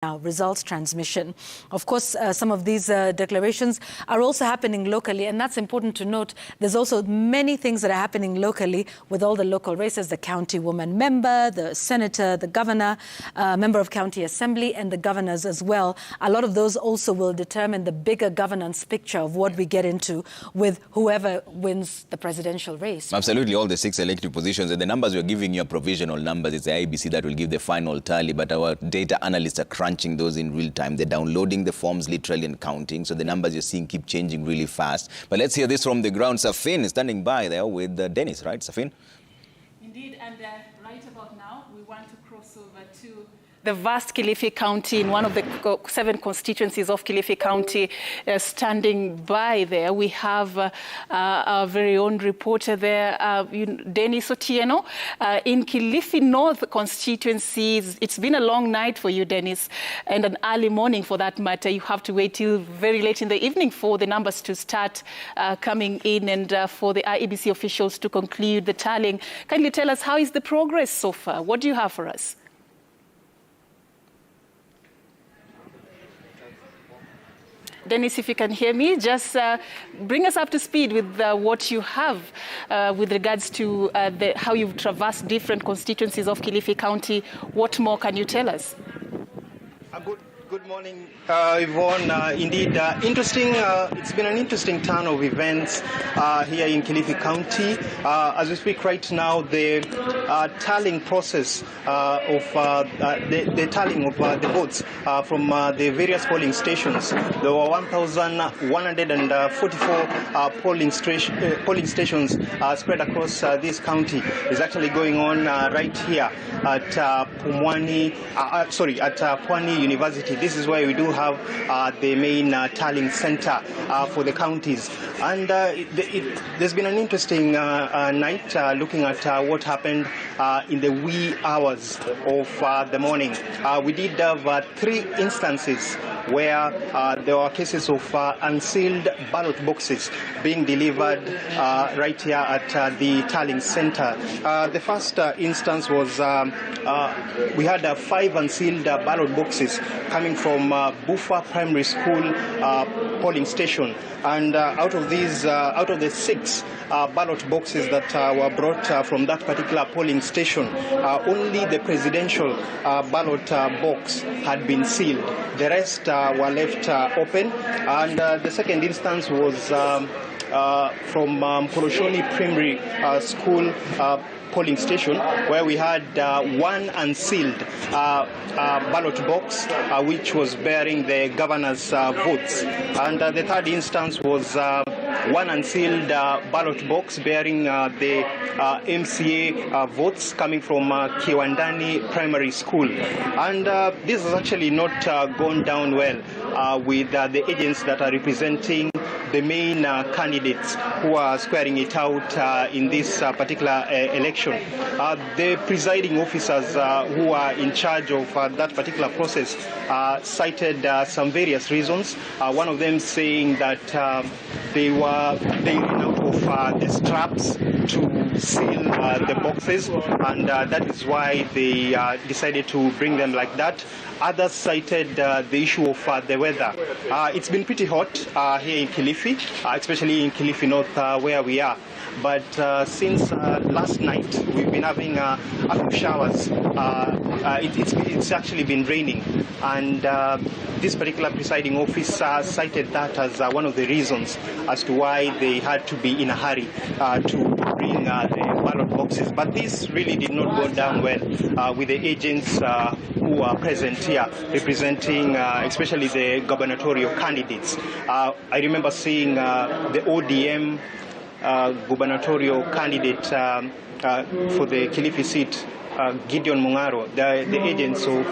now, results transmission. Of course, some of these declarations are also happening locally, and that's important to note. There's also many things that are happening locally with all the local races, the county woman member, the senator, the governor, member of county assembly, and the governors as well. A lot of those also will determine the bigger governance picture of what we get into with whoever wins the presidential race. Absolutely, all the 6 elective positions, and the numbers we're giving you are provisional numbers. It's the IEBC that will give the final tally, but our data analysts are crunching those in real time. They're downloading the forms literally and counting, so the numbers you're seeing keep changing really fast. But let's hear this from the ground. Safin is standing by there with Dennis, right, Safin? Indeed, and right about now, we want to cross over to the vast Kilifi County, in one of the 7 constituencies of Kilifi County. Standing by there, we have our very own reporter there, Dennis Otieno. In Kilifi North constituencies, it's been a long night for you, Dennis, and an early morning for that matter. You have to wait till very late in the evening for the numbers to start coming in and for the IEBC officials to conclude the tallying. Kindly tell us, how is the progress so far? What do you have for us? Dennis, if you can hear me, just bring us up to speed with what you have with regards to how you've traversed different constituencies of Kilifi County. What more can you tell us? Good morning, Yvonne. Indeed, interesting. It's been an interesting turn of events here in Kilifi County. As we speak right now, the tallying process of the tallying of the votes from the various polling stations. There were 1,144 polling stations spread across this county. Is actually going on right here at Pwani University. This is where we do have the main tallying center for the counties. And there's been an interesting night looking at what happened in the wee hours of the morning. We did have 3 instances where there were cases of unsealed ballot boxes being delivered right here at the tallying center. The first instance was we had 5 unsealed ballot boxes coming from Bufa Primary School polling station, and out of the 6 ballot boxes that were brought from that particular polling station, only the presidential ballot box had been sealed. The rest were left open, and the second instance was from Koloshoni Primary School polling station, where we had 1 unsealed ballot box which was bearing the governor's votes, and the third instance was 1 unsealed ballot box bearing the MCA votes coming from Kiwandani Primary School. And this has actually not gone down well with the agents that are representing the main candidates who are squaring it out in this particular election. The presiding officers who are in charge of that particular process cited some various reasons. One of them saying that they ran out of the straps to seal the boxes, and that is why they decided to bring them like that. Others cited the issue of the weather. It's been pretty hot here in Kilifi, especially in Kilifi North where we are. But since last night, we've been having a few showers. It's actually been raining, and this particular presiding officer cited that as one of the reasons as to why they had to be in a hurry to bring the ballot boxes. But this really did not go down well with the agents who are present here, representing especially the gubernatorial candidates. I remember seeing the ODM gubernatorial candidate for the Kilifi seat, Gideon Mungaro. The agents of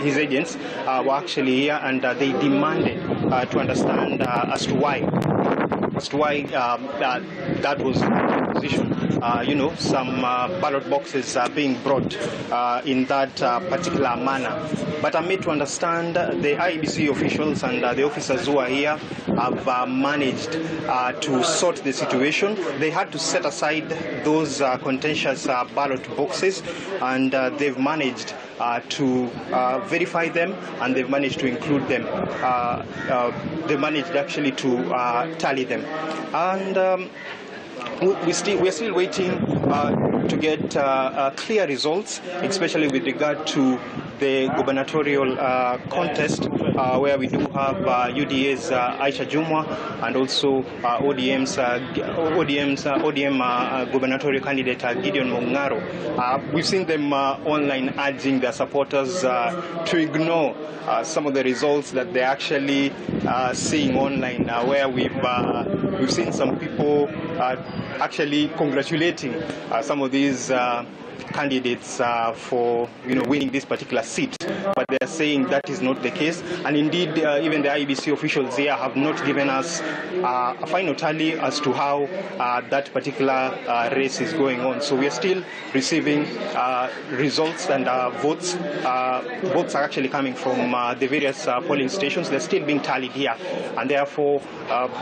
his agents were actually here, and they demanded to understand as to why that was the position. Some ballot boxes are being brought in that particular manner. But I'm made to understand the IEBC officials and the officers who are here have managed to sort the situation. They had to set aside those contentious ballot boxes, and they've managed to verify them, and they've managed to include them. They managed actually to tally them, and we're still waiting to get clear results, especially with regard to the gubernatorial contest, where we do have UDA's Aisha Jumwa and also ODM's gubernatorial candidate Gideon Mungaro. We've seen them online urging their supporters to ignore some of the results that they're actually seeing online, where we've seen some people actually congratulating some of these candidates for winning this particular seat, but they're saying that is not the case, and indeed even the IEBC officials here have not given us a final tally as to how that particular race is going on. So we are still receiving results, and votes are actually coming from the various polling stations. They're still being tallied here, and therefore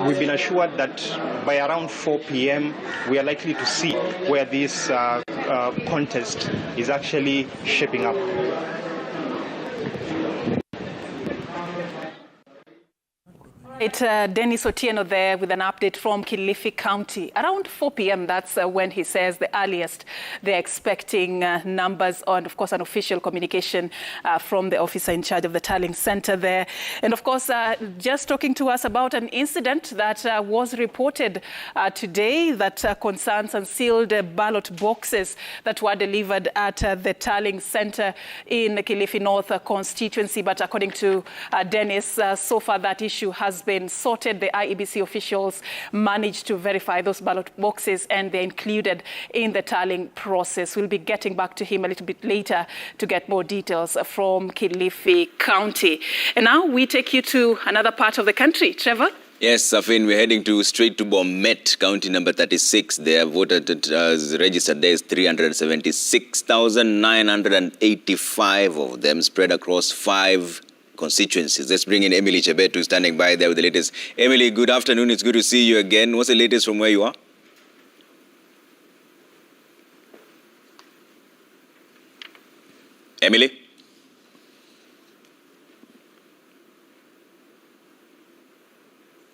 we've been assured that by around 4 p.m. we are likely to see where this contest is actually shaping up. It's Dennis Otieno there with an update from Kilifi County. Around 4 p.m., that's when he says the earliest they're expecting numbers and, of course, an official communication from the officer in charge of the tallying center there. And, of course, just talking to us about an incident that was reported today that concerns unsealed ballot boxes that were delivered at the tallying center in Kilifi North constituency. But according to Dennis, so far that issue has been sorted. The IEBC officials managed to verify those ballot boxes, and they're included in the tallying process. We'll be getting back to him a little bit later to get more details from Kilifi County. And now we take you to another part of the country. Trevor? Yes, Safin, we're heading straight to Bomet, county number 36. They have voted registered. There is 376,985 of them spread across 5 constituencies. Let's bring in Emily Chebetu standing by there with the latest. Emily, good afternoon. It's good to see you again. What's the latest from where you are? Emily?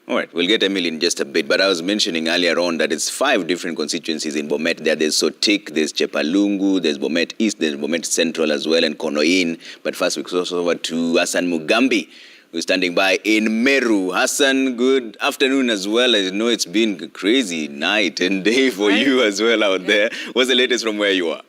All right, we'll get Emily in just a bit, but I was mentioning earlier on that it's 5 different constituencies in Bomet. There's Sotik, there's Chepalungu, there's Bomet East, there's Bomet Central as well, and Konoin. But first we cross over to Hassan Mugambi, who's standing by in Meru. Hassan, good afternoon as well. I know it's been a crazy night and day for you as well out there. What's the latest from where you are?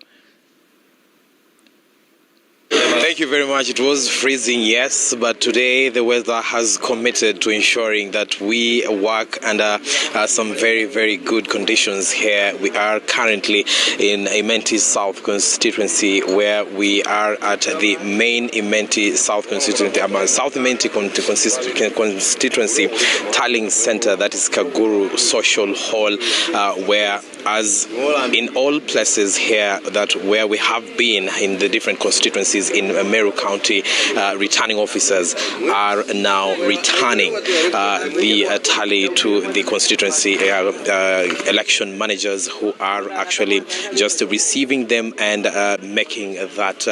Thank you very much. It was freezing, yes, but today the weather has committed to ensuring that we work under some very, very good conditions here. We are currently in Imenti South constituency, where we are at the main Imenti South constituency, South Imenti constituency tallying center, that is Kaguru Social Hall, where, as in all places here, where we have been in the different constituencies in Meru County, returning officers are now returning the tally to the constituency election managers, who are actually just receiving them and making that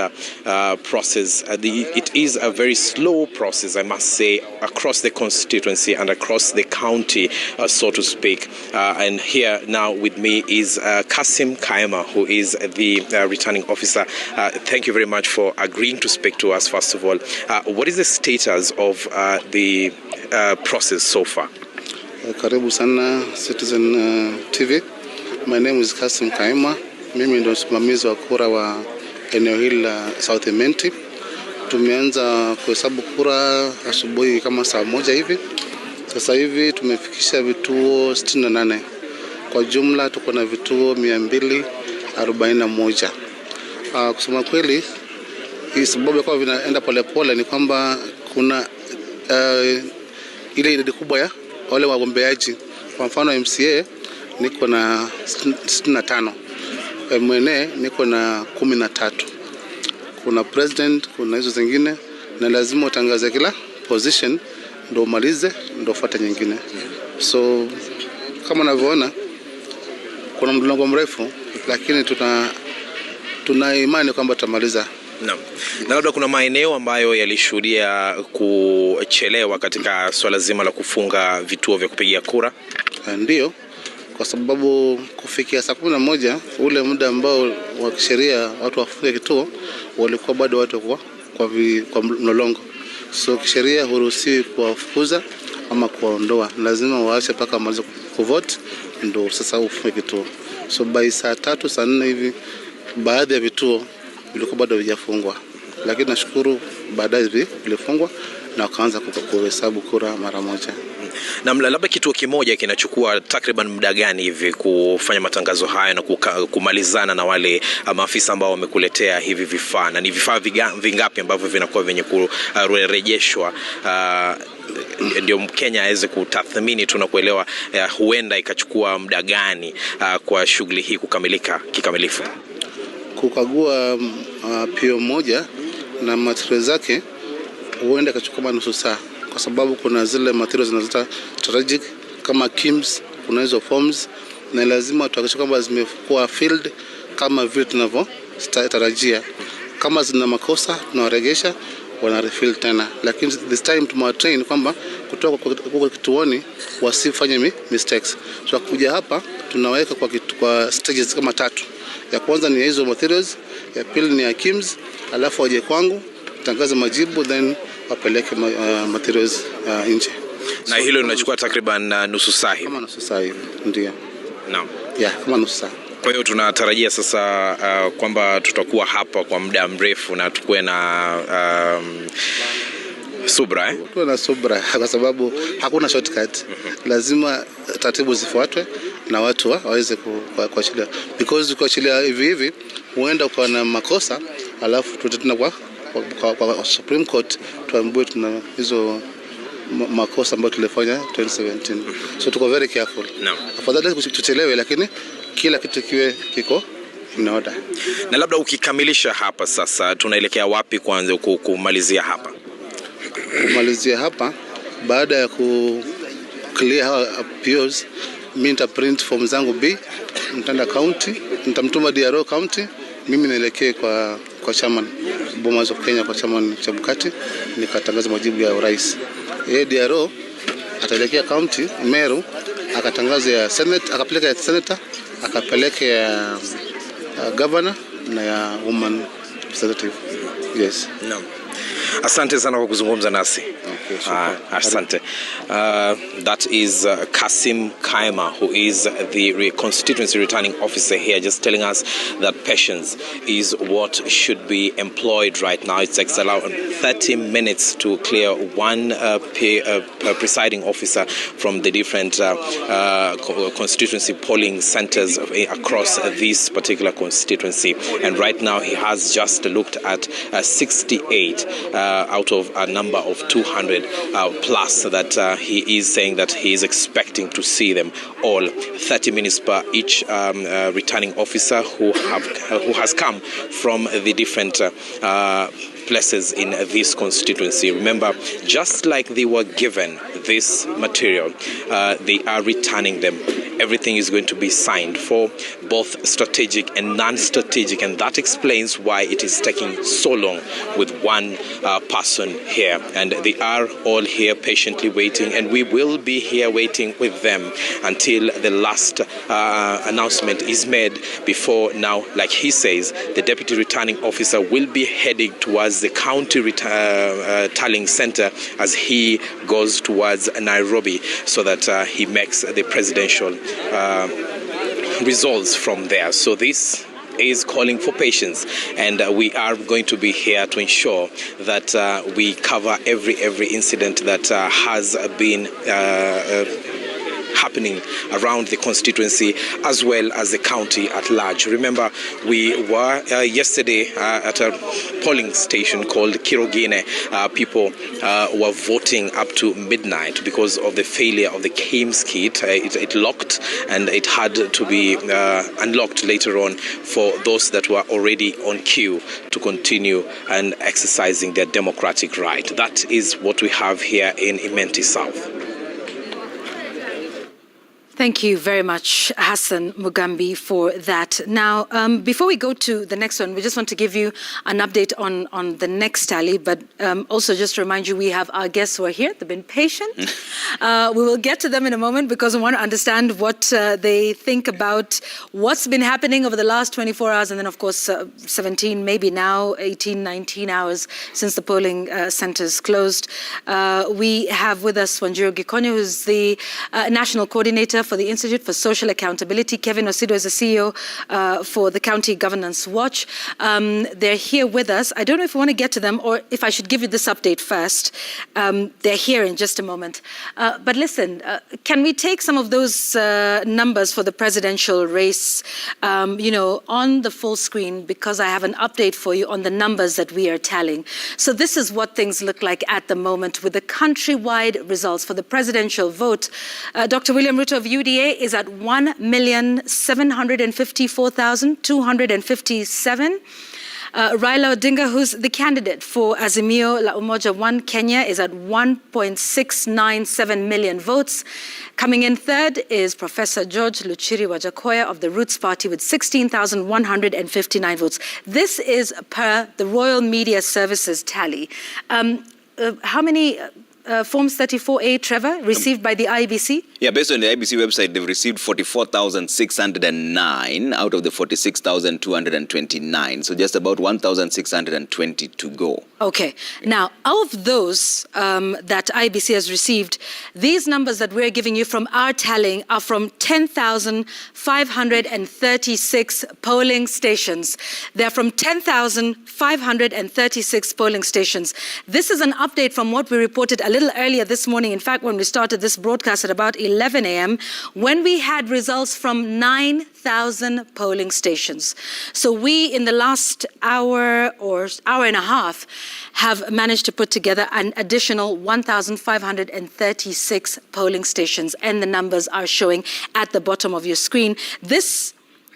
process. It is a very slow process, I must say, across the constituency and across the county, so to speak. And here now with me is Kasim Kaima, who is the returning officer. Thank you very much for agreeing to speak to us, first of all. What is the status of the process so far? Karibu sana Citizen TV. My name is Kasim Kaima. Mimi ndo msimamizi wa kura wa eneo hili la South Imenti. Tumeanza kuhesabu kura asubuhi kama saa 1 hivi. Sasa hivi tumefikisha vituo 68. Kwa jumla tuko na vituo 241. Kusema kweli, hii sababu ya kwa vinaenda polepole ni kwamba kuna ile idadi kubwa ya wale wagombeaji. Kwa mfano MCA niko na 65, MNA niko na 13, kuna president, kuna hizo zingine, na lazima utangaze kila position ndo umalize ndo ufuate nyingine. So kama unavyoona kuna mlolongo mrefu, lakini tuna imani kwamba tutamaliza Naam. Na labda kuna maeneo ambayo yalishuhudia kuchelewa katika swala zima la kufunga vituo vya kupigia kura? Ndio, kwa sababu kufikia saa 11 ule muda ambao wa kisheria watu wafunge kituo walikuwa bado watu kwa mlolongo. So kisheria huruhusiwi kuwafukuza ama kuwaondoa, lazima waache mpaka wamalize kuvote ndio sasa ufunge kituo. So by saa 3 saa 4 hivi baadhi ya vituo vilikuwa bado havijafungwa, lakini nashukuru baadaye vilifungwa na wakaanza kuhesabu kura mara moja. Na labda kituo kimoja kinachukua takriban muda gani hivi kufanya matangazo haya na kumalizana na wale maafisa ambao wamekuletea hivi vifaa, na ni vifaa vingapi ambavyo vinakuwa venye kurejeshwa ndio Mkenya aweze kutathmini tu na kuelewa huenda ikachukua muda gani kwa shughuli hii kukamilika kikamilifu? Kukagua pio moja na material zake huenda ikachukua nusu saa, kwa sababu kuna zile materials zinazoita strategic kama KIMS, kuna hizo forms na lazima tuhakikishe kwamba zimekuwa filled kama vile tunavyotarajia. Kama zina makosa tunawaregesha, wana refill tena, lakini this time tumewatrain kwamba kutoka kwa kituoni wasifanye mistakes. So kuja hapa tunaweka kwa stages kama 3. Ya kwanza ni hizo materials, ya pili ni ya KIMS, alafu waje kwangu tangaza majibu, then wapeleke materials nje. Na hilo linachukua takriban nusu saa hivi. Kama nusu saa hivi, ndio. Naam. Kama nusu saa. Kwa hiyo tunatarajia sasa kwamba tutakuwa hapa kwa muda mrefu na tukue na subra Tuwe na subra kwa sababu hakuna shortcut. Lazima taratibu zifuatwe na watu waweze kuachilia, because kuachilia hivi huenda kwa na makosa, alafu tutatenda kwa Supreme Court tuambiwe tuna hizo makosa ambayo tulifanya 2017. So tuko very careful. No. Afadhali tuchelewe, lakini kila kitu kiwe kiko in order. Na labda ukikamilisha hapa sasa tunaelekea wapi kwanza kumalizia hapa? Kumalizia hapa baada ya clear hawa appeals, mimi nita print form zangu B, nitaenda county, nitamtuma DRO county, mimi naelekea kwa chairman Bomas of Kenya, kwa chairman Chebukati, nikatangaza majibu ya urais. Yeye DRO ataelekea county Meru, akatangaza ya senate, akapeleka ya senator, akapeleka ya governor na ya woman representative. Yes. No. Asante sana kwa kuzungumza nasi. Asante. That is Kasim Kaima, who is the constituency returning officer here, just telling us that patience is what should be employed right now. It takes around 30 minutes to clear one presiding officer from the different constituency polling centers across this particular constituency. And right now he has just looked at 68 out of a number of 200 plus that he is saying that he is expecting to see them all. 30 minutes per each returning officer who has come from the different places in this constituency. Remember, just like they were given this material, they are returning them. Everything is going to be signed for both strategic and non-strategic, and that explains why it is taking so long with one person here. And they are all here patiently waiting, and we will be here waiting with them until the last announcement is made. Before now, like he says, the deputy returning officer will be heading towards the county tallying center as he goes towards Nairobi, so that he makes the presidential results from there. So this is calling for patience, and we are going to be here to ensure that we cover every incident that has been happening around the constituency as well as the county at large. Remember, we were yesterday at a polling station called Kirogine. People were voting up to midnight because of the failure of the KIMS kit. It locked, and it had to be unlocked later on for those that were already on queue to continue and exercising their democratic right. That is what we have here in Imenti South. Thank you very much, Hassan Mugambi, for that. Now, before we go to the next one, we just want to give you an update on the next tally, but also just to remind you, we have our guests who are here. They've been patient. We will get to them in a moment because we want to understand what they think about what's been happening over the last 24 hours and then, of course, 17, maybe now 18, 19 hours since the polling centers closed. We have with us Wanjiru Gikonyo, who's the National Coordinator for the Institute for Social Accountability. Kevin Osido is the CEO for the County Governance Watch. They're here with us. I don't know if we want to get to them or if I should give you this update first. They're here in just a moment. But listen, can we take some of those numbers for the presidential race, on the full screen, because I have an update for you on the numbers that we are tallying. So this is what things look like at the moment with the countrywide results for the presidential vote. Dr. William Ruto of UDA is at 1,754,257. Raila Odinga, who's the candidate for Azimio la Umoja One Kenya, is at 1.697 million votes. Coming in third is Professor George Luchiri Wajakoya of the Roots Party with 16,159 votes. This is per the Royal Media Services tally. How many Forms 34A, Trevor, received by the IEBC? Yeah, based on the IEBC website, they've received 44,609 out of the 46,229. So just about 1,620 to go. Okay. Now, out of those that IEBC has received, these numbers that we're giving you from our tallying are from 10,536 polling stations. They're from 10,536 polling stations. This is an update from what we reported a little earlier this morning. In fact, when we started this broadcast at about 11 a.m., when we had results from 9,000 polling stations. So we, in the last hour or hour and a half, have managed to put together an additional 1,536 polling stations, and the numbers are showing at the bottom of your screen. This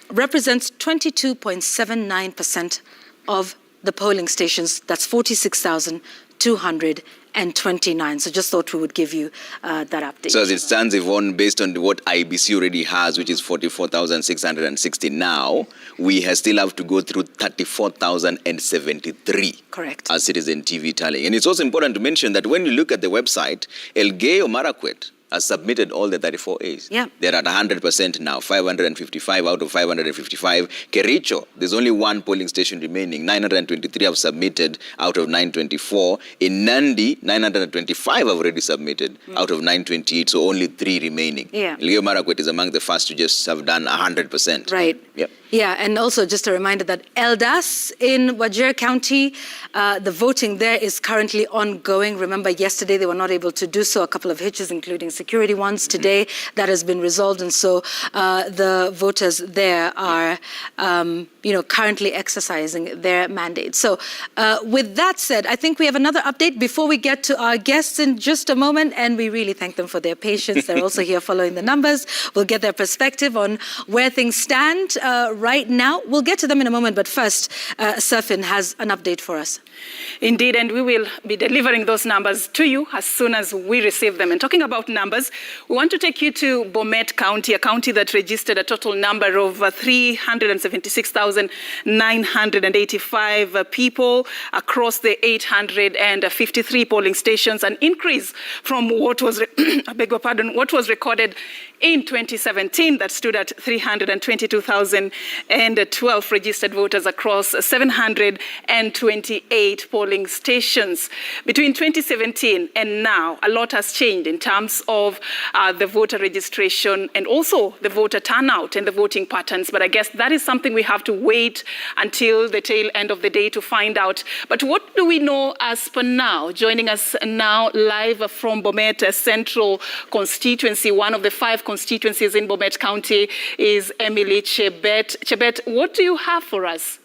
represents 22.79% of the polling stations. That's 46,229. So just thought we would give you that update. So as it stands, Yvonne, based on what IEBC already has, which is 44,660 now, we still have to go through 34,073. Correct. As Citizen TV tallying. And it's also important to mention that when you look at the website, Elgeyo Marakwet has submitted all the 34As. Yeah. They're at 100% now, 555 out of 555. Kericho, there's only one polling station remaining. 923 have submitted out of 924. In Nandi, 925 have already submitted out of 928, so only 3 remaining. Yeah. Elgeyo Marakwet is among the first to just have done 100%. Right. Yep. Yeah, and also just a reminder that Eldas in Wajir County, the voting there is currently ongoing. Remember, yesterday they were not able to do so, a couple of hitches, including security ones. Today, that has been resolved, and so the voters there are, currently exercising their mandate. So with that said, I think we have another update before we get to our guests in just a moment, and we really thank them for their patience. They're also here following the numbers. We'll get their perspective on where things stand right now. We'll get to them in a moment, but first, Surfin has an update for us. Indeed, and we will be delivering those numbers to you as soon as we receive them. And talking about numbers, we want to take you to Bomet County, a county that registered a total number of 376,985 people across the 853 polling stations, an increase from what was, what was recorded in 2017 that stood at 322,012 registered voters across 728 polling stations. Between 2017 and now, a lot has changed in terms of the voter registration and also the voter turnout and the voting patterns. But I guess that is something we have to wait until the tail end of the day to find out. But what do we know as per now? Joining us now live from Bomet Central constituency, one of the 5 constituencies in Bomet County, is Emily Chebet. Chebet, what do you have for us?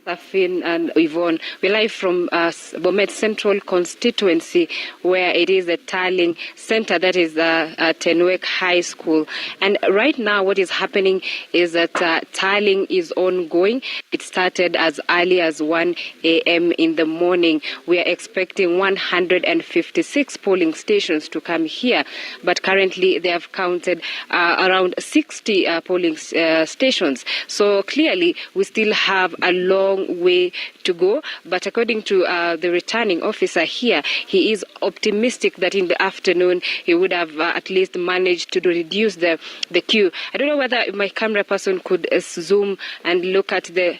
Safin and Yvonne. We're live from Bomet Central constituency, where it is a tallying center, that is Tenwek High School. And right now what is happening is that tallying is ongoing. It started as early as 1 a.m. in the morning. We are expecting 156 polling stations to come here, but currently they have counted around 60 polling stations. So clearly we still have a long way to go, but according to the returning officer here, he is optimistic that in the afternoon he would have at least managed to reduce the queue. I don't know whether my camera person could zoom and look at the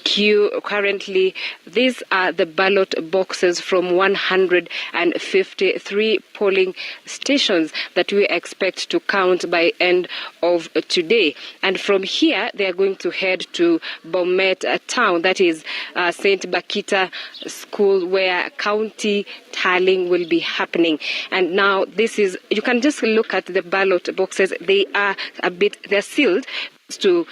queue. Currently, these are the ballot boxes from 153 polling stations that we expect to count by end of today. And from here, they are going to head to Bomet town, that is St. Bakita School, where county tallying will be happening. And now this is, you can just look at the ballot boxes. They are they're sealed to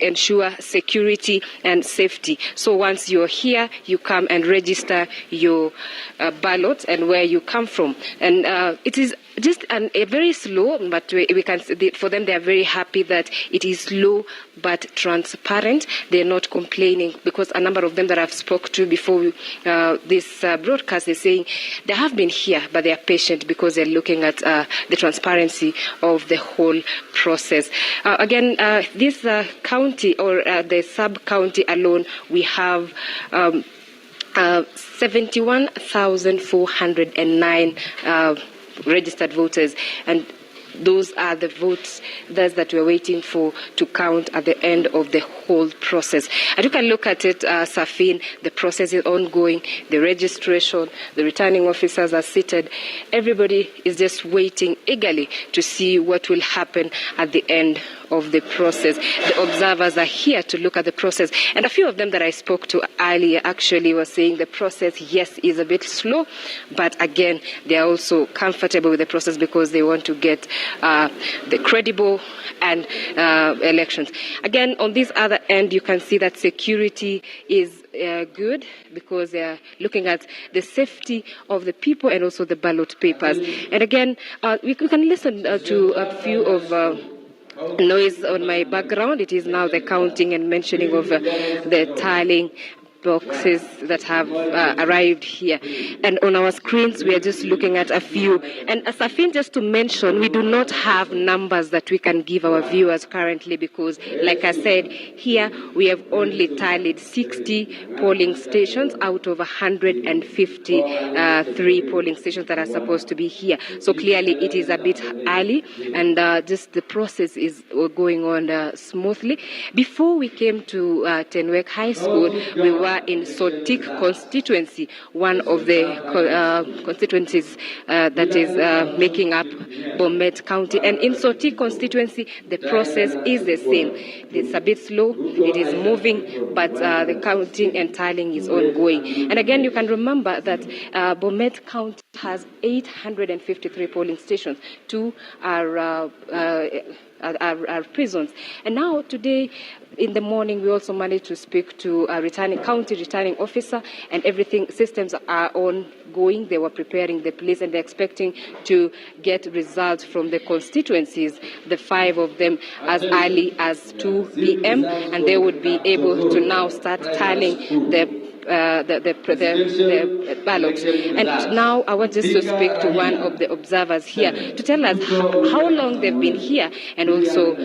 ensure security and safety. So once you're here, you come and register your ballot and where you come from. And it is just a very slow, but we can, for them, they are very happy that it is slow but transparent. They're not complaining, because a number of them that I've spoke to before this broadcast is saying they have been here, but they are patient because they're looking at the transparency of the whole process. Again, this county or the sub-county alone, we have 71,409 registered voters, and those are the votes that we're waiting for to count at the end of the whole process. And you can look at it, Safin, the process is ongoing, the registration, the returning officers are seated. Everybody is just waiting eagerly to see what will happen at the end of the process. The observers are here to look at the process. And a few of them that I spoke to earlier actually were saying the process, yes, is a bit slow, but again, they are also comfortable with the process because they want to get the credible and elections. Again, on this other end, you can see that security is good, because they are looking at the safety of the people and also the ballot papers. And again, we can listen to a few of noise on my background. It is now the counting and mentioning of the tallying boxes that have arrived here. And on our screens, we are just looking at a few. And Safin, just to mention, we do not have numbers that we can give our viewers currently because, like I said, here we have only tallied 60 polling stations out of 153 polling stations that are supposed to be here. So clearly it is a bit early, and just the process is going on smoothly. Before we came to Tenwek High School, we were in Sotik constituency, one of the constituencies that is making up Bomet County. And in Sotik constituency, the process is the same. It's a bit slow, it is moving, but the counting and tallying is ongoing. And again, you can remember that Bomet County has 853 polling stations. 2 are prisons. And now today in the morning, we also managed to speak to a returning officer, and systems are ongoing. They were preparing the place, and they're expecting to get results from the constituencies, the 5 of them, as early as 2 p.m. And they would be able to now start tallying the ballots. And now I want just to speak to one of the observers here to tell us how long they've been here and also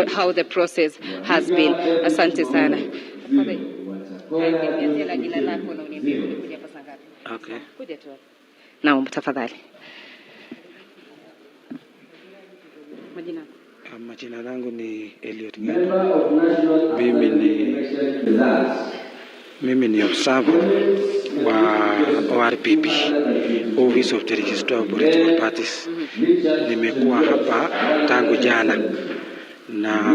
how the process has been. Asante sana. Okay. Naam, tafadhali. Majina langu ni Elliot Ngani. Mimi ni observer wa ORPP, Office of the Registrar of Political Parties. Nimekuwa hapa tangu jana na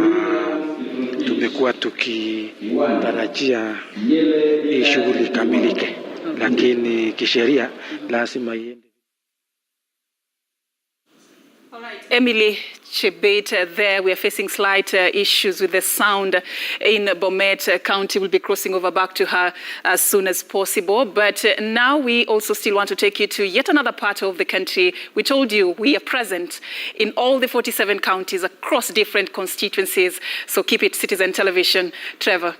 tumekuwa tukitarajia hii shughuli ikamilike, lakini kisheria lazima iende. Emily Chebet, there we are facing slight issues with the sound in Bomet County. We'll be crossing over back to her as soon as possible. But now we also still want to take you to yet another part of the country. We told you we are present in all the 47 counties across different constituencies. So keep it Citizen Television. Trevor.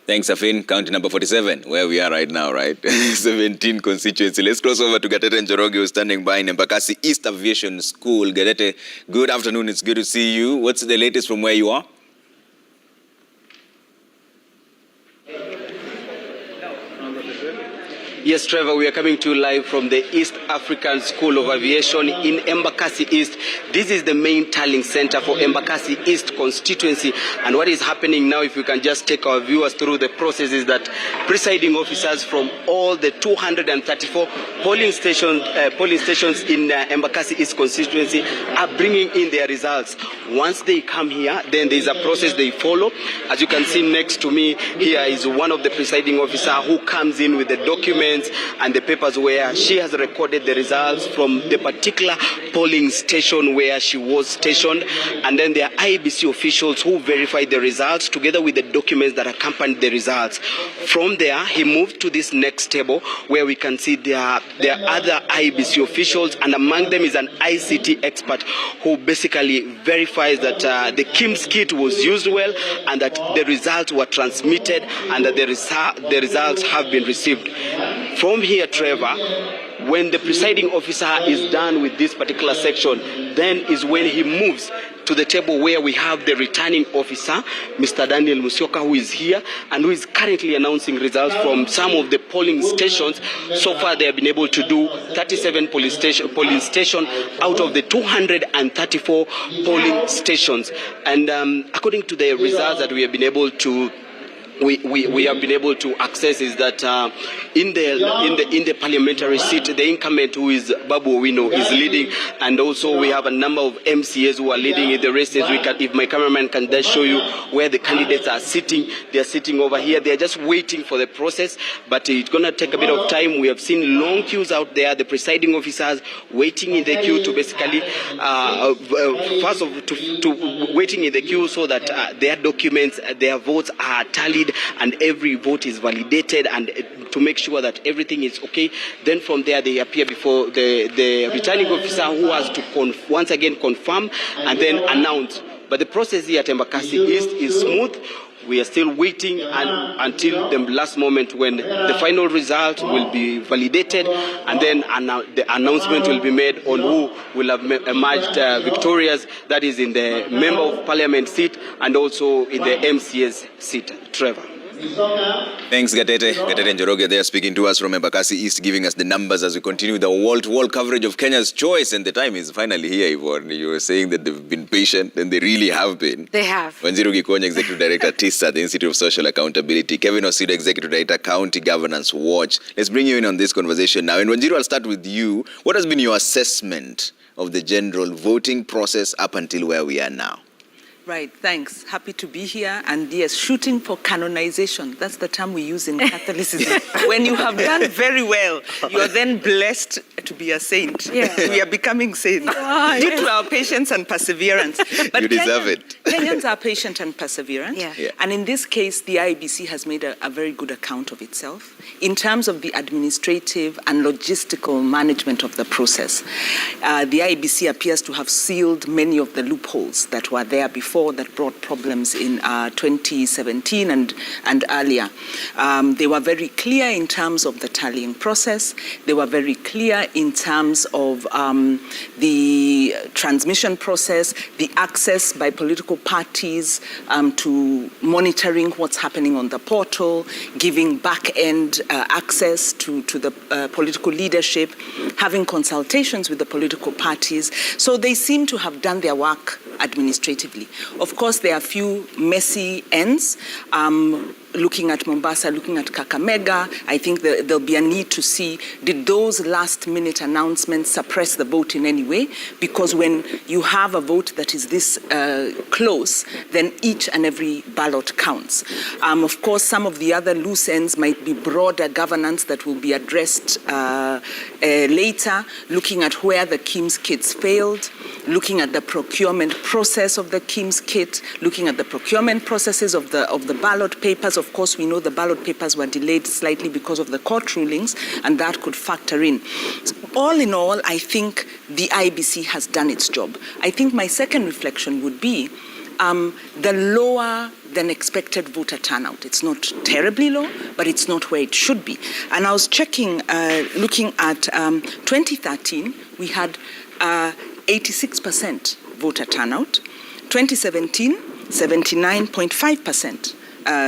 Thanks, Afin. County number 47, where we are right now, right? 17 constituency. Let's cross over to Gatete Njoroge, who's standing by in Embakasi East Aviation School. Gatete, good afternoon. It's good to see you. What's the latest from where you are? Yes, Trevor, we are coming to you live from the East African School of Aviation in Embakasi East. This is the main tallying center for Embakasi East constituency. And what is happening now, if we can just take our viewers through the process, is that presiding officers from all the 234 polling stations in Embakasi East constituency are bringing in their results. Once they come here, then there is a process they follow. As you can see next to me, here is one of the presiding officers who comes in with the documents and the papers where she has recorded the results from the particular polling station where she was stationed, and then there are IEBC officials who verify the results together with the documents that accompany the results. From there, he moved to this next table where we can see there are other IEBC officials, and among them is an ICT expert who basically verifies that the KIMS kit was used well and that the results were transmitted and that the results have been received. From here, Trevor, when the presiding officer is done with this particular section, then is when he moves to the table where we have the returning officer, Mr. Daniel Musyoka, who is here and who is currently announcing results from some of the polling stations. So far, they have been able to do 37 polling stations out of the 234 polling stations. And according to the results that we have been able to we have been able to access is that in the parliamentary seat, the incumbent, who is Babu Owino, is leading, and also we have a number of MCAs who are leading in the races. If my cameraman can just show you where the candidates are sitting, they are sitting over here. They are just waiting for the process, but it's going to take a bit of time. We have seen long queues out there. The presiding officers waiting in the queue to basically waiting in the queue so that their documents, their votes are tallied and every vote is validated, and to make sure that everything is okay. Then from there they appear before the returning officer, who has to once again confirm and then announce. But the process here at Embakasi East is smooth. We are still waiting until the last moment when the final result will be validated, and then the announcement will be made on who will have emerged victorious. That is in the Member of Parliament seat and also in the MCS seat. Trevor. Thanks, Gatete. Gatete Njoroge there speaking to us from Embakasi East, giving us the numbers as we continue the wall-to-wall coverage of Kenya's choice. And the time is finally here, Yvonne. You were saying that they've been patient, and they really have been. They have. Wanjiru Gikonya, Executive Director, TISA, the Institute of Social Accountability. Kevin Osido, Executive Director, County Governance Watch. Let's bring you in on this conversation now. And Wanjiru, I'll start with you. What has been your assessment of the general voting process up until where we are now? Right, thanks. Happy to be here. And yes, shooting for canonization. That's the term we use in Catholicism. When you have done very well, you are then blessed to be a saint. Yeah. We are becoming saints due to our patience and perseverance. But you deserve it. Kenyans are patient and perseverant. Yeah. And in this case, the IEBC has made a very good account of itself in terms of the administrative and logistical management of the process. The IEBC appears to have sealed many of the loopholes that were there before, that brought problems in 2017 and earlier. They were very clear in terms of the tallying process. They were very clear in terms of the transmission process, the access by political parties to monitoring what's happening on the portal, giving back-end access to the political leadership, having consultations with the political parties. So they seem to have done their work administratively. Of course, there are a few messy ends. looking at Mombasa, looking at Kakamega, I think there'll be a need to see, did those last-minute announcements suppress the vote in any way? Because when you have a vote that is this close, then each and every ballot counts. Of course, some of the other loose ends might be broader governance that will be addressed later, looking at where the KIMS kits failed, looking at the procurement process of the KIMS kit, looking at the procurement processes of the ballot papers. Of course, we know the ballot papers were delayed slightly because of the court rulings, and that could factor in. So all in all, I think the IEBC has done its job. I think my second reflection would be the lower than expected voter turnout. It's not terribly low, but it's not where it should be. And I was checking, looking at 2013, we had 86% voter turnout. 2017, 79.5%.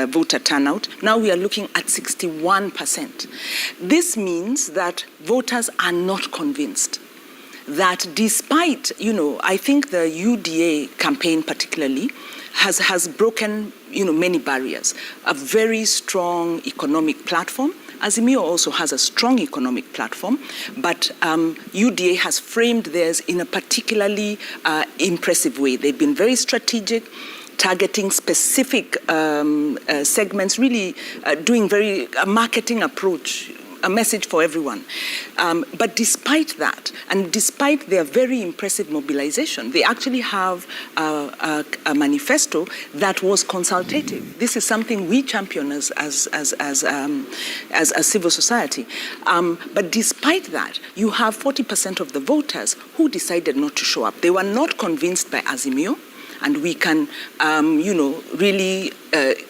Voter turnout. Now we are looking at 61%. This means that voters are not convinced that despite, I think the UDA campaign particularly has broken, many barriers. A very strong economic platform. Azimio also has a strong economic platform, but UDA has framed theirs in a particularly impressive way. They've been very strategic, targeting specific segments, really doing a marketing approach, a message for everyone. But despite that, and despite their very impressive mobilization, they actually have a manifesto that was consultative. This is something we champion as civil society. But despite that, you have 40% of the voters who decided not to show up. They were not convinced by Azimio. And we can, really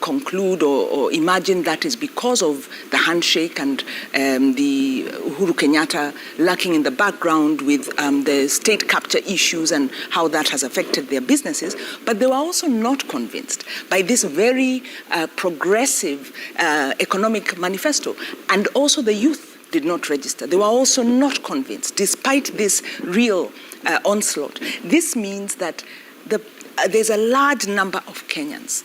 conclude or imagine that is because of the handshake and the Uhuru Kenyatta lurking in the background with the state capture issues and how that has affected their businesses. But they were also not convinced by this very progressive economic manifesto. And also the youth did not register. They were also not convinced, despite this real onslaught. This means that there's a large number of Kenyans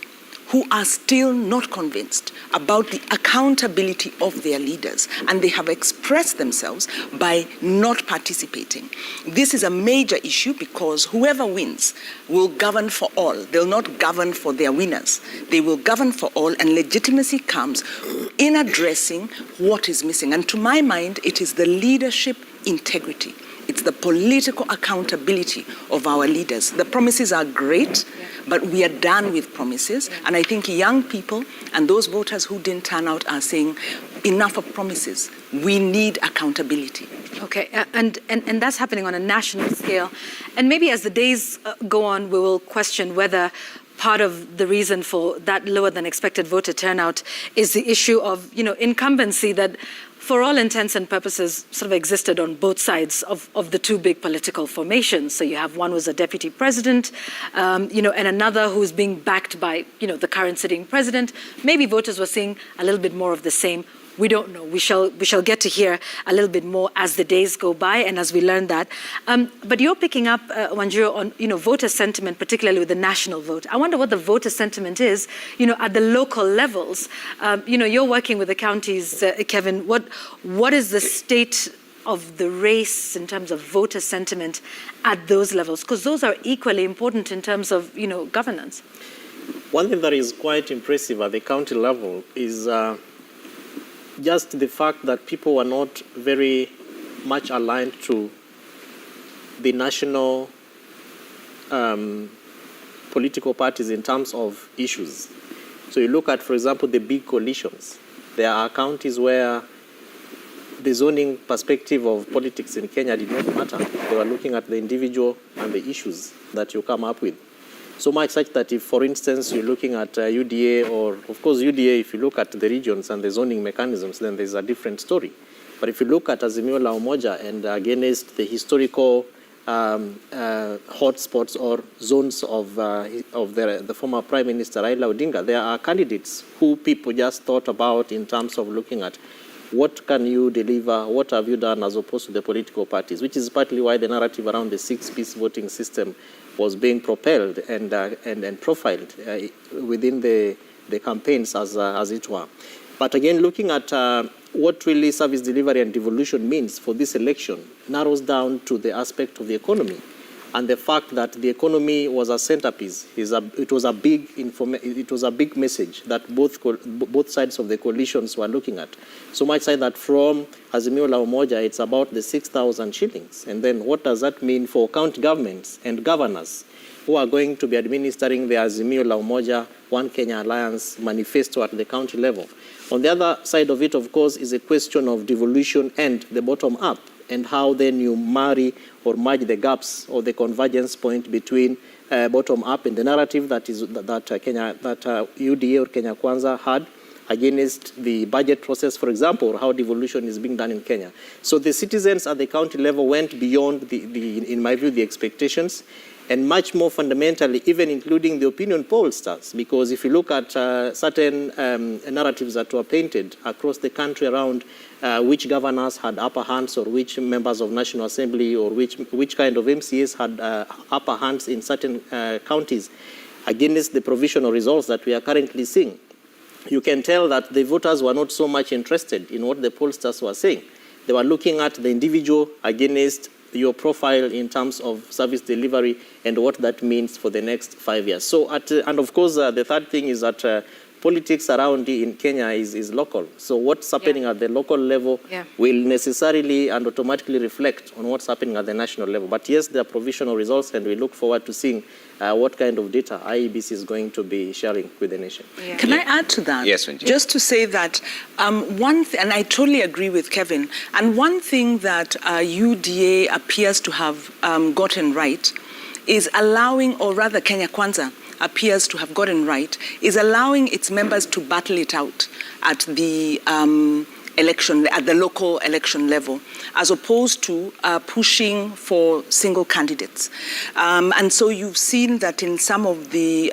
who are still not convinced about the accountability of their leaders, and they have expressed themselves by not participating. This is a major issue because whoever wins will govern for all. They'll not govern for their winners. They will govern for all, and legitimacy comes in addressing what is missing. And to my mind, it is the leadership integrity. It's the political accountability of our leaders. The promises are great, but we are done with promises. And I think young people and those voters who didn't turn out are saying, enough of promises. We need accountability. Okay, and that's happening on a national scale. And maybe as the days go on, we will question whether part of the reason for that lower than expected voter turnout is the issue of, incumbency that for all intents and purposes, sort of existed on both sides of the two big political formations. So you have one who's a deputy president, and another who's being backed by, the current sitting president. Maybe voters were seeing a little bit more of the same. We don't know. We shall get to hear a little bit more as the days go by and as we learn that. But you're picking up, Wanjiru, on voter sentiment, particularly with the national vote. I wonder what the voter sentiment is, at the local levels. You're working with the counties, Kevin. What is the state of the race in terms of voter sentiment at those levels? Because those are equally important in terms of, governance. One thing that is quite impressive at the county level is just the fact that people were not very much aligned to the national political parties in terms of issues. So you look at, for example, the big coalitions. There are counties where the zoning perspective of politics in Kenya did not matter. They were looking at the individual and the issues that you come up with. So much such that if, for instance, you're looking at UDA, or of course UDA, if you look at the regions and the zoning mechanisms, then there's a different story. But if you look at Azimio la Umoja and against the historical hotspots or zones of the former Prime Minister Raila Odinga, there are candidates who people just thought about in terms of looking at what can you deliver, what have you done, as opposed to the political parties, which is partly why the narrative around the six-piece voting system was being propelled and profiled within the the campaigns as it were. But again, looking at what really service delivery and devolution means for this election narrows down to the aspect of the economy. And the fact that the economy was a centerpiece, it was a big message that both sides of the coalitions were looking at. So much so that from Azimio la Umoja, it's about the 6,000 shillings. And then what does that mean for county governments and governors who are going to be administering the Azimio la Umoja One Kenya Alliance manifesto at the county level? On the other side of it, of course, is a question of devolution and the bottom up, and how then you marry or merge the gaps or the convergence point between bottom up and the narrative that UDA or Kenya Kwanza had against the budget process, for example, or how devolution is being done in Kenya. So the citizens at the county level went beyond in my view, the expectations, and much more fundamentally, even including the opinion pollsters, because if you look at certain narratives that were painted across the country around which governors had upper hands, or which members of National Assembly, or which kind of MCAs had upper hands in certain counties against the provisional results that we are currently seeing, you can tell that the voters were not so much interested in what the pollsters were saying. They were looking at the individual against your profile in terms of service delivery and what that means for the next 5 years. So, and of course, the third thing is that politics around in Kenya is local. So what's happening at the local level will necessarily and automatically reflect on what's happening at the national level. But yes, there are provisional results, and we look forward to seeing what kind of data IEBC is going to be sharing with the nation. Can I add to that? Yes, Wendy. Just to say that and I totally agree with Kevin, and one thing that UDA appears to have gotten right is allowing, or rather Kenya Kwanza appears to have gotten right, is allowing its members to battle it out at the election, at the local election level, as opposed to pushing for single candidates. And so you've seen that in some of the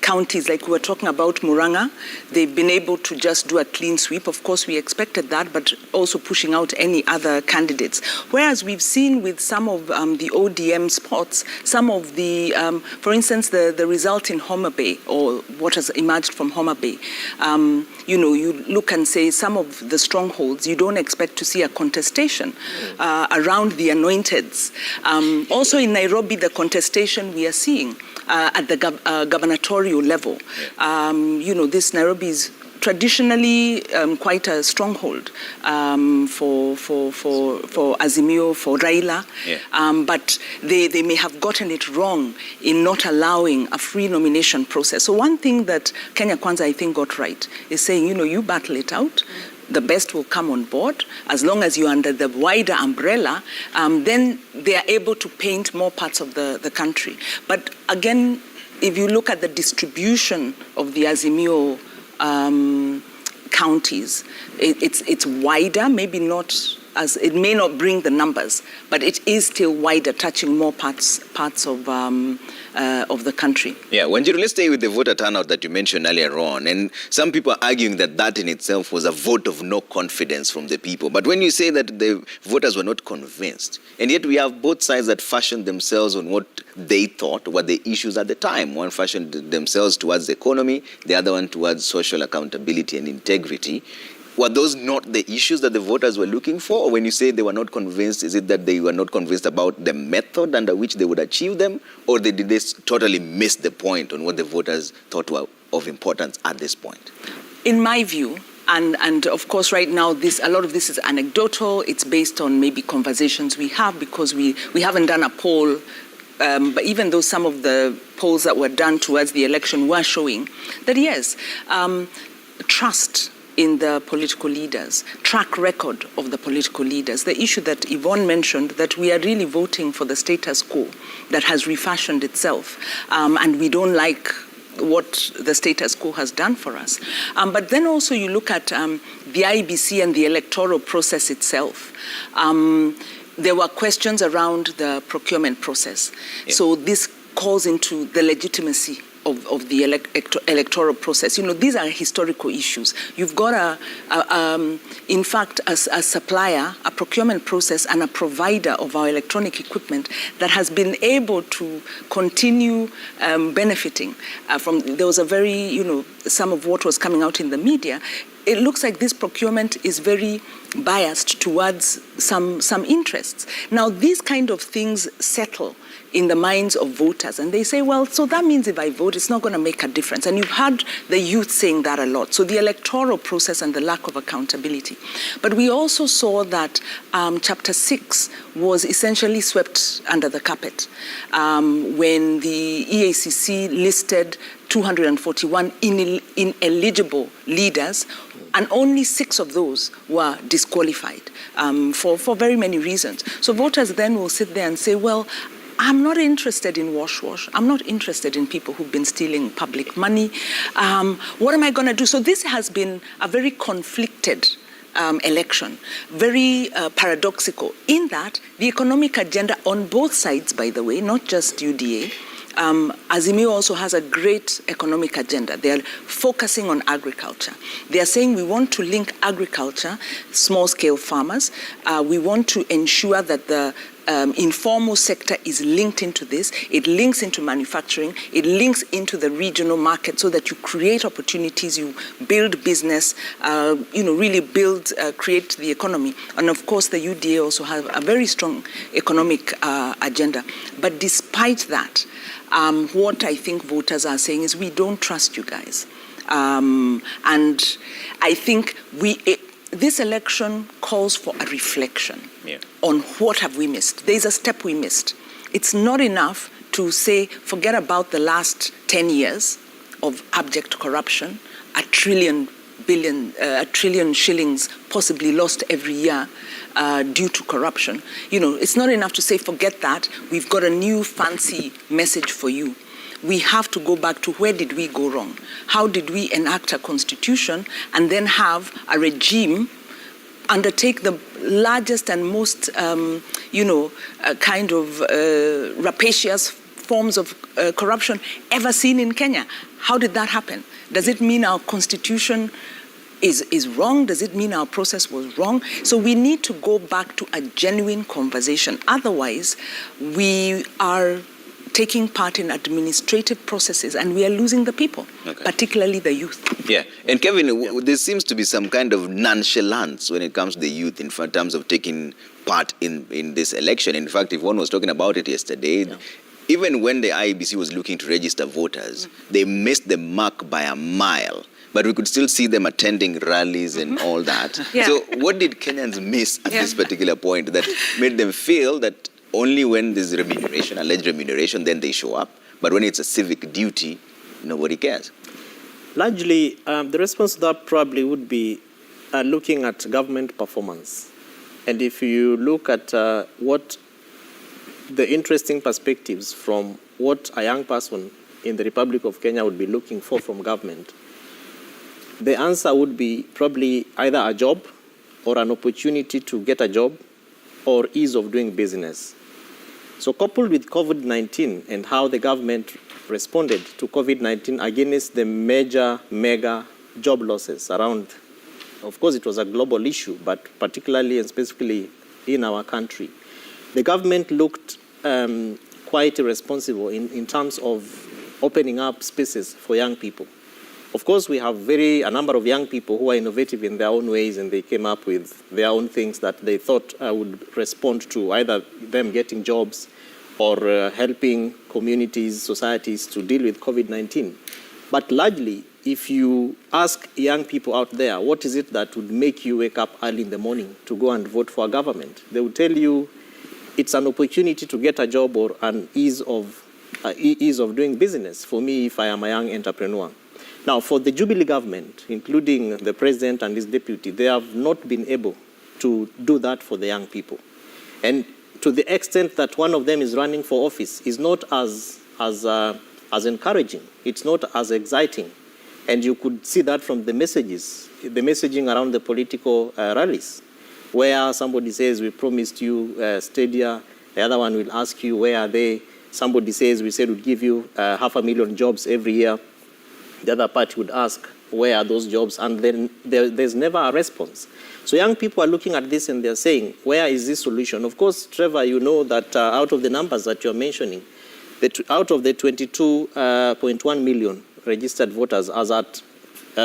counties, like we were talking about Murang'a, they've been able to just do a clean sweep. Of course, we expected that, but also pushing out any other candidates. Whereas we've seen with some of the ODM spots, some of the, for instance, the result in Homa Bay, or what has emerged from Homa Bay, you know, you look and say some of the strongholds, you don't expect to see a contestation around the anointeds. Also in Nairobi, the contestation we are seeing at the gubernatorial level. You know, this Nairobi is traditionally quite a stronghold for Azimio, for Raila, but they may have gotten it wrong in not allowing a free nomination process. So one thing that Kenya Kwanza, I think, got right is saying, you know, you battle it out. The best will come on board. As long as you're under the wider umbrella, then they are able to paint more parts of the country. But again, if you look at the distribution of the Azimio counties, it's wider, maybe not as, it may not bring the numbers, but it is still wider, touching more parts of the country. Yeah, Wanjiru, let's stay with the voter turnout that you mentioned earlier on. And some people are arguing that that in itself was a vote of no confidence from the people. But when you say that the voters were not convinced, and yet we have both sides that fashioned themselves on what they thought were the issues at the time. One fashioned themselves towards the economy, the other one towards social accountability and integrity. Were those not the issues that the voters were looking for? Or when you say they were not convinced, is it that they were not convinced about the method under which they would achieve them? Or did they totally miss the point on what the voters thought were of importance at this point? In my view, and of course right now a lot of this is anecdotal, it's based on maybe conversations we have, because we haven't done a poll, but even though some of the polls that were done towards the election were showing that yes, trust in the political leaders, track record of the political leaders. The issue that Yvonne mentioned, that we are really voting for the status quo that has refashioned itself, and we don't like what the status quo has done for us. But then also you look at the IEBC and the electoral process itself. There were questions around the procurement process. Yeah. So this calls into the legitimacy of the electoral process. You know, these are historical issues. You've got in fact, a supplier, a procurement process, and a provider of our electronic equipment that has been able to continue benefiting from. There was a very, you know, some of what was coming out in the media. It looks like this procurement is very biased towards some interests. Now, these kind of things settle in the minds of voters, and they say, well, so that means if I vote, it's not going to make a difference. And you've heard the youth saying that a lot. So the electoral process and the lack of accountability. But we also saw that Chapter 6 was essentially swept under the carpet when the EACC listed 241 ineligible leaders, and only 6 of those were disqualified for very many reasons. So voters then will sit there and say, well, I'm not interested in wash. I'm not interested in people who've been stealing public money. What am I going to do? So this has been a very conflicted election, very paradoxical, in that the economic agenda on both sides, by the way, not just UDA, Azimio also has a great economic agenda. They are focusing on agriculture. They are saying we want to link agriculture, small-scale farmers. We want to ensure that the informal sector is linked into this. It links into manufacturing. It links into the regional market so that you create opportunities, you build business, really build, create the economy. And of course, the UDA also has a very strong economic agenda. But despite that, what I think voters are saying is we don't trust you guys. And I think this election calls for a reflection on what have we missed. There's a step we missed. It's not enough to say, forget about the last 10 years of abject corruption, a trillion shillings possibly lost every year due to corruption. You know, it's not enough to say, forget that. We've got a new fancy message for you. We have to go back to where did we go wrong? How did we enact a constitution and then have a regime undertake the largest and most, rapacious forms of corruption ever seen in Kenya? How did that happen? Does it mean our constitution is wrong? Does it mean our process was wrong? So we need to go back to a genuine conversation. Otherwise, we are taking part in administrative processes and we are losing the people, particularly the youth. Yeah, and Kevin, there seems to be some kind of nonchalance when it comes to the youth in terms of taking part in this election. In fact, Yvonne was talking about it yesterday. Yeah. Even when the IEBC was looking to register voters, they missed the mark by a mile. But we could still see them attending rallies and all that. Yeah. So what did Kenyans miss at this particular point that made them feel that only when there's remuneration, alleged remuneration, then they show up? But when it's a civic duty, nobody cares. Largely, the response to that probably would be looking at government performance. And if you look at what the interesting perspectives from what a young person in the Republic of Kenya would be looking for from government, the answer would be probably either a job or an opportunity to get a job or ease of doing business. So coupled with COVID-19 and how the government responded to COVID-19 against the mega job losses around, of course it was a global issue, but particularly and specifically in our country, the government looked quite irresponsible in terms of opening up spaces for young people. Of course, we have a number of young people who are innovative in their own ways, and they came up with their own things that they thought would respond to either them getting jobs or helping communities, societies to deal with COVID-19. But largely, if you ask young people out there, what is it that would make you wake up early in the morning to go and vote for a government? They will tell you it's an opportunity to get a job or an ease of doing business for me if I am a young entrepreneur. Now, for the Jubilee government, including the president and his deputy, they have not been able to do that for the young people. And to the extent that one of them is running for office is not as encouraging. It's not as exciting. And you could see that from the messaging around the political rallies, where somebody says, we promised you Stadia, the other one will ask you, where are they? somebody says, we said we'd give you 500,000 jobs every year. The other party would ask, where are those jobs? And then there's never a response. So young people are looking at this and they're saying, where is this solution? Of course, Trevor, you know that out of the numbers that you're mentioning, out of the 22.1 million registered voters as at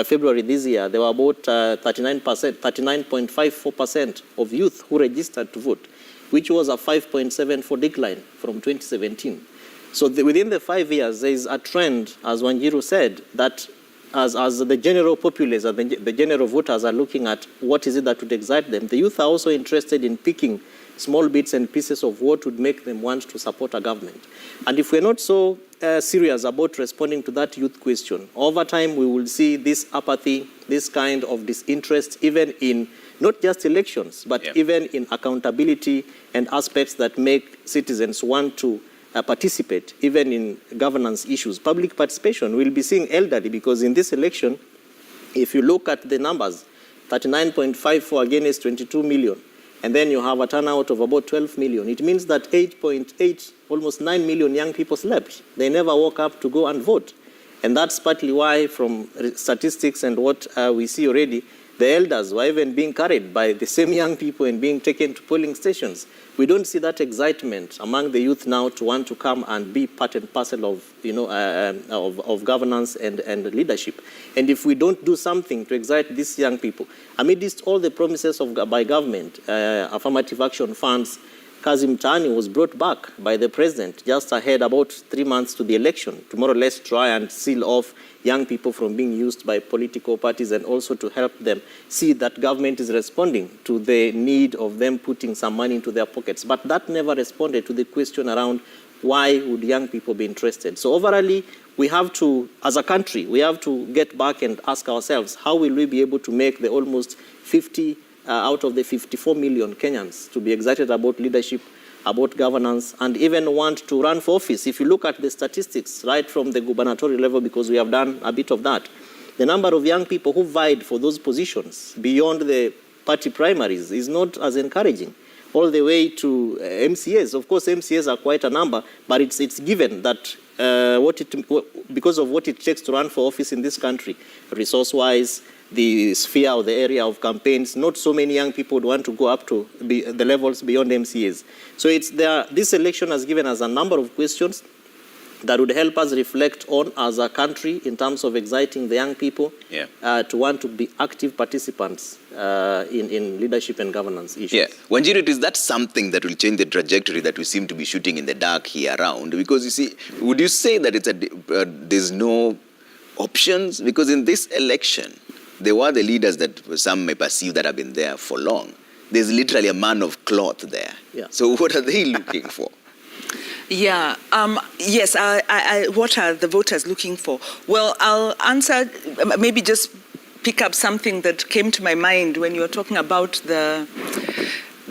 February this year, there were about 39.54% of youth who registered to vote, which was a 5.74 decline from 2017. So within the 5 years, there is a trend, as Wanjiru said, that as the general populace, the general voters are looking at what is it that would excite them, the youth are also interested in picking small bits and pieces of what would make them want to support a government. And if we're not so serious about responding to that youth question, over time we will see this apathy, this kind of disinterest, even in not just elections, but even in accountability and aspects that make citizens want to participate, even in governance issues. Public participation, we'll be seeing elderly, because in this election, if you look at the numbers, 39.54 against 22 million, and then you have a turnout of about 12 million. It means that 8.8, almost 9 million young people slept. They never woke up to go and vote. And that's partly why, from statistics and what we see already, the elders were even being carried by the same young people and being taken to polling stations. We don't see that excitement among the youth now to want to come and be part and parcel of, of governance and leadership. And if we don't do something to excite these young people, amidst all the promises by government, affirmative action funds, Kazi Mtaani was brought back by the president just ahead, about 3 months to the election, to more or less try and seal off young people from being used by political parties, and also to help them see that government is responding to the need of them putting some money into their pockets. But that never responded to the question around why would young people be interested. So overall, we have to, as a country, we have to get back and ask ourselves, how will we be able to make the almost 50 out of the 54 million Kenyans to be excited about leadership, about governance, and even want to run for office? If you look at the statistics right from the gubernatorial level, because we have done a bit of that, the number of young people who vied for those positions beyond the party primaries is not as encouraging. All the way to MCAs. Of course, MCAs are quite a number, but it's given that because of what it takes to run for office in this country, resource-wise, the sphere or the area of campaigns, not so many young people would want to go up to the levels beyond MCAs. So this election has given us a number of questions that would help us reflect on as a country in terms of exciting the young people to want to be active participants in leadership and governance issues. Yeah. Wanjiru, is that something that will change the trajectory that we seem to be shooting in the dark here around? Because you see, would you say that there's no options? Because in this election, there were the leaders that some may perceive that have been there for long. There's literally a man of cloth there. Yeah. So what are they looking for? Yeah. Yes. What are the voters looking for? Well, I'll answer. Maybe just pick up something that came to my mind when you were talking about the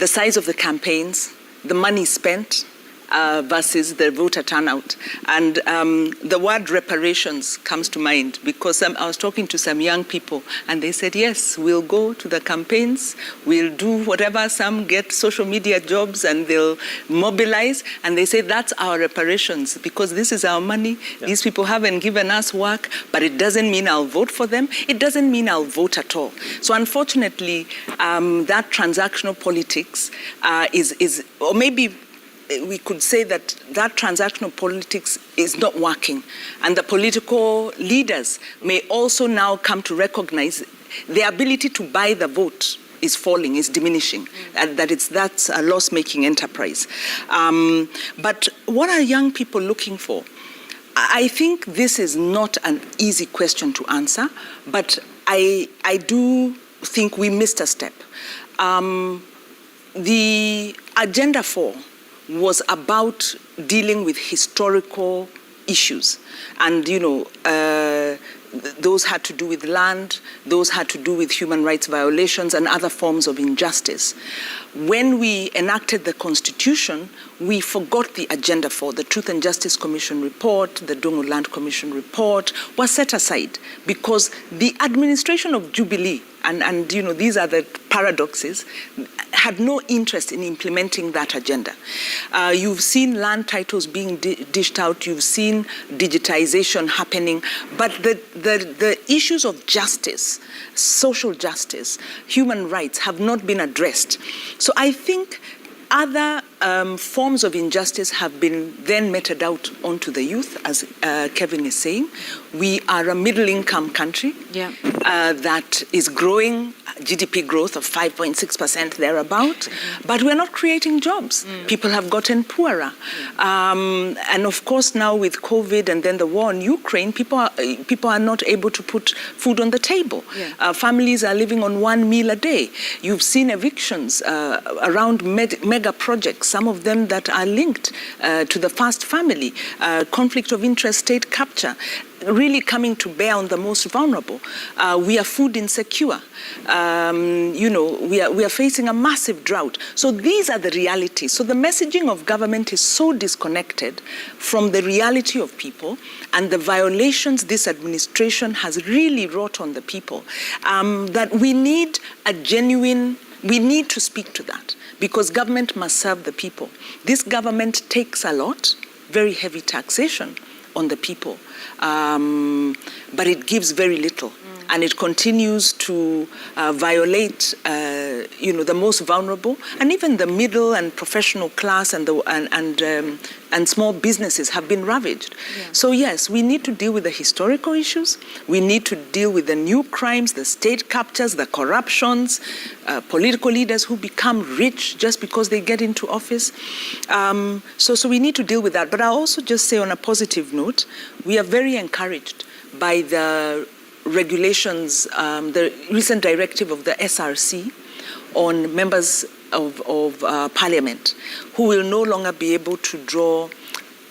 size of the campaigns, the money spent versus the voter turnout. And the word reparations comes to mind, because I was talking to some young people and they said, yes, we'll go to the campaigns, we'll do whatever. Some get social media jobs and they'll mobilize, and they say that's our reparations because this is our money. Yeah. These people haven't given us work, but it doesn't mean I'll vote for them. It doesn't mean I'll vote at all. So unfortunately, that transactional politics is, or maybe we could say that transactional politics is not working. And the political leaders may also now come to recognize their ability to buy the vote is falling, is diminishing, and that's a loss-making enterprise. But what are young people looking for? I think this is not an easy question to answer, but I do think we missed a step. The Agenda 4 was about dealing with historical issues. And, those had to do with land, those had to do with human rights violations and other forms of injustice. When we enacted the Constitution, we forgot the agenda for. The Truth and Justice Commission report, the Dongo Land Commission report was set aside because the administration of Jubilee, and you know, these are the paradoxes, had no interest in implementing that agenda. You've seen land titles being dished out, you've seen digitization happening, but the issues of justice, social justice, human rights have not been addressed. So I think other forms of injustice have been then meted out onto the youth, as Kevin is saying. We are a middle-income country that is growing, GDP growth of 5.6% thereabout, but we're not creating jobs. People have gotten poorer. And of course now with COVID and then the war in Ukraine, people are not able to put food on the table. Families are living on one meal a day. You've seen evictions around mega projects, some of them that are linked to the First Family, conflict of interest, state capture, really coming to bear on the most vulnerable. We are food insecure. You know, we are facing a massive drought. So these are the realities. So the messaging of government is so disconnected from the reality of people and the violations this administration has really wrought on the people, that we need we need to speak to that, because government must serve the people. This government takes a lot, very heavy taxation on the people, but it gives very little. And it continues to violate, you know, the most vulnerable, and even the middle and professional class and small businesses have been ravaged. So yes, we need to deal with the historical issues. We need to deal with the new crimes, the state captures, the corruptions, political leaders who become rich just because they get into office. So we need to deal with that. But I'll also just say on a positive note, we are very encouraged by the regulations, the recent directive of the SRC on members of parliament who will no longer be able to draw.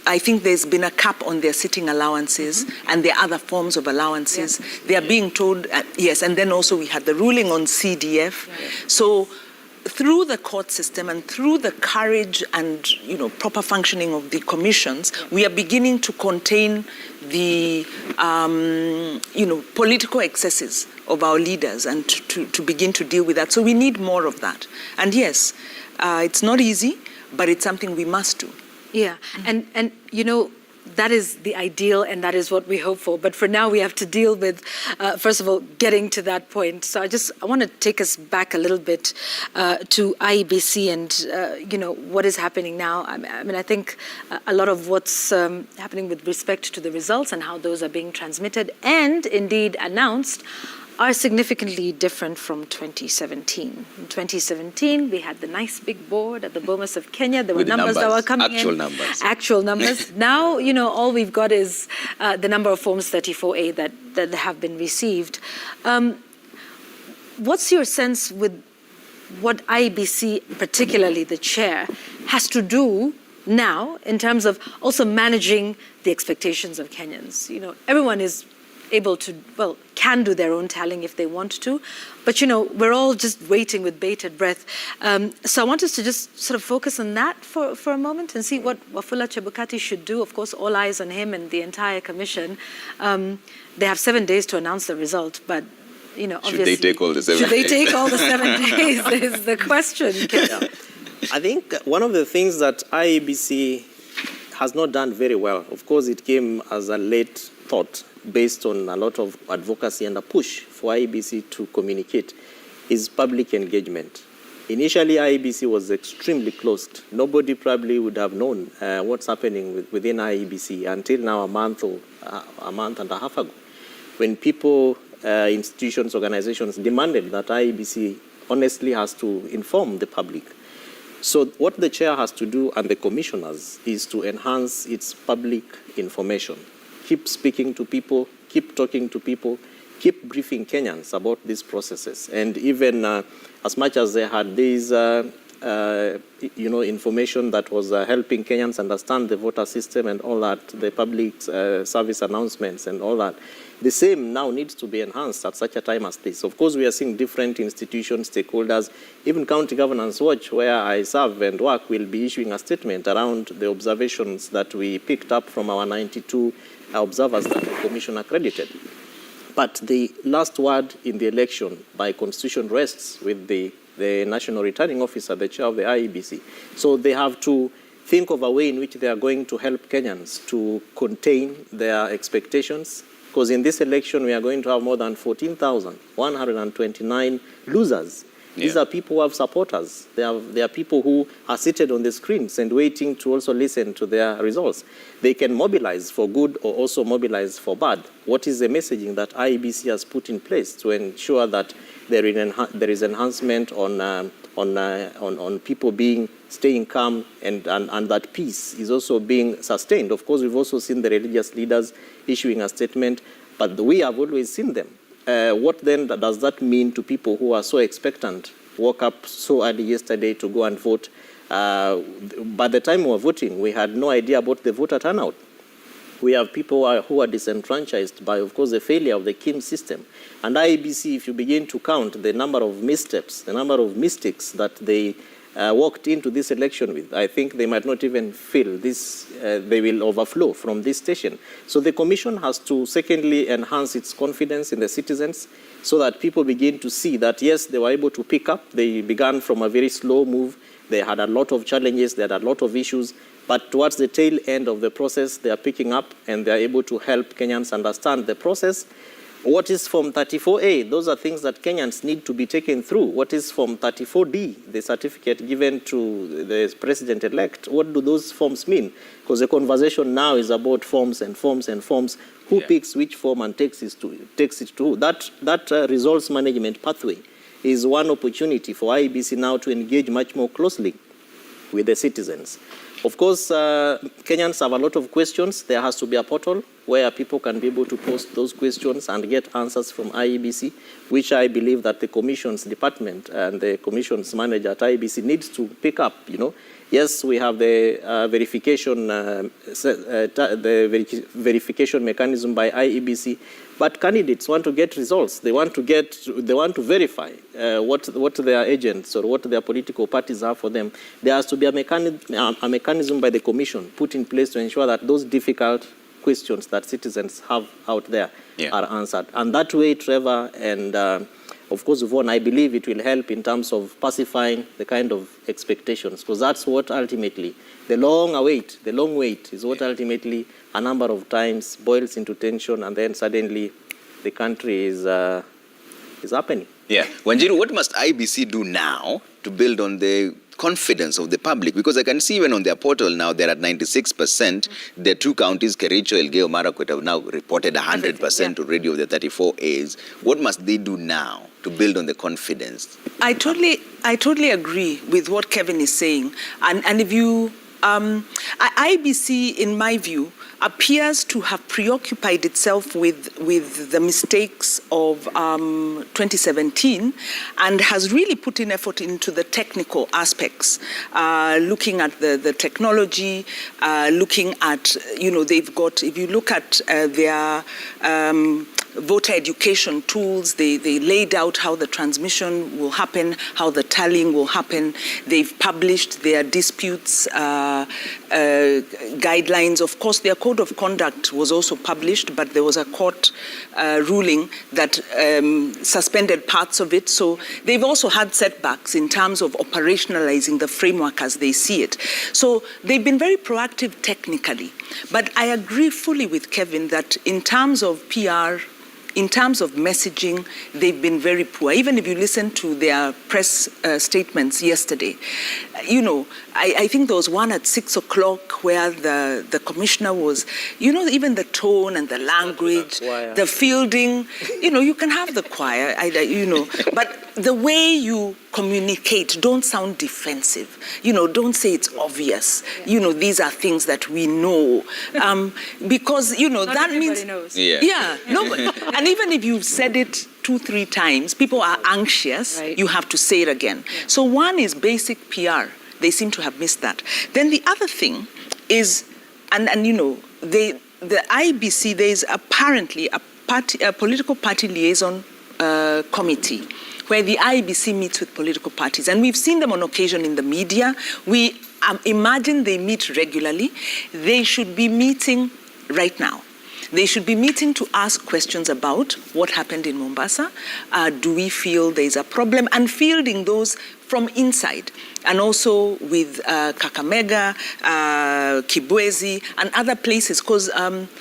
I think there's been a cap on their sitting allowances and their other forms of allowances. They are being told, yes, and then also we had the ruling on CDF. So through the court system and through the courage and, you know, proper functioning of the commissions, we are beginning to contain the, you know, political excesses of our leaders and to begin to deal with that. So we need more of that. And yes, it's not easy, but it's something we must do. Yeah, and you know, that is the ideal and that is what we hope for. But for now, we have to deal with, first of all, getting to that point. So I want to take us back a little bit to IEBC and, you know, what is happening now. I mean, I think a lot of what's happening with respect to the results and how those are being transmitted and indeed announced are significantly different from 2017. In 2017, we had the nice big board at the Bomas of Kenya. There were numbers that were coming in. Actual numbers. Now, you know, all we've got is the number of Forms 34A that have been received. What's your sense with what IEBC, particularly the chair, has to do now in terms of also managing the expectations of Kenyans? You know, everyone is able to, well, can do their own tallying if they want to. But, you know, we're all just waiting with bated breath. So I want us to just sort of focus on that for a moment and see what Wafula Chebukati should do. Of course, all eyes on him and the entire commission. They have 7 days to announce the result, but, you know, obviously... Should they take all the 7 days? Should they take all the 7 days is the question. I think one of the things that IEBC has not done very well, of course, it came as a late thought, based on a lot of advocacy and a push for IEBC to communicate, is public engagement. Initially, IEBC was extremely closed. Nobody probably would have known what's happening within IEBC until now, a month and a half ago, when people, institutions, organizations demanded that IEBC honestly has to inform the public. So what the chair has to do and the commissioners is to enhance its public information. Keep speaking to people, keep talking to people, keep briefing Kenyans about these processes. And even as much as they had these information that was helping Kenyans understand the voter system and all that, the public service announcements and all that. The same now needs to be enhanced at such a time as this. Of course, we are seeing different institutions, stakeholders, even County Governance Watch, where I serve and work, will be issuing a statement around the observations that we picked up from our 92 observers that the Commission accredited. But the last word in the election by Constitution rests with the National Returning Officer, the chair of the IEBC. So they have to think of a way in which they are going to help Kenyans to contain their expectations, because in this election we are going to have more than 14,129 losers. These are people who have supporters. They are people who are seated on the screens and waiting to also listen to their results. They can mobilize for good or also mobilize for bad. What is the messaging that IEBC has put in place to ensure that there is enhancement on people staying calm and that peace is also being sustained? Of course, we've also seen the religious leaders issuing a statement, but we have always seen them. What then does that mean to people who are so expectant, woke up so early yesterday to go and vote? By the time we were voting, we had no idea about the voter turnout. We have people who are disenfranchised by, of course, the failure of the KIM system. And IEBC, if you begin to count the number of missteps, the number of mistakes that they walked into this election with, I think they might not even feel this, they will overflow from this station. So the Commission has to, secondly, enhance its confidence in the citizens so that people begin to see that, yes, they were able to pick up. They began from a very slow move. They had a lot of challenges. They had a lot of issues. But towards the tail end of the process, they are picking up and they are able to help Kenyans understand the process. What is Form 34A? Those are things that Kenyans need to be taken through. What is Form 34D, the certificate given to the president-elect? What do those forms mean? Because the conversation now is about forms and forms and forms. Who picks which form and takes it to? That results management pathway is one opportunity for IEBC now to engage much more closely with the citizens. Of course, Kenyans have a lot of questions. There has to be a portal where people can be able to post those questions and get answers from IEBC, which I believe that the Commission's department and the Commission's manager at IEBC needs to pick up. Yes, we have the verification mechanism by IEBC, but candidates want to get results. They want to verify what their agents or what their political parties are for them. There has to be a mechanism by the Commission put in place to ensure that those difficult questions that citizens have out there are answered. And that way, Trevor and of course, Yvonne, I believe it will help in terms of pacifying the kind of expectations, because that's what ultimately, the long wait is what ultimately a number of times boils into tension, and then suddenly the country is happening. Yeah. Wanjiru, what must IEBC do now to build on the confidence of the public? Because I can see even on their portal now they're at 96%. The two counties, Kericho, Elgeyo Marakwet, have now reported 100% already of the 34 A's. What must they do now to build on the confidence? I totally agree with what Kevin is saying. And if you, IEBC, in my view, appears to have preoccupied itself with the mistakes of 2017 and has really put in effort into the technical aspects, looking at the technology, looking at, they've got, if you look at their voter education tools, they laid out how the transmission will happen, how the tallying will happen. They've published their disputes guidelines. Of course, their code of conduct was also published, but there was a court ruling that suspended parts of it. So they've also had setbacks in terms of operationalizing the framework as they see it. So they've been very proactive technically. But I agree fully with Kevin that in terms of PR, in terms of messaging, they've been very poor. Even if you listen to their press statements yesterday, I think there was one at 6 o'clock where the commissioner was, even the tone and the language, the fielding, you can have the choir, but the way you communicate, don't sound defensive. Don't say it's obvious. These are things that we know. Because, Not that means... knows. And even if you've said it 2-3 times, people are anxious, you have to say it again. So one is basic PR. They seem to have missed that. Then the other thing is, and you know, the IBC, there is apparently a political party liaison committee where the IBC meets with political parties. And we've seen them on occasion in the media. We imagine they meet regularly. They should be meeting right now. They should be meeting to ask questions about what happened in Mombasa. Do we feel there's a problem? And fielding those from inside. And also with Kakamega, Kibwezi, and other places,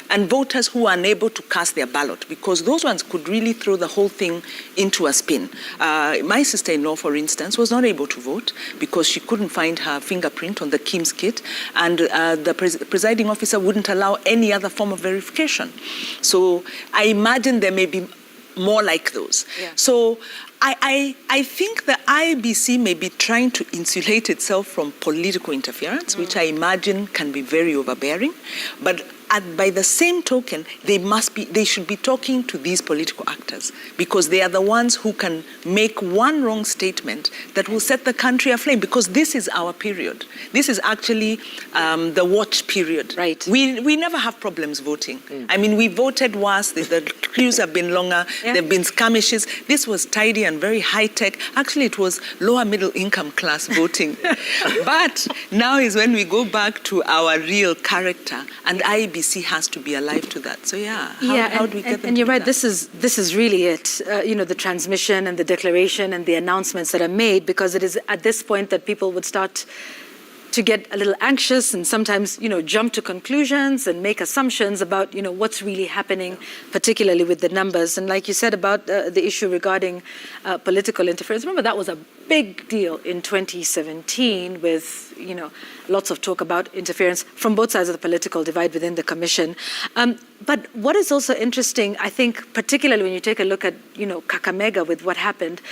and voters who are unable to cast their ballot, because those ones could really throw the whole thing into a spin. My sister-in-law, for instance, was not able to vote because she couldn't find her fingerprint on the KIMS kit, and the presiding officer wouldn't allow any other form of verification. So I imagine there may be more like those. Yeah. So I think the IBC may be trying to insulate itself from political interference, which I imagine can be very overbearing. But by the same token, they should be talking to these political actors, because they are the ones who can make one wrong statement that will set the country aflame, because this is our period. This is actually the watch period. Right. We never have problems voting. I mean, we voted worse. The queues have been longer. Yeah. There have been skirmishes. This was tidy and very high-tech. Actually, it was lower middle income class voting. But now is when we go back to our real character, and IBC has to be alive to that. So how do we get them? And you're right. This is really it. The transmission and the declaration and the announcements that are made, because it is at this point that people would start to get a little anxious and sometimes, jump to conclusions and make assumptions about, what's really happening, particularly with the numbers. And like you said about the issue regarding political interference, remember that was a big deal in 2017 with, lots of talk about interference from both sides of the political divide within the commission. But what is also interesting, I think, particularly when you take a look at, Kakamega with what happened.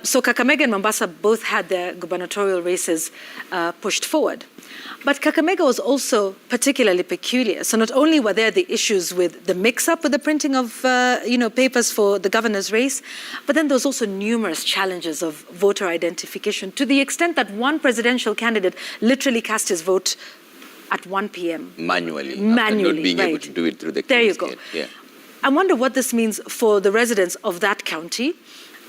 So Kakamega and Mombasa both had their gubernatorial races pushed forward. But Kakamega was also particularly peculiar. So not only were there the issues with the mix-up with the printing of, papers for the governor's race, but then there was also numerous challenges of voter identification, to the extent that one presidential candidate literally cast his vote at 1 p.m. Manually, not being able to do it through the There you go. Yeah. I wonder what this means for the residents of that county.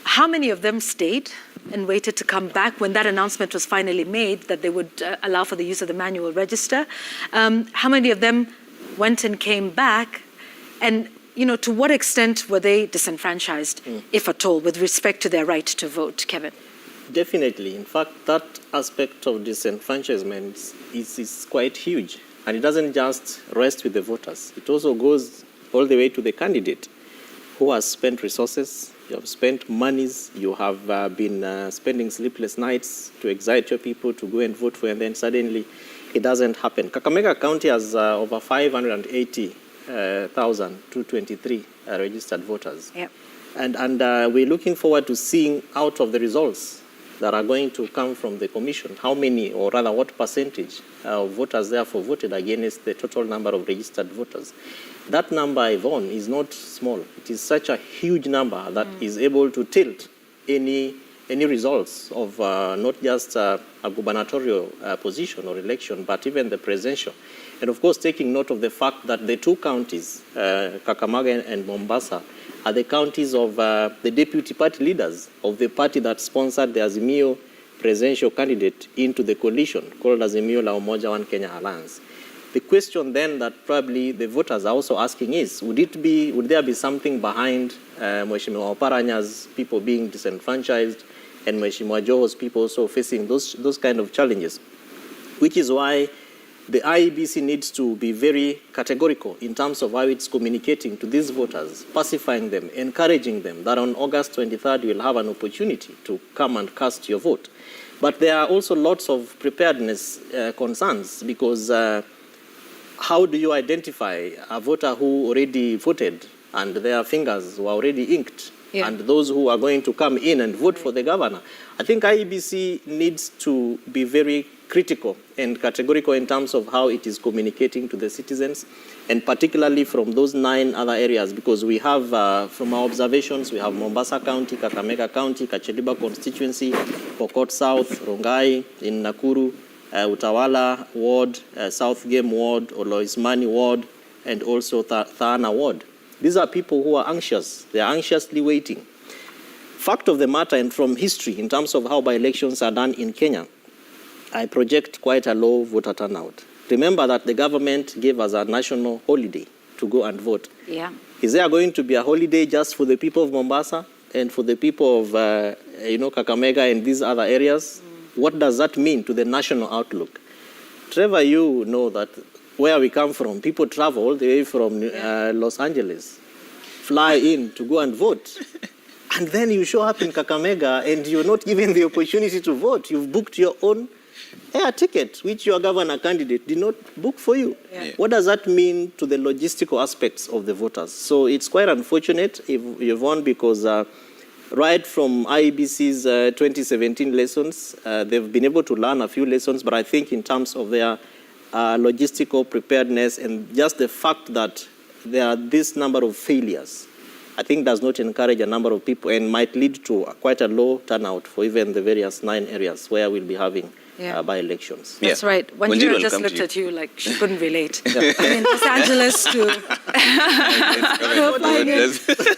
How many of them stayed and waited to come back when that announcement was finally made that they would allow for the use of the manual register? How many of them went and came back? And, to what extent were they disenfranchised, if at all, with respect to their right to vote? Kevin? Definitely. In fact, that aspect of disenfranchisement is quite huge. And it doesn't just rest with the voters. It also goes all the way to the candidate who has spent resources, you have spent monies, you have been spending sleepless nights to excite your people to go and vote for you, and then suddenly it doesn't happen. Kakamega County has over 580,223 registered voters. Yep. And we're looking forward to seeing out of the results that are going to come from the commission, how many, or rather what percentage of voters therefore voted against the total number of registered voters. That number, Yvonne, is not small. It is such a huge number that is able to tilt any results of not just a gubernatorial position or election, but even the presidential. And of course, taking note of the fact that the two counties, Kakamega and Mombasa, are the counties of the deputy party leaders of the party that sponsored the Azimio presidential candidate into the coalition called Azimio la Umoja One Kenya Alliance. The question then that probably the voters are also asking is, would there be something behind Mheshimiwa Oparanya's people being disenfranchised and Mheshimiwa Joho's people also facing those kind of challenges? Which is why the IEBC needs to be very categorical in terms of how it's communicating to these voters, pacifying them, encouraging them that on August 23rd you will have an opportunity to come and cast your vote. But there are also lots of preparedness concerns, because how do you identify a voter who already voted and their fingers were already inked, and those who are going to come in and vote for the governor? I think IEBC needs to be very critical and categorical in terms of how it is communicating to the citizens, and particularly from those 9 other areas, because we have, from our observations, we have Mombasa County, Kakamega County, Kacheliba constituency, Pokot South, Rongai in Nakuru, Utawala Ward, South Game Ward, Oloismani Ward, and also Thana Ward. These are people who are anxious. They are anxiously waiting. Fact of the matter, and from history, in terms of how by-elections are done in Kenya, I project quite a low voter turnout. Remember that the government gave us a national holiday to go and vote. Yeah. Is there going to be a holiday just for the people of Mombasa and for the people of, Kakamega and these other areas? What does that mean to the national outlook? Trevor, you know that where we come from, people travel all the way from Los Angeles, fly in to go and vote. And then you show up in Kakamega and you're not given the opportunity to vote. You've booked your own air ticket, which your governor candidate did not book for you. Yeah. What does that mean to the logistical aspects of the voters? So it's quite unfortunate if you've won, because right from IEBC's 2017 lessons, they've been able to learn a few lessons, but I think in terms of their logistical preparedness and just the fact that there are this number of failures, I think does not encourage a number of people and might lead to quite a low turnout for even the various 9 areas where we'll be having by-elections. That's right. Wanjiru just looked at you like she couldn't relate. I mean, Los Angeles to...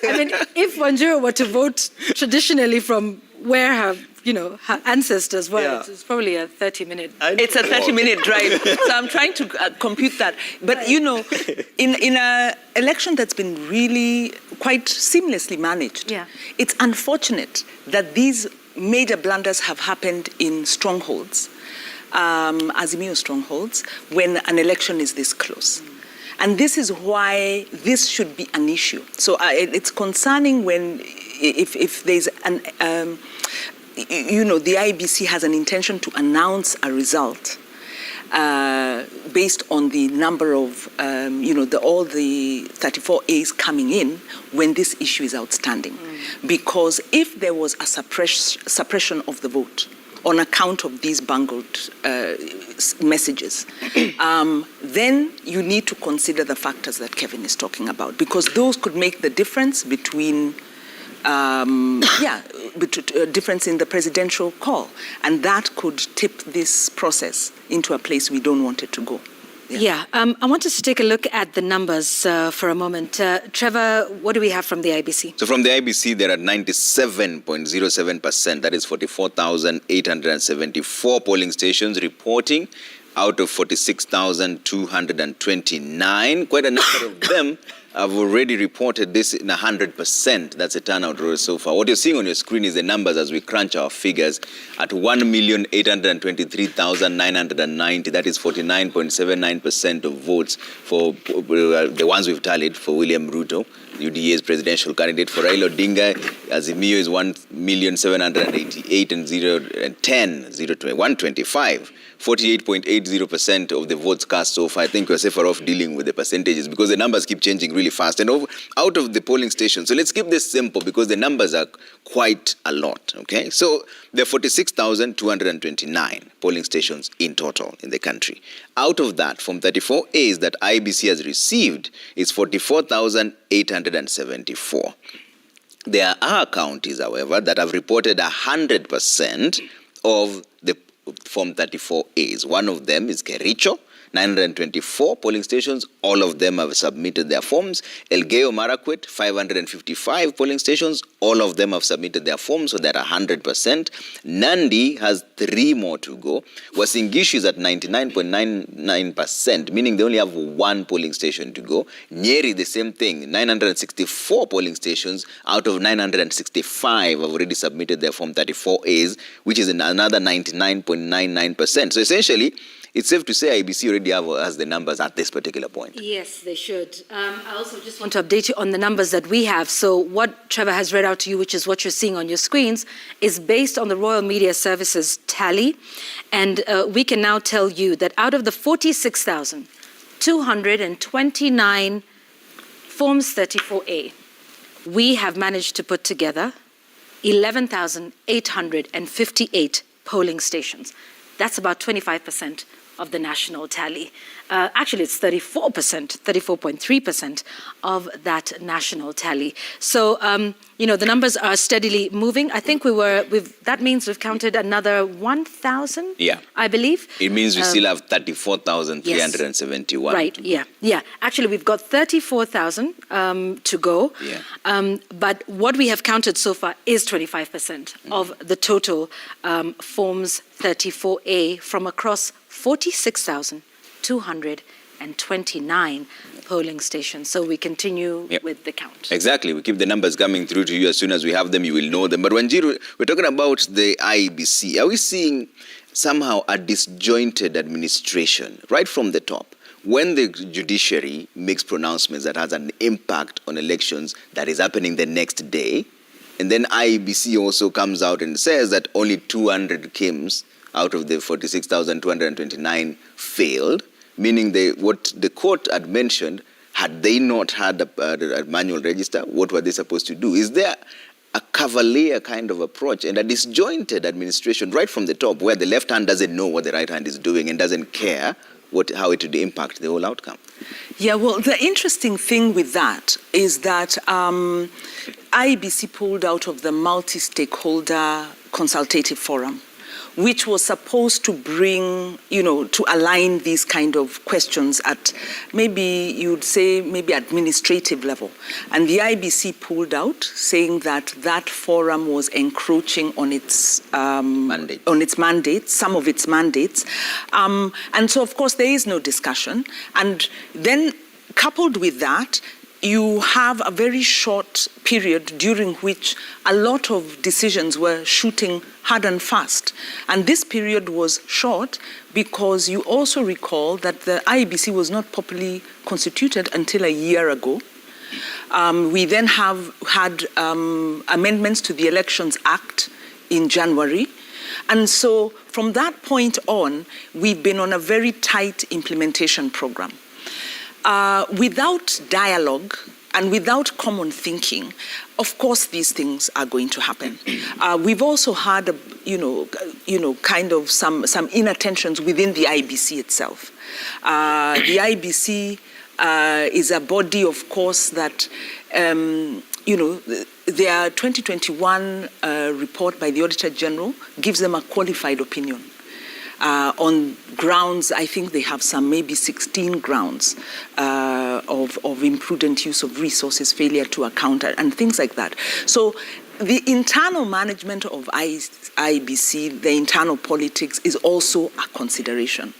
I mean, if Wanjiru were to vote traditionally from where her ancestors were, it's probably a 30-minute. It's a 30-minute drive. So I'm trying to compute that. But, in an election that's been really quite seamlessly managed, it's unfortunate that these major blunders have happened in strongholds, Azimio strongholds, when an election is this close. And this is why this should be an issue. So it's concerning when, if there's an... the IEBC has an intention to announce a result based on the number of, all the 34 A's coming in when this issue is outstanding. Because if there was a suppression of the vote on account of these bungled messages, then you need to consider the factors that Kevin is talking about, because those could make the difference between difference in the presidential call, and that could tip this process into a place we don't want it to go. I want us to take a look at the numbers for a moment. Trevor, what do we have from the IBC? So from the IBC, there are 97.07%, that is 44,874 polling stations reporting out of 46,229. Quite a number of them have already reported this in 100%. That's a turnout rate so far. What you're seeing on your screen is the numbers as we crunch our figures at 1,823,990. That is 49.79% of votes for the ones we've tallied for William Ruto, UDA's presidential candidate. For Raila Odinga, Azimio is 1,788 and 125. 48.80% of the votes cast so far. I think we're safer off dealing with the percentages because the numbers keep changing really fast. And out of the polling stations, so let's keep this simple because the numbers are quite a lot, okay? So there are 46,229 polling stations in total in the country. Out of that, from 34 A's that IEBC has received, is 44,874. There are counties, however, that have reported 100% of the Form 34As. One of them is Kericho, 924 polling stations. All of them have submitted their forms. Elgeyo Marakwet, 555 polling stations. All of them have submitted their forms, so they're 100%. Nandi has 3 more to go. Uasin Gishu is at 99.99%, meaning they only have 1 polling station to go. Nyeri, the same thing, 964 polling stations out of 965 have already submitted their Form 34As, which is another 99.99%. So essentially, it's safe to say IBC already has the numbers at this particular point. Yes, they should. I also just want to update you on the numbers that we have. So what Trevor has read out to you, which is what you're seeing on your screens, is based on the Royal Media Services tally. And we can now tell you that out of the 46,229 Forms 34A, we have managed to put together 11,858 polling stations. That's about 25% of the national tally. Actually, it's 34%, 34.3% of that national tally. So, the numbers are steadily moving. I think that means we've counted another 1,000, I believe. It means we still have 34,371. Right, yeah. Actually, we've got 34,000 to go. Yeah. But what we have counted so far is 25% of the total Forms 34A from across 46,229 polling stations. So we continue with the count. Exactly. We keep the numbers coming through to you. As soon as we have them, you will know them. But Wanjiru, we're talking about the IEBC. Are we seeing somehow a disjointed administration right from the top? When the judiciary makes pronouncements that has an impact on elections that is happening the next day, and then IEBC also comes out and says that only 200 KIMs out of the 46,229 failed, meaning what the court had mentioned, had they not had a manual register, what were they supposed to do? Is there a cavalier kind of approach and a disjointed administration right from the top where the left hand doesn't know what the right hand is doing and doesn't care how it would impact the whole outcome? Yeah, well, the interesting thing with that is that IEBC pulled out of the multi-stakeholder consultative forum, which was supposed to bring, to align these kind of questions at maybe administrative level. And the IEBC pulled out, saying that forum was encroaching on its mandate, some of its mandates. And so, of course, there is no discussion. And then coupled with that, you have a very short period during which a lot of decisions were shooting hard and fast. And this period was short because you also recall that the IEBC was not properly constituted until a year ago. We then have had amendments to the Elections Act in January. And so from that point on, we've been on a very tight implementation program. Without dialogue and without common thinking, of course, these things are going to happen. We've also had, kind of some inattentions within the IEBC itself. The IEBC is a body, of course, that, their 2021 report by the Auditor General gives them a qualified opinion. On grounds, I think they have maybe 16 grounds of imprudent use of resources, failure to account, and things like that. So the internal management of IEBC, the internal politics, is also a consideration.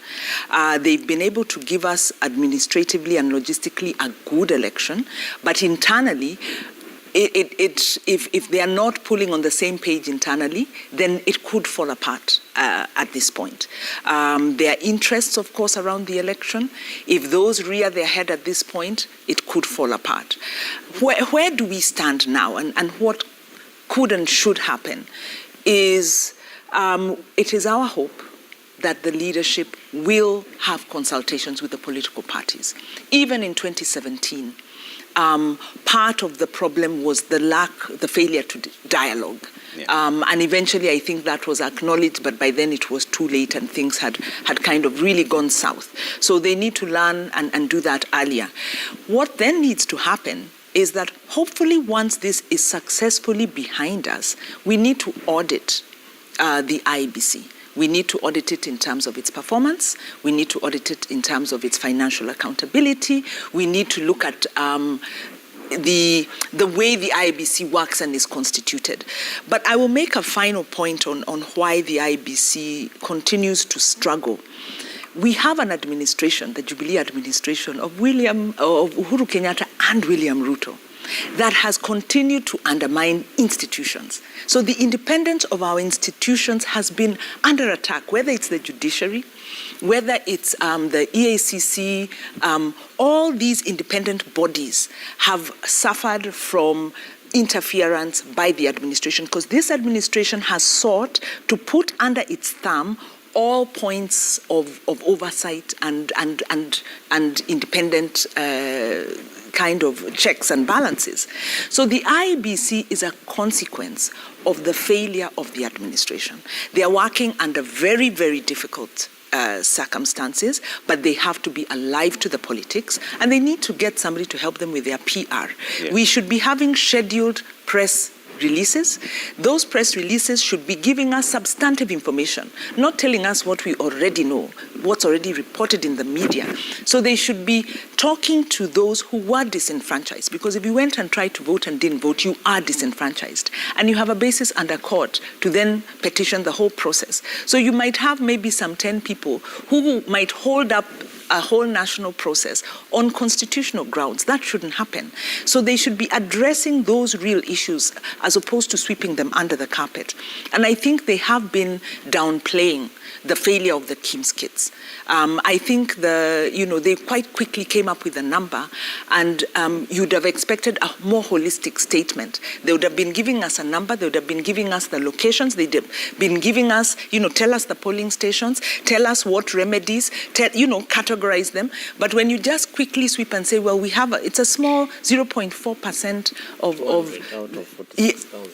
They've been able to give us administratively and logistically a good election, but internally, if they are not pulling on the same page internally, then it could fall apart at this point. There are interests, of course, around the election. If those rear their head at this point, it could fall apart. Where do we stand now, and what could and should happen is it is our hope that the leadership will have consultations with the political parties. Even in 2017, part of the problem was the failure to dialogue. Yeah. And eventually I think that was acknowledged, but by then it was too late and things had kind of really gone south. So they need to learn and do that earlier. What then needs to happen is that hopefully once this is successfully behind us, we need to audit the IEBC. We need to audit it in terms of its performance. We need to audit it in terms of its financial accountability. We need to look at the way the IEBC works and is constituted. But I will make a final point on why the IEBC continues to struggle. We have an administration, the Jubilee administration of Uhuru Kenyatta and William Ruto, that has continued to undermine institutions. So the independence of our institutions has been under attack, whether it's the judiciary, whether it's the EACC, all these independent bodies have suffered from interference by the administration, because this administration has sought to put under its thumb all points of oversight and independent kind of checks and balances. So the IEBC is a consequence of the failure of the administration. They are working under very, very difficult circumstances, but they have to be alive to the politics, and they need to get somebody to help them with their PR. Yeah. We should be having scheduled press releases. Those press releases should be giving us substantive information, not telling us what we already know, what's already reported in the media. So they should be talking to those who were disenfranchised, because if you went and tried to vote and didn't vote, you are disenfranchised. And you have a basis under court to then petition the whole process. So you might have maybe some 10 people who might hold up a whole national process on constitutional grounds. That shouldn't happen. So they should be addressing those real issues as opposed to sweeping them under the carpet. And I think they have been downplaying the failure of the KIMS kids. I think they quite quickly came up with a number, and you'd have expected a more holistic statement. They would have been giving us a number, they would have been giving us the locations, they'd have been giving us, tell us the polling stations, tell us what remedies, categorize them. But when you just quickly sweep and say, well, it's a small 0.4% of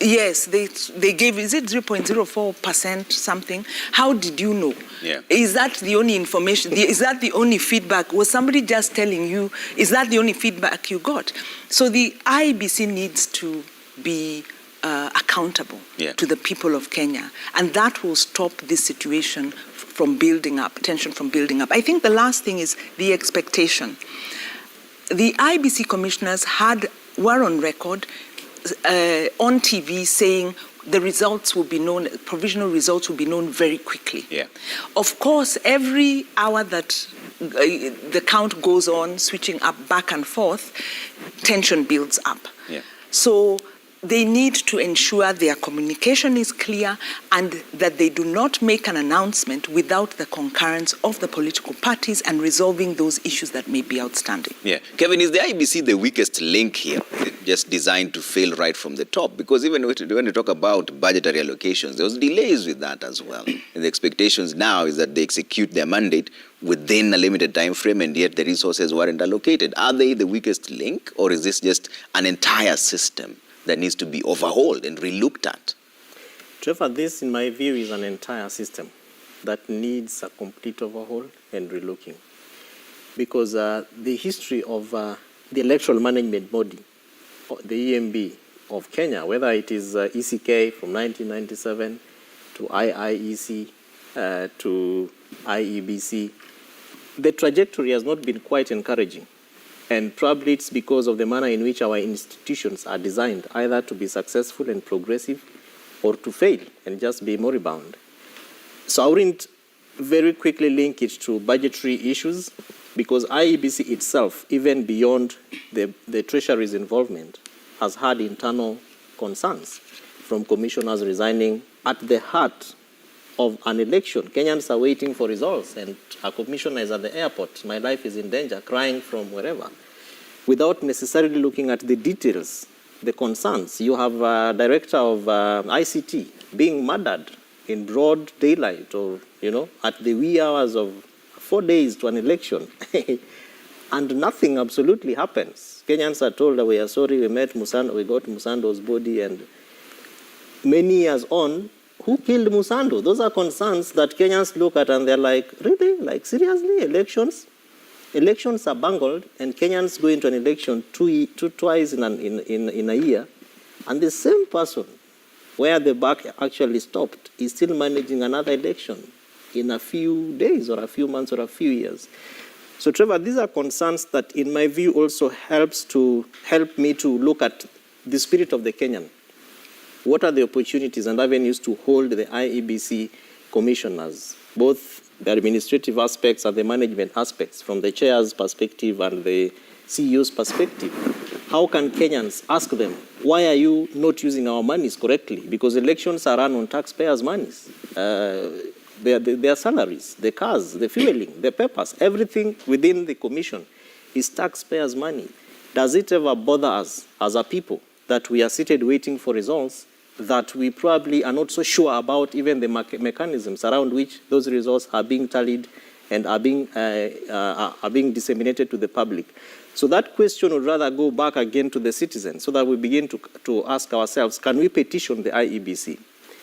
yes, they gave, is it 0.04% something? How did you know? Yeah. Is that the only information? Is that the only feedback? Was somebody just telling you? Is that the only feedback you got? So the IEBC needs to be accountable to the people of Kenya, and that will stop this situation from building up, tension from building up. I think the last thing is the expectation. The IEBC commissioners were on record on TV saying the results will be known, provisional results will be known very quickly. Yeah. Of course, every hour that the count goes on, switching up back and forth, tension builds up. Yeah. So they need to ensure their communication is clear and that they do not make an announcement without the concurrence of the political parties and resolving those issues that may be outstanding. Yeah. Kevin, is the IEBC the weakest link here? Just designed to fail right from the top? Because even when we talk about budgetary allocations, there was delays with that as well. And the expectations now is that they execute their mandate within a limited time frame, and yet the resources weren't allocated. Are they the weakest link, or is this just an entire system that needs to be overhauled and relooked at? Trevor, this, in my view, is an entire system that needs a complete overhaul and relooking. Because the history of the electoral management body, the EMB of Kenya, whether it is ECK from 1997 to IIEC to IEBC, the trajectory has not been quite encouraging. And probably it's because of the manner in which our institutions are designed, either to be successful and progressive or to fail and just be moribund. So I wouldn't very quickly link it to budgetary issues, because IEBC itself, even beyond the Treasury's involvement, has had internal concerns from commissioners resigning at the heart of an election. Kenyans are waiting for results, and a commissioner is at the airport, my life is in danger, crying from wherever, without necessarily looking at the details, the concerns. You have a director of ICT being murdered in broad daylight, or, at the wee hours of 4 days to an election, and nothing absolutely happens. Kenyans are told that we are sorry, we met Musando, we got Musando's body, and many years on, who killed Musando? Those are concerns that Kenyans look at and they're like, really? Like, seriously? Elections? Elections are bungled, and Kenyans go into an election twice in a year, and the same person, where the buck actually stopped, is still managing another election in a few days or a few months or a few years. So, Trevor, these are concerns that, in my view, also help me to look at the spirit of the Kenyan. What are the opportunities and avenues to hold the IEBC commissioners, both the administrative aspects and the management aspects, from the chair's perspective and the CEO's perspective? How can Kenyans ask them, why are you not using our monies correctly? Because elections are run on taxpayers' monies. Their salaries, the cars, the fueling, the papers, everything within the commission is taxpayers' money. Does it ever bother us as a people that we are seated waiting for results that we probably are not so sure about even the mechanisms around which those results are being tallied and are being disseminated to the public. So that question would rather go back again to the citizens so that we begin to ask ourselves, can we petition the IEBC?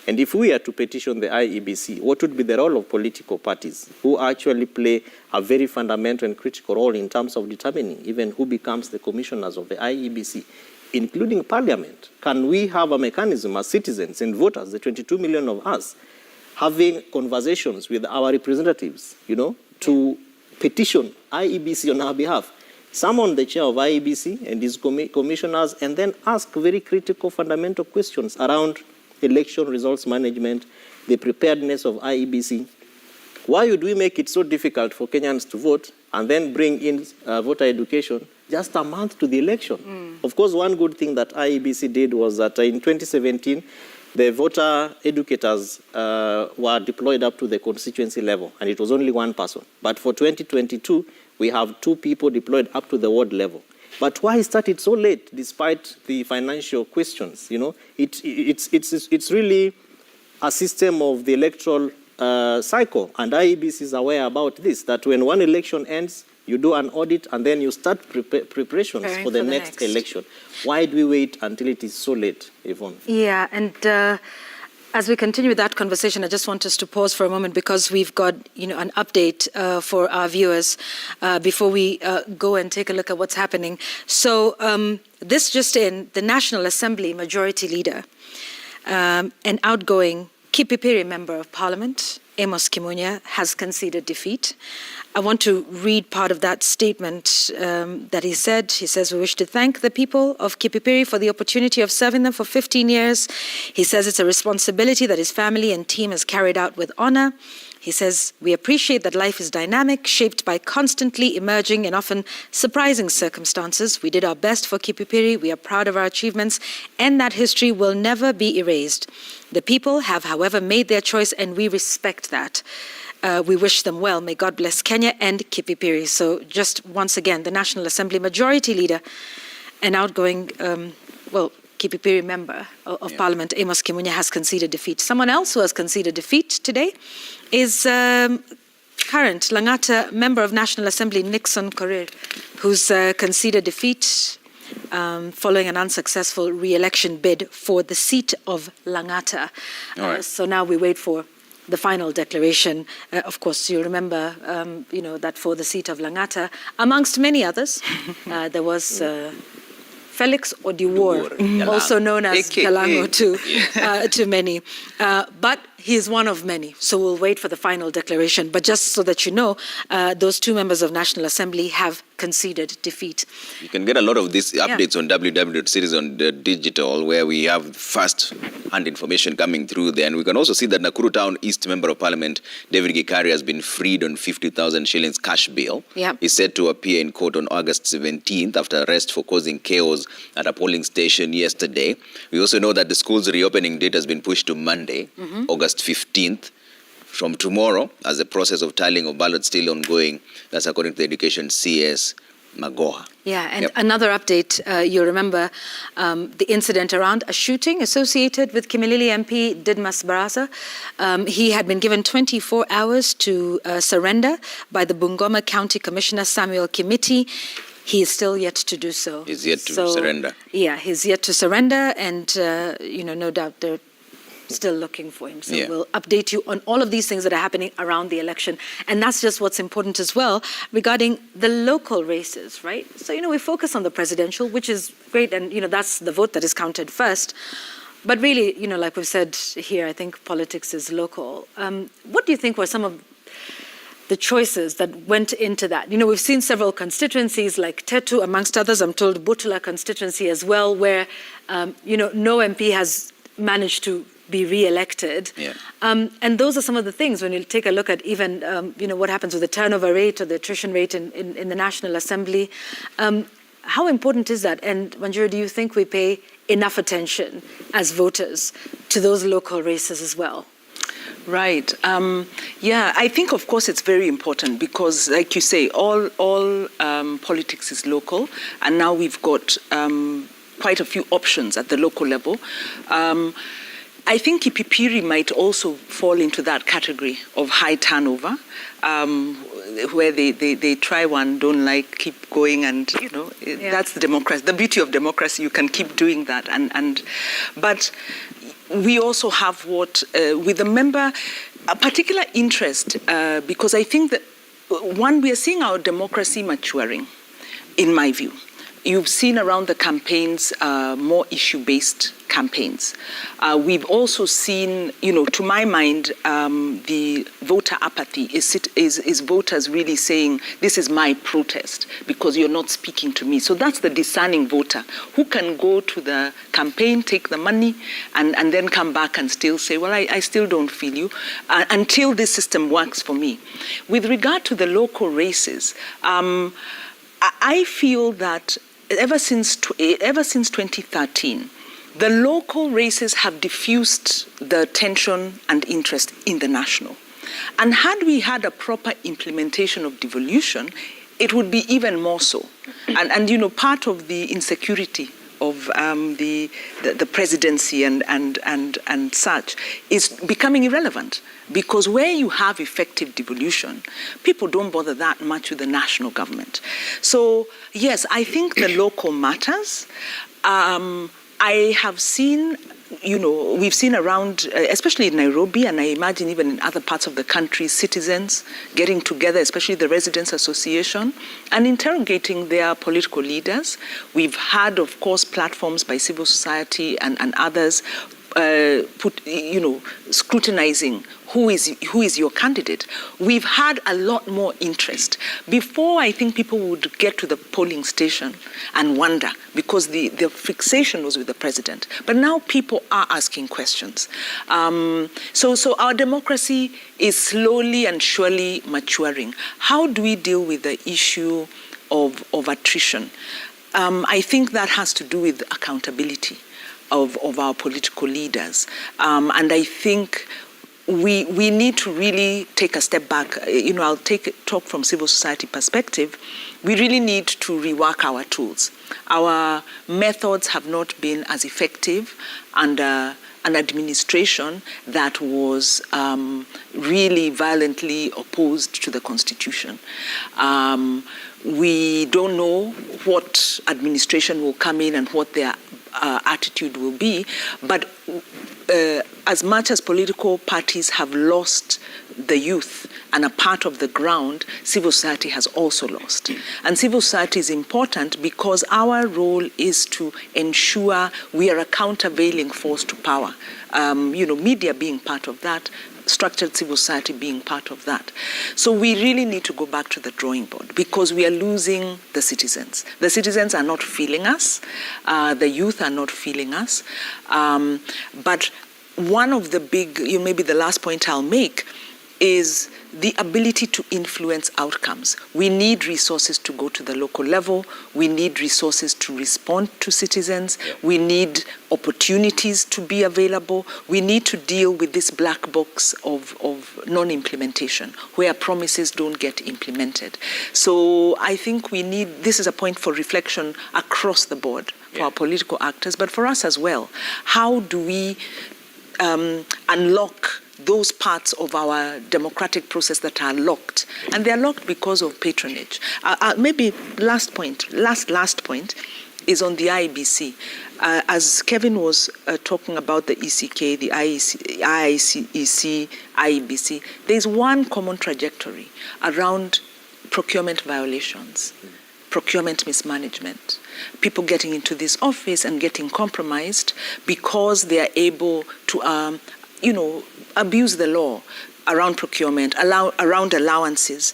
And if we are to petition the IEBC, what would be the role of political parties who actually play a very fundamental and critical role in terms of determining even who becomes the commissioners of the IEBC, including Parliament? Can we have a mechanism as citizens and voters, the 22 million of us, having conversations with our representatives, to petition IEBC on our behalf? Summon the chair of IEBC and his commissioners and then ask very critical fundamental questions around election results management, the preparedness of IEBC. Why would we make it so difficult for Kenyans to vote and then bring in voter education just a month to the election? Of course, one good thing that IEBC did was that in 2017, the voter educators were deployed up to the constituency level, and it was only one person. But for 2022, we have 2 people deployed up to the ward level. But why started so late, despite the financial questions? It's really a system of the electoral cycle, and IEBC is aware about this, that when one election ends, you do an audit, and then you start preparations for the next election. Why do we wait until it is so late, Yvonne? Yeah, and as we continue that conversation, I just want us to pause for a moment because we've got, an update for our viewers before we go and take a look at what's happening. So this just in, the National Assembly Majority Leader, an outgoing Kipipiri Member of Parliament, Amos Kimunya, has conceded defeat. I want to read part of that statement that he said. He says, we wish to thank the people of Kipipiri for the opportunity of serving them for 15 years. He says it's a responsibility that his family and team has carried out with honor. He says, we appreciate that life is dynamic, shaped by constantly emerging and often surprising circumstances. We did our best for Kipipiri. We are proud of our achievements, and that history will never be erased. The people have, however, made their choice, and we respect that. We wish them well. May God bless Kenya and Kipipiri. So just once again, the National Assembly Majority Leader, an outgoing, Kipipiri Member of Parliament, Amos Kimunya, has conceded defeat. Someone else who has conceded defeat today is current Lang'ata Member of National Assembly, Nixon Korir, who's conceded defeat following an unsuccessful re-election bid for the seat of Lang'ata. So now we wait for the final declaration. Of course, you remember, that for the seat of Lang'ata, amongst many others, there was Felix Odiwuor, also known as Galango to many. But he is one of many, so we'll wait for the final declaration. But just so that you know, those 2 members of National Assembly have conceded defeat. You can get a lot of these updates on www.citizen.digital, where we have first-hand information coming through there. And we can also see that Nakuru Town East Member of Parliament, David Gikari, has been freed on 50,000 shillings cash bail. He's set to appear in court on August 17th after arrest for causing chaos at a polling station yesterday. We also know that the school's reopening date has been pushed to Monday, August 15th, from tomorrow, as the process of tallying of ballots still ongoing. That's according to the Education CS Magoha. Yeah, and another update, you remember the incident around a shooting associated with Kimilili MP Didmas Barasa. He had been given 24 hours to surrender by the Bungoma County Commissioner Samuel Kimiti. He is still yet to do so. He's yet to surrender. Yeah, he's yet to surrender, and no doubt they're still looking for him. So we'll update you on all of these things that are happening around the election. And that's just what's important as well regarding the local races, right? So, we focus on the presidential, which is great. And, that's the vote that is counted first. But really, like we've said here, I think politics is local. What do you think were some of the choices that went into that? We've seen several constituencies like Tetu, amongst others. I'm told Butula constituency as well, where, no MP has managed to be re-elected. And those are some of the things when you take a look at even, what happens with the turnover rate or the attrition rate in the National Assembly. How important is that? And Wanjiru, do you think we pay enough attention as voters to those local races as well? Right. I think, of course, it's very important because, like you say, all politics is local, and now we've got quite a few options at the local level. I think Kipipiri might also fall into that category of high turnover, where they try one, don't like, keep going, and that's the democracy. The beauty of democracy, you can keep doing that. But we also have with the member, a particular interest, because I think that, one, we are seeing our democracy maturing, in my view. You've seen around the campaigns more issue-based campaigns. We've also seen, to my mind, the voter apathy is voters really saying, this is my protest because you're not speaking to me. So that's the discerning voter who can go to the campaign, take the money, and then come back and still say, well, I still don't feel you until this system works for me. With regard to the local races, I feel that ever since 2013, the local races have diffused the tension and interest in the national. And had we had a proper implementation of devolution, it would be even more so. And part of the insecurity of the presidency and such is becoming irrelevant, because where you have effective devolution, people don't bother that much with the national government. So yes, I think the local matters. I have seen, we've seen around, especially in Nairobi, and I imagine even in other parts of the country, citizens getting together, especially the Residents Association, and interrogating their political leaders. We've had, of course, platforms by civil society and others scrutinizing who is your candidate. We've had a lot more interest. Before, I think people would get to the polling station and wonder, because the fixation was with the president. But now people are asking questions. So our democracy is slowly and surely maturing. How do we deal with the issue of attrition? I think that has to do with accountability of our political leaders. And I think we need to really take a step back. I'll talk from civil society perspective. We really need to rework our tools. Our methods have not been as effective under an administration that was really violently opposed to the Constitution. We don't know what administration will come in and what their attitude will be, but as much as political parties have lost the youth and a part of the ground, civil society has also lost. And civil society is important because our role is to ensure we are a countervailing force to power. Media being part of that, structured civil society being part of that. So we really need to go back to the drawing board, because we are losing the citizens. The citizens are not feeling us. The youth are not feeling us. But one of the big, maybe the last point I'll make, is the ability to influence outcomes. We need resources to go to the local level. We need resources to respond to citizens. We need opportunities to be available. We need to deal with this black box of non-implementation, where promises don't get implemented. So I think this is a point for reflection across the board for our political actors, but for us as well. How do we unlock those parts of our democratic process that are locked? And they are locked because of patronage. Maybe last point is on the IEBC. As Kevin was talking about the ECK, the IEC, IEBC, there's one common trajectory around procurement violations, procurement mismanagement, people getting into this office and getting compromised because they are able to abuse the law around procurement, around allowances,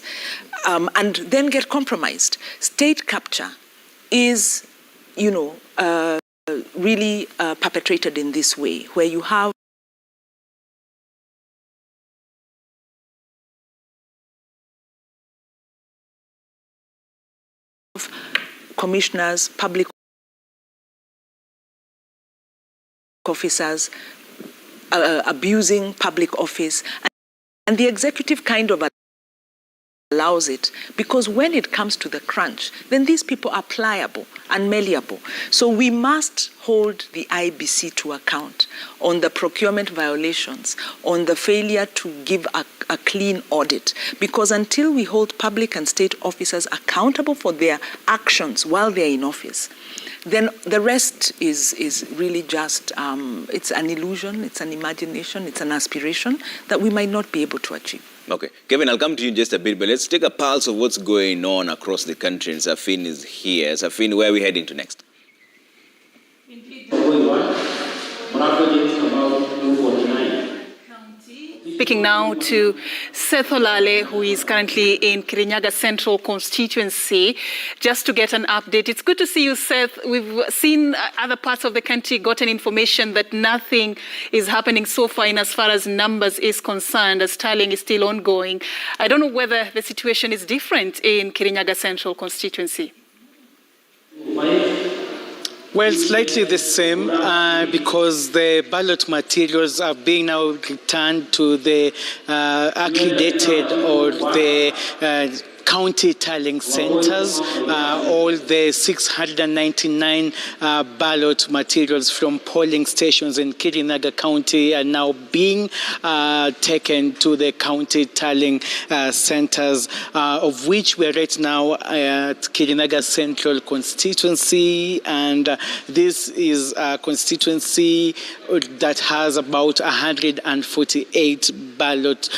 and then get compromised. State capture is, really perpetrated in this way, where you have commissioners, public officers, abusing public office, and the executive kind of allows it, because when it comes to the crunch, then these people are pliable and malleable. So we must hold the IBC to account on the procurement violations, on the failure to give a clean audit, because until we hold public and state officers accountable for their actions while they're in office, then the rest is really just, it's an illusion, it's an imagination, it's an aspiration that we might not be able to achieve. Okay. Kevin, I'll come to you in just a bit, but let's take a pulse of what's going on across the country. And Safin is here. Safin, where are we heading to next? Speaking now to Seth Olale, who is currently in Kirinyaga Central constituency, just to get an update. It's good to see you, Seth. We've seen other parts of the country gotten information that nothing is happening so far in as far as numbers is concerned, as tallying is still ongoing. I don't know whether the situation is different in Kirinyaga Central constituency. Well, slightly the same because the ballot materials are being now returned to the accredited or the county tallying centers. All the 699 ballot materials from polling stations in Kirinyaga County are now being taken to the county tallying centers, of which we are right now at Kirinyaga Central constituency, and this is a constituency that has about 148 ballot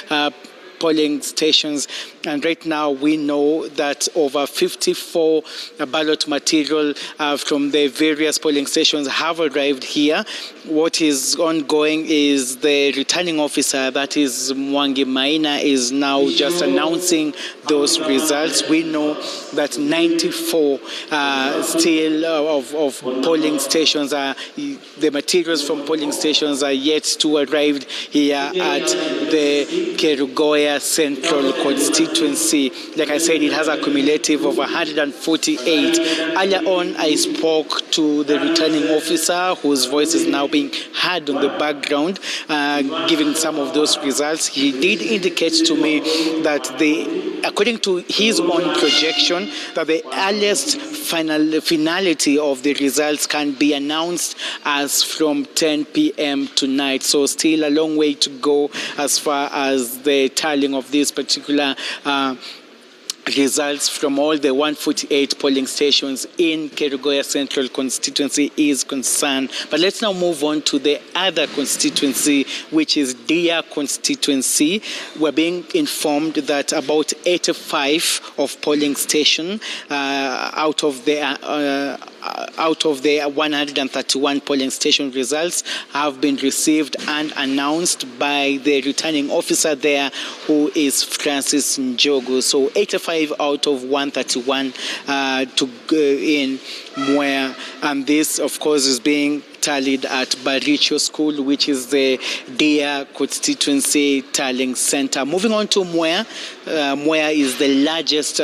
polling stations, and right now we know that over 54 ballot material from the various polling stations have arrived here. What is ongoing is the returning officer, that is Mwangi Maina, is now just announcing those results. We know that 94 still of polling stations are, the materials from polling stations are yet to arrive here at the Kerugoya Central constituency. Like I said, it has a cumulative of 148. Earlier on, I spoke to the returning officer, whose voice is now being heard on the background, giving some of those results. He did indicate to me that according to his own projection, that the earliest finality of the results can be announced as from 10 p.m. tonight. So still a long way to go as far as the tallying of this particular results from all the 148 polling stations in Kerugoya Central constituency is concerned. But let's now move on to the other constituency, which is Dia constituency. We're being informed that about 85 of polling station out of the 131 polling station results have been received and announced by the returning officer there, who is Francis Njogu. So 85 out of 131 in Mwea, and this of course is being tallied at Baricho School, which is the Dia constituency tallying center. Moving on to Mwea. Mwea is the largest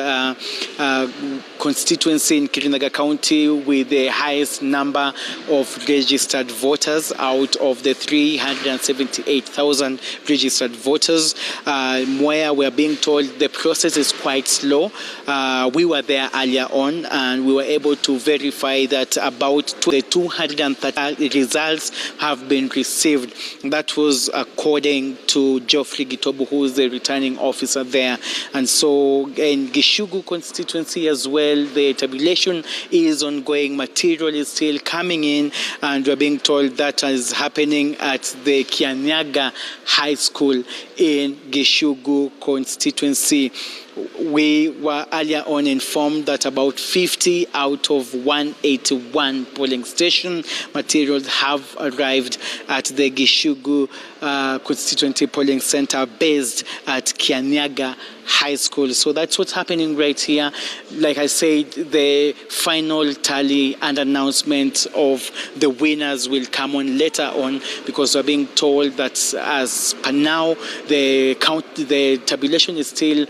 constituency in Kirinyaga County with the highest number of registered voters out of the 378,000 registered voters. Mwea, we are being told the process is quite slow. We were there earlier on and we were able to verify that about the 230 results have been received. That was according to Geoffrey Gitobu, who is the returning officer there. And so in Gishugu constituency as well, the tabulation is ongoing. Material is still coming in, and we're being told that is happening at the Kianyaga High School in Gishugu constituency. We were earlier on informed that about 50 out of 181 polling station materials have arrived at the Gishugu constituency polling center based at Kianyaga High School. So that's what's happening right here. Like I said, the final tally and announcement of the winners will come on later on, because we're being told that as per now, the tabulation is still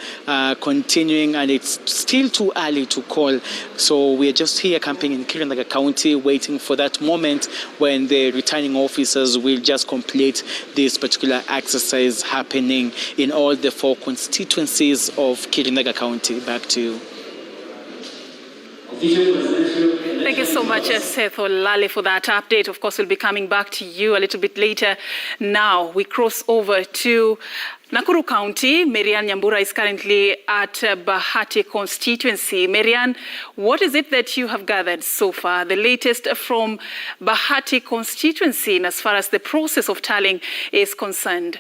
continuing and it's still too early to call. So we're just here camping in Kirinyaga County, waiting for that moment when the returning officers will just complete this particular exercise happening in all the 4 constituencies constituencies of Kirinyaga County. Back to you. Thank you so much, Seth Olale, for that update. Of course, we'll be coming back to you a little bit later. Now, we cross over to Nakuru County. Marianne Nyambura is currently at Bahati constituency. Marianne, what is it that you have gathered so far? The latest from Bahati constituency as far as the process of tallying is concerned.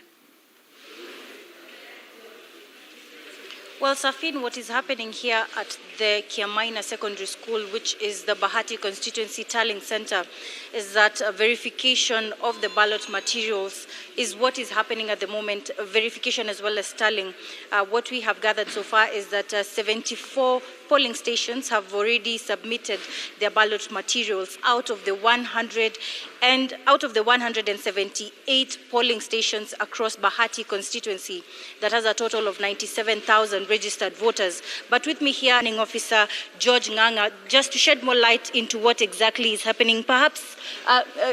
Well, Safin, what is happening here at the Kiamaina Secondary School, which is the Bahati Constituency Tallying Center, is that verification of the ballot materials is what is happening at the moment, verification as well as tallying. What we have gathered so far is that 74 polling stations have already submitted their ballot materials out of the 178 polling stations across Bahati constituency that has a total of 97,000 registered voters. But with me here, Returning Officer George Nganga, just to shed more light into what exactly is happening. Perhaps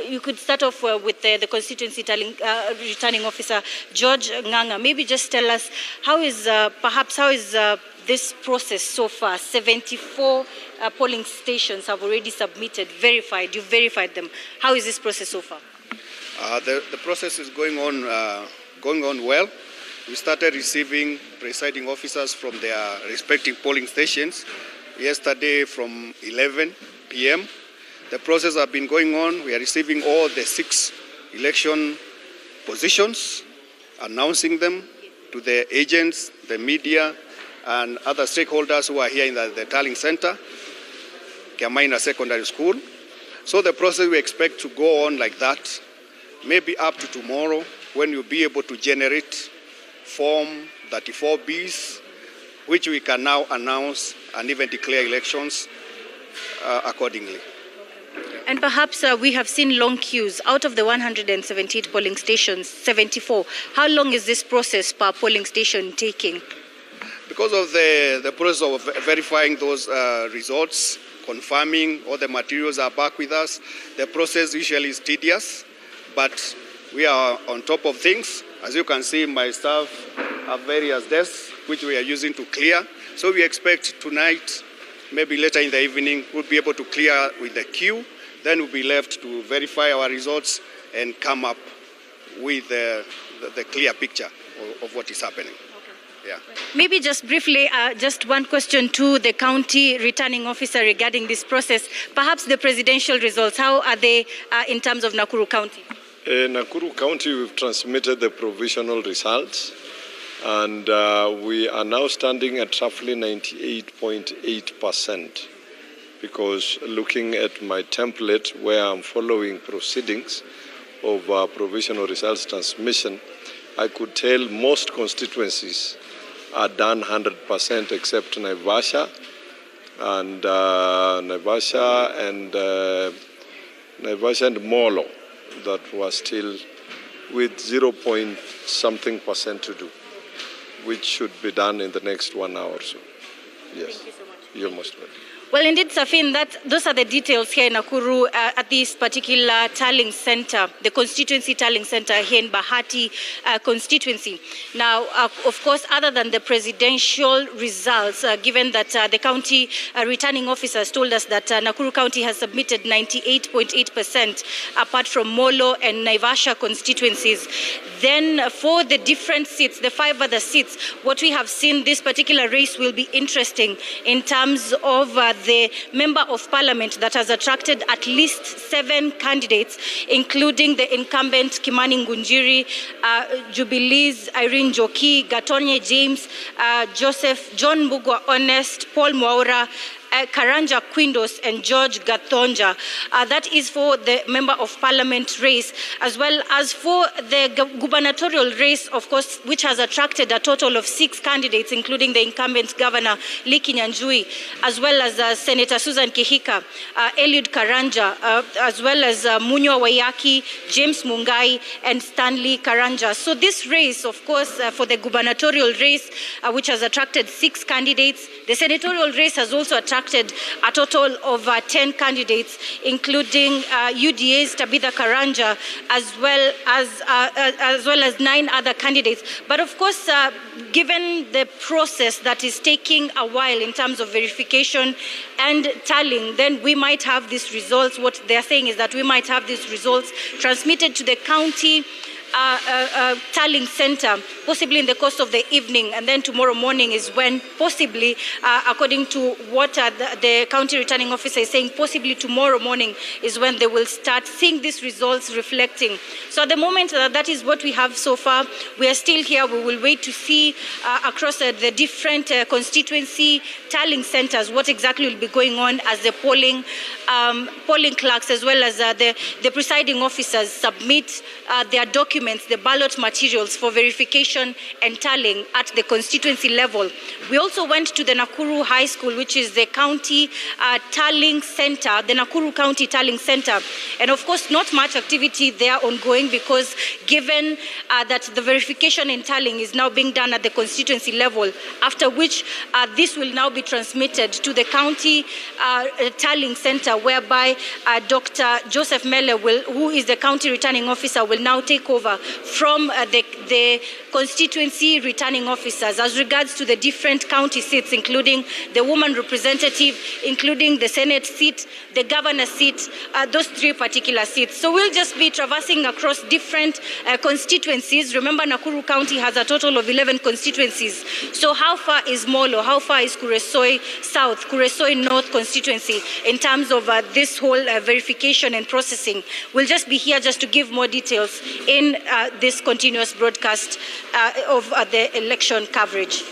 you could start off with the constituency Returning Officer George Nganga. Maybe just tell us how is this process so far? 74 polling stations have already submitted, verified. You've verified them. How is this process so far? The process is going on well. We started receiving presiding officers from their respective polling stations yesterday from 11 p.m. The process has been going on. We are receiving all the 6 election positions, announcing them to the agents, the media, and other stakeholders who are here in the tallying center, Kiamaina Secondary School. So the process we expect to go on like that, maybe up to tomorrow, when you'll be able to generate Form 34Bs, which we can now announce and even declare elections accordingly. And perhaps we have seen long queues. Out of the 178 polling stations, 74. How long is this process per polling station taking? Because of the process of verifying those results, confirming all the materials are back with us, the process usually is tedious, but we are on top of things. As you can see, my staff have various desks which we are using to clear. So we expect tonight, maybe later in the evening, we'll be able to clear with the queue. Then we'll be left to verify our results and come up with the clear picture of what is happening. Yeah. Maybe just briefly, just one question to the county returning officer regarding this process. Perhaps the presidential results, how are they in terms of Nakuru County? Nakuru County, we've transmitted the provisional results, and we are now standing at roughly 98.8%, because looking at my template where I'm following proceedings of provisional results transmission, I could tell most constituencies are done 100% except Naivasha and Molo, that was still with 0.something% to do, which should be done in the next 1 hour or so. Yes. Thank you so much. You're most welcome. Well, indeed, Safin, those are the details here in Nakuru at this particular tallying center, the constituency tallying center here in Bahati constituency. Now, of course, other than the presidential results, given that the county returning officers told us that Nakuru County has submitted 98.8%, apart from Molo and Naivasha constituencies. Then for the different seats, the 5 other seats, what we have seen, this particular race will be interesting in terms of the member of parliament that has attracted at least 7 candidates, including the incumbent Kimani Ngunjiri, Jubilee's Irene Joki, Gatonye James, John Mbugua Honest, Paul Mwaura, Karanja Quindos and George Gathonja. That is for the member of parliament race, as well as for the gubernatorial race, of course, which has attracted a total of 6 candidates, including the incumbent governor, Lee Kinyanjui, as well as Senator Susan Kihika, Eliud Karanja, as well as Munyo Wayaki, James Mungai, and Stanley Karanja. So this race, of course, for the gubernatorial race, which has attracted 6 candidates, the senatorial race has also attracted extracted a total of 10 candidates, including UDA's Tabitha Karanja, as well as 9 other candidates. But of course, given the process that is taking a while in terms of verification and tallying, then we might have these results. What they're saying is that we might have these results transmitted to the county tallying center, possibly in the course of the evening, and then tomorrow morning is when possibly, according to what the county returning officer is saying, possibly tomorrow morning is when they will start seeing these results reflecting. So at the moment, that is what we have so far. We are still here. We will wait to see across the different constituency tallying centers what exactly will be going on as the polling clerks as well as the presiding officers submit their documents, the ballot materials for verification and tallying at the constituency level. We also went to the Nakuru High School, which is the county tallying center, the Nakuru County Tallying Center. And of course, not much activity there ongoing because given that the verification and tallying is now being done at the constituency level, after which this will now be transmitted to the county tallying center, whereby Dr. Joseph Mele, who is the county returning officer, will now take over from the constituency returning officers as regards to the different county seats, including the woman representative, including the Senate seat, the governor seat, those 3 particular seats. So we'll just be traversing across different constituencies. Remember, Nakuru County has a total of 11 constituencies. So how far is Molo? How far is Kuresoi South, Kuresoi North constituency in terms of this whole verification and processing? We'll just be here just to give more details in this continuous broadcast of the election coverage.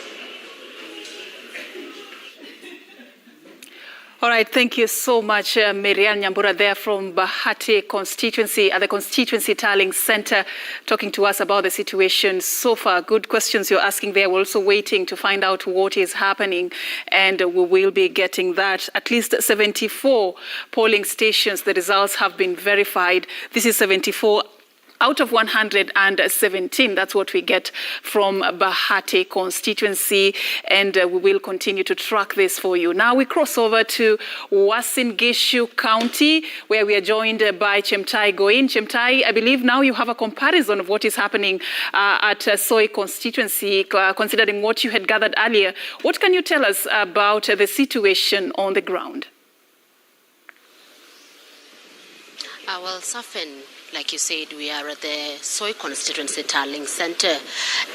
All right, thank you so much, Marianne Nyambura there from Bahati constituency at the Constituency Tallying Center, talking to us about the situation so far. Good questions you're asking there. We're also waiting to find out what is happening, and we will be getting that. At least 74 polling stations, the results have been verified. This is 74 out of 117, that's what we get from Bahati constituency, and we will continue to track this for you. Now we cross over to Uasin Gishu County, where we are joined by Chemtai Goin. Chemtai, I believe now you have a comparison of what is happening at Soi constituency, considering what you had gathered earlier. What can you tell us about the situation on the ground? Well, Safin, like you said, we are at the Soi Constituency Tallying Center.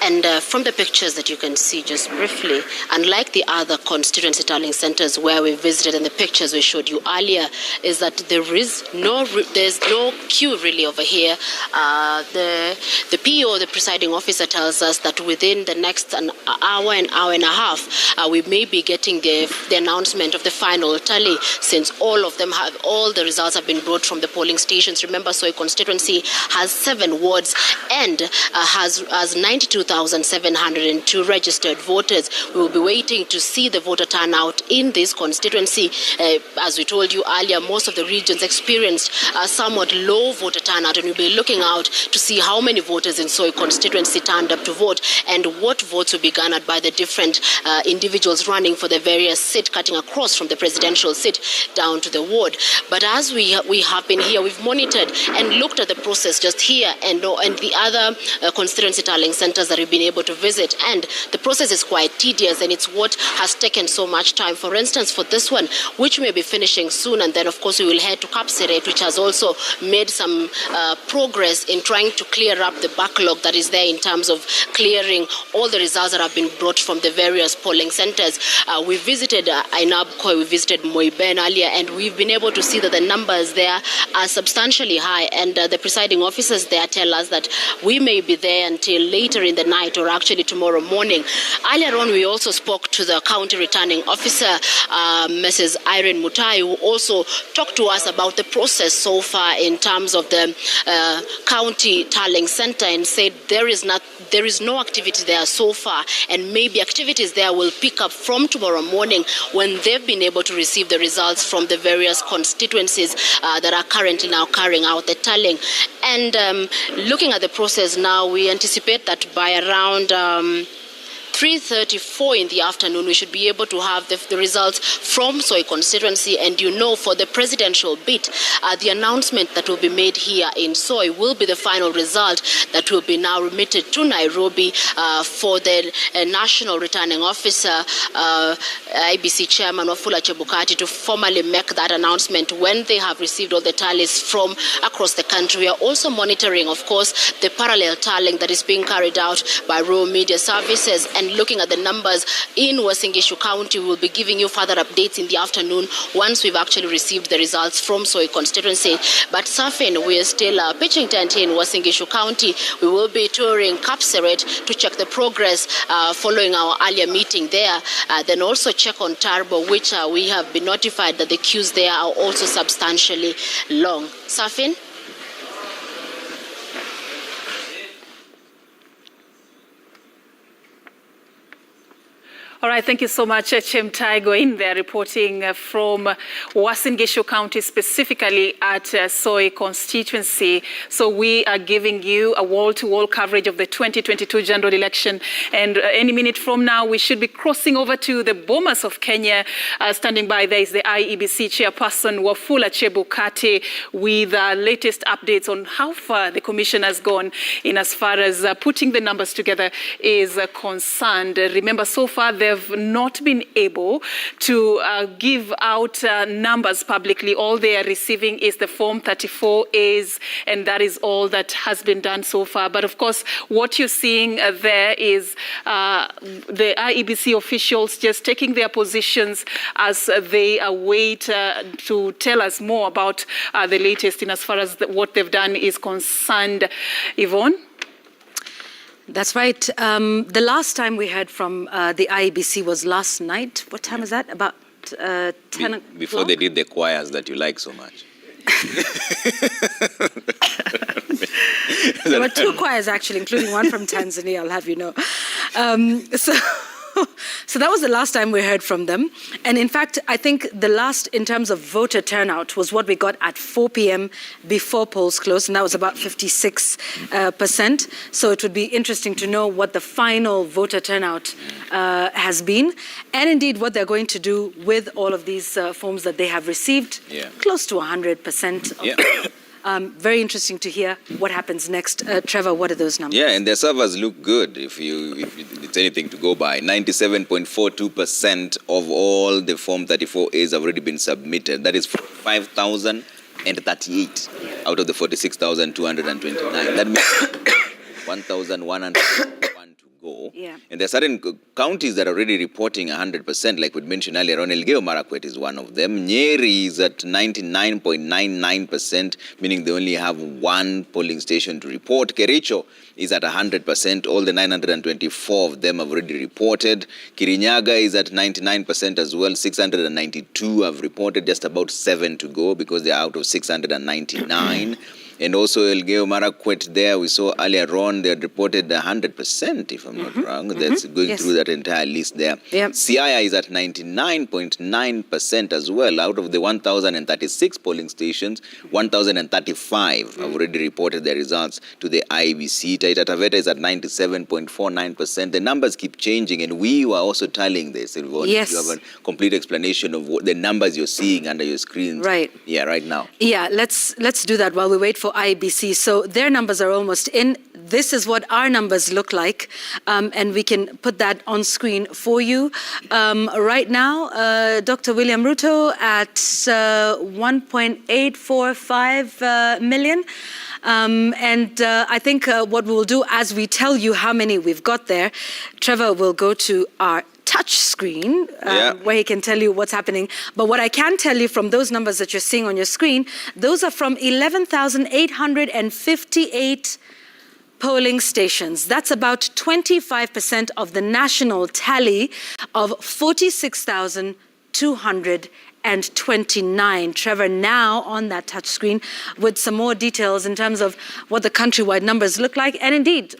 And from the pictures that you can see just briefly, unlike the other constituency tallying centers where we visited and the pictures we showed you earlier, is that there's no queue really over here. The PO, the presiding officer, tells us that within the next an hour and a half, we may be getting the announcement of the final tally, since all the results have been brought from the polling stations. Remember, Soi constituency has 7 wards and has 92,702 registered voters. We will be waiting to see the voter turnout in this constituency. As we told you earlier, most of the regions experienced a somewhat low voter turnout, and we'll be looking out to see how many voters in Soi constituency turned up to vote and what votes will be garnered by the different individuals running for the various seats, cutting across from the presidential seat down to the ward. But as we have been here, we've monitored and looked at the process just here and the other constituency tallying centers that we've been able to visit, and the process is quite tedious, and it's what has taken so much time. For instance, for this one, which may be finishing soon, and then of course we will head to Kapseret, which has also made some progress in trying to clear up the backlog that is there in terms of clearing all the results that have been brought from the various polling centers. We visited Ainab Koi, we visited Moiben earlier, and we've been able to see that the numbers there are substantially high, and the presiding officers there tell us that we may be there until later in the night or actually tomorrow morning. Earlier on, we also spoke to the county returning officer, Mrs. Irene Mutai, who also talked to us about the process so far in terms of the county tallying center, and said there is no activity there so far, and maybe activities there will pick up from tomorrow morning when they've been able to receive the results from the various constituencies that are currently now carrying out the tallying. And looking at the process now, we anticipate that by around 3 3:34 in the afternoon, we should be able to have the results from Soy constituency. And for the presidential bid, the announcement that will be made here in Soy will be the final result that will be now remitted to Nairobi for the National Returning Officer, IBC Chairman Wafula Chebukati, to formally make that announcement when they have received all the tallies from across the country. We are also monitoring, of course, the parallel tallying that is being carried out by Raw Media Services, and looking at the numbers in Uasin Gishu County. We will be giving you further updates in the afternoon once we've actually received the results from Soy constituency. But Safin, we are still pitching tent here in Uasin Gishu County. We will be touring Kapseret to check the progress following our earlier meeting there. Then also check on Tarbo, which we have been notified that the queues there are also substantially long. Safin? All right, thank you so much, Chem Taigo, in there reporting from Uasin Gishu County, specifically at Soy constituency. So we are giving you a wall-to-wall coverage of the 2022 general election. And any minute from now, we should be crossing over to the Bomas of Kenya. Standing by there is the IEBC chairperson, Wafula Chebukati, with latest updates on how far the commission has gone in as far as putting the numbers together is concerned. Remember, so far, they've not been able to give out numbers publicly. All they are receiving is the Form 34As, and that is all that has been done so far. But of course, what you're seeing there is the IEBC officials just taking their positions as they await to tell us more about the latest in as far as what they've done is concerned. Yvonne? That's right. The last time we heard from the IEBC was last night. What time was that? About 10 o'clock? Before they did the choirs that you like so much. There were two choirs, actually, including one from Tanzania, I'll have you know. So that was the last time we heard from them. And in fact, I think the last in terms of voter turnout was what we got at 4 p.m. before polls closed, and that was about 56%. So it would be interesting to know what the final voter turnout has been, and indeed what they're going to do with all of these forms that they have received, close to 100%. Very interesting to hear what happens next. Trevor, what are those numbers? Yeah, and their servers look good if it's anything to go by. 97.42% of all the Form 34As have already been submitted. That is 5,038 out of the 46,229. That means 1,101 to go. Yeah. And there are certain counties that are already reporting 100%, like we mentioned earlier on. Elgeyo Marakwet is one of them. Nyeri is at 99.99%, meaning they only have one polling station to report. Kericho is at 100%. All the 924 of them have already reported. Kirinyaga is at 99% as well. 692 have reported, just about 7 to go because they are out of 699. And also Elgeyo Marakwet there, we saw earlier on, they had reported 100%, if I'm not wrong. That's going through that entire list there. Siaya is at 99.9% as well. Out of the 1,036 polling stations, 1,035 have already reported their results to the IEBC. Taita Taveta is at 97.49%. The numbers keep changing, and we were also tallying this. Yes. You have a complete explanation of what the numbers you're seeing under your screen. Right. Yeah, right now. Yeah, let's do that while we wait for IEBC. So their numbers are almost in. This is what our numbers look like, and we can put that on screen for you. Right now, Dr. William Ruto at 1.845 million. And I think what we'll do as we tell you how many we've got there, Trevor will go to our touch screen where he can tell you what's happening. But what I can tell you from those numbers that you're seeing on your screen, those are from 11,858 polling stations. That's about 25% of the national tally of 46,229. Trevor now on that touch screen with some more details in terms of what the countrywide numbers look like. And indeed,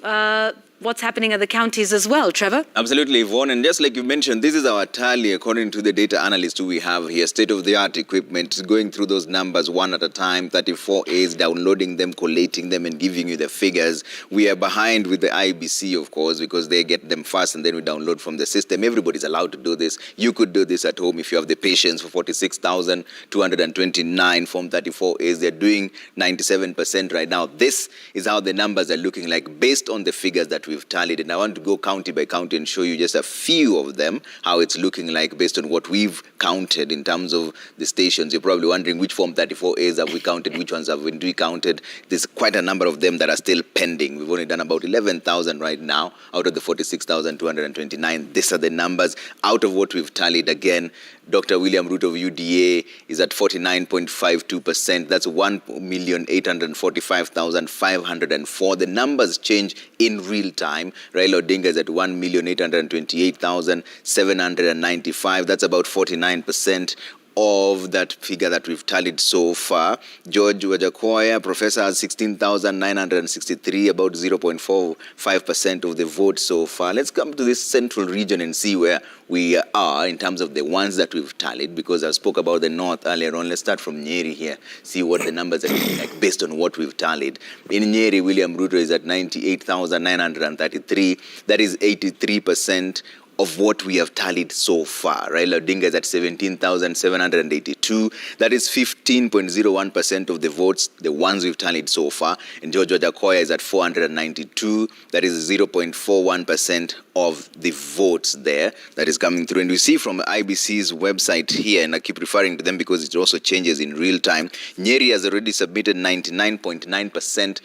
what's happening at the counties as well, Trevor. Absolutely, Yvonne. And just like you mentioned, this is our tally according to the data analyst who we have here. State-of-the-art equipment, going through those numbers one at a time, 34 A's, downloading them, collating them, and giving you the figures. We are behind with the IBC, of course, because they get them first and then we download from the system. Everybody's allowed to do this. You could do this at home if you have the patience. For 46,229 Form 34 A's, they're doing 97% right now. This is how the numbers are looking like based on the figures that we've tallied. And I want to go county by county and show you just a few of them, how it's looking like based on what we've counted in terms of the stations. You're probably wondering which Form 34 A's have we counted, which ones have we counted. There's quite a number of them that are still pending. We've only done about 11,000 right now out of the 46,229. These are the numbers out of what we've tallied. Again, Dr. William Ruto of UDA is at 49.52%. That's 1,845,504. The numbers change in real time. Raila Odinga is at 1,828,795. That's about 49% of that figure that we've tallied so far. George Wajakoya, professor, has 16,963, about 0.45% of the vote so far. Let's come to this central region and see where we are in terms of the ones that we've tallied, because I spoke about the north earlier on. Let's start from Nyeri here, see what the numbers are looking like based on what we've tallied. In Nyeri, William Ruto is at 98,933. That is 83% of what we have tallied so far. Raila Odinga is at 17,782. That is 15.01% of the votes, the ones we've tallied so far. And George Wajakoya is at 492. That is 0.41% of the votes there that is coming through. And we see from IBC's website here, and I keep referring to them because it also changes in real time, Nyeri has already submitted 99.9%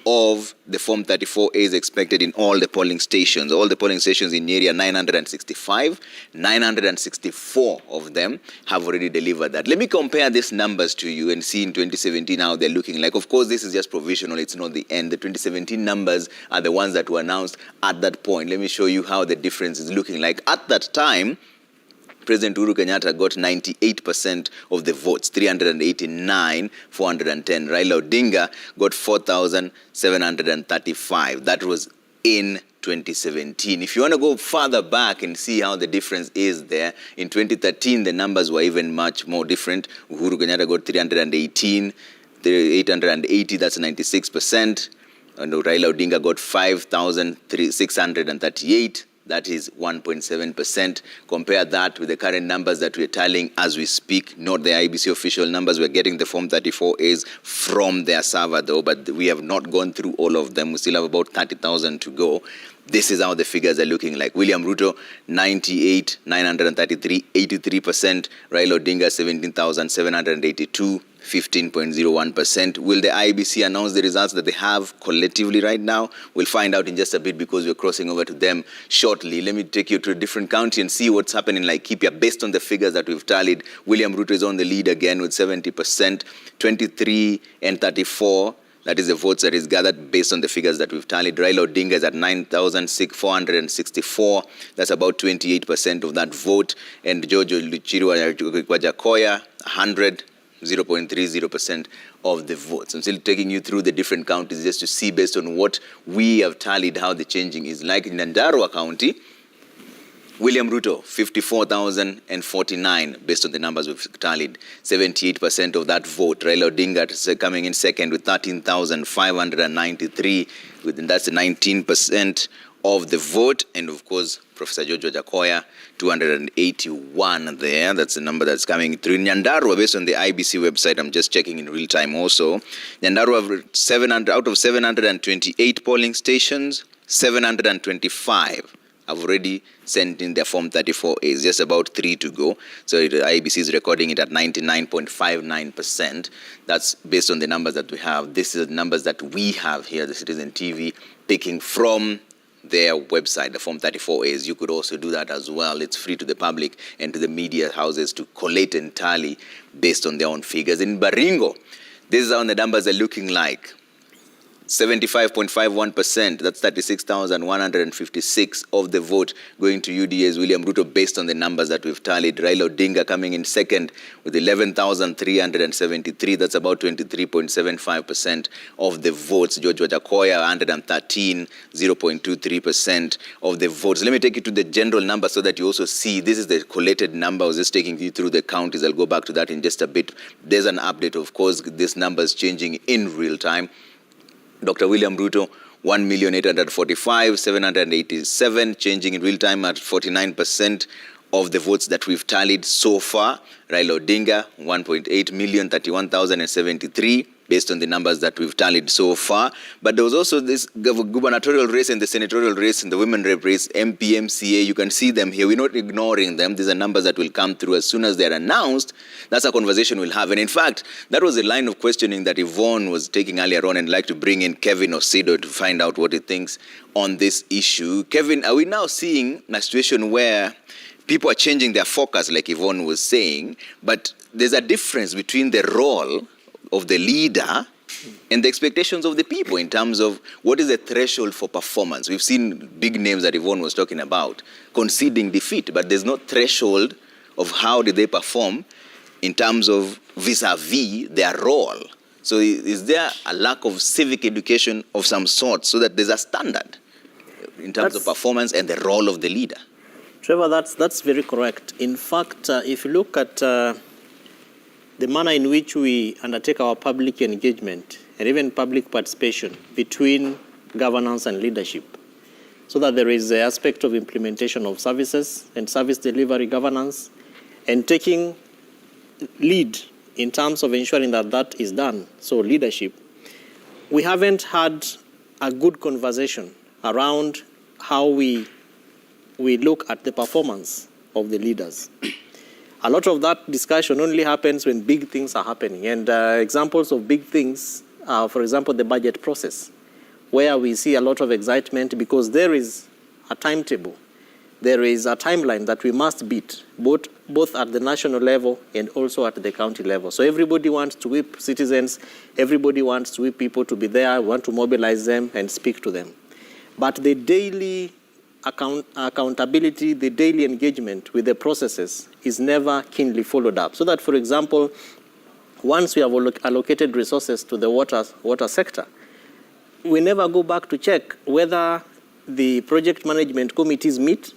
of the Form 34 A's expected in all the polling stations. All the polling stations in Nyeri are 965. 964 of them have already delivered that. Let me compare these numbers to you and see in 2017 how they're looking like. Of course, this is just provisional. It's not the end. The 2017 numbers are the ones that were announced at that point. Let me show you how the difference is looking like. At that time, President Uhuru Kenyatta got 98% of the votes, 389, 410. Raila Odinga got 4,735. That was in 2017. If you want to go further back and see how the difference is there, in 2013, the numbers were even much more different. Uhuru Kenyatta got 318, 880, that's 96%. And Raila Odinga got 5,638. That is 1.7%. Compare that with the current numbers that we're tallying as we speak, not the IBC official numbers. We're getting the Form 34 A's from their server though, but we have not gone through all of them. We still have about 30,000 to go. This is how the figures are looking like. William Ruto, 98,933, 83%. Raila Odinga, 17,782. 15.01%. Will the IBC announce the results that they have collectively right now? We'll find out in just a bit because we're crossing over to them shortly. Let me take you to a different county and see what's happening in Laikipia. Based on the figures that we've tallied, William Ruto is on the lead again with 70%, 23 and 34. That is the votes that is gathered based on the figures that we've tallied. Raila Odinga is at 9,464. That's about 28% of that vote. And George Wajakoya, 100. 0.30% of the votes. I'm still taking you through the different counties just to see based on what we have tallied how the changing is. Like in Nyandarua County, William Ruto, 54,049 based on the numbers we've tallied, 78% of that vote. Raila Odinga coming in second with 13,593, and that's 19% of the vote. And of course, Professor George Wajakoya, 281 there. That's the number that's coming through. Nyandarua, based on the IBC website, I'm just checking in real time also. Nyandarua, 700 out of 728 polling stations, 725 have already sent in their Form 34 A's, just about 3 to go. So the IBC is recording it at 99.59%. That's based on the numbers that we have. This is the numbers that we have here, the Citizen TV, picking from their website, the Form 34 A's. You could also do that as well. It's free to the public and to the media houses to collate and tally based on their own figures. In Baringo, this is how the numbers are looking like. 75.51%, that's 36,156 of the vote going to UDA's William Ruto based on the numbers that we've tallied. Raila Odinga coming in second with 11,373, that's about 23.75% of the votes. George Wajakoya, 113, 0.23% of the votes. Let me take you to the general number so that you also see this is the collated number. I was just taking you through the counties. I'll go back to that in just a bit. There's an update, of course, this number is changing in real time. Dr. William Ruto, 1,845,787, changing in real time at 49% of the votes that we've tallied so far. Raila Odinga, 1.8 million, 31,073, based on the numbers that we've tallied so far. But there was also this gubernatorial race and the senatorial race and the women rep race, MP, MCA. You can see them here. We're not ignoring them. These are numbers that will come through as soon as they're announced. That's a conversation we'll have. And in fact, that was a line of questioning that Yvonne was taking earlier on, and I'd like to bring in Kevin Osido to find out what he thinks on this issue. Kevin, are we now seeing a situation where people are changing their focus, like Yvonne was saying, but there's a difference between the role of the leader and the expectations of the people in terms of what is the threshold for performance? We've seen big names that Yvonne was talking about conceding defeat, but there's no threshold of how did they perform in terms of vis-a-vis their role. So is there a lack of civic education of some sort so that there's a standard in terms of performance and the role of the leader? Trevor, that's very correct. In fact, if you look at the manner in which we undertake our public engagement and even public participation between governance and leadership, so that there is the aspect of implementation of services and service delivery governance and taking lead in terms of ensuring that that is done, so leadership, we haven't had a good conversation around how we look at the performance of the leaders. A lot of that discussion only happens when big things are happening. And examples of big things are, for example, the budget process, where we see a lot of excitement because there is a timetable. There is a timeline that we must beat, both at the national level and also at the county level. So everybody wants to whip citizens, everybody wants to whip people to be there, want to mobilize them and speak to them. But the daily accountability, the daily engagement with the processes is never keenly followed up. So that, for example, once we have allocated resources to the water sector, we never go back to check whether the project management committees meet,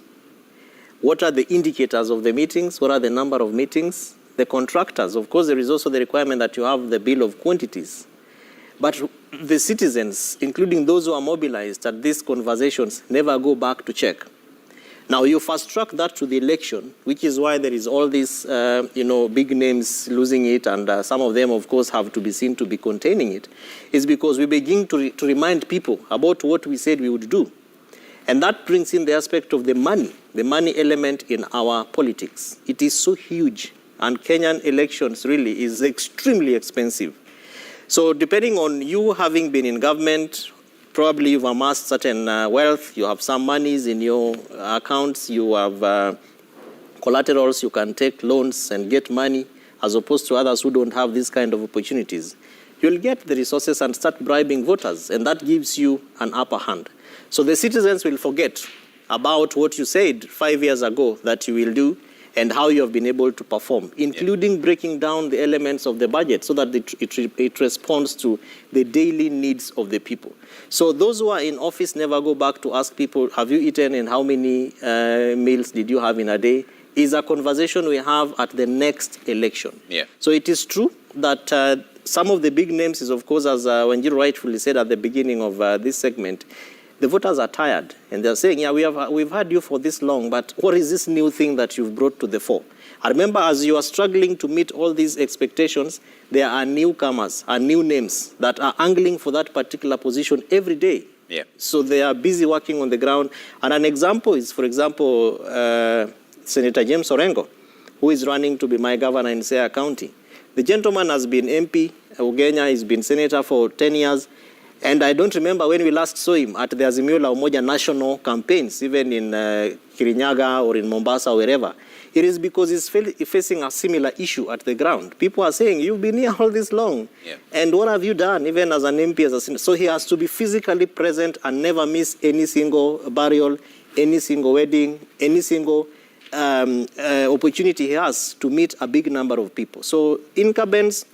what are the indicators of the meetings, what are the number of meetings, the contractors. Of course, there is also the requirement that you have the bill of quantities. But the citizens, including those who are mobilized at these conversations, never go back to check. Now, you fast track that to the election, which is why there is all these, big names losing it, and some of them, of course, have to be seen to be containing it, is because we begin to remind people about what we said we would do. And that brings in the aspect of the money element in our politics. It is so huge, and Kenyan elections really is extremely expensive. So depending on you having been in government, probably you've amassed certain wealth, you have some monies in your accounts, you have collaterals, you can take loans and get money, as opposed to others who don't have these kind of opportunities. You'll get the resources and start bribing voters, and that gives you an upper hand. So the citizens will forget about what you said 5 years ago that you will do, and how you have been able to perform, including breaking down the elements of the budget so that it responds to the daily needs of the people. So those who are in office never go back to ask people, have you eaten and how many meals did you have in a day? Is a conversation we have at the next election. Yeah. So it is true that some of the big names is, of course, as Wanjiru rightfully said at the beginning of this segment, the voters are tired, and they're saying, we've had you for this long, but what is this new thing that you've brought to the fore? I remember, as you are struggling to meet all these expectations, there are newcomers and new names that are angling for that particular position every day. Yeah. So they are busy working on the ground. And an example is, for example, Senator James Orengo, who is running to be my governor in Siaya County. The gentleman has been MP, Ugenya, he's been senator for 10 years. And I don't remember when we last saw him at the Azimio la Umoja national campaigns, even in Kirinyaga or in Mombasa or wherever. It is because he's facing a similar issue at the ground. People are saying, you've been here all this long. Yeah. And what have you done, even as an MP, as a senator? So he has to be physically present and never miss any single burial, any single wedding, any single opportunity he has to meet a big number of people. So incumbents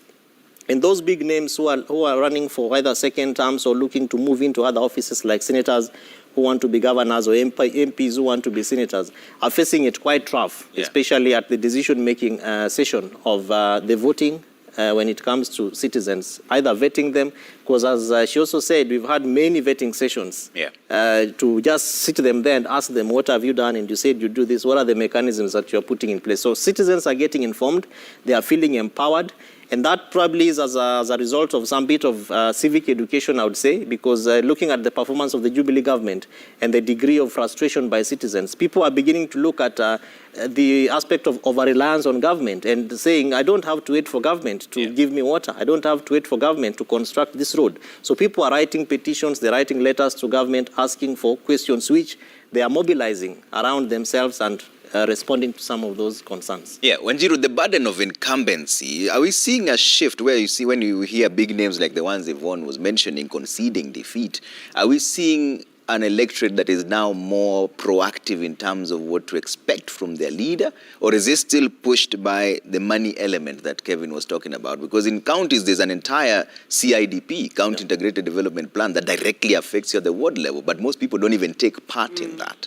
and those big names who are running for either second terms or looking to move into other offices like senators who want to be governors or MPs who want to be senators are facing it quite rough, especially at the decision-making session of the voting when it comes to citizens, either vetting them, because as she also said, we've had many vetting sessions to just sit them there and ask them, what have you done? And you said you do this. What are the mechanisms that you're putting in place? So citizens are getting informed. They are feeling empowered. And that probably is as a result of some bit of civic education, I would say, because looking at the performance of the Jubilee government and the degree of frustration by citizens, people are beginning to look at the aspect of over-reliance on government and saying, I don't have to wait for government to give me water. I don't have to wait for government to construct this road. So people are writing petitions, they're writing letters to government asking for questions which they are mobilizing around themselves and responding to some of those concerns. Yeah, Wanjiru, the burden of incumbency, are we seeing a shift where you see when you hear big names like the ones Yvonne was mentioning, conceding defeat, are we seeing an electorate that is now more proactive in terms of what to expect from their leader? Or is it still pushed by the money element that Kevin was talking about? Because in counties, there's an entire CIDP, County Integrated Development Plan, that directly affects you at the ward level, but most people don't even take part in that.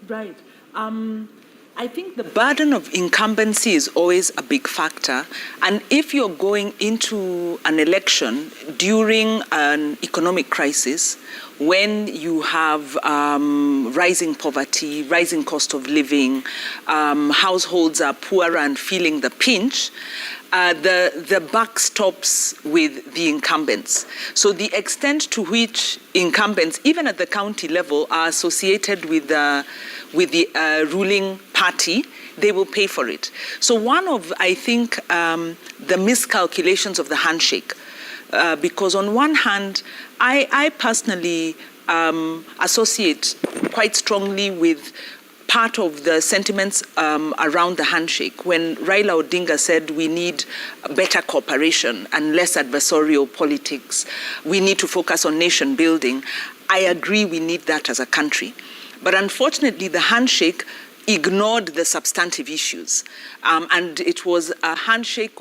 Right. I think the burden of incumbency is always a big factor. And if you're going into an election during an economic crisis, when you have rising poverty, rising cost of living, households are poorer and feeling the pinch, the buck stops with the incumbents. So the extent to which incumbents, even at the county level, are associated with the ruling party, they will pay for it. So one of, I think, the miscalculations of the handshake, because on one hand, I personally associate quite strongly with part of the sentiments around the handshake when Raila Odinga said we need better cooperation and less adversarial politics. We need to focus on nation building. I agree we need that as a country. But unfortunately, the handshake ignored the substantive issues. And it was a handshake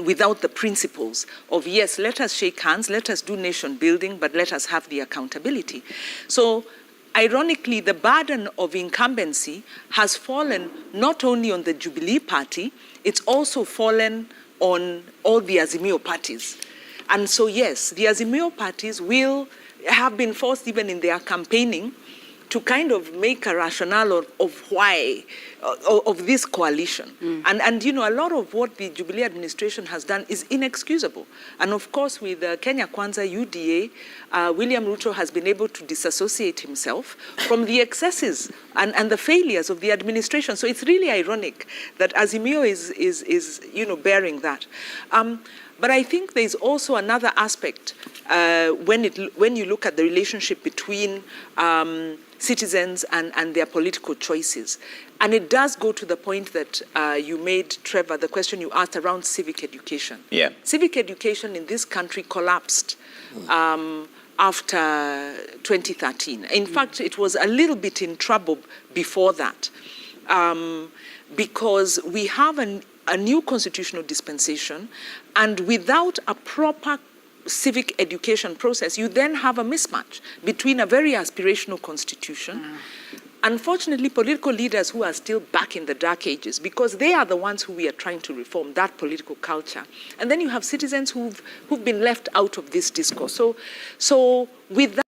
without the principles of, yes, let us shake hands, let us do nation building, but let us have the accountability. So, ironically, the burden of incumbency has fallen not only on the Jubilee Party, it's also fallen on all the Azimio parties. And so, yes, the Azimio parties will have been forced, even in their campaigning, to kind of make a rationale of why, of this coalition. And, you know, a lot of what the Jubilee administration has done is inexcusable. And of course, with Kenya Kwanza UDA, William Ruto has been able to disassociate himself from the excesses and the failures of the administration. So it's really ironic that Azimio is you know, bearing that. But I think there's also another aspect when you look at the relationship between citizens and their political choices. And it does go to the point that you made, Trevor, the question you asked around civic education. Yeah. Civic education in this country collapsed after 2013. In fact, it was a little bit in trouble before that because we have a new constitutional dispensation, and without a proper civic education process, you then have a mismatch between a very aspirational constitution. Unfortunately, political leaders who are still back in the dark ages, because they are the ones who we are trying to reform, that political culture. And then you have citizens who've been left out of this discourse. So with that,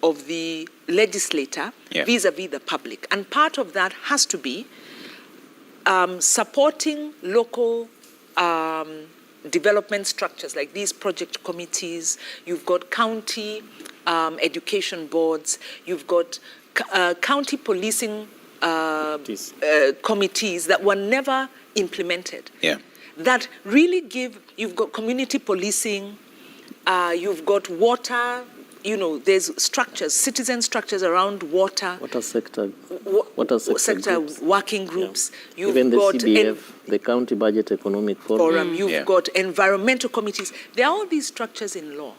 of the legislator vis-a-vis the public. And part of that has to be supporting local development structures like these project committees. You've got county education boards. You've got county policing committees that were never implemented. That really you've got community policing, you've got water, there's structures, citizen structures around water. Water sector groups. Working groups. Yeah. Even the CBF, the County Budget Economic Forum. You've got environmental committees. There are all these structures in law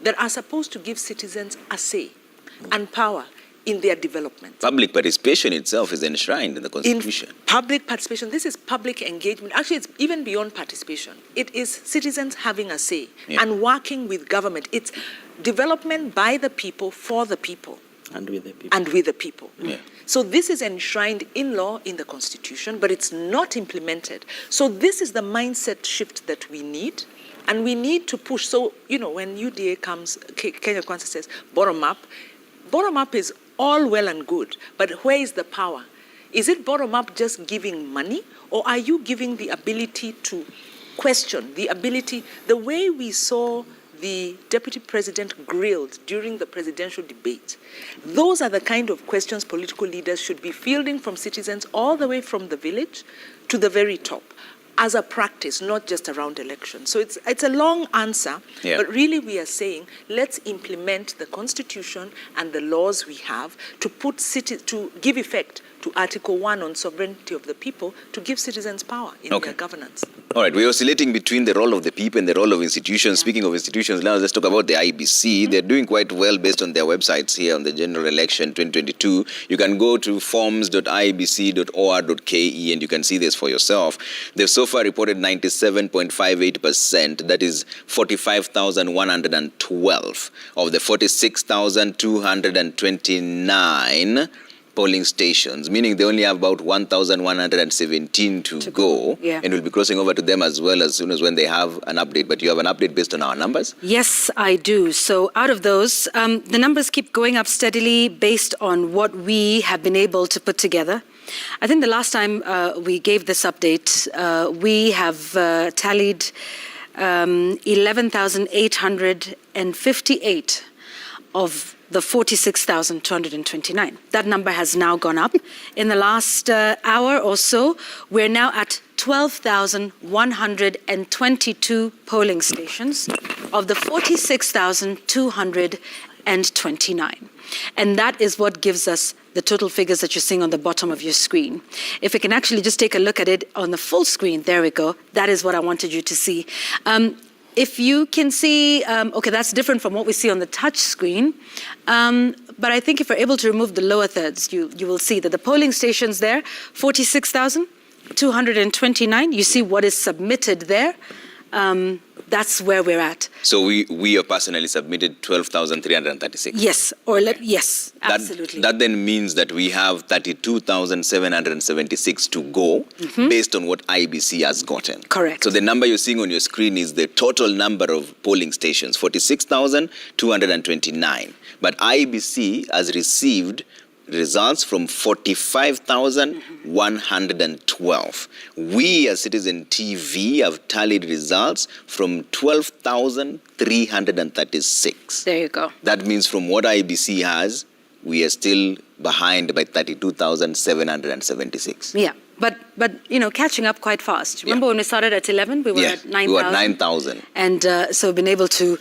that are supposed to give citizens a say and power in their development. Public participation itself is enshrined in the Constitution. Public participation, this is public engagement. Actually, it's even beyond participation. It is citizens having a say and working with government. It's development by the people, for the people. And with the people. And with the people. So this is enshrined in law in the Constitution, but it's not implemented. So this is the mindset shift that we need. And we need to push. So, when UDA comes, Kenya Kwanza says, bottom up is all well and good, but where is the power? Is it bottom up just giving money, or are you giving the ability to question, the way we saw the deputy president grilled during the presidential debate? Those are the kind of questions political leaders should be fielding from citizens all the way from the village to the very top, as a practice, not just around elections. So it's a long answer, but really we are saying, let's implement the Constitution and the laws we have to to give effect to Article 1 on sovereignty of the people, to give citizens power in their governance. All right, we're oscillating between the role of the people and the role of institutions. Speaking of institutions, now let's talk about the IBC. They're doing quite well based on their websites here on the general election 2022. You can go to forms.ibc.or.ke and you can see this for yourself. They've so far reported 97.58%. That is 45,112 of the 46,229 polling stations, meaning they only have about 1,117 to go, and we'll be crossing over to them as well as soon as when they have an update. But you have an update based on our numbers? Yes, I do. So out of those, the numbers keep going up steadily based on what we have been able to put together. I think the last time we gave this update, we have tallied 11,858 of the 46,229. That number has now gone up. In the last hour or so, we're now at 12,122 polling stations of the 46,229. And that is what gives us the total figures that you're seeing on the bottom of your screen. If we can actually just take a look at it on the full screen, there we go. That is what I wanted you to see. If you can see, that's different from what we see on the touch screen. But I think if we're able to remove the lower thirds, you will see that the polling stations there, 46,229. You see what is submitted there. That's where we're at. So we have personally submitted 12,336. Yes, yes, absolutely. That then means that we have 32,776 to go based on what IBC has gotten. Correct. So the number you're seeing on your screen is the total number of polling stations, 46,229. But IBC has received results from 45,112. We as Citizen TV have tallied results from 12,336. There you go. That means from what IBC has, we are still behind by 32,776. Yeah. But catching up quite fast. Remember when we started at 11, we were at 9,000. We were at 9,000. And so we've been able to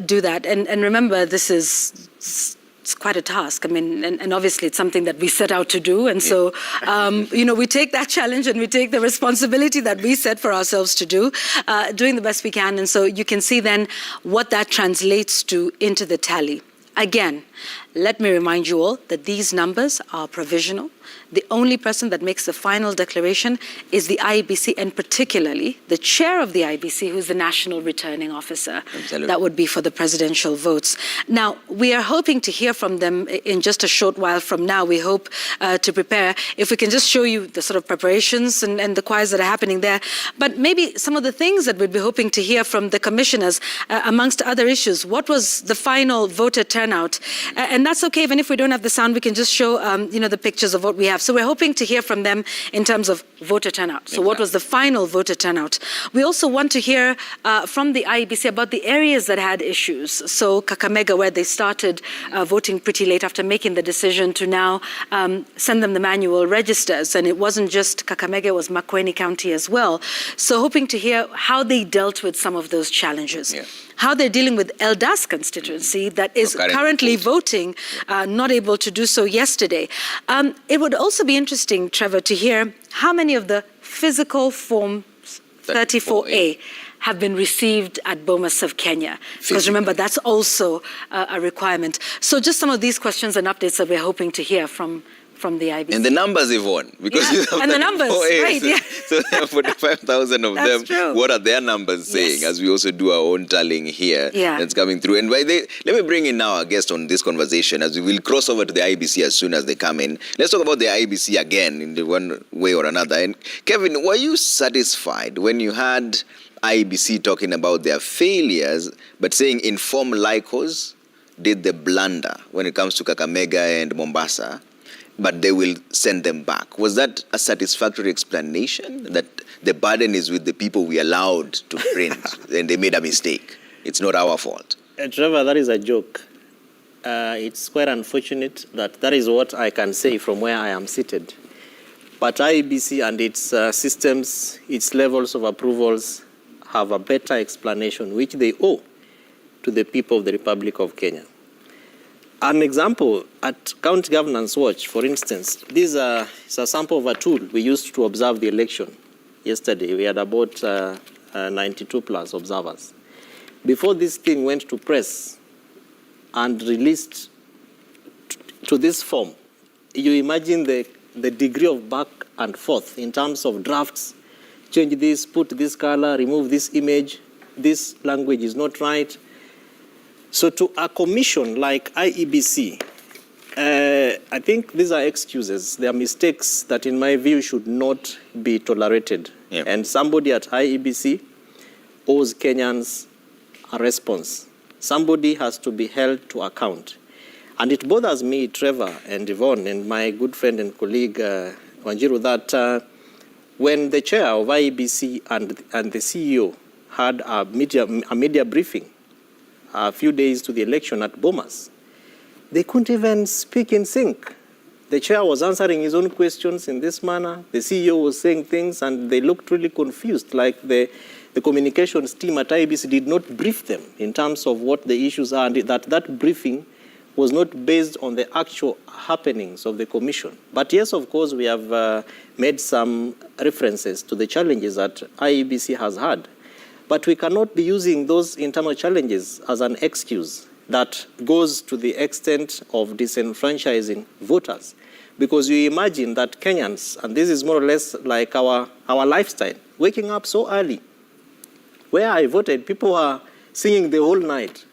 do that. And remember, this is... It's quite a task. I mean, and obviously it's something that we set out to do. And so, we take that challenge and we take the responsibility that we set for ourselves to do, doing the best we can. And so you can see then what that translates to into the tally. Again, Let me remind you all that these numbers are provisional. The only person that makes the final declaration is the IEBC, and particularly the chair of the IEBC, who's the National Returning Officer. Absolutely. That would be for the presidential votes. Now, we are hoping to hear from them in just a short while from now. We hope to prepare. If we can just show you the sort of preparations and the choirs that are happening there. But maybe some of the things that we'd be hoping to hear from the commissioners, amongst other issues. What was the final voter turnout? And that's okay, even if we don't have the sound, we can just show the pictures of what we have. So we're hoping to hear from them in terms of voter turnout. So what was the final voter turnout? We also want to hear from the IEBC about the areas that had issues. So Kakamega, where they started voting pretty late after making the decision to now send them the manual registers. And it wasn't just Kakamega, it was Makueni County as well. So hoping to hear how they dealt with some of those challenges. Yeah. How they're dealing with Eldas constituency that is currently voting, not able to do so yesterday. It would also be interesting, Trevor, to hear how many of the physical form 34A have been received at Bomas of Kenya. Because remember, that's also a requirement. So just some of these questions and updates that we're hoping to hear from the IEBC. And the numbers, Yvonne. Because you have and the numbers, right, yeah. So there are 45,000 of That's them. true. What are their numbers saying as we also do our own tallying here that's coming through? And let me bring in now our guest on this conversation as we will cross over to the IEBC as soon as they come in. Let's talk about the IEBC again in the one way or another. And Kevin, were you satisfied when you had IEBC talking about their failures, but saying Inform Lycos did the blunder when it comes to Kakamega and Mombasa, but they will send them back? Was that a satisfactory explanation that the burden is with the people we allowed to print and they made a mistake? It's not our fault. Trevor, that is a joke. It's quite unfortunate that is what I can say from where I am seated. But IEBC and its systems, its levels of approvals have a better explanation which they owe to the people of the Republic of Kenya. An example, at County Governance Watch, for instance, this is a sample of a tool we used to observe the election. Yesterday, we had about 92 plus observers. Before this thing went to press and released to this form, you imagine the degree of back and forth in terms of drafts. Change this, put this color, remove this image, this language is not right. So to a commission like IEBC, I think these are excuses. They are mistakes that, in my view, should not be tolerated. Yep. And somebody at IEBC owes Kenyans a response. Somebody has to be held to account. And it bothers me, Trevor and Yvonne, and my good friend and colleague, Wanjiru, that when the chair of IEBC and the CEO had a media briefing a few days to the election at Bomas, they couldn't even speak in sync. The chair was answering his own questions in this manner. The CEO was saying things, and they looked really confused, like the communications team at IEBC did not brief them in terms of what the issues are, and that briefing was not based on the actual happenings of the commission. But yes, of course, we have made some references to the challenges that IEBC has had. But we cannot be using those internal challenges as an excuse that goes to the extent of disenfranchising voters. Because you imagine that Kenyans, and this is more or less like our lifestyle, waking up so early. Where I voted, people were singing the whole night,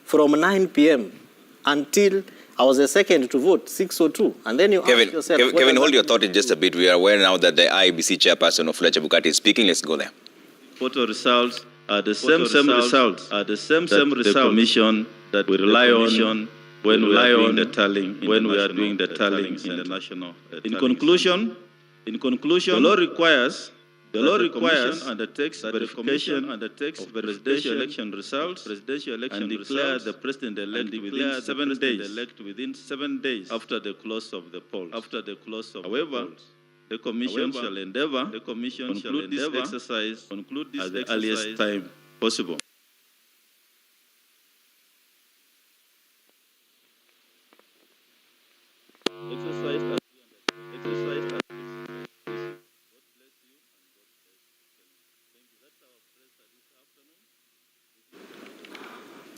from 9 p.m. until I was the second to vote, 6:02. And then you ask yourself... Kevin, hold your thought in just a bit. We are aware now that the IEBC chairperson of Fletcher Bukati is speaking. Let's go there. Photo results are the same results the commission that we rely on when we are doing the tallying in the national. In conclusion, the law requires undertakes verification of presidential election results and declare the president-elect within 7 days after the close of the polls. However, the Commission shall endeavor to conclude this exercise at the earliest time possible.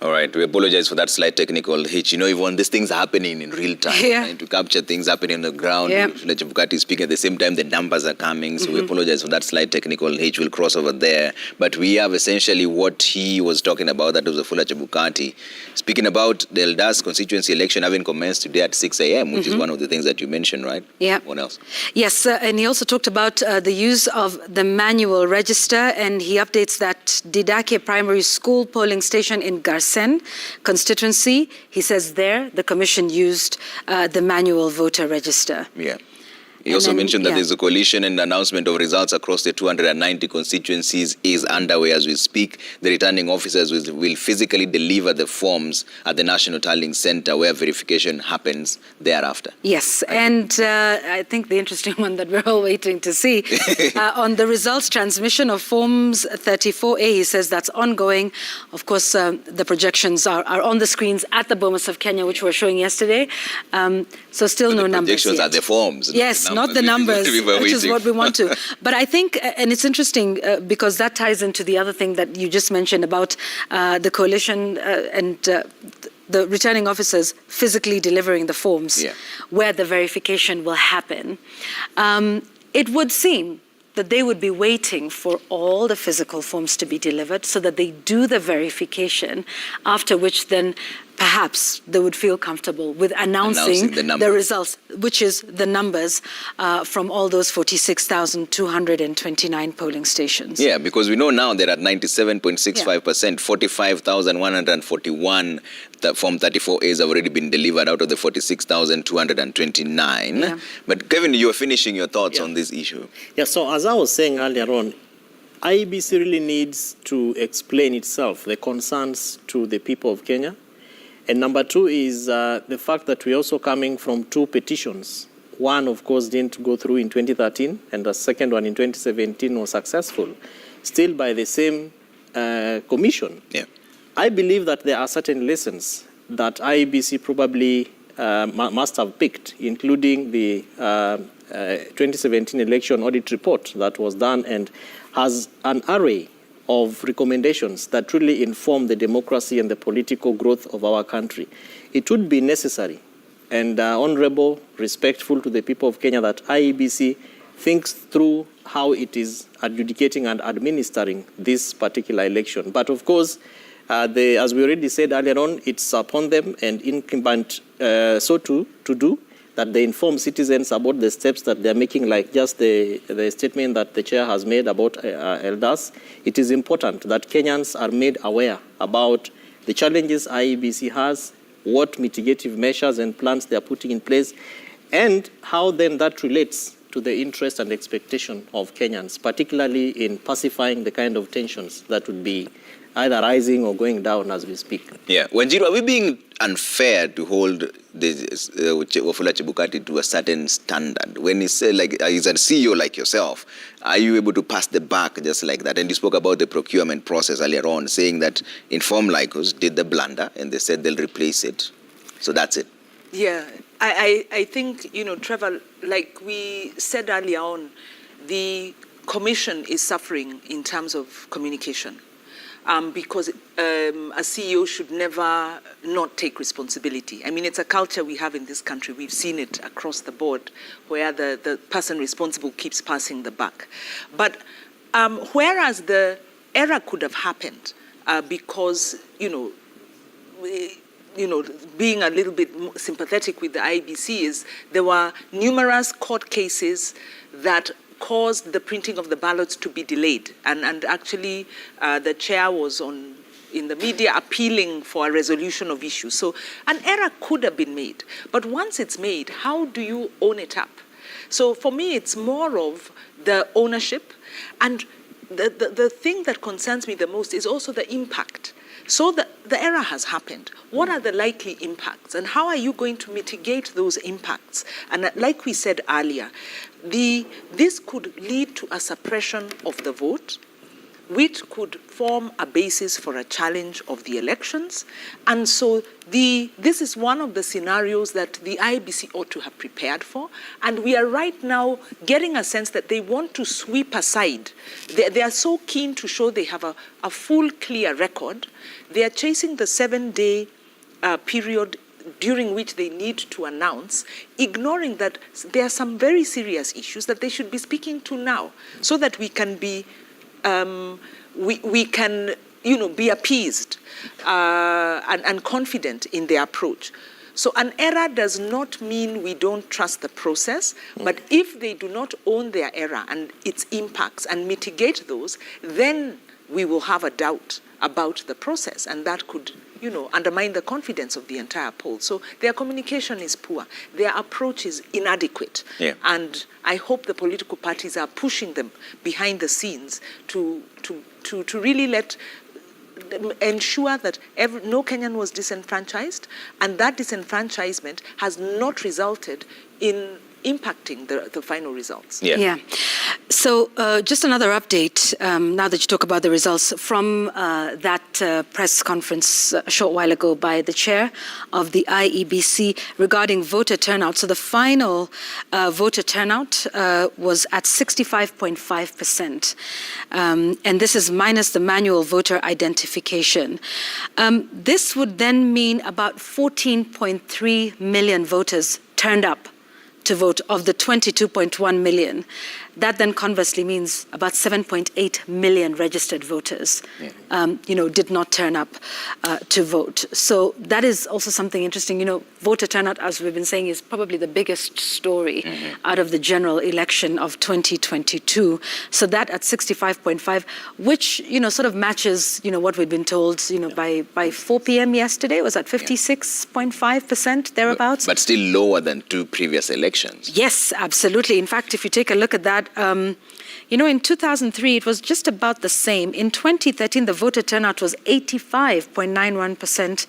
All right. right, we apologize for that slight technical hitch. You know, even these things are happening in real time, trying to capture things happening on the ground. Chebukati is speaking at the same time, the numbers are coming, so we apologize for that slight technical hitch. We'll cross over there. But we have essentially what he was talking about, that was Wafula Chebukati, speaking about the Eldas constituency election having commenced today at 6 a.m., which is one of the things that you mentioned, right? Yeah. What else? Yes, and he also talked about the use of the manual register, and he updates that Didake Primary School polling station in Garsen constituency, he says there the commission used the manual voter register. Yeah. He also mentioned that there's a coalition and announcement of results across the 290 constituencies is underway as we speak. The returning officers will physically deliver the forms at the National Tallying Center where verification happens thereafter. Yes, and I think the interesting one that we're all waiting to see, on the results transmission of Forms 34A, he says that's ongoing. Of course, the projections are on the screens at the Bomas of Kenya, which we were showing yesterday. So still no numbers projections yet. are the forms. Yes, not the numbers, which is what we want to. But I think, and it's interesting because that ties into the other thing that you just mentioned about the coalition and the returning officers physically delivering the forms where the verification will happen. It would seem that they would be waiting for all the physical forms to be delivered so that they do the verification, after which then perhaps they would feel comfortable with announcing the results, which is the numbers from all those 46,229 polling stations. Yeah, because we know now they're at 97.65%, 45,141 Form 34As have already been delivered out of the 46,229. Yeah. But Kevin, you are finishing your thoughts on this issue. Yeah, so as I was saying earlier on, IEBC really needs to explain itself, the concerns to the people of Kenya. And number two is the fact that we're also coming from two petitions. One, of course, didn't go through in 2013, and the second one in 2017 was successful, still by the same commission. Yeah. I believe that there are certain lessons that IEBC probably must have picked, including the 2017 election audit report that was done and has an array of recommendations that really inform the democracy and the political growth of our country. It would be necessary and honorable, respectful to the people of Kenya that IEBC thinks through how it is adjudicating and administering this particular election. But of course, as we already said earlier on, it's upon them and incumbent to do that they inform citizens about the steps that they're making, like just the statement that the chair has made about Eldas. It is important that Kenyans are made aware about the challenges IEBC has, what mitigative measures and plans they are putting in place, and how then that relates to the interest and expectation of Kenyans, particularly in pacifying the kind of tensions that would be either rising or going down as we speak. Yeah. Wanjiru, are we being unfair to hold Wafula Chebukati to a certain standard? When you say, like, as a CEO like yourself, are you able to pass the buck just like that? And you spoke about the procurement process earlier on, saying that Inform Lycos did the blunder and they said they'll replace it. So that's it. Yeah, I think, Trevor, like we said earlier on, the commission is suffering in terms of communication. Because a CEO should never not take responsibility. I mean, it's a culture we have in this country. We've seen it across the board, where the person responsible keeps passing the buck. But whereas the error could have happened because, being a little bit more sympathetic with the IEBC is there were numerous court cases that caused the printing of the ballots to be delayed. And actually, the chair was in the media appealing for a resolution of issues. So an error could have been made. But once it's made, how do you own it up? So for me, it's more of the ownership. And the thing that concerns me the most is also the impact. So the error has happened. What are the likely impacts? And how are you going to mitigate those impacts? And like we said earlier, this could lead to a suppression of the vote which could form a basis for a challenge of the elections. And so this is one of the scenarios that the IEBC ought to have prepared for. And we are right now getting a sense that they want to sweep aside. They are so keen to show they have a full, clear record. They are chasing the 7-day period during which they need to announce, ignoring that there are some very serious issues that they should be speaking to now, so that we can be we can, be appeased and confident in their approach. So an error does not mean we don't trust the process, but if they do not own their error and its impacts and mitigate those, then we will have a doubt about the process, and that could, undermine the confidence of the entire poll. So their communication is poor. Their approach is inadequate. Yeah. And I hope the political parties are pushing them behind the scenes to really ensure that no Kenyan was disenfranchised, and that disenfranchisement has not resulted in impacting the final results. Yeah. So just another update, now that you talk about the results, from that press conference a short while ago by the chair of the IEBC regarding voter turnout. So the final voter turnout was at 65.5%. And this is minus the manual voter identification. This would then mean about 14.3 million voters turned up to vote of the 22.1 million. That then conversely means about 7.8 million registered voters, did not turn up to vote. So that is also something interesting. Voter turnout, as we've been saying, is probably the biggest story out of the general election of 2022. So that at 65.5, which, sort of matches, what we'd been told, by 4 p.m. yesterday, was at 56.5%, thereabouts. But still lower than 2 previous elections. Yes, absolutely. In fact, if you take a look at that, in 2003, it was just about the same. In 2013, the voter turnout was 85.91%.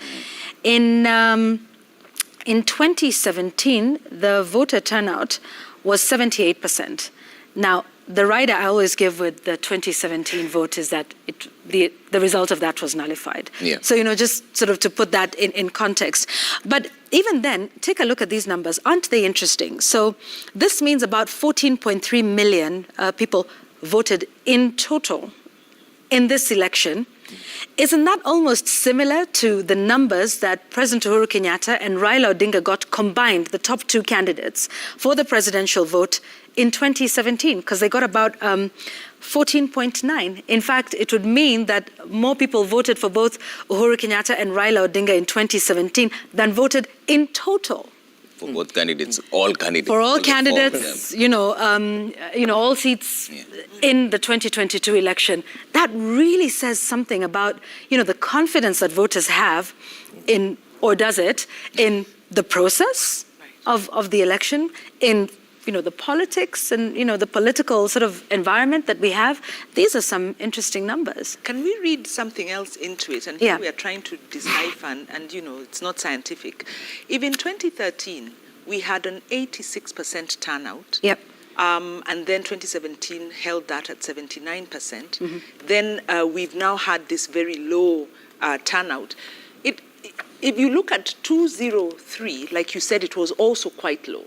In 2017, the voter turnout was 78%. Now, the rider I always give with the 2017 vote is that the result of that was nullified. Yeah. So, just sort of to put that in context. But even then, take a look at these numbers. Aren't they interesting? So this means about 14.3 million people voted in total in this election. Isn't that almost similar to the numbers that President Uhuru Kenyatta and Raila Odinga got combined, the top 2 candidates, for the presidential vote in 2017? Because they got about 14.9. In fact, it would mean that more people voted for both Uhuru Kenyatta and Raila Odinga in 2017 than voted in total. For both candidates, all candidates. For all candidates, all seats in the 2022 election. That really says something about, the confidence that voters have in, or does it, in the process of the election, in the politics and, the political sort of environment that we have. These are some interesting numbers. Can we read something else into it? And here we are trying to decipher, and it's not scientific. If in 2013, we had an 86% turnout. Yep. And then 2017 held that at 79%. Then we've now had this very low turnout. If you look at 2003, like you said, it was also quite low.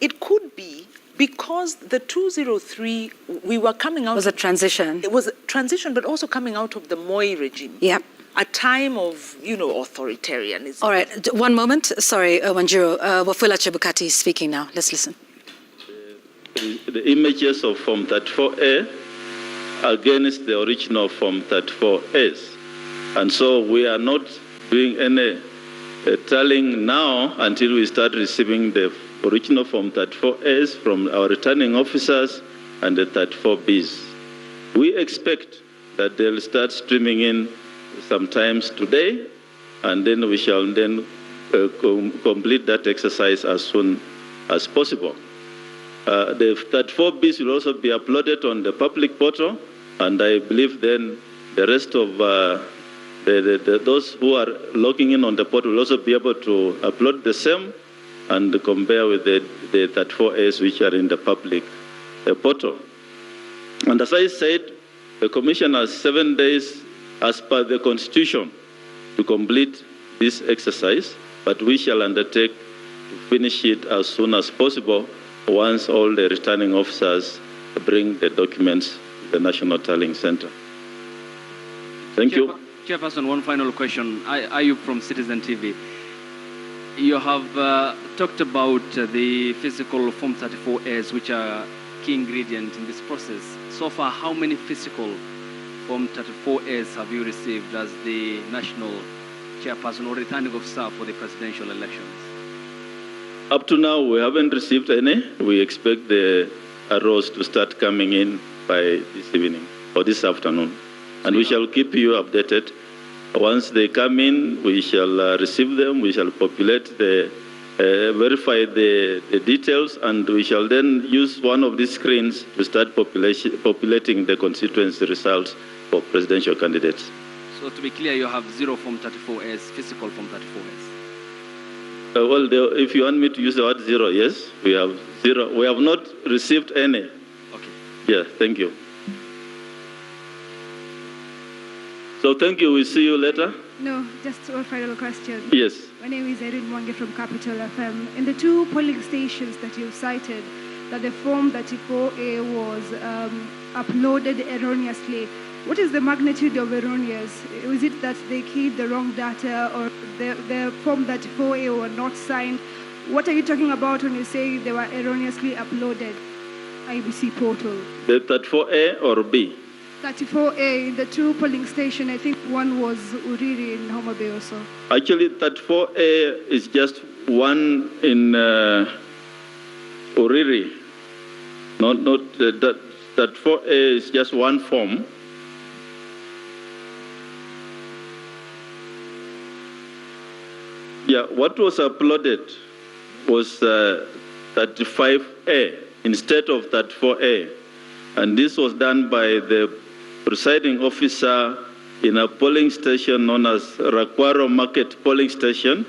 It could be because the 2003, we were coming out... It was a transition. It was a transition, but also coming out of the Moi regime. Yep. A time of, authoritarianism. All right, one moment. Sorry, Wanjiru. Wafula Chebukati is speaking now. Let's listen. The images of Form 34A against the original Form 34As. And so we are not doing any tallying now until we start receiving the original Form 34As from our returning officers and the 34Bs. We expect that they'll start streaming in sometimes today, and then we shall then complete that exercise as soon as possible. The 34Bs will also be uploaded on the public portal, and I believe then the rest of those who are logging in on the portal will also be able to upload the same and compare with the 34As which are in the public portal. And as I said, The Commission has 7 days as per the Constitution to complete this exercise, but we shall undertake to finish it as soon as possible once all the returning officers bring the documents to the National Tallying Center. Thank you. Chairperson, one final question. Ayub from Citizen TV. You have talked about the physical Form 34As, which are key ingredient in this process. So far, how many physical Form 34As have you received as the national chairperson or returning officer for the presidential elections? Up to now, we haven't received any. We expect the arrows to start coming in by this evening or this afternoon. And we shall keep you updated. Once they come in, we shall receive them, we shall populate verify the details, and we shall then use one of these screens to start populating the constituency results for presidential candidates. So to be clear, you have 0 Form 34As, physical Form 34As? Well, if you want me to use the word 0, yes, we have 0. We have not received any. Okay. Yeah, thank you. So thank you. We'll see you later. No, just one final question. Yes. My name is Erin Mwangi from Capital FM. In the 2 polling stations that you've cited, that the Form 34A was uploaded erroneously, what is the magnitude of erroneous? Is it that they keyed the wrong data, or the Form 34A were not signed? What are you talking about when you say they were erroneously uploaded? IBC portal. The 34A or B? 34A in the 2 polling station. I think one was Uriri in Homa Bay also. Actually, 34A is just one in Uriri. Not that 34A is just one form. Yeah, what was uploaded was 35A instead of 34A. And this was done by the presiding officer in a polling station known as Rakwaro Market Polling Station,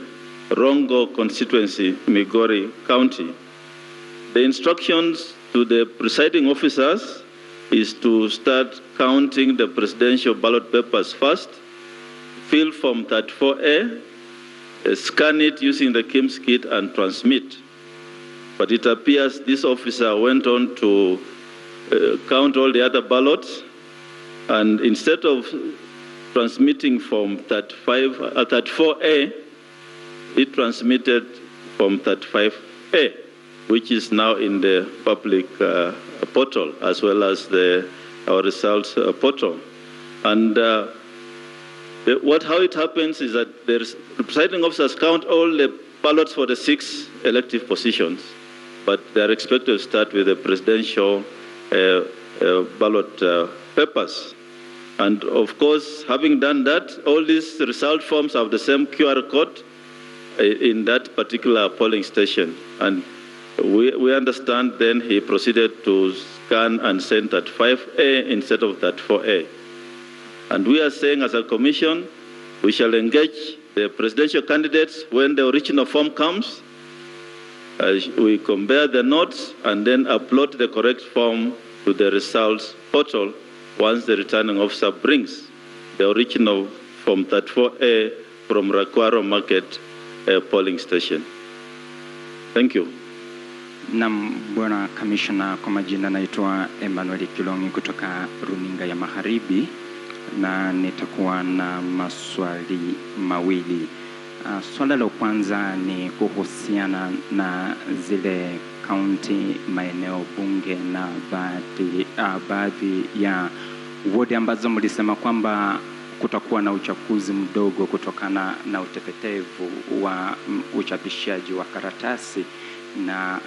Rongo Constituency, Migori County. The instructions to the presiding officers is to start counting the presidential ballot papers first, fill Form 34A, scan it using the KIMS kit and transmit. But it appears this officer went on to count all the other ballots, and instead of transmitting Form 34A, he transmitted Form 35A, which is now in the public portal as well as our results portal. And how it happens is that the presiding officers count all the ballots for the 6 elective positions, but they are expected to start with the presidential ballot papers. And of course, having done that, all these result forms have the same QR code in that particular polling station. And we understand then he proceeded to scan and send that 5A instead of that 4A. And we are saying as a commission, we shall engage the presidential candidates when the original form comes. We compare the notes and then upload the correct form to the results portal once the returning officer brings the original Form 34A from Rakwaro Market polling station. Thank you. Naam, Bwana Kamishna, kwa majina naitwa Emmanuel Kilongi kutoka Runinga ya Magharibi, na nitakuwa na maswali mawili. Swala la kwanza ni kuhusiana na zile kaunti, maeneo bunge na baadhi ya wodi ambazo mlisema kwamba kutakuwa na uchaguzi mdogo kutokana na utepetevu wa uchapishaji wa karatasi na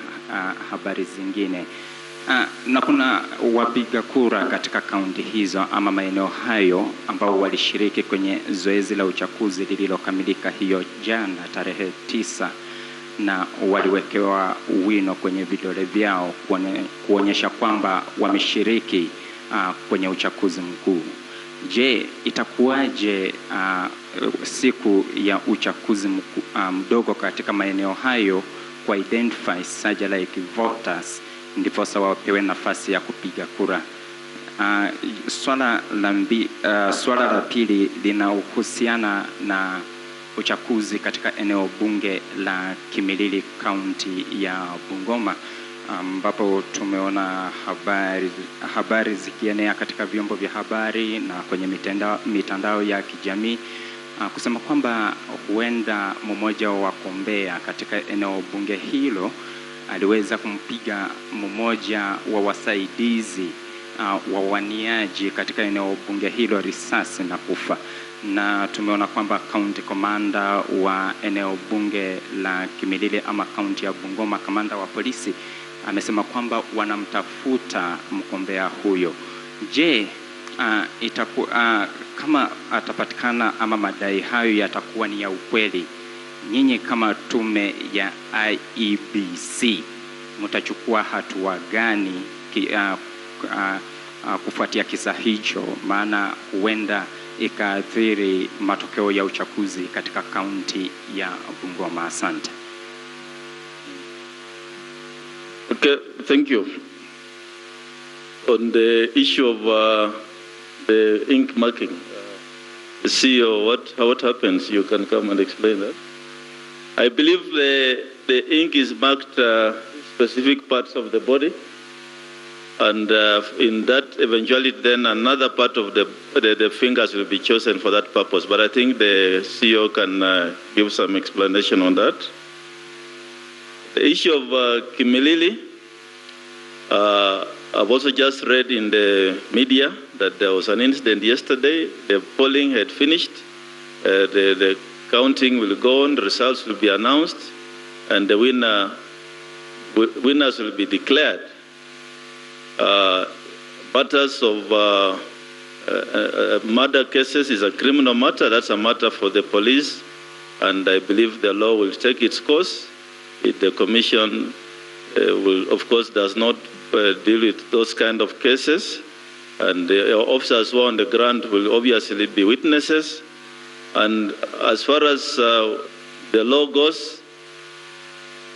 habari zingine. Na kuna wapiga kura katika kaunti hizo ama maeneo hayo ambao walishiriki kwenye zoezi la uchaguzi lililokamilika hiyo jana tarehe 9, na waliwekewa wino kwenye vidole vyao kuonyesha kwamba wameshiriki kwenye uchaguzi mkuu. Je, itakuwaje siku ya uchaguzi mdogo katika maeneo hayo kwa identify such like voters ndipo sawa wapewe nafasi ya kupiga kura? Swala la pili linahusiana na uchaguzi katika eneo bunge la Kimilili, kaunti ya Bungoma, ambapo tumeona habari zikienea katika vyombo vya habari na kwenye mitandao ya kijamii kusema kwamba huenda mmoja wa wagombea katika eneo bunge hilo aliweza kumpiga mmoja wa wasaidizi wa waniaji katika eneo bunge hilo risasi na kufa. Na tumeona kwamba county commander wa eneo bunge la Kimilili ama kaunti ya Bungoma, kamanda wa polisi, amesema kwamba wanamtafuta mgombea huyo. Je, kama atapatikana ama madai hayo yatakuwa ni ya ukweli, nyinyi kama tume ya IEBC mtachukua hatua gani kufuatia kisa hicho, maana huenda ikaathiri matokeo ya uchaguzi katika kaunti ya Bungoma? Asante. Okay, thank you. On the issue of the ink marking, CEO, what happens? You can come and explain that. I believe the ink is marked specific parts of the body, and in that eventuality then another part of the fingers will be chosen for that purpose. But I think the CEO can give some explanation on that. The issue of Kimilili, I've also just read in the media that there was an incident yesterday. The polling had finished. The counting will go on. The results will be announced, and the winners will be declared. Matters of murder cases is a criminal matter. That's a matter for the police, and I believe the law will take its course. The commission will, of course, does not deal with those kind of cases, and the officers who are on the ground will obviously be witnesses. And as far as the law goes,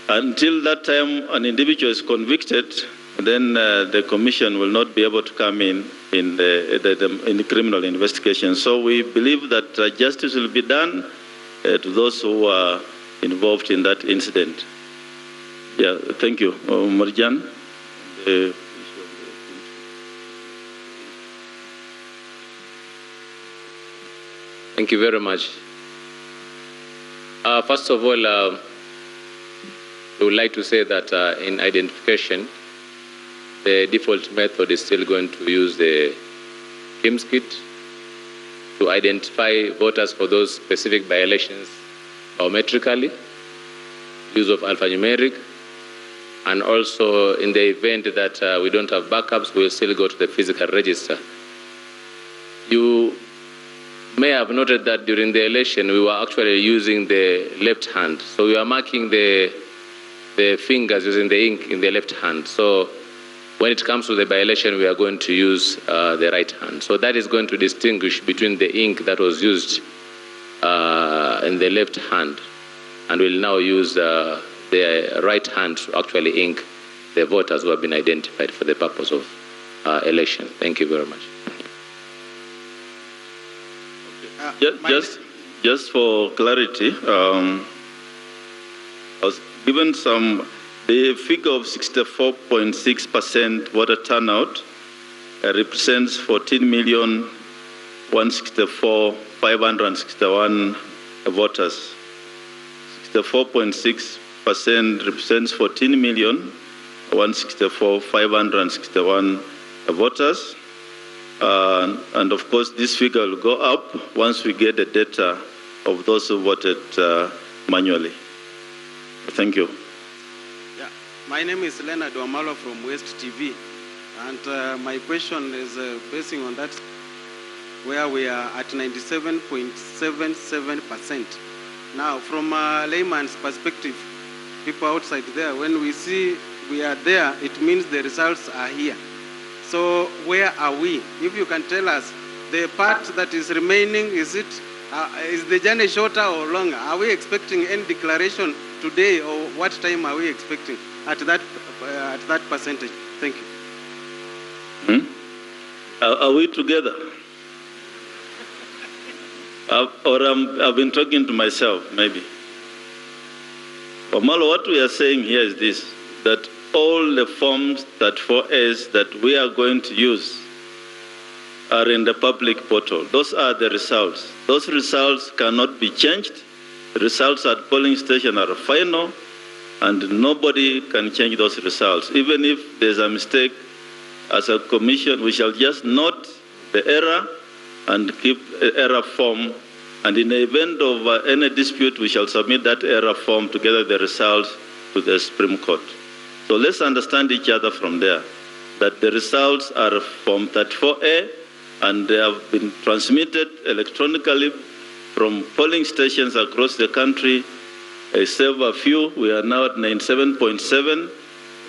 until that time an individual is convicted, then the commission will not be able to come in the criminal investigation. So we believe that justice will be done to those who are involved in that incident. Yeah, thank you. Marjan. Thank you very much. First of all, I would like to say that in identification, the default method is still going to use the KIMS kit to identify voters for those specific by-elections biometrically, use of alphanumeric, and also in the event that we don't have backups, we'll still go to the physical register. You may have noted that during the election, we were actually using the left hand. So we are marking the fingers using the ink in the left hand. So when it comes to the by-election, we are going to use the right hand. So that is going to distinguish between the ink that was used in the left hand, and we'll now use the right hand to actually ink the voters who have been identified for the purpose of election. Thank you very much. Just for clarity, I was given the figure of 64.6% voter turnout represents 14,164,561 voters. 64.6% represents 14,164,561 voters. And of course, this figure will go up once we get the data of those who voted manually. Thank you. Yeah. My name is Leonard Wamalo from West TV. And my question is basing on that, where we are at 97.77%. Now, from a layman's perspective, people outside there, when we see we are there, it means the results are here. So where are we? If you can tell us, the part that is remaining, is the journey shorter or longer? Are we expecting any declaration today, or what time are we expecting at that percentage? Thank you. Are we together? I've been talking to myself, maybe. Omalo, what we are saying here is this, that all the forms 34As that we are going to use are in the public portal. Those are the results. Those results cannot be changed. The results at polling station are final, and nobody can change those results. Even if there's a mistake, as a commission, we shall just note the error and keep the error form. And in the event of any dispute, we shall submit that error form together with the results to the Supreme Court. So let's understand each other from there, that the results are Form 34A, and they have been transmitted electronically from polling stations across the country, save a few. We are now at 97.7.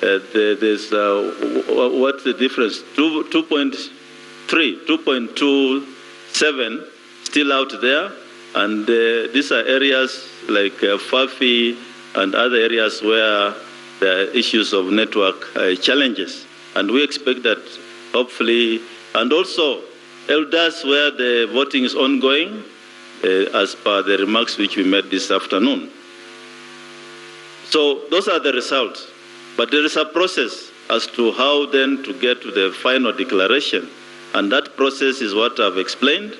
There's, what's the difference? 2.27 still out there. And these are areas like Fafi and other areas where there are issues of network challenges. And we expect that hopefully, and also Elders where the voting is ongoing, as per the remarks which we made this afternoon. So those are the results. But there is a process as to how then to get to the final declaration. And that process is what I've explained,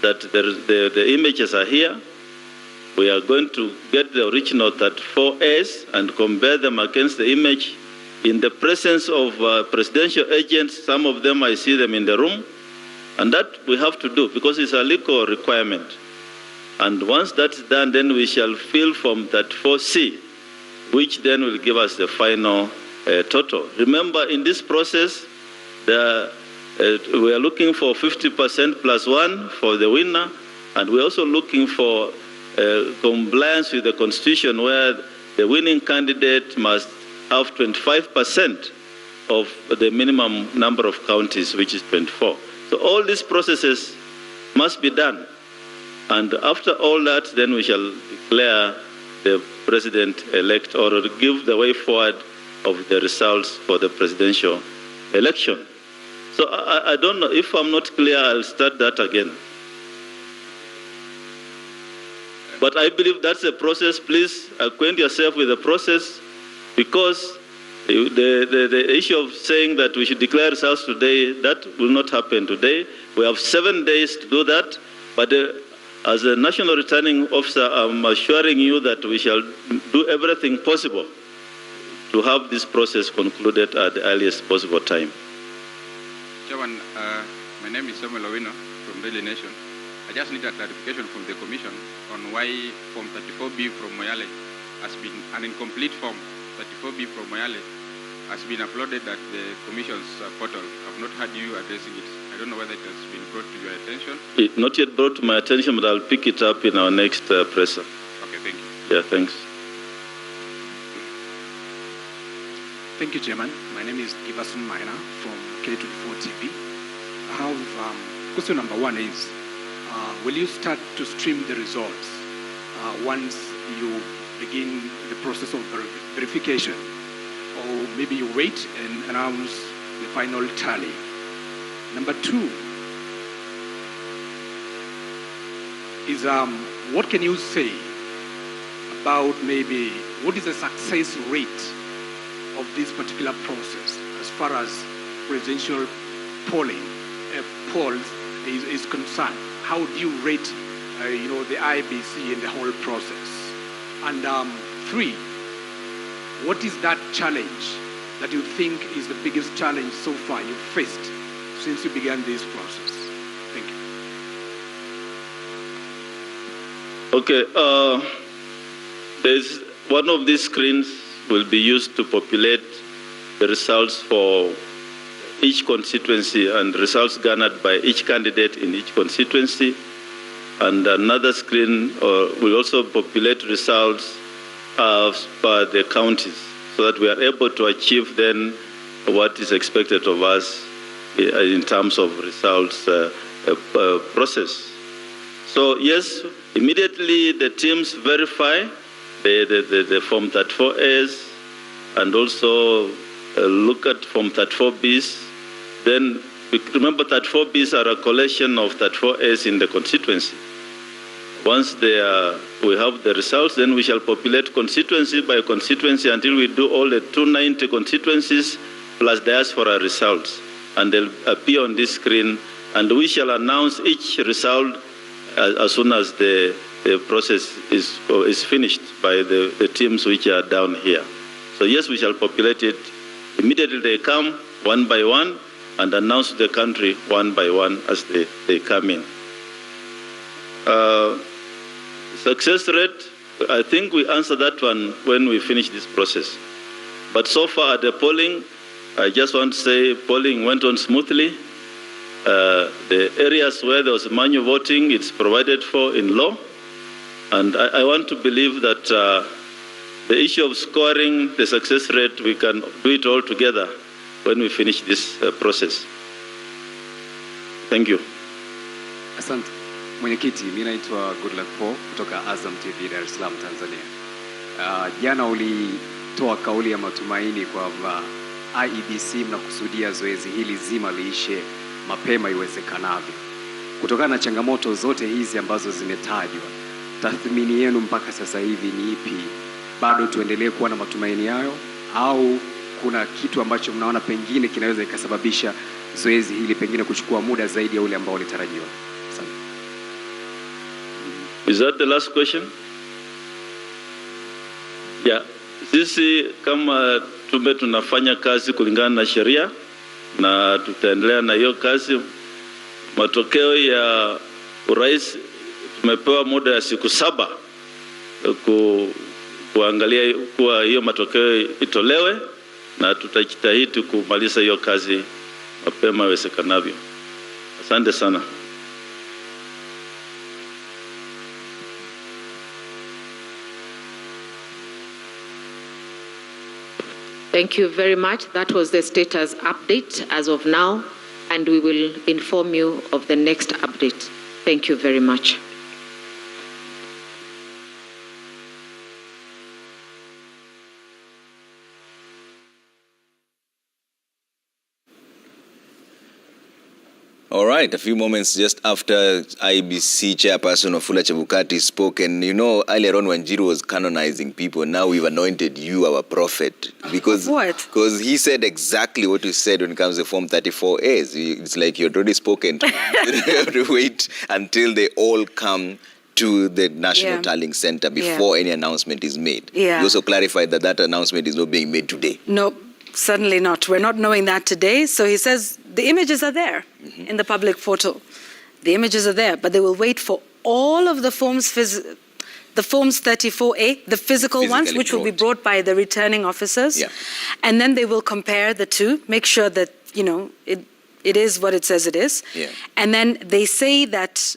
that the images are here. We are going to get the original 34As and compare them against the image in the presence of presidential agents. Some of them, I see them in the room. And that we have to do because it's a legal requirement. And once that's done, then we shall fill Form 34C, which then will give us the final total. Remember, in this process, we are looking for 50% plus 1 for the winner, and we're also looking for compliance with the Constitution, where the winning candidate must have 25% of the minimum number of counties, which is 24. So all these processes must be done. And after all that, then we shall declare the president-elect or give the way forward of the results for the presidential election. So I don't know, if I'm not clear, I'll start that again. But I believe that's a process. Please acquaint yourself with the process, because the issue of saying that we should declare results today, that will not happen today. We have 7 days to do that, but as a national returning officer, I'm assuring you that we shall do everything possible to have this process concluded at the earliest possible time. Chairman, my name is Samuel Owino from Daily Nation. I just need a clarification from the Commission on why Form 34B from Moyale has been an incomplete form. 34B from Moyale has been uploaded at the Commission's portal. I've not heard you addressing it. I don't know whether it has been brought to your attention. It not yet brought to my attention, but I'll pick it up in our next presser. Okay, thank you. Yeah, thanks. Thank you, Chairman. My name is Giverson Maina from K24 TV. I have question number one is, will you start to stream the results once you begin the process of verification? Or maybe you wait and announce the final tally? Number two is what can you say about maybe what is the success rate of this particular process as far as presidential polling polls is concerned? How do you rate the IBC in the whole process? And three, what is that challenge that you think is the biggest challenge so far you've faced since you began this process? Thank you. Okay, there's one of these screens will be used to populate the results for each constituency and results garnered by each candidate in each constituency. And another screen will also populate results per the counties, so that we are able to achieve then what is expected of us in terms of results process. So yes, immediately the teams verify the Form 34As and also look at Form 34Bs. Then remember 34Bs are a collection of 34As in the constituency. Once we have the results, then we shall populate constituency by constituency until we do all the 290 constituencies plus diaspora results. And they'll appear on this screen, and we shall announce each result as soon as the process is finished by the teams which are down here. So yes, we shall populate it. Immediately they come one by one and announce to the country one by one as they come in. Success rate, I think we answer that one when we finish this process. But so far at the polling, I just want to say polling went on smoothly. The areas where there was manual voting, it's provided for in law. And I want to believe that the issue of scoring the success rate, we can do it all together when we finish this process. Thank you. Asante. Mwenyekiti, mimi naitwa Goodluck Paul kutoka Azam TV Dar es Salaam, Tanzania. Jana ulitoa kauli ya matumaini kwamba IEBC mnakusudia zoezi hili zima liishe mapema iwezekanavyo. Kutokana na changamoto zote hizi ambazo zimetajwa, tathmini yenu mpaka sasa hivi ni ipi? Bado tuendelee kuwa na matumaini hayo au kuna kitu ambacho mnaona pengine kinaweza ikasababisha zoezi hili pengine kuchukua muda zaidi ya ule ambao ulitarajiwa? Is that the last question? Yeah. Sisi kama tume tunafanya kazi kulingana na sheria na tutaendelea na hiyo kazi. Matokeo ya urais tumepewa muda ya siku 7 kuangalia kuwa hiyo matokeo itolewe, na tutajitahidi kumaliza hiyo kazi mapema iwezekanavyo. Asante sana. Thank you very much. That was the status update as of now, and we will inform you of the next update. Thank you very much. All right, a few moments just after IEBC chairperson Wafula Chebukati spoke, and you know, earlier on when Njiru was canonizing people, now we've anointed you our prophet. Because what? Because he said exactly what you said when it comes to Form 34As. It's like you'd already spoken. You have to wait until they all come to the National Tallying Center before any announcement is made. Yeah. You also clarified that that announcement is not being made today. No, certainly not. We're not knowing that today. So he says the images are there in the public portal. The images are there, but they will wait for all of the forms, the forms 34A, the physical ones, which will be brought by the returning officers. Yeah. And then they will compare the two, make sure that, you know, it is what it says it is. Yeah. And then they say that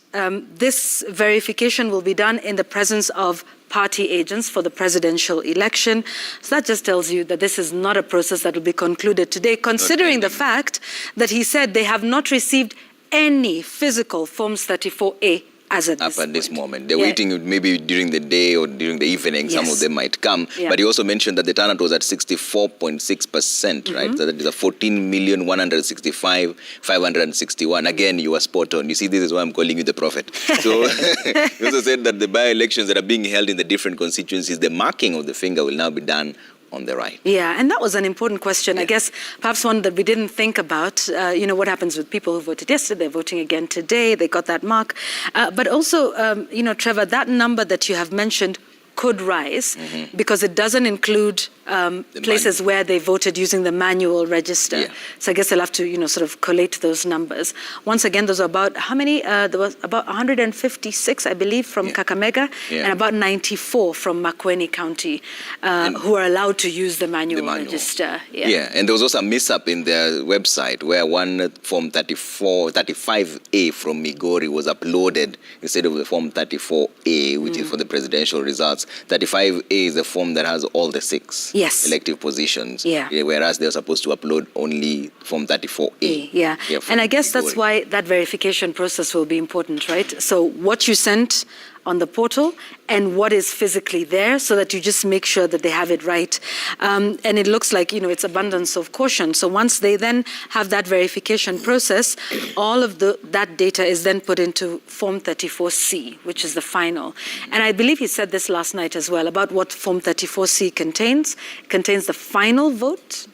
this verification will be done in the presence of party agents for the presidential election. So that just tells you that this is not a process that will be concluded today, considering the fact that he said they have not received any physical Forms 34A as at this moment. They're waiting maybe during the day or during the evening, some of them might come. Yeah. But he also mentioned that the turnout was at 64.6%, right? So that is a 14,165,561. Again, you are spot on. You see, this is why I'm calling you the prophet. So he also said that the by-elections that are being held in the different constituencies, the marking of the finger will now be done on the right. Yeah, and that was an important question. I guess perhaps one that we didn't think about, you know, what happens with people who voted yesterday, they're voting again today, they got that mark. But also, you know, Trevor, that number that you have mentioned could rise because it doesn't include places where they voted using the manual register. Yeah. So I guess they'll have to, you know, sort of collate those numbers. Once again, those are about, how many? There was about 156, I believe, from Kakamega and about 94 from Makueni County who are allowed to use the manual register. Yeah, and there was also a mishap in their website where one Form 35A from Migori was uploaded instead of the Form 34A, which is for the presidential results. 35A is the form that has all the 6 elective positions. Whereas they're supposed to upload only Form 34A. And I guess that's why that verification process will be important, right? So what you sent on the portal and what is physically there, so that you just make sure that they have it right. And it looks like, it's abundance of caution. So once they then have that verification process, all of that data is then put into Form 34C, which is the final. And I believe he said this last night as well about what Form 34C contains. It contains the final vote,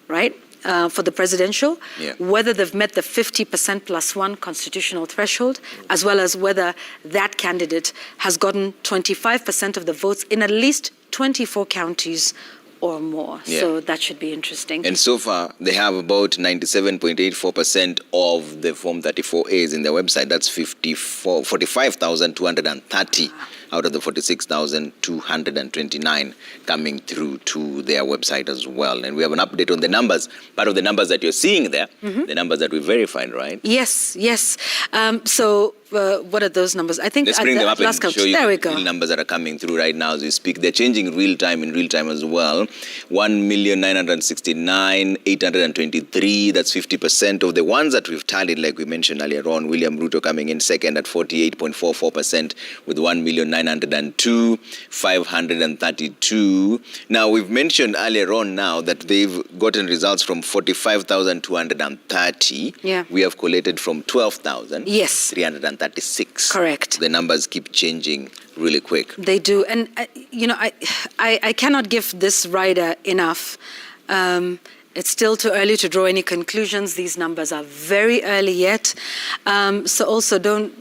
right? For the presidential, whether they've met the 50% plus one constitutional threshold, as well as whether that candidate has gotten 25% of the votes in at least 24 counties or more. So that should be interesting. And so far, they have about 97.84% of the Form 34As in their website. That's 45,230 out of the 46,229 coming through to their website as well. And we have an update on the numbers. Part of the numbers that you're seeing there, the numbers that we verified, right? Yes. What are those numbers? I think let's bring them up and show you there we the go. real numbers that are coming through right now as we speak. They're changing in real time as well. 1,969,823. That's 50% of the ones that we've tallied, like we mentioned earlier on. William Ruto coming in second at 48.44% with 1,902,532. Now, we've mentioned earlier on now that they've gotten results from 45,230. Yeah. We have collated from 12,000. Yes. 336. Correct. The numbers keep changing really quick. They do. And, I cannot give this rider enough. It's still too early to draw any conclusions. These numbers are very early yet. So also don't,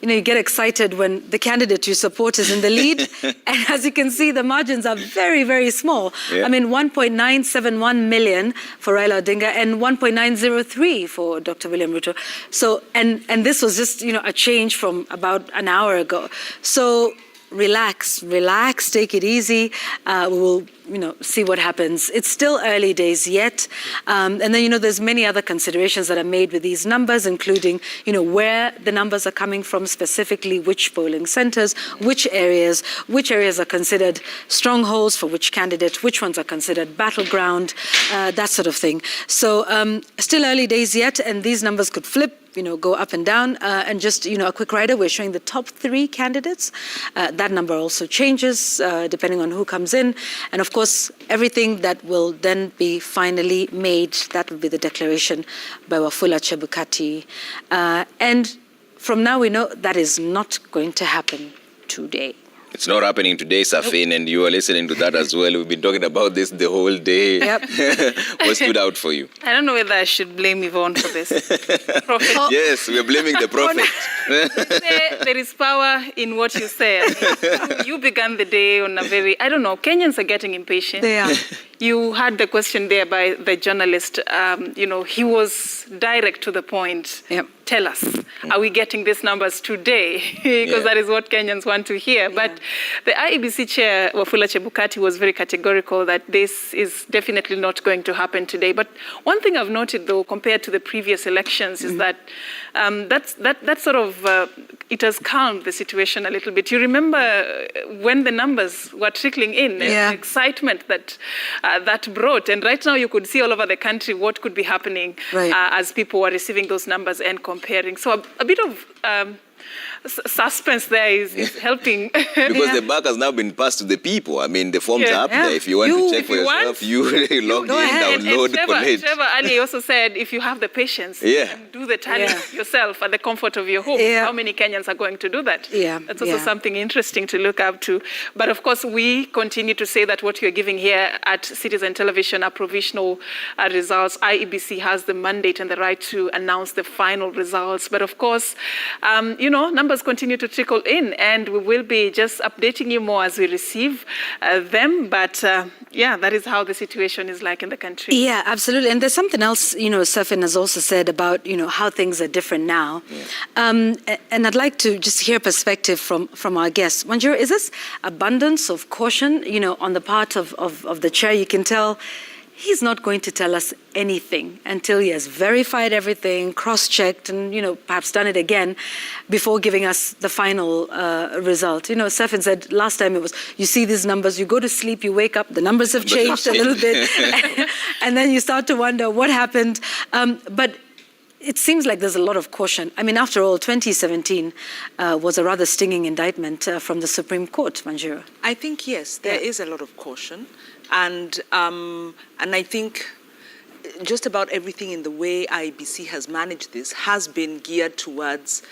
you get excited when the candidate you support is in the lead. And as you can see, the margins are very, very small. Yeah. 1.971 million for Raila Odinga and 1.903 for Dr. William Ruto. So, and this was just, a change from about an hour ago. So relax, take it easy. We will, see what happens. It's still early days yet. And then, there's many other considerations that are made with these numbers, including, where the numbers are coming from specifically, which polling centers, which areas are considered strongholds for which candidate, which ones are considered battleground, that sort of thing. So still early days yet, and these numbers could flip, go up and down. And just, a quick rider, we're showing the top 3 candidates. That number also changes depending on who comes in. And of course, everything that will then be finally made, that will be the declaration by Wafula Chebukati. And from now, we know that is not going to happen today. It's not happening today, Safin, and you are listening to that as well. We've been talking about this the whole day. Yep. What stood out for you? I don't know whether I should blame Yvonne for this. Prophet. Yes, we're blaming the prophet. There is power in what you say. You began the day on a very, Kenyans are getting impatient. They are. You had the question there by the journalist. He was direct to the point. Yep. Tell us, are we getting these numbers today? Because that is what Kenyans want to hear. Yeah. But the IEBC chair, Wafula Chebukati, was very categorical that this is definitely not going to happen today. But one thing I've noted, though, compared to the previous elections, is that that sort of, it has calmed the situation a little bit. You remember when the numbers were trickling in, the excitement that that brought. And right now you could see all over the country what could be happening as people were receiving those numbers and comparing. So a bit of suspense there is helping. Because the buck has now been passed to the people. The forms are up there. If you want to check for yourself, you log in, download, collect. Trevor Ali also said, if you have the patience, and do the tally yourself at the comfort of your home. How many Kenyans are going to do that? That's also something interesting to look up to. But of course, we continue to say that what you're giving here at Citizen Television are provisional results. IEBC has the mandate and the right to announce the final results. But of course, numbers continue to trickle in, and we will be just updating you more as we receive them. But that is how the situation is like in the country. Yeah, absolutely. And there's something else, Safin has also said about, how things are different now. And I'd like to just hear perspective from our guests. Wanjiru, is this abundance of caution, on the part of the chair? You can tell he's not going to tell us anything until he has verified everything, cross-checked, and, perhaps done it again before giving us the final result. Safin said last time it was, you see these numbers, you go to sleep, you wake up, the numbers have changed a little bit, and then you start to wonder what happened. But it seems like there's a lot of caution. I mean, after all, 2017 was a rather stinging indictment from the Supreme Court, Manjiro. I think, yes, there is a lot of caution. And I think just about everything in the way IEBC has managed this has been geared towards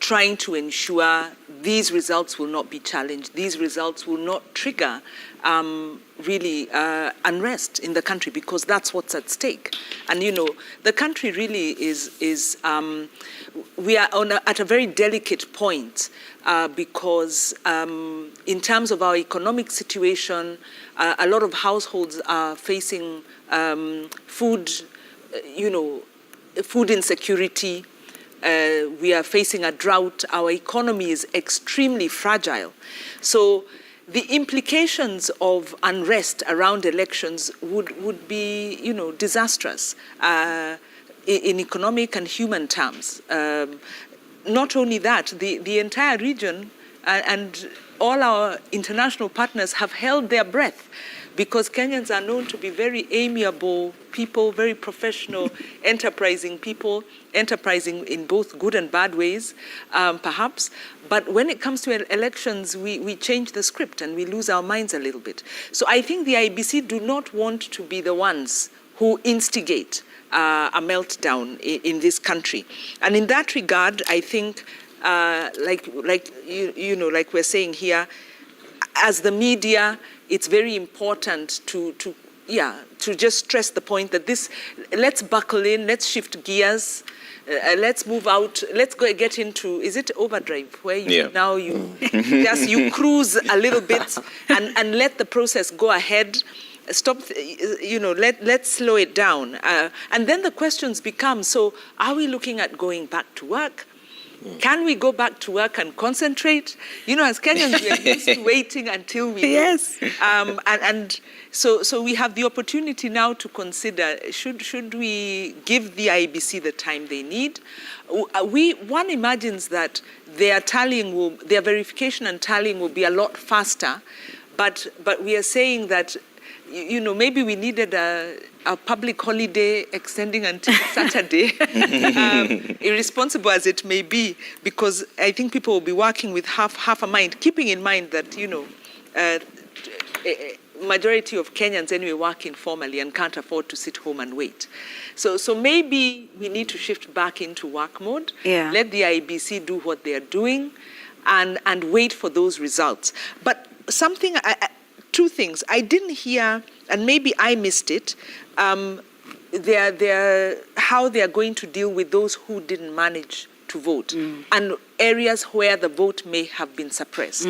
trying to ensure these results will not be challenged, these results will not trigger really unrest in the country, because that's what's at stake. And the country really is we are at a very delicate point because in terms of our economic situation, a lot of households are facing food insecurity. We are facing a drought. Our economy is extremely fragile. So the implications of unrest around elections would be, disastrous in economic and human terms. Not only that, the entire region and all our international partners have held their breath, because Kenyans are known to be very amiable people, very professional, enterprising people, enterprising in both good and bad ways, perhaps. But when it comes to elections, we change the script and we lose our minds a little bit. So I think the IEBC do not want to be the ones who instigate a meltdown in this country. And in that regard, I think, like we're saying here, as the media, it's very important to just stress the point that let's buckle in, let's shift gears, let's move out, let's get into, is it overdrive, where you cruise a little bit and let the process go ahead. Stop, let's slow it down. And then the questions become, so are we looking at going back to work? Can we go back to work and concentrate? As Kenyans, we are used to waiting until we Yes. And so we have the opportunity now to consider, should we give the IEBC the time they need? One imagines that their verification and tallying will be a lot faster, but we are saying that maybe we needed a public holiday extending until Saturday, irresponsible as it may be, because I think people will be working with half a mind, keeping in mind that, majority of Kenyans anyway work informally and can't afford to sit home and wait. So maybe we need to shift back into work mode, let the IEBC do what they are doing, and wait for those results. But two things. I didn't hear, and maybe I missed it, how they are going to deal with those who didn't manage to vote and areas where the vote may have been suppressed.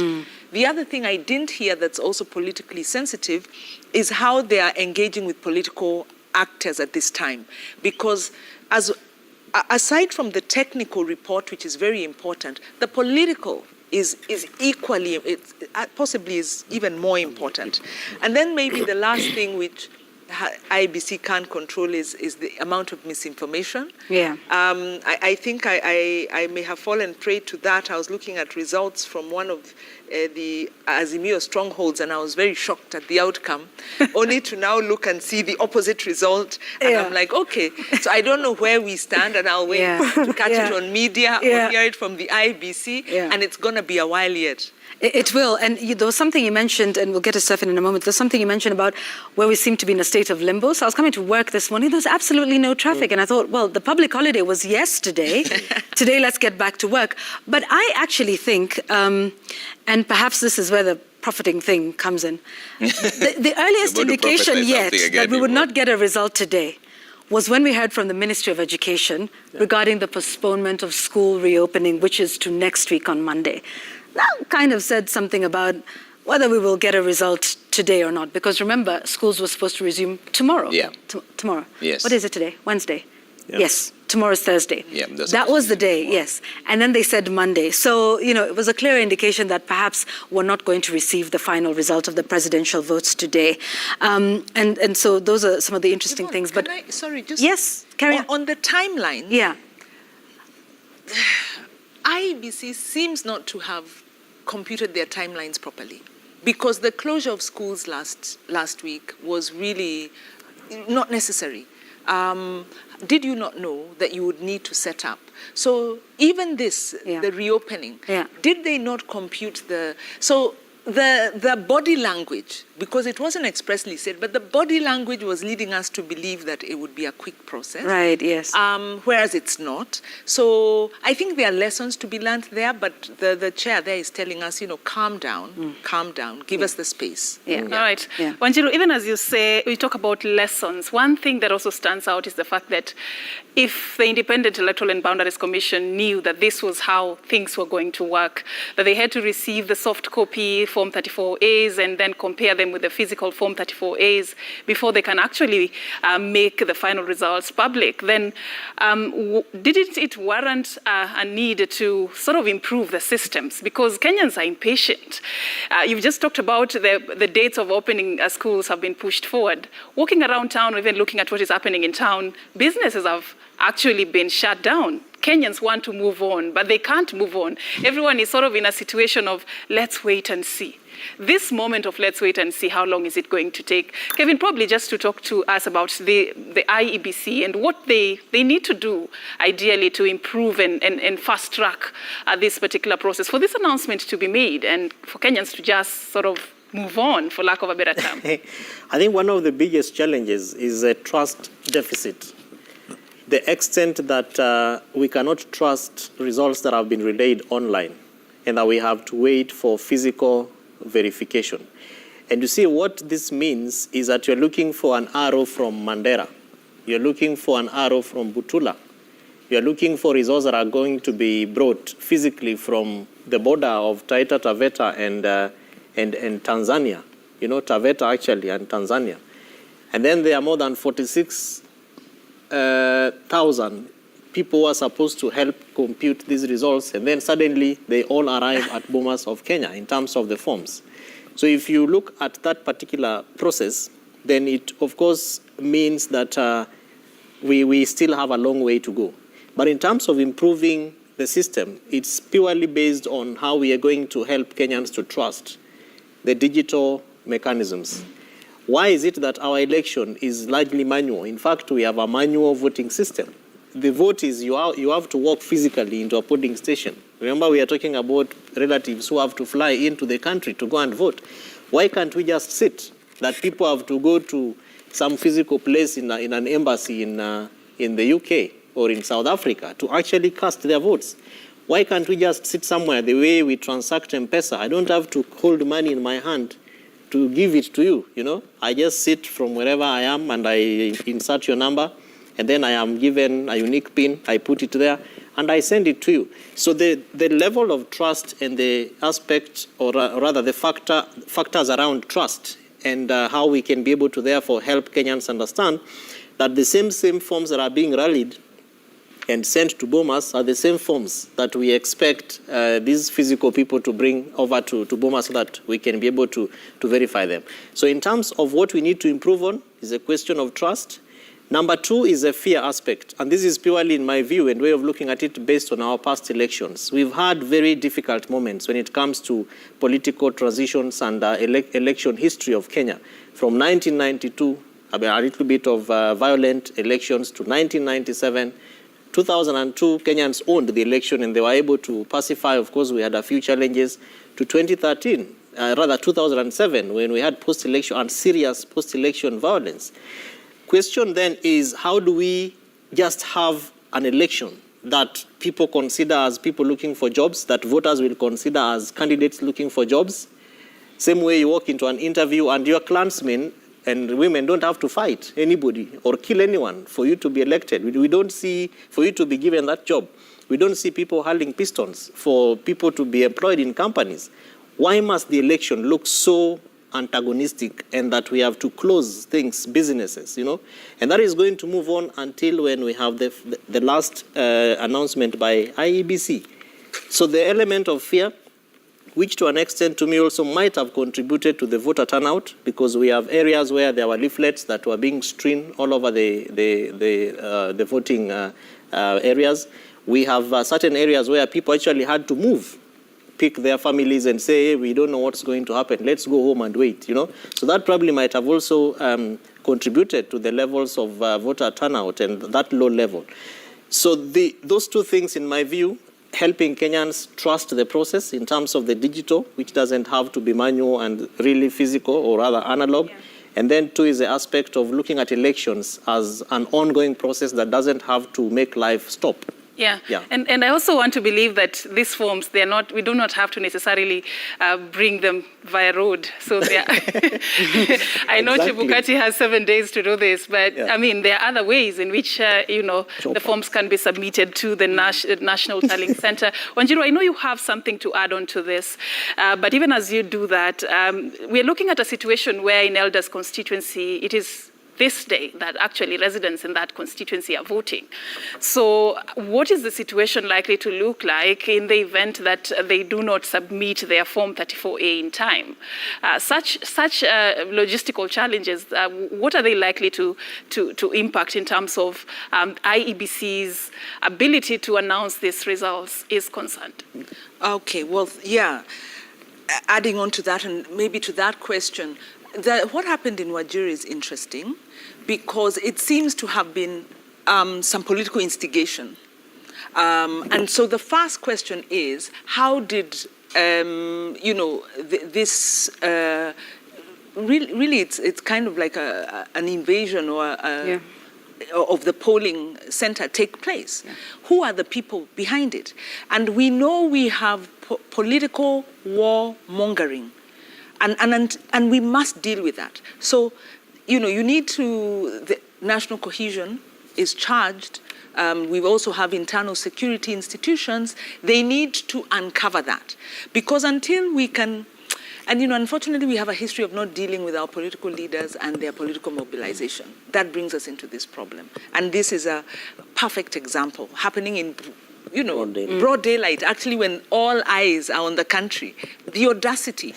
The other thing I didn't hear that's also politically sensitive is how they are engaging with political actors at this time. Because aside from the technical report, which is very important, the political is equally, possibly is even more important. And then maybe the last thing which IEBC can't control is the amount of misinformation. Yeah. I think I may have fallen prey to that. I was looking at results from one of the Azimio strongholds, and I was very shocked at the outcome, only to now look and see the opposite result. And I'm like, okay, so I don't know where we stand, and I'll wait to catch it on media or hear it from the IEBC, and it's going to be a while yet. It will. And there was something you mentioned, and we'll get to Stefan in a moment, there's something you mentioned about where we seem to be in a state of limbo. So I was coming to work this morning, there was absolutely no traffic. And I thought, well, the public holiday was yesterday. Today, let's get back to work. But I actually think, and perhaps this is where the profiting thing comes in, the earliest indication yet that we would not get a result today was when we heard from the Ministry of Education regarding the postponement of school reopening, which is to next week on Monday. That kind of said something about whether we will get a result today or not. Because remember, schools were supposed to resume tomorrow. Yeah. Tomorrow. Yes. What is it today? Wednesday? Yeah. Yes. Tomorrow's Thursday. Yeah, that was the day, yes. And then they said Monday. So, it was a clear indication that perhaps we're not going to receive the final result of the presidential votes today. And so those are some of the interesting things. But yes, carry on. On the timeline. Yeah. IEBC seems not to have computed their timelines properly, because the closure of schools last week was really not necessary. did you not know that you would need to set up? So even this, the reopening, did they not compute the body language, because it wasn't expressly said, but the body language was leading us to believe that it would be a quick process. Right, yes. Whereas it's not. So I think there are lessons to be learned there, but the chair there is telling us, calm down, give us the space. All right. Wanjiru, even as you say, we talk about lessons, one thing that also stands out is the fact that if the Independent Electoral and Boundaries Commission knew that this was how things were going to work, that they had to receive the soft copy Form 34As and then compare them with the physical Form 34As before they can actually make the final results public, then didn't it warrant a need to sort of improve the systems? Because Kenyans are impatient. You've just talked about the dates of opening schools have been pushed forward. Walking around town, or even looking at what is happening in town, businesses have actually been shut down. Kenyans want to move on, but they can't move on. Everyone is sort of in a situation of let's wait and see. This moment of let's wait and see, how long is it going to take? Kevin, probably just to talk to us about the IEBC and what they need to do, ideally, to improve and fast track this particular process, for this announcement to be made and for Kenyans to just sort of move on, for lack of a better term. I think one of the biggest challenges is a trust deficit. The extent that we cannot trust results that have been relayed online and that we have to wait for physical verification. And you see, what this means is that you're looking for an arrow from Mandera. You're looking for an arrow from Butula. You're looking for results that are going to be brought physically from the border of Taita Taveta and Tanzania. Taveta actually and Tanzania. And then there are more than 46,000 people who are supposed to help compute these results, and then suddenly they all arrive at Bomas of Kenya in terms of the forms. So if you look at that particular process, then it of course means that we still have a long way to go. But in terms of improving the system, it's purely based on how we are going to help Kenyans to trust the digital mechanisms. Why is it that our election is largely manual? In fact, we have a manual voting system. The vote is you have to walk physically into a polling station. Remember, we are talking about relatives who have to fly into the country to go and vote. Why can't we just sit? That people have to go to some physical place in an embassy in the UK or in South Africa to actually cast their votes. Why can't we just sit somewhere the way we transact M-Pesa? I don't have to hold money in my hand to give it to you, I just sit from wherever I am and I insert your number, and then I am given a unique PIN, I put it there, and I send it to you. So the level of trust and the aspect, or rather the factors around trust and how we can be able to therefore help Kenyans understand that the same forms that are being rallied and sent to Bomas are the same forms that we expect these physical people to bring over to Bomas so that we can be able to verify them. So in terms of what we need to improve on is a question of trust. Number two is a fear aspect. And this is purely, in my view, and way of looking at it based on our past elections. We've had very difficult moments when it comes to political transitions and election history of Kenya. From 1992, a little bit of violent elections, to 1997, 2002, Kenyans owned the election and they were able to pacify. Of course, we had a few challenges. To 2007, when we had post-election and serious post-election violence. Question then is, how do we just have an election that people consider as people looking for jobs, that voters will consider as candidates looking for jobs? Same way you walk into an interview and your clansmen and women don't have to fight anybody or kill anyone for you to be elected. We don't see, for you to be given that job, we don't see people holding pistons for people to be employed in companies. Why must the election look so antagonistic and that we have to close things, businesses, And that is going to move on until when we have the last announcement by IEBC. So the element of fear, which to an extent to me also might have contributed to the voter turnout, because we have areas where there were leaflets that were being strewn all over the voting areas. We have certain areas where people actually had to move pick their families and say, hey, we don't know what's going to happen. Let's go home and wait, So that probably might have also contributed to the levels of voter turnout and that low level. So those two things, in my view, helping Kenyans trust the process in terms of the digital, which doesn't have to be manual and really physical or rather analog. Yeah. And then two is the aspect of looking at elections as an ongoing process that doesn't have to make life stop. Yeah. And I also want to believe that these forms, we do not have to necessarily bring them via road. So they are I know Chebukati has 7 days to do this, but I mean, there are other ways in which, the forms can be submitted to the National Tallying Center. Wanjiru, I know you have something to add on to this, but even as you do that, we're looking at a situation where in Elders constituency, it is this day that actually residents in that constituency are voting. So what is the situation likely to look like in the event that they do not submit their Form 34A in time? Such logistical challenges, what are they likely to impact in terms of IEBC's ability to announce these results is concerned? Okay, well, yeah. Adding on to that and maybe to that question, what happened in Wajir is interesting because it seems to have been some political instigation. And so the first question is, how did, this, really it's kind of like an invasion or of the polling center take place? Yeah. Who are the people behind it? And we know we have political warmongering. And we must deal with that. So, you need the national cohesion is charged. We also have internal security institutions. They need to uncover that. Because until we can, and unfortunately we have a history of not dealing with our political leaders and their political mobilization. That brings us into this problem. And this is a perfect example happening in broad daylight, actually when all eyes are on the country. The audacity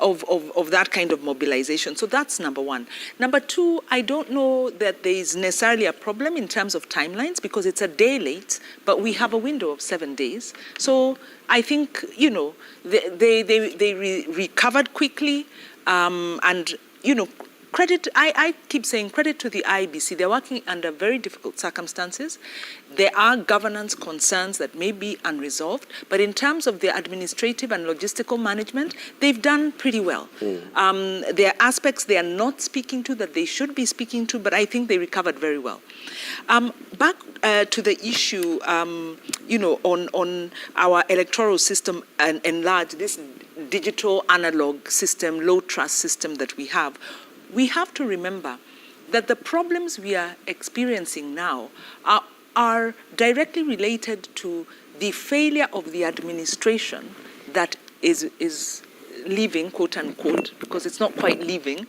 of that kind of mobilization. So that's number one. Number two, I don't know that there is necessarily a problem in terms of timelines because it's a day late, but we have a window of 7 days. So I think, they recovered quickly and, credit, I keep saying credit to the IEBC. They're working under very difficult circumstances. There are governance concerns that may be unresolved, but in terms of the administrative and logistical management, they've done pretty well. There are aspects they are not speaking to that they should be speaking to, but I think they recovered very well. Back to the issue, on our electoral system and large, this digital analog system, low trust system that we have to remember that the problems we are experiencing now are directly related to the failure of the administration that is leaving, quote unquote, because it's not quite leaving,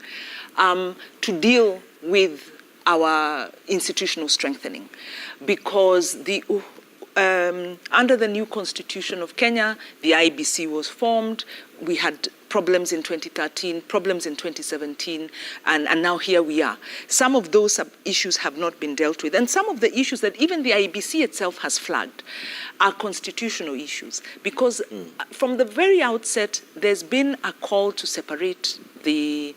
to deal with our institutional strengthening. Because under the new constitution of Kenya, the IEBC was formed. We had problems in 2013, problems in 2017, and now here we are. Some of those issues have not been dealt with, and some of the issues that even the IEBC itself has flagged are constitutional issues, because from the very outset, there's been a call to separate the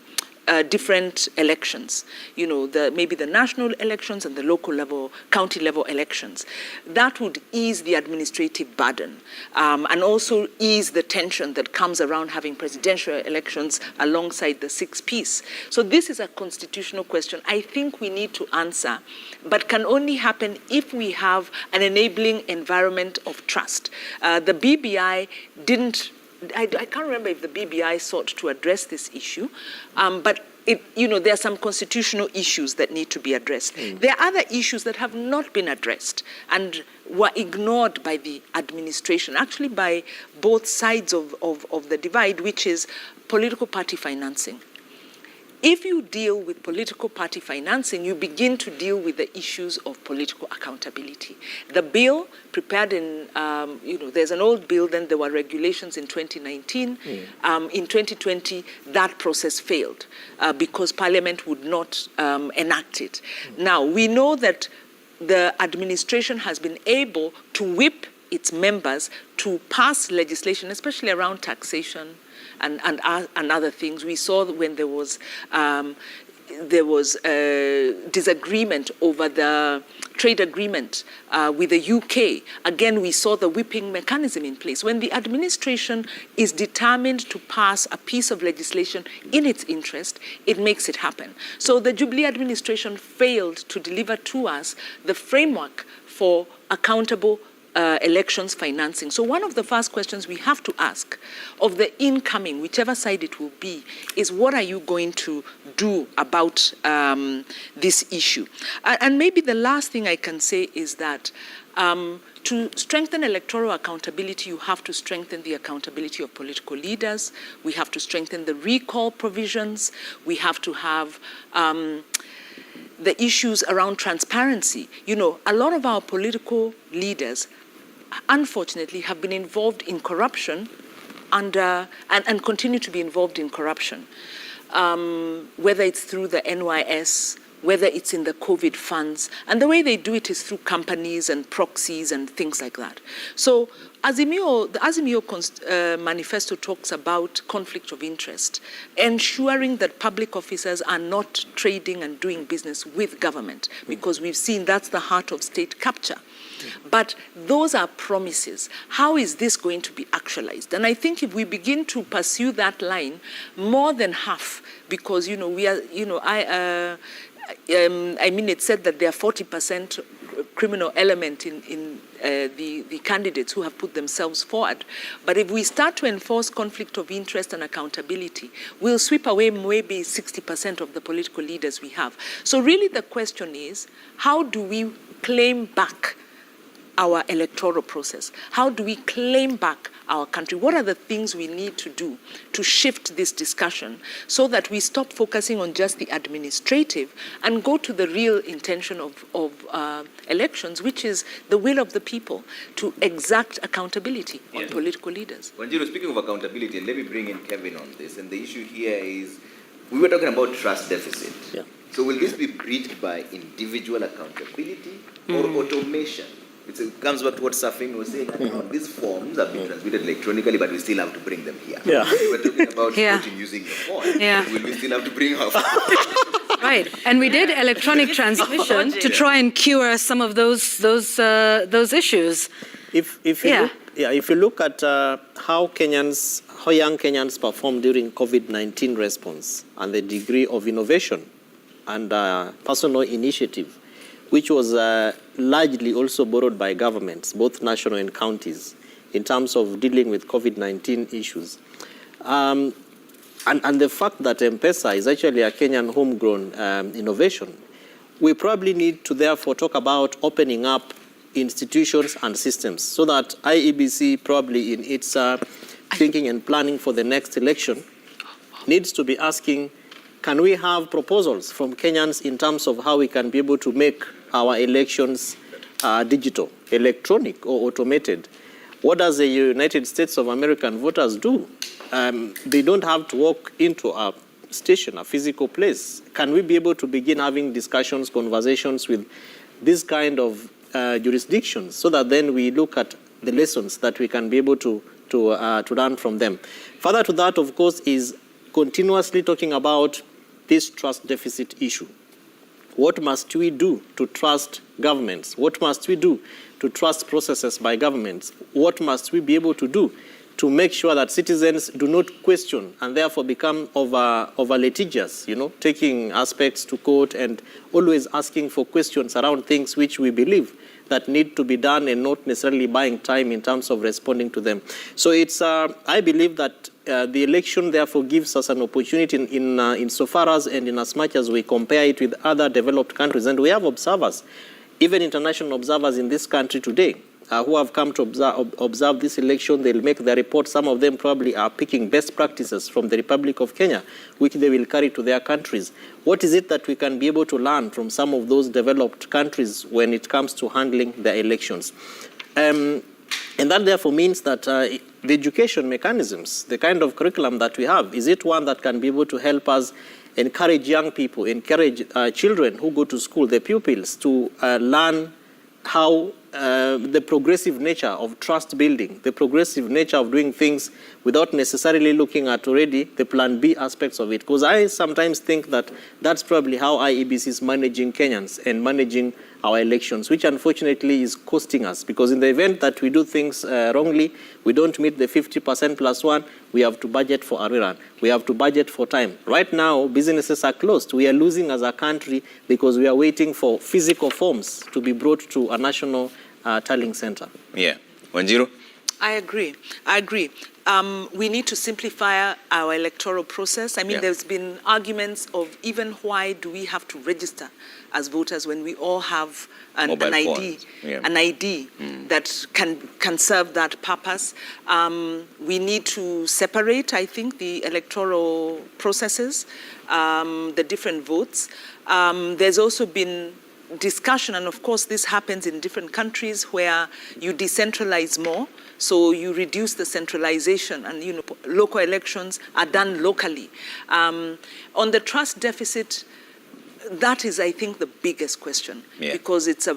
different elections, maybe the national elections and the local level, county level elections. That would ease the administrative burden and also ease the tension that comes around having presidential elections alongside the sixth piece. So this is a constitutional question I think we need to answer, but can only happen if we have an enabling environment of trust. The BBI didn't, I can't remember if the BBI sought to address this issue, but there are some constitutional issues that need to be addressed. There are other issues that have not been addressed and were ignored by the administration, actually by both sides of the divide, which is political party financing. If you deal with political party financing, you begin to deal with the issues of political accountability. The bill prepared in, there's an old bill, then there were regulations in 2019. In 2020, that process failed because Parliament would not enact it. Now, we know that the administration has been able to whip its members to pass legislation, especially around taxation and other things. We saw when there was disagreement over the trade agreement with the UK. Again, we saw the whipping mechanism in place. When the administration is determined to pass a piece of legislation in its interest, it makes it happen. So the Jubilee administration failed to deliver to us the framework for accountable elections financing. So one of the first questions we have to ask of the incoming, whichever side it will be, is what are you going to do about this issue? And maybe the last thing I can say is that to strengthen electoral accountability, you have to strengthen the accountability of political leaders. We have to strengthen the recall provisions. We have to have the issues around transparency. You know, a lot of our political leaders, unfortunately, have been involved in corruption and continue to be involved in corruption, whether it's through the NYS, whether it's in the COVID funds. And the way they do it is through companies and proxies and things like that. So the Azimio manifesto talks about conflict of interest, ensuring that public officers are not trading and doing business with government, because we've seen that's the heart of state capture. But those are promises. How is this going to be actualized? And I think if we begin to pursue that line, more than half, because, you know, we are, you know, I mean, it's said that there are 40% criminal element in the candidates who have put themselves forward. But if we start to enforce conflict of interest and accountability, we'll sweep away maybe 60% of the political leaders we have. So really the question is, how do we claim back our electoral process? How do we claim back our country? What are the things we need to do to shift this discussion so that we stop focusing on just the administrative and go to the real intention of elections, which is the will of the people to exact accountability on political leaders? Wanjiru, speaking of accountability, let me bring in Kevin on this. And the issue here is, we were talking about trust deficit. Yeah. So will this be bridged by individual accountability or automation? It comes back to what Safin was saying. These forms have been transmitted electronically, but we still have to bring them here. Yeah. We were talking about voting using the phone. Yeah. Will we still have to bring our phone? Right. And we did electronic transmission to try and cure some of those issues. If you look at how young Kenyans performed during COVID-19 response and the degree of innovation and personal initiative, which was largely also borrowed by governments, both national and counties, in terms of dealing with COVID-19 issues. And the fact that M-Pesa is actually a Kenyan homegrown innovation, we probably need to therefore talk about opening up institutions and systems so that IEBC probably in its thinking and planning for the next election needs to be asking, can we have proposals from Kenyans in terms of how we can be able to make our elections digital, electronic, or automated? What does the United States of American voters do? They don't have to walk into a station, a physical place. Can we be able to begin having discussions, conversations with this kind of jurisdictions so that then we look at the lessons that we can be able to learn from them? Further to that, of course, is continuously talking about this trust deficit issue. What must we do to trust governments? What must we do to trust processes by governments? What must we be able to do to make sure that citizens do not question and therefore become over litigious, taking aspects to court and always asking for questions around things which we believe that need to be done and not necessarily buying time in terms of responding to them. So it's, I believe that the election therefore gives us an opportunity in so far as and in as much as we compare it with other developed countries. And we have observers, even international observers in this country today, who have come to observe this election. They'll make their report. Some of them probably are picking best practices from the Republic of Kenya, which they will carry to their countries. What is it that we can be able to learn from some of those developed countries when it comes to handling their elections? And that therefore means that the education mechanisms, the kind of curriculum that we have, is it one that can be able to help us encourage young people, encourage children who go to school, the pupils, to learn how the progressive nature of trust building, the progressive nature of doing things without necessarily looking at already the plan B aspects of it. Because I sometimes think that that's probably how IEBC is managing Kenyans and managing our elections, which unfortunately is costing us. Because in the event that we do things wrongly, we don't meet the 50% plus one, we have to budget for a rerun. We have to budget for time. Right now, businesses are closed. We are losing as a country because we are waiting for physical forms to be brought to a national tallying center. Yeah. Wanjiru? I agree. We need to simplify our electoral process. I mean, there's been arguments of even why do we have to register as voters when we all have an ID, that can serve that purpose. We need to separate, I think, the electoral processes, the different votes. There's also been discussion, and of course this happens in different countries where you decentralize more, so you reduce the centralization, and local elections are done locally. On the trust deficit, that is, I think, the biggest question, because it's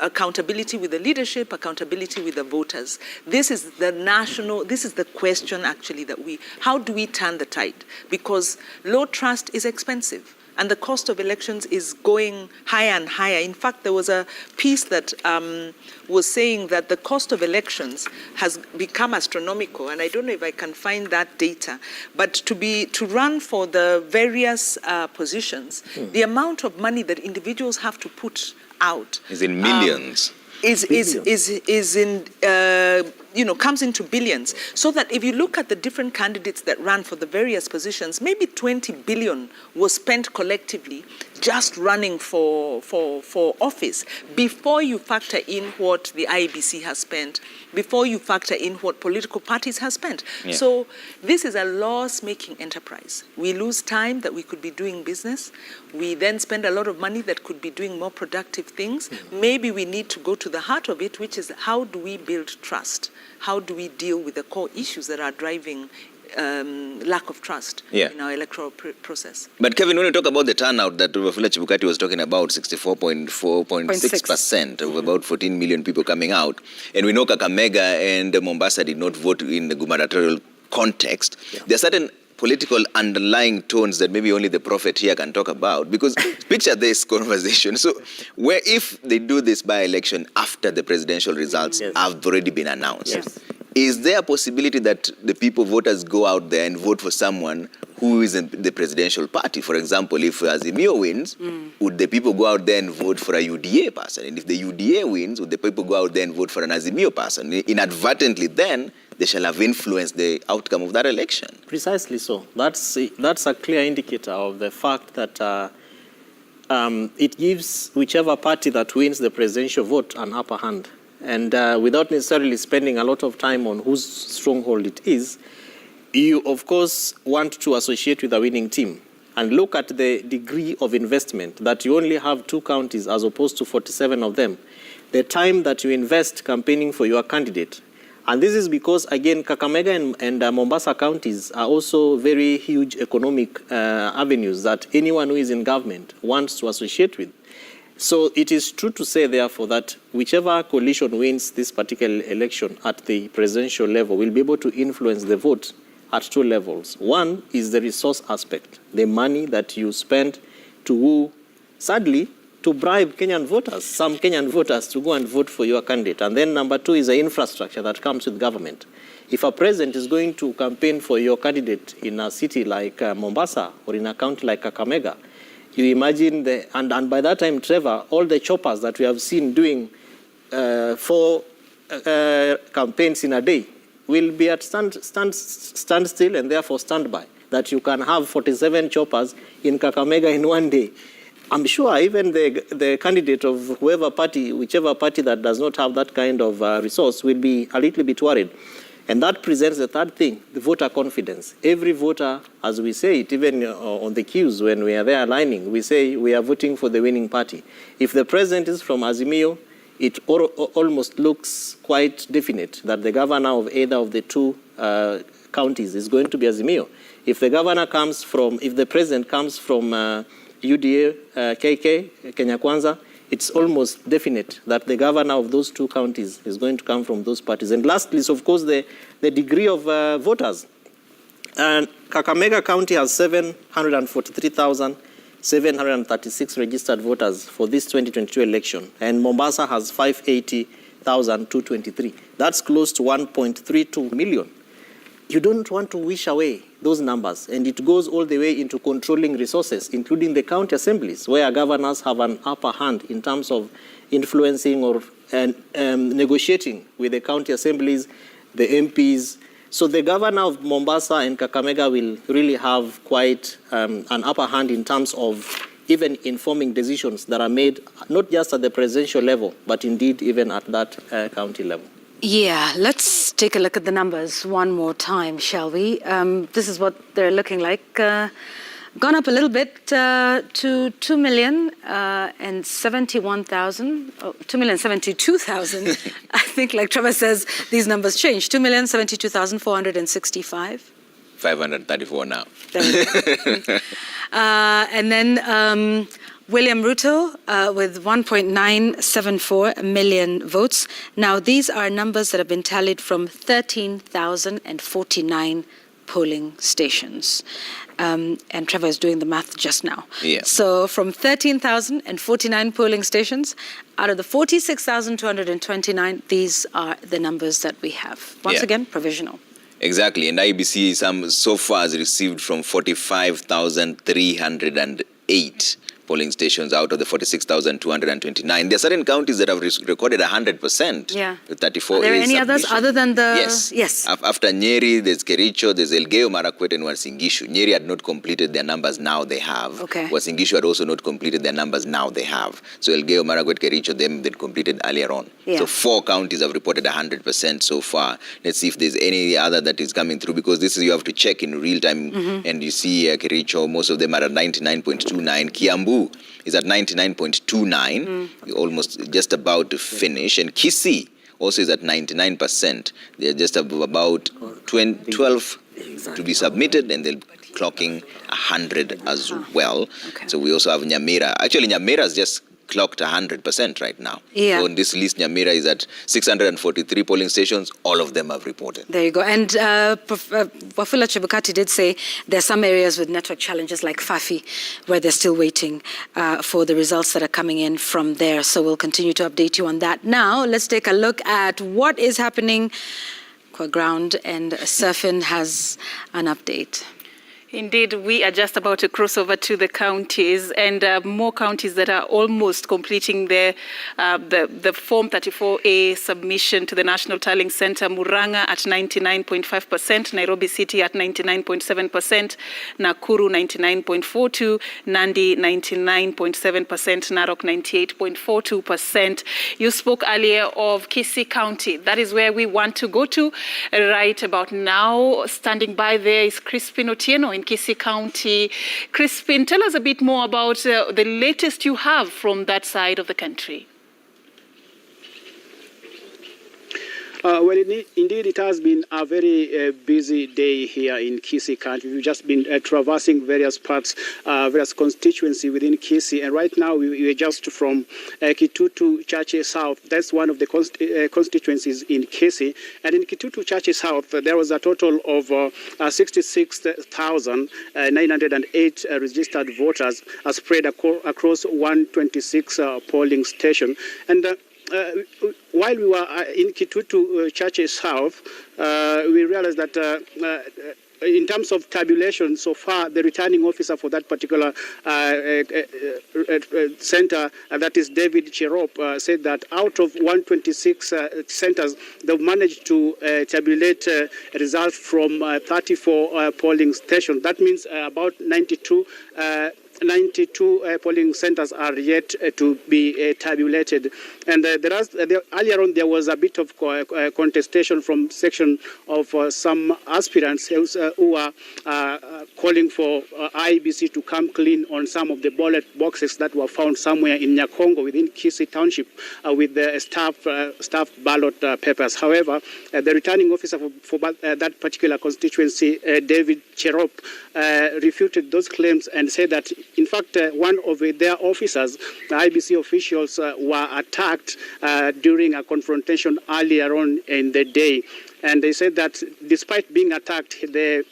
accountability with the leadership, accountability with the voters. This is the question actually how do we turn the tide? Because low trust is expensive. And the cost of elections is going higher and higher. In fact, there was a piece that was saying that the cost of elections has become astronomical, and I don't know if I can find that data. But to run for the various positions, the amount of money that individuals have to put out is in millions. Comes into billions. So that if you look at the different candidates that ran for the various positions, maybe 20 billion was spent collectively just running for office, before you factor in what the IEBC has spent, before you factor in what political parties have spent. Yeah. So this is a loss-making enterprise. We lose time that we could be doing business. We then spend a lot of money that could be doing more productive things. Mm-hmm. Maybe we need to go to the heart of it, which is how do we build trust? How do we deal with the core issues that are driving lack of trust in our electoral process? But Kevin, when you talk about the turnout that Wafula Chebukati was talking about, 64.6% of about 14 million people coming out, and we know Kakamega and Mombasa did not vote in the gubernatorial context, there are certain political underlying tones that maybe only the prophet here can talk about. Because picture this conversation. So where if they do this by-election after the presidential results have already been announced, is there a possibility that the voters go out there and vote for someone who is in the presidential party? For example, if Azimio wins, would the people go out there and vote for a UDA person? And if the UDA wins, would the people go out there and vote for an Azimio person? Inadvertently then, they shall have influenced the outcome of that election. Precisely so. That's a clear indicator of the fact that it gives whichever party that wins the presidential vote an upper hand. And without necessarily spending a lot of time on whose stronghold it is, you, of course, want to associate with a winning team and look at the degree of investment that you only have 2 counties as opposed to 47 of them. The time that you invest campaigning for your candidate. And this is because, again, Kakamega and Mombasa counties are also very huge economic avenues that anyone who is in government wants to associate with. So it is true to say, therefore, that whichever coalition wins this particular election at the presidential level will be able to influence the vote at 2 levels. One is the resource aspect, the money that you spend to woo, sadly, to bribe Kenyan voters, some Kenyan voters, to go and vote for your candidate. And then number 2 is the infrastructure that comes with government. If a president is going to campaign for your candidate in a city like Mombasa or in a county like Kakamega, you imagine, and by that time, Trevor, all the choppers that we have seen doing 4 campaigns in a day will be at standstill and therefore standby, that you can have 47 choppers in Kakamega in one day. I'm sure even the candidate of whoever party, whichever party that does not have that kind of resource will be a little bit worried. And that presents the third thing, the voter confidence. Every voter, as we say it, even on the queues when we are there aligning, we say we are voting for the winning party. If the president is from Azimio, it almost looks quite definite that the governor of either of the 2 counties is going to be Azimio. If the president comes from UDA, KK, Kenya Kwanza, it's almost definite that the governor of those two counties is going to come from those parties. And lastly is, of course, the degree of voters. And Kakamega County has 743,736 registered voters for this 2022 election, and Mombasa has 580,223. That's close to 1.32 million. You don't want to wish away those numbers, and it goes all the way into controlling resources, including the county assemblies, where governors have an upper hand in terms of influencing or negotiating with the county assemblies, the MPs. So the governor of Mombasa and Kakamega will really have quite an upper hand in terms of even informing decisions that are made not just at the presidential level, but indeed even at that county level. Yeah, let's take a look at the numbers one more time, shall we? This is what they're looking like. Gone up a little bit to 2,072,000. I think, like Trevor says, these numbers change. 2,072,465. 534 now. And then William Ruto with 1.974 million votes. Now, these are numbers that have been tallied from 13,049 polling stations. And Trevor is doing the math just now. Yeah. So from 13,049 polling stations, out of the 46,229, these are the numbers that we have. Once again, provisional. Exactly, and IBC so far has received from 45,308 polling stations out of the 46,229. There are certain counties that have recorded 100%. Yeah. With 34. Are there any others other than the... Yes. After Nyeri, there's Kericho, there's Elgeyo Marakwet and Uasin Gishu. Nyeri had not completed their numbers, now they have. Okay. Uasin Gishu had also not completed their numbers, now they have. So Elgeyo Marakwet, Kericho, they'd completed earlier on. Yeah. So 4 counties have reported 100% so far. Let's see if there's any other that is coming through, because this is, you have to check in real time. And you see Kericho, most of them are at 99.29. Kiambu is at 99.29, almost just about to finish. And Kisii also is at 99%. They're just about 12 to be submitted, and they're clocking 100 as well. Okay. So we also have Nyamira. Actually, Nyamira's just clocked 100% right now. Yeah. So on this list, Nyamira is at 643 polling stations. All of them have reported. There you go. And Wafula Chebukati did say there are some areas with network challenges like Fafi, where they're still waiting for the results that are coming in from there. So we'll continue to update you on that. Now, let's take a look at what is happening on ground, and Surfin has an update. Indeed, we are just about to cross over to the counties, and more counties that are almost completing the Form 34A submission to the National Tallying Center. Murang'a at 99.5%, Nairobi City at 99.7%, Nakuru 99.42%, Nandi 99.7%, Narok 98.42%. You spoke earlier of Kisii County. That is where we want to go to right about now. Standing by there is Crispin Otieno in Kisii County. Crispin, tell us a bit more about the latest you have from that side of the country. Well, indeed, it has been a very busy day here in Kisii County. We've just been traversing various parts, various constituencies within Kisii, and right now we are just from Kitutu Chache South. That's one of the constituencies in Kisii. And in Kitutu Chache South, there was a total of 66,908 registered voters spread across 126 polling stations. And while we were in Kitutu Chache South, we realized that in terms of tabulation, so far, the returning officer for that particular center, that is David Cherop, said that out of 126 centers, they've managed to tabulate results from 34 polling stations. That means about 92 polling centers are yet to be tabulated. And earlier on, there was a bit of contestation from section of some aspirants who are calling for IEBC to come clean on some of the ballot boxes that were found somewhere in Nyakongo within Kisii Township with the staffed ballot papers. However, the returning officer for that particular constituency, David Cherop, refuted those claims and said that In fact, one of their officers, the IBC officials, were attacked during a confrontation earlier on in the day. And they said that despite being attacked, the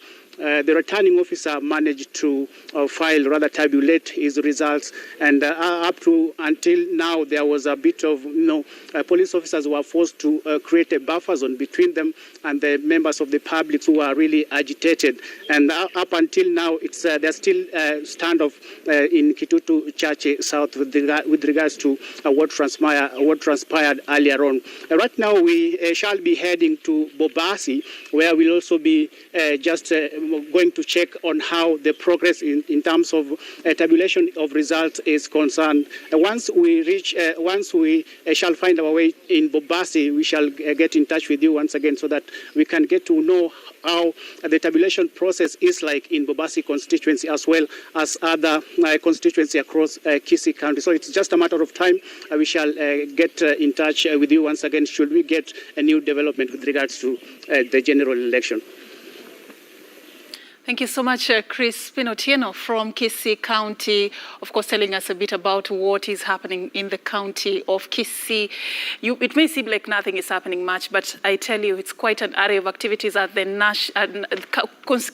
returning officer managed to tabulate his results, and up to until now there was a bit of, police officers were forced to create a buffer zone between them and the members of the public who are really agitated. And up until now, there's still standoff in Kitutu Church South with regards to what transpired earlier on. Right now, we shall be heading to Bobasi, where we'll also be going to check on how the progress in terms of tabulation of results is concerned. Once we shall find our way in Bobasi, we shall get in touch with you once again so that we can get to know how the tabulation process is like in Bobasi constituency as well as other constituency across Kisii County. So it's just a matter of time. We shall get in touch with you once again should we get a new development with regards to the general election. Thank you so much, Crispin Otieno from Kisii County, of course, telling us a bit about what is happening in the county of Kisii. It may seem like nothing is happening much, but I tell you, it's quite an array of activities at the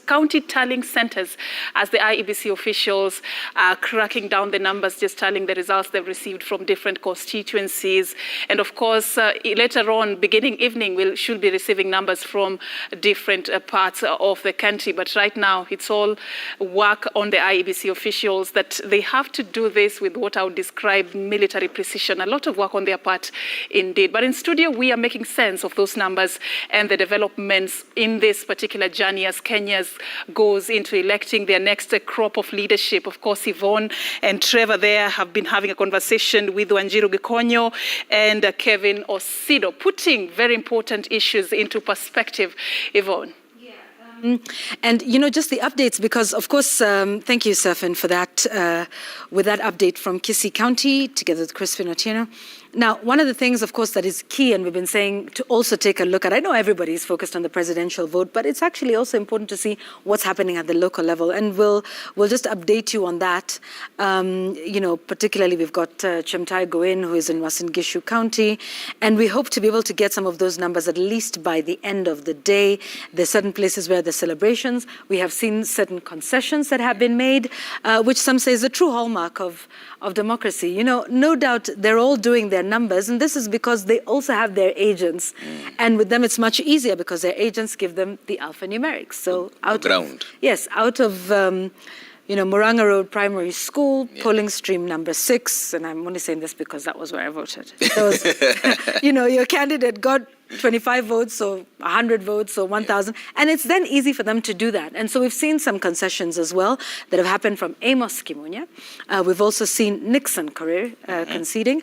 county tallying centers as the IEBC officials are cracking down the numbers, just tallying the results they've received from different constituencies. And of course, later on, beginning evening, we should be receiving numbers from different parts of the country. But right now, it's all work on the IEBC officials that they have to do this with what I would describe military precision. A lot of work on their part indeed. But in studio, we are making sense of those numbers and the developments in this particular journey as Kenya goes into electing their next crop of leadership. Of course, Yvonne and Trevor there have been having a conversation with Wanjiru Gikonyo and Kevin Osido, putting very important issues into perspective. Yvonne. And, just the updates, because, of course, thank you, Surfin, for that, with that update from Kisii County, together with Crispin Otieno. Now, one of the things, of course, that is key, and we've been saying to also take a look at, I know everybody's focused on the presidential vote, but it's actually also important to see what's happening at the local level. And we'll just update you on that. Particularly we've got Chemtai Goin, who is in Uasin Gishu County, and we hope to be able to get some of those numbers at least by the end of the day. There's certain places where the celebrations, we have seen certain concessions that have been made, which some say is a true hallmark of democracy. No doubt they're all doing their numbers, and this is because they also have their agents, and with them it's much easier because their agents give them the alphanumerics. So out of Muranga Road Primary School, polling stream number 6, and I'm only saying this because that was where I voted. Your candidate got 25 votes or 100 votes or 1,000, and it's then easy for them to do that. And so we've seen some concessions as well that have happened from Amos Kimunya. We've also seen Nixon Korir conceding.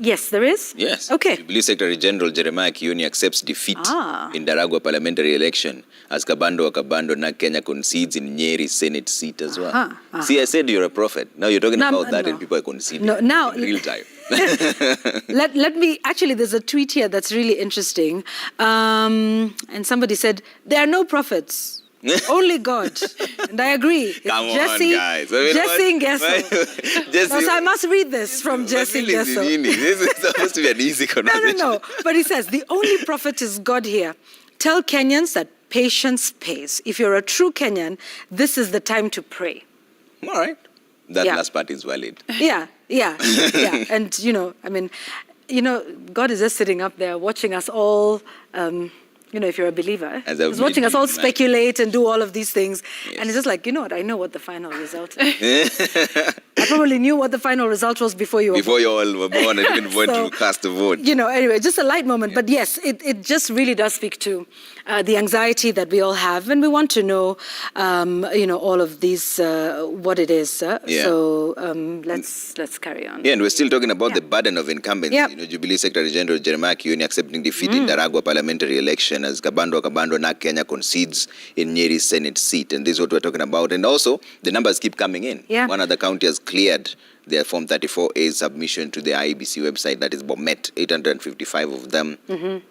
Yes, there is? Yes. Okay. Jubilee Secretary General Jeremiah Kioni accepts defeat in Daragwa parliamentary election as Kabando Wakabando na Kenya concedes in Nyeri Senate seat as well. See, I said you're a prophet. Now you're talking about that and people are conceding in real time. Let me, actually, there's a tweet here that's really interesting. And somebody said, there are no prophets. Only God. And I agree. Come on, guys. Jesse Ngeso. So I must read this from Jesse Ngeso. This is supposed to be an easy conversation. No. But he says, the only prophet is God here. Tell Kenyans that patience pays. If you're a true Kenyan, this is the time to pray. All right. That last part is valid. Yeah. And, God is just sitting up there watching us all... if you're a believer, he's watching us all speculate and do all of these things. Yes. And it's just like, I know what the final result is. I probably knew what the final result was before you were born. Before you all were born and even went to cast a vote. Anyway, just a light moment. Yeah. But yes, it just really does speak to the anxiety that we all have. And we want to know, all of these, what it is. Yeah. So let's carry on. Yeah, and we're still talking about the burden of incumbency. Yep. Jubilee Secretary General Jeremiah Kioni accepting defeat in Daragwa parliamentary election as Kabando na Kenya concedes in Nyeri Senate seat. And this is what we're talking about. And also, the numbers keep coming in. Yeah. One of the counties cleared their Form 34A submission to the IEBC website, that is Bomet. 855 of them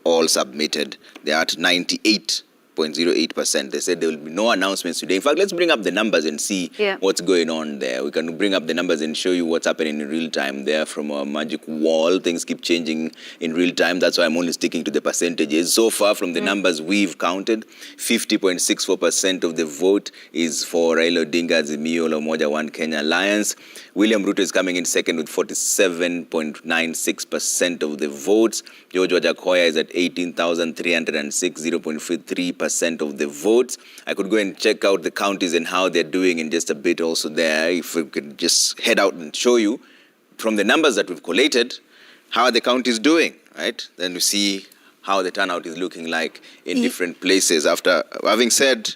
all submitted. They are at 98 0.08%. They said there will be no announcements today. In fact, let's bring up the numbers and see what's going on there. We can bring up the numbers and show you what's happening in real time there from our magic wall. Things keep changing in real time. That's why I'm only sticking to the percentages. So far, from the numbers we've counted, 50.64% of the vote is for Raila Odinga, Azimio la Umoja One Kenya Alliance. William Ruto is coming in second with 47.96% of the votes. George Wajakoya is at 18,306, 0.53% of the votes. I could go and check out the counties and how they're doing in just a bit also there. If we could just head out and show you from the numbers that we've collated, how are the counties doing, right? Then we see how the turnout is looking like in different places. After having said,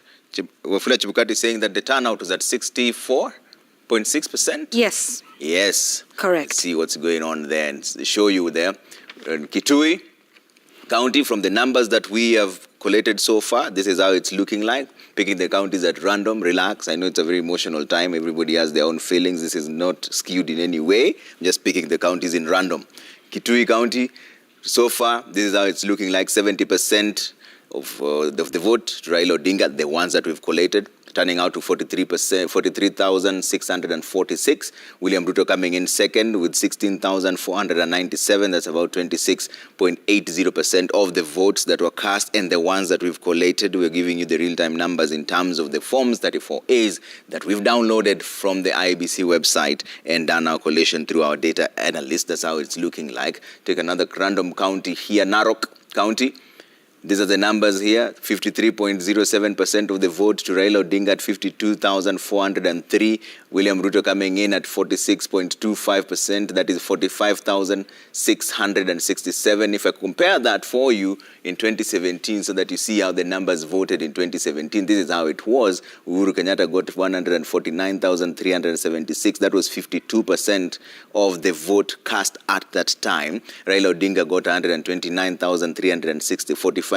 Wafula Chebukati is saying that the turnout was at 64.6%. Yes. Yes. Correct. Let's see what's going on there and show you there. In Kitui County, from the numbers that we have collated so far, this is how it's looking like. Picking the counties at random, relax. I know it's a very emotional time. Everybody has their own feelings. This is not skewed in any way. I'm just picking the counties in random. Kitui County, so far, this is how it's looking like. 70% of the vote to Raila Odinga, the ones that we've collated, turning out to 43,646. William Ruto coming in second with 16,497. That's about 26.80% of the votes that were cast, and the ones that we've collated. We're giving you the real-time numbers in terms of the Forms 34As that we've downloaded from the IEBC website and done our collation through our data analyst. That's how it's looking like. Take another random county here, Narok County. These are the numbers here. 53.07% of the vote to Raila Odinga at 52,403. William Ruto coming in at 46.25%. That is 45,667. If I compare that for you in 2017 so that you see how the numbers voted in 2017, this is how it was. Uhuru Kenyatta got 149,376. That was 52% of the vote cast at that time. Raila Odinga got 129,360, 45%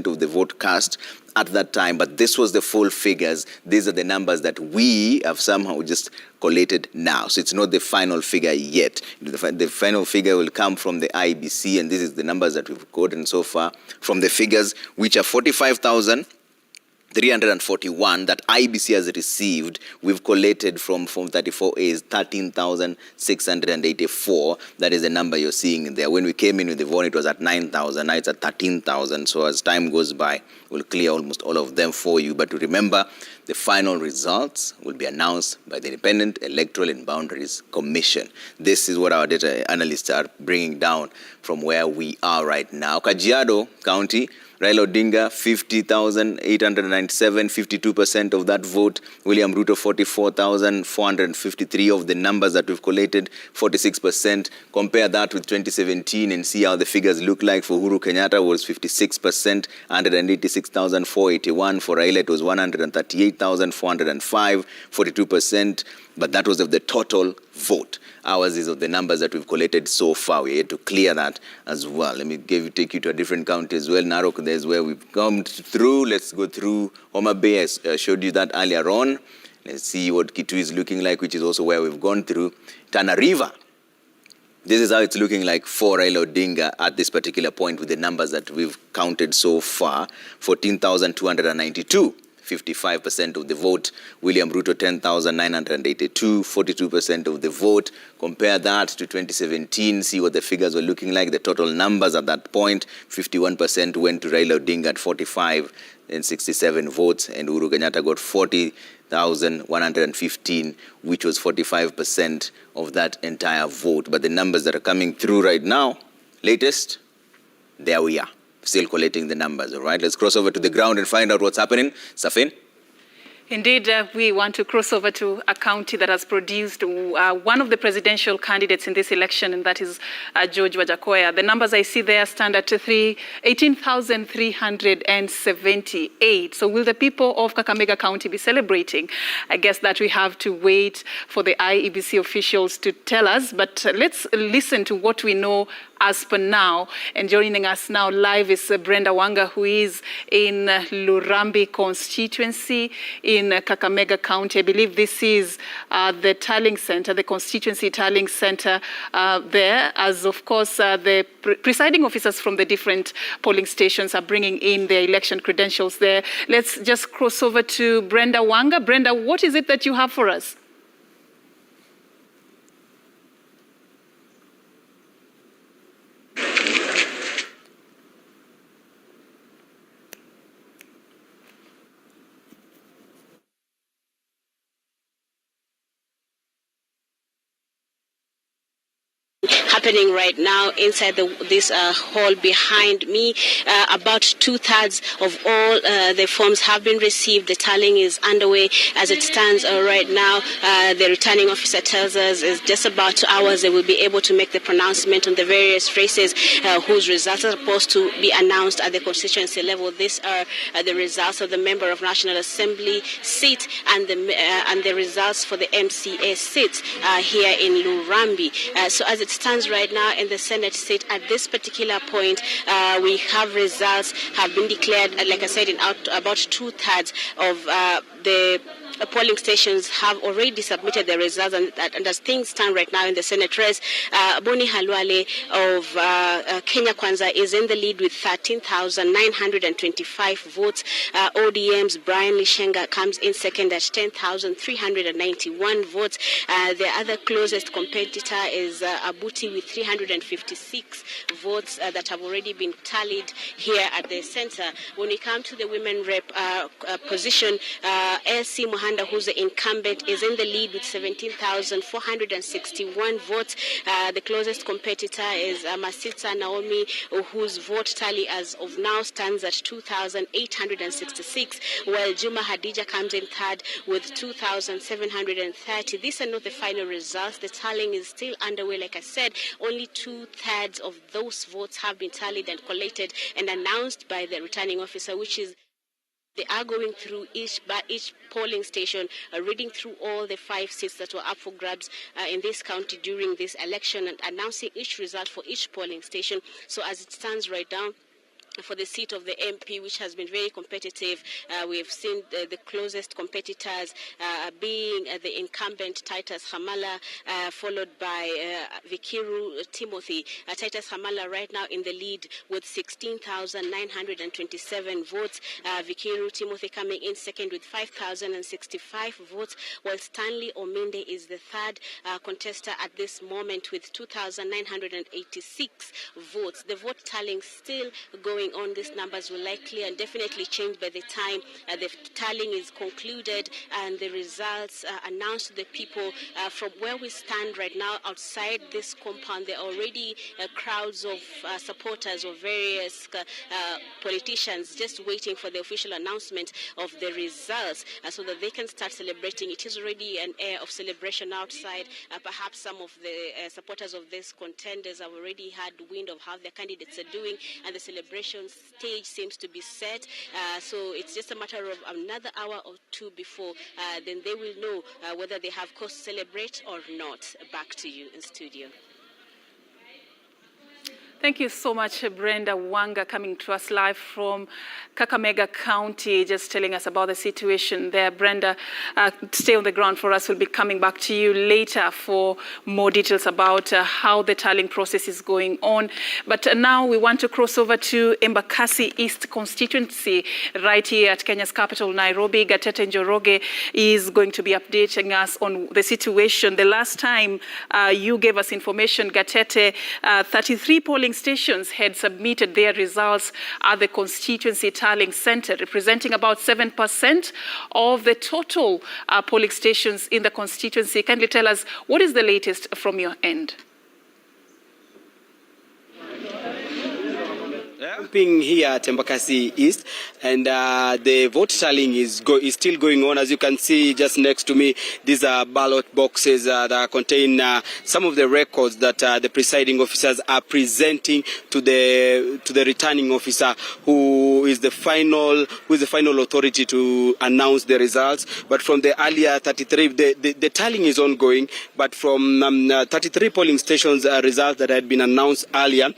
of the vote cast at that time. But this was the full figures. These are the numbers that we have somehow just collated now. So it's not the final figure yet. The final figure will come from the IEBC, and this is the numbers that we've gotten so far from the figures, which are 45,341 that IEBC has received. We've collated from Form 34As 13,684. That is the number you're seeing in there. When we came in with the vote, it was at 9,000. Now it's at 13,000. So as time goes by, we'll clear almost all of them for you. But to remember, the final results will be announced by the Independent Electoral and Boundaries Commission. This is what our data analysts are bringing down from where we are right now. Kajiado County, Raila Odinga, 50,897, 52% of that vote. William Ruto, 44,453 of the numbers that we've collated, 46%. Compare that with 2017 and see how the figures look like. For Uhuru Kenyatta was 56%, 186,481. For Raila, it was 138,405, 42%. But that was of the total vote. Ours is of the numbers that we've collated so far. We're here to clear that as well. Let me take you to a different county as well. Narok, there's where we've come through. Let's go through Homa Bay. I showed you that earlier on. Let's see what Kitui is looking like, which is also where we've gone through. Tana River. This is how it's looking like for Raila Odinga at this particular point with the numbers that we've counted so far. 14,292. 55% of the vote. William Ruto, 10,982, 42% of the vote. Compare that to 2017, see what the figures were looking like. The total numbers at that point, 51% went to Raila Odinga at 45 and 67 votes, and Uhuru Kenyatta got 40,115, which was 45% of that entire vote. But the numbers that are coming through right now, latest, there we are. Still collating the numbers, all right? Let's cross over to the ground and find out what's happening. Safin? Indeed, we want to cross over to a county that has produced one of the presidential candidates in this election, and that is George Wajakoya. The numbers I see there stand at 18,378. So will the people of Kakamega County be celebrating? I guess that we have to wait for the IEBC officials to tell us, but let's listen to what we know as per now. And joining us now live is Brenda Wanga, who is in Lurambi constituency in Kakamega County. I believe this is the tallying center, the constituency tallying center there, as of course the presiding officers from the different polling stations are bringing in their election credentials there. Let's just cross over to Brenda Wanga. Brenda, what is it that you have for us? Happening right now inside this hall behind me. About 2/3 of all the forms have been received. The tallying is underway as it stands right now. The returning officer tells us in just about 2 hours they will be able to make the pronouncement on the various races whose results are supposed to be announced at the constituency level. These are the results of the Member of National Assembly seat and the results for the MCA seat here in Lurambi. So as it stands right now in the Senate seat at this particular point, we have results have been declared, like I said, in about 2/3 of the polling stations have already submitted their results, and as things stand right now in the Senate race, Boni Halwale of Kenya Kwanza is in the lead with 13,925 votes. ODM's Brian Lishenga comes in second at 10,391 votes. The other closest competitor is Abuti with 356 votes that have already been tallied here at the center. When we come to the women rep position, LC Muhammad, who's the incumbent, is in the lead with 17,461 votes. The closest competitor is Masita Naomi, whose vote tally as of now stands at 2,866, while Juma Hadija comes in third with 2,730. These are not the final results. The tallying is still underway. Like I said, only 2/3 of those votes have been tallied and collated and announced by the returning officer, which is they are going through each polling station, reading through all the 5 seats that were up for grabs in this county during this election and announcing each result for each polling station. So as it stands right now, for the seat of the MP, which has been very competitive, we have seen the closest competitors being the incumbent Titus Hamala, followed by Vikiru Timothy. Titus Hamala right now in the lead with 16,927 votes. Vikiru Timothy coming in second with 5,065 votes, while Stanley Ominde is the third contestant at this moment with 2,986 votes. The vote tallying still going on. These numbers will likely and definitely change by the time the tallying is concluded and the results announced to the people. From where we stand right now outside this compound, there are already crowds of supporters of various politicians just waiting for the official announcement of the results so that they can start celebrating. It is already an air of celebration outside. Perhaps some of the supporters of these contenders have already had wind of how their candidates are doing, and the celebration stage seems to be set. So it's just a matter of another hour or two before then they will know whether they have cause to celebrate or not. Back to you in studio. Thank you so much, Brenda Wanga, coming to us live from Kakamega County, just telling us about the situation there. Brenda, stay on the ground for us. We'll be coming back to you later for more details about how the tallying process is going on. But now we want to cross over to Embakasi East constituency right here at Kenya's capital, Nairobi. Gatete Njoroge is going to be updating us on the situation. The last time you gave us information, Gatete, 33 polling stations had submitted their results at the constituency tallying center, representing about 7% of the total polling stations in the constituency. Kindly tell us, what is the latest from your end? camping here at Embakasi East, and the vote tallying is still going on. As you can see just next to me, these are ballot boxes that contain some of the records that the presiding officers are presenting to the returning officer, who is the final authority to announce the results. But from the earlier 33, the tallying is ongoing. But from 33 polling stations results that had been announced earlier,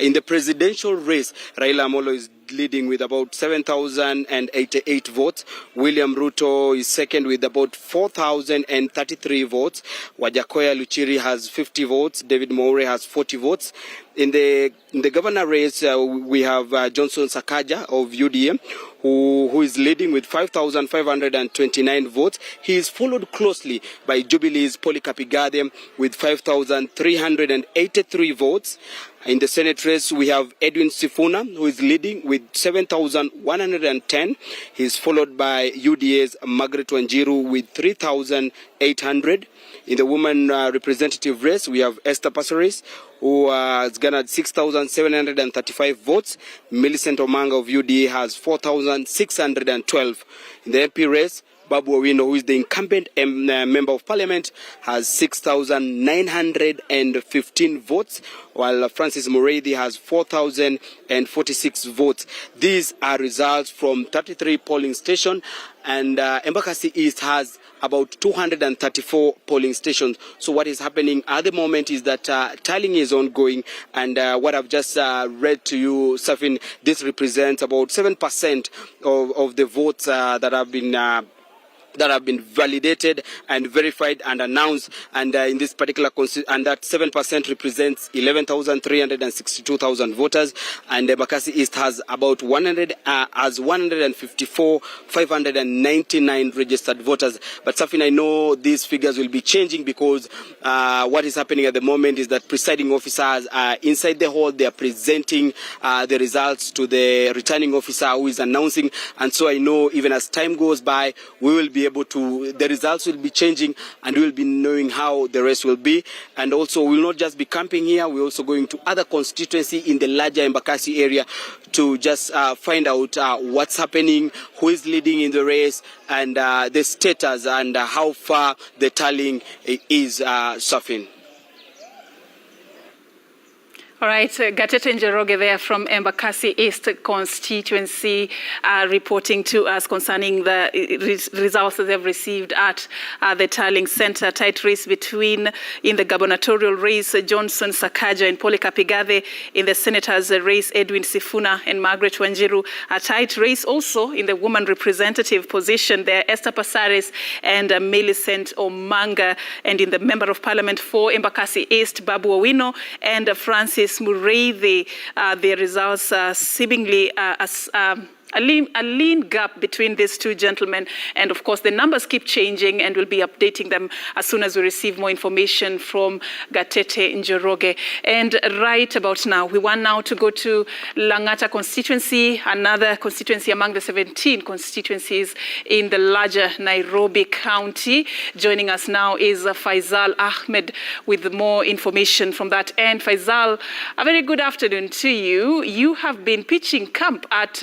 in the presidential race, Raila Amolo is leading with about 7,088 votes. William Ruto is second with about 4,033 votes. Wajakoya Luchiri has 50 votes. David Moure has 40 votes. In the governor race, we have Johnson Sakaja of UDA, who is leading with 5,529 votes. He is followed closely by Jubilee's Polycarp Igathe with 5,383 votes. In the Senate race, we have Edwin Sifuna, who is leading with 7,110. He is followed by UDA's Margaret Wanjiru with 3,800. In the woman representative race, we have Esther Passaris, who has garnered 6,735 votes. Millicent Omanga of UDA has 4,612. In the MP race, Babu Owino, who is the incumbent member of parliament, has 6,915 votes, while Francis Muredi has 4,046 votes. These are results from 33 polling stations, and Embakasi East has about 234 polling stations. So what is happening at the moment is that tallying is ongoing, and what I've just read to you, Safin, this represents about 7% of the votes that have been validated and verified and announced, and in this particular and that 7% represents 11,362,000 voters, and Embakasi East has about 154,599 registered voters. But Safin, I know these figures will be changing because what is happening at the moment is that presiding officers are inside the hall. They are presenting the results to the returning officer, who is announcing, and so I know even as time goes by, we will be able to, the results will be changing, and we will be knowing how the rest will be. And also, we will not just be camping here, we're also going to other constituency in the larger Embakasi area to just find out what's happening, who is leading in the race, and the status and how far the tallying is suffering. All right, Gatete Njoroge there from Embakasi East constituency reporting to us concerning the results that they've received at the tallying center. Tight race between, in the gubernatorial race, Johnson Sakaja and Polycarp Igathe. In the senator's race, Edwin Sifuna and Margaret Wanjiru. A tight race also in the woman representative position there, Esther Passaris and Millicent Omanga. And in the member of parliament for Embakasi East, Babu Owino and Francis Muredi, the results seemingly as a lean gap between these two gentlemen. And of course, the numbers keep changing, and we'll be updating them as soon as we receive more information from Gatete Njoroge. And right about now, we want now to go to Langata constituency, another constituency among the 17 constituencies in the larger Nairobi County. Joining us now is Faisal Ahmed with more information from that end. Faisal, a very good afternoon to you. You have been pitching camp at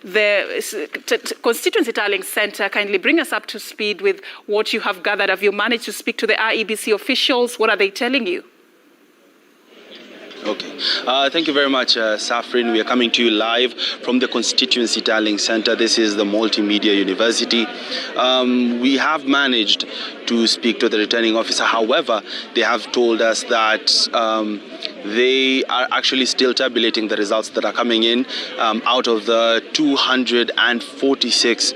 the constituency tallying center. Kindly bring us up to speed with what you have gathered. Have you managed to speak to the IEBC officials? What are they telling you? Okay. Thank you very much, Safrin. We are coming to you live from the Constituency Tallying Center. This is the Multimedia University. We have managed to speak to the returning officer. However, they have told us that they are actually still tabulating the results that are coming in out of the 246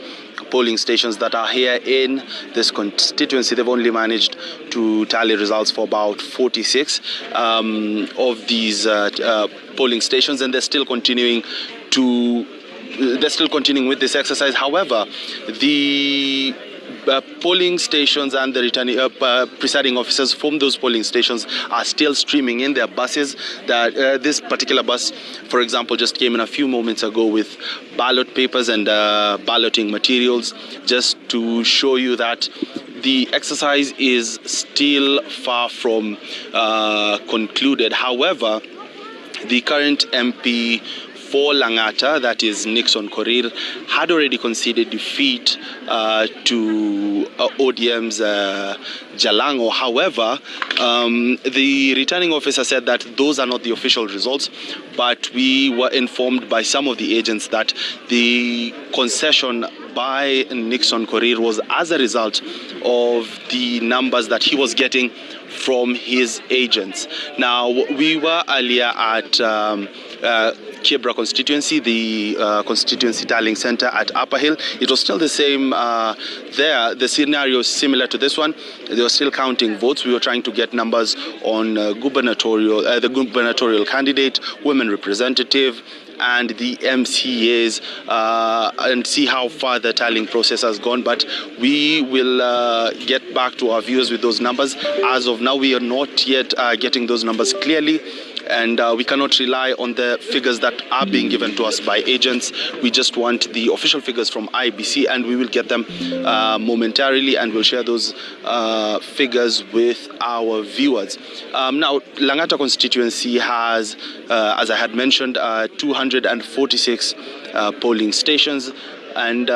polling stations that are here in this constituency. They've only managed to tally results for about 46 of these polling stations, and they're still continuing with this exercise. However, the polling stations and the returning presiding officers from those polling stations are still streaming in their buses. That this particular bus, for example, just came in a few moments ago with ballot papers and balloting materials, just to show you that the exercise is still far from concluded. However, the current MP for Lang'ata, that is Nixon Korir, had already conceded defeat to ODM's Jalango. However, the returning officer said that those are not the official results, but we were informed by some of the agents that the concession by Nixon Korir was as a result of the numbers that he was getting from his agents. Now, we were earlier at Kibra constituency, the constituency tallying center at Upper Hill. It was still the same there. The scenario is similar to this one. They were still counting votes. We were trying to get numbers on the gubernatorial candidate, women representative, and the MCAs, and see how far the tallying process has gone. But we will get back to our viewers with those numbers. As of now, we are not yet getting those numbers clearly, and we cannot rely on the figures that are being given to us by agents. We just want the official figures from IEBC, and we will get them momentarily, and we'll share those figures with our viewers. Now, Lang'ata constituency has, as I had mentioned, 246 polling stations, and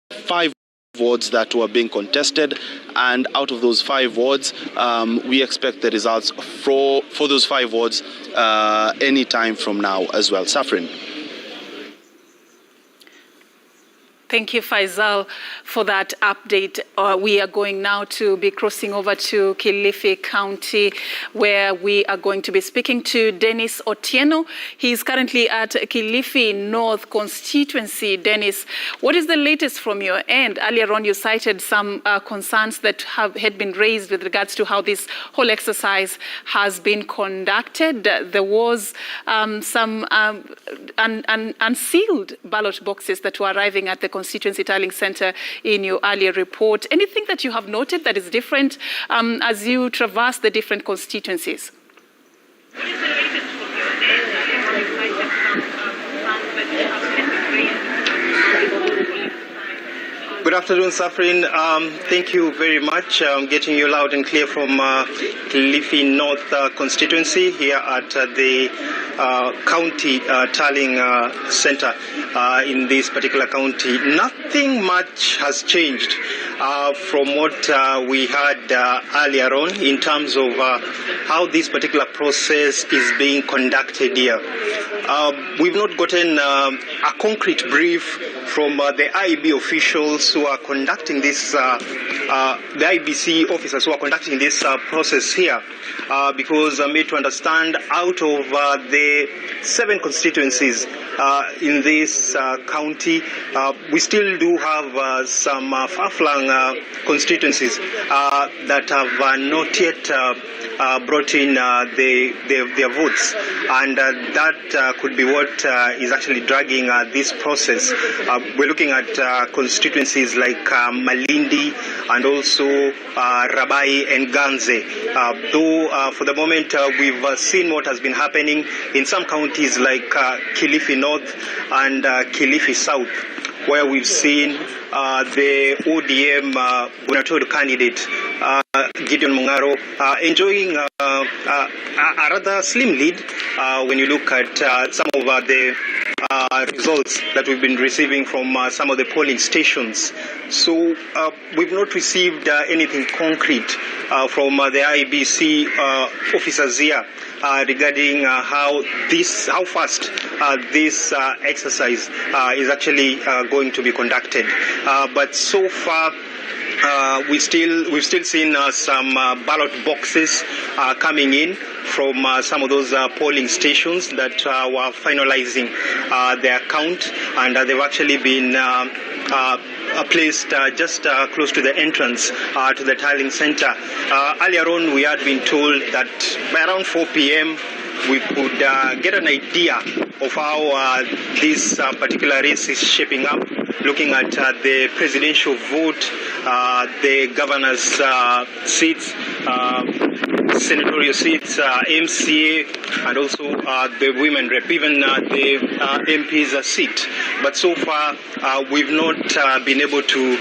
5 wards that were being contested, and out of those 5 wards, we expect the results for those 5 wards any time from now as well. Safrin. Thank you, Faisal, for that update. We are going now to be crossing over to Kilifi County, where we are going to be speaking to Dennis Otieno. He is currently at Kilifi North constituency. Dennis, what is the latest from your end? Earlier on, you cited some concerns that had been raised with regards to how this whole exercise has been conducted. There was some unsealed ballot boxes that were arriving at the constituency tallying center in your earlier report. Anything that you have noted that is different as you traverse the different constituencies? Good afternoon, Safrin. Thank you very much. I'm getting you loud and clear from Kilifi North constituency here at the county tallying center in this particular county. Nothing much has changed from what we had earlier on in terms of how this particular process is being conducted here. We've not gotten a concrete brief from the IEB officials who are conducting this, the IBC officers who are conducting this process here, because I'm made to understand out of the 7 constituencies in this county, we still do have some far-flung constituencies that have not yet brought in their votes, and that could be what is actually dragging this process. We're looking at constituencies like Malindi and also Rabai and Ganze. Though for the moment we've seen what has been happening in some counties like Kilifi North and Kilifi South, where we've seen the ODM gubernatorial candidate Gideon Mungaro enjoying a rather slim lead when you look at some of the results that we've been receiving from some of the polling stations. So we've not received anything concrete from the IBC officers here regarding how fast this exercise is actually going to be conducted. But so far, we've still seen some ballot boxes coming in from some of those polling stations that were finalizing their count, and they've actually been placed just close to the entrance to the tallying center. Earlier on, we had been told that by around 4 p.m. we could get an idea of how this particular race is shaping up, looking at the presidential vote, the governor's seats, senatorial seats, MCA, and also the women rep, even the MP's seat. But so far, we've not been able to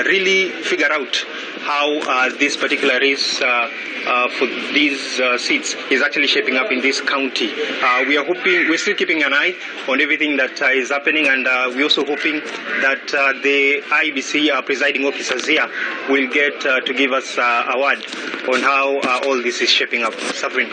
really figure out how this particular race for these seats is actually shaping up in this county. We're still keeping an eye on everything that is happening, and we're also hoping that the IEBC presiding officers here will get to give us a word on how all this is shaping up. Safrin.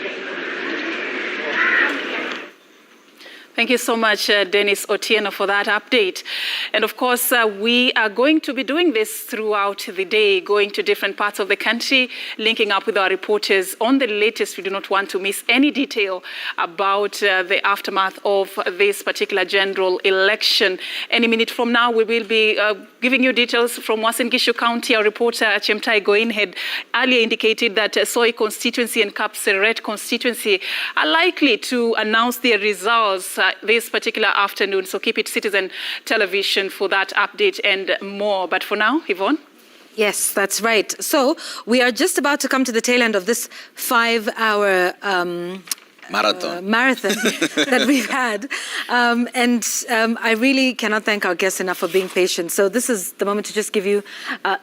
Thank you so much, Dennis Otieno, for that update. And of course, we are going to be doing this throughout the day, going to different parts of the country, linking up with our reporters on the latest. We do not want to miss any detail about the aftermath of this particular general election. Any minute from now, we will be giving you details from Uasin Gishu County. Our reporter, Chemtai Goin, had earlier indicated that Soi constituency and Kapseret constituency are likely to announce their results this particular afternoon. So keep it Citizen Television for that update and more. But for now, Yvonne? Yes, that's right. So we are just about to come to the tail end of this 5-hour marathon that we've had. I really cannot thank our guests enough for being patient. So this is the moment to just give you a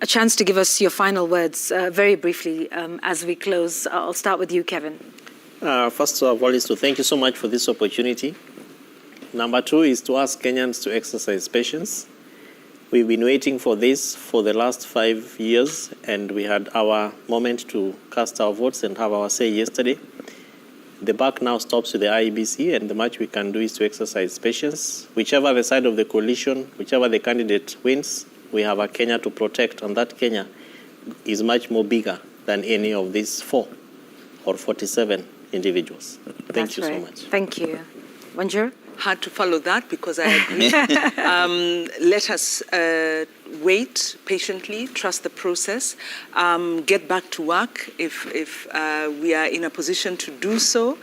chance to give us your final words very briefly as we close. I'll start with you, Kevin. First of all is to thank you so much for this opportunity. Number two is to ask Kenyans to exercise patience. We've been waiting for this for the last 5 years, and we had our moment to cast our votes and have our say yesterday. The buck now stops with the IEBC, and the much we can do is to exercise patience. Whichever the side of the coalition, whichever the candidate wins, we have a Kenya to protect, and that Kenya is much more bigger than any of these 4 or 47 individuals. Thank you so much. Thank you. Wanjiro? Hard to follow that because I agree. Let us wait patiently, trust the process, get back to work if we are in a position to do so,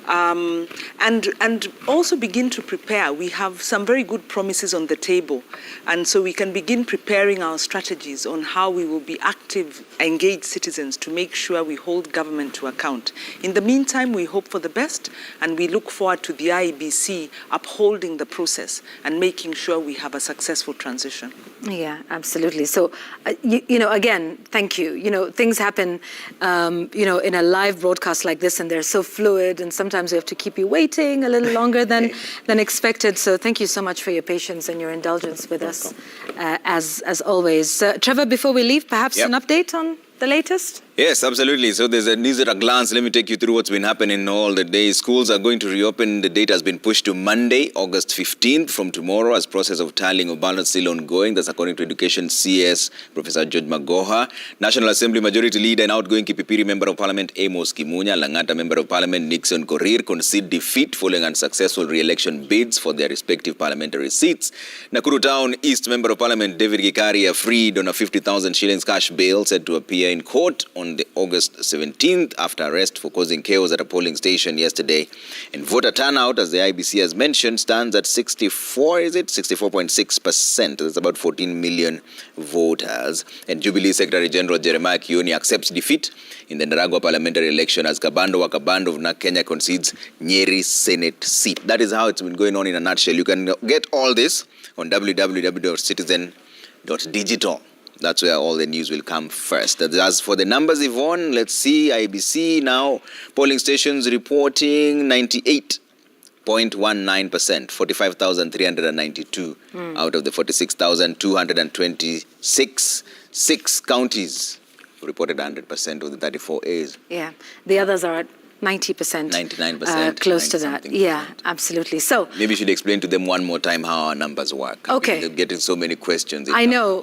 and also begin to prepare. We have some very good promises on the table, and so we can begin preparing our strategies on how we will be active, engaged citizens to make sure we hold government to account. In the meantime, we hope for the best, and we look forward to the IEBC upholding the process and making sure we have a successful transition. Yeah, absolutely. So, again, thank you. Things happen, in a live broadcast like this, and they're so fluid, and sometimes we have to keep you waiting a little longer than expected. So thank you so much for your patience and your indulgence with us, as always. Trevor, before we leave, perhaps an update on the latest? Yes, absolutely. So there's a news at a glance. Let me take you through what's been happening all the day. Schools are going to reopen. The date has been pushed to Monday, August 15th from tomorrow, as process of tallying of ballots still ongoing. That's according to Education CS Professor George Magoha. National Assembly Majority Leader and outgoing Kipipiri Member of Parliament Amos Kimunya, Langata Member of Parliament Nixon Korir concede defeat following unsuccessful re-election bids for their respective parliamentary seats. Nakuru Town East Member of Parliament David Gikaria freed on a 50,000 shillings cash bail, said to appear in court on the August 17th after arrest for causing chaos at a polling station yesterday. And voter turnout, as the IBC has mentioned, stands at 64.6%. That's about 14 million voters. And Jubilee Secretary General Jeremiah Kioni accepts defeat in the Ndaragwa parliamentary election as Kabando wa Kabando of NARC Kenya concedes Nyeri Senate seat. That is how it's been going on in a nutshell. You can get all this on www.citizen.digital. That's where all the news will come first. As for the numbers, Yvonne, let's see. IBC now, polling stations reporting 98.19%, 45,392 out of the 46,226. 6 counties reported 100% of the 34 A's. Yeah, the others are at 90%. 99%. Close to that. Yeah, absolutely. So maybe you should explain to them one more time how our numbers work. Okay. They're getting so many questions. I know.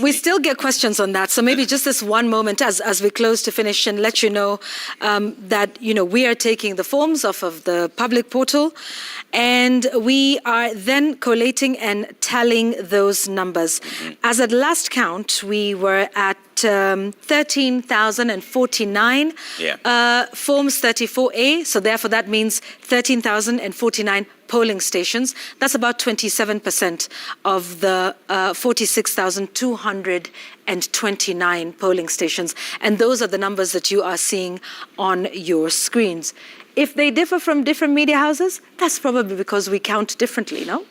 We still get questions on that. So maybe just this one moment as we close to finish and let you know that, we are taking the forms off of the public portal, and we are then collating and tallying those numbers. As at last count, we were at 13,049 forms 34A. So therefore that means 13,049 polling stations. That's about 27% of the 46,229 polling stations. And those are the numbers that you are seeing on your screens. If they differ from different media houses, that's probably because we count differently, no?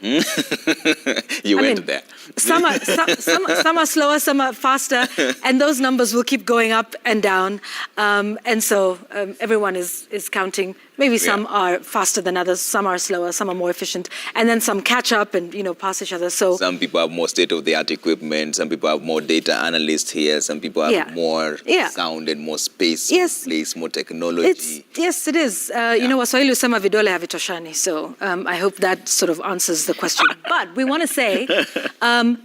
You went there. Some are slower, some are faster, and those numbers will keep going up and down. And so everyone is counting. Maybe some are faster than others, some are slower, some are more efficient, and then some catch up and pass each other. So some people have more state-of-the-art equipment, some people have more data analysts here, some people have more sound and more space, place, more technology. Yes, it is. Waswahili husema vidole havitoshani. So I hope that sort of answers the question. But we want to say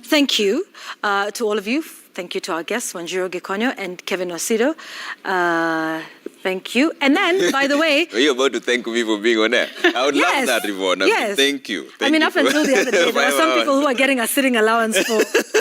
thank you to all of you. Thank you to our guests, Wanjiru Gikonyo and Kevin Osido. Thank you. And then, by the way... Were you about to thank me for being on air? I would love that, Yvonne. Yes. Thank you. Up until the other day, there were some people who are getting a sitting allowance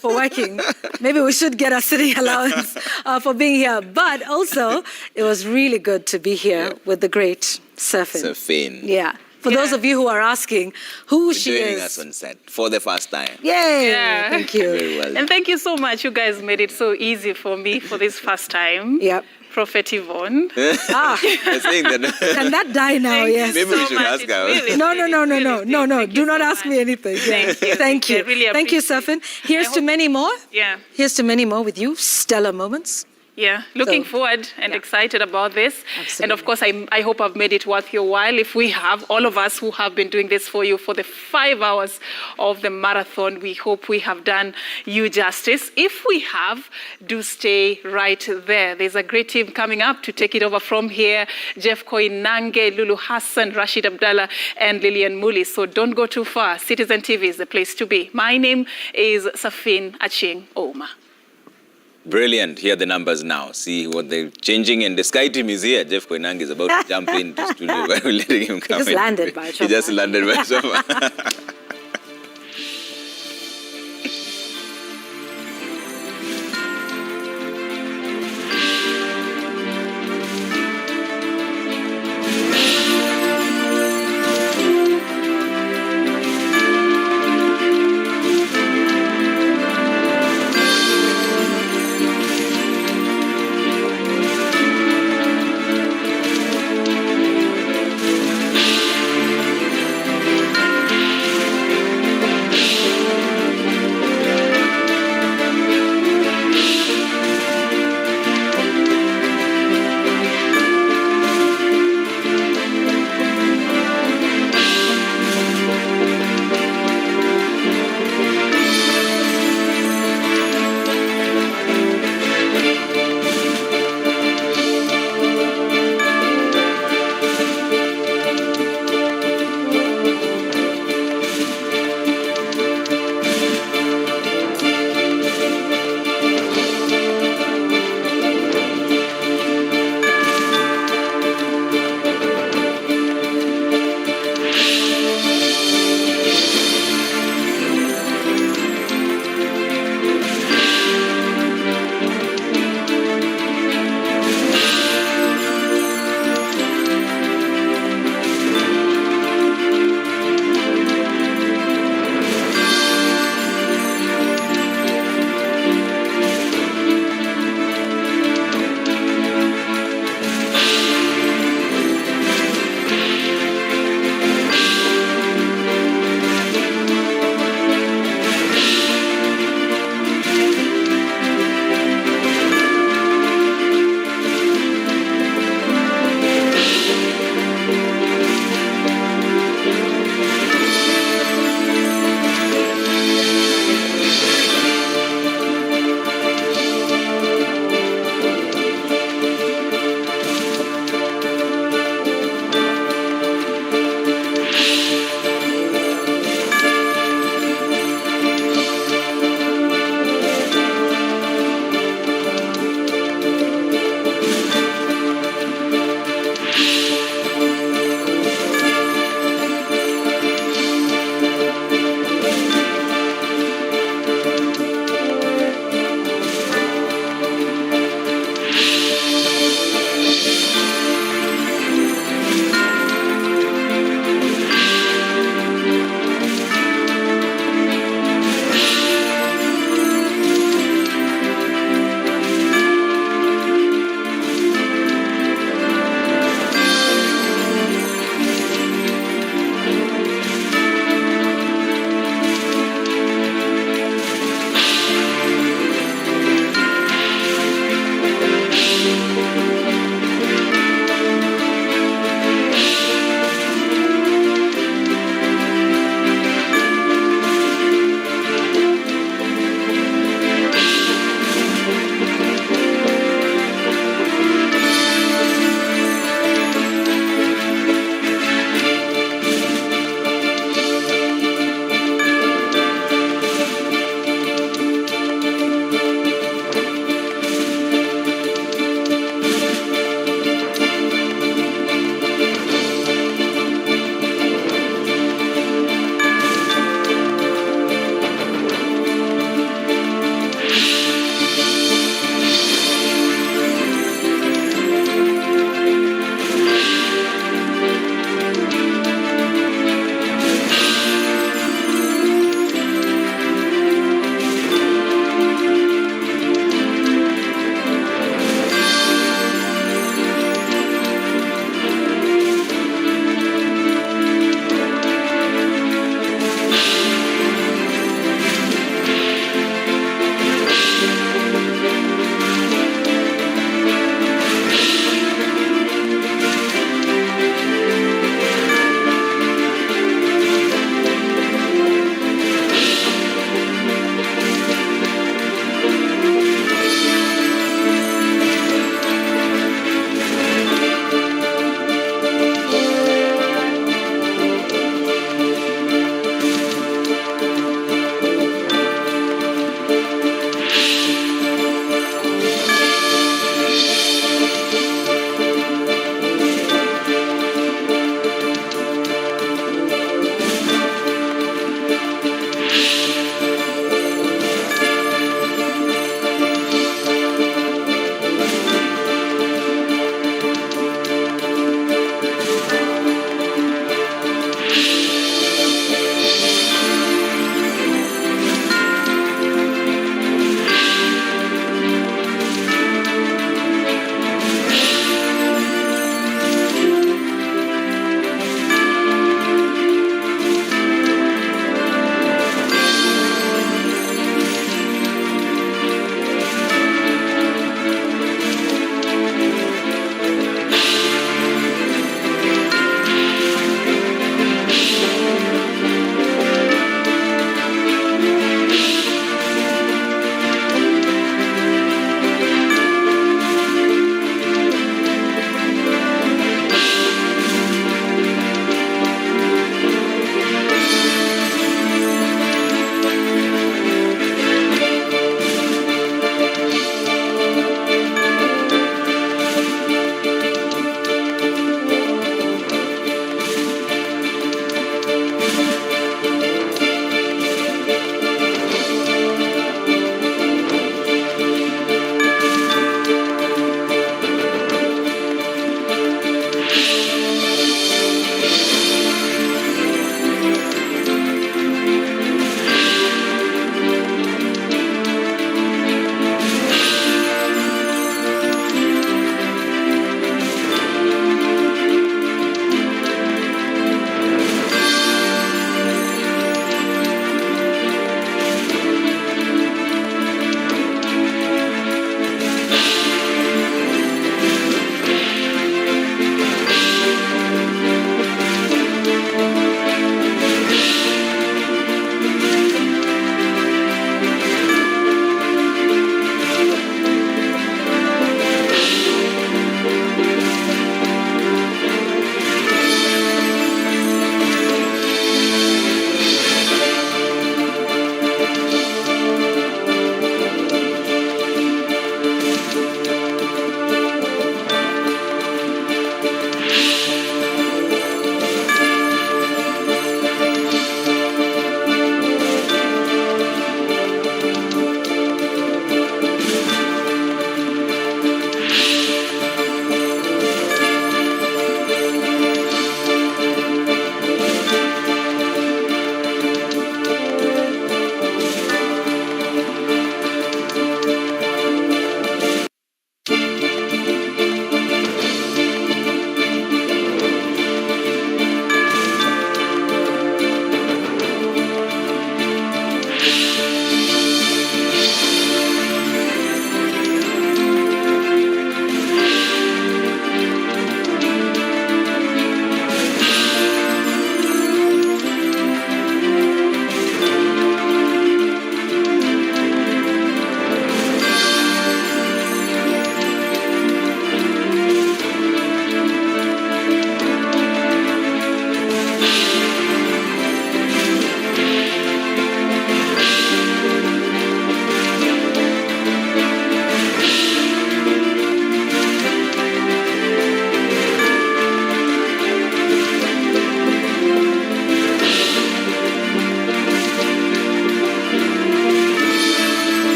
for working. Maybe we should get a sitting allowance for being here. But also, it was really good to be here with the great Surfin. Surfin. Yeah. For those of you who are asking who she joining is. us on set for the first time. Yay! Yeah. Thank you. Very well. And thank you so much. You guys made it so easy for me for this first time. Yep. Prophet Yvonne. Saying that. Can that die now? Yes. Maybe we should ask her. Really, No. Do not ask me anything. Thank you. Thank you. Really Thank you, Surfin. Here's to many more. Yeah. Here's to many more with you. Stellar moments. Yeah, looking forward and excited about this. Absolutely. And of course, I hope I've made it worth your while. If we have, all of us who have been doing this for you for the 5 hours of the marathon, we hope we have done you justice. If we have, do stay right there. There's a great team coming up to take it over from here. Jeff Koinange, Lulu Hassan, Rashid Abdallah, and Lillian Muli. So don't go too far. Citizen TV is the place to be. My name is Safin Aching Oma. Brilliant. Here are the numbers now. See what they're changing. And the Sky team is here. Jeff Koinange is about to jump into studio. We're letting him come in. He just landed by He just landed by Choma.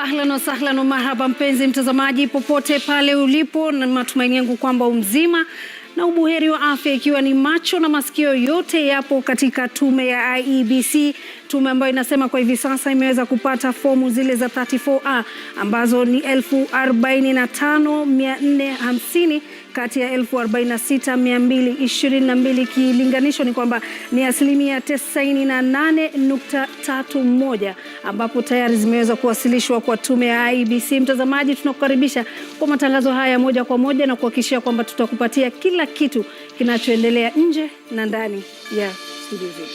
Ahlan wa sahlan wa marhaba mpenzi mtazamaji popote pale ulipo, na matumaini yangu kwamba umzima na ubuheri wa afya, ikiwa ni macho na masikio yote yapo katika tume ya IEBC, tume ambayo inasema kwa hivi sasa imeweza kupata fomu zile za 34A ambazo ni 45,450 kati ya 46,222. Kilinganisho ni kwamba ni 98.31, ambapo tayari zimeweza kuwasilishwa kwa tume ya IEBC. Mtazamaji, tunakukaribisha kwa matangazo haya moja kwa moja na kuhakikishia kwamba tutakupatia kila kitu kinachoendelea nje na ndani ya studio zetu.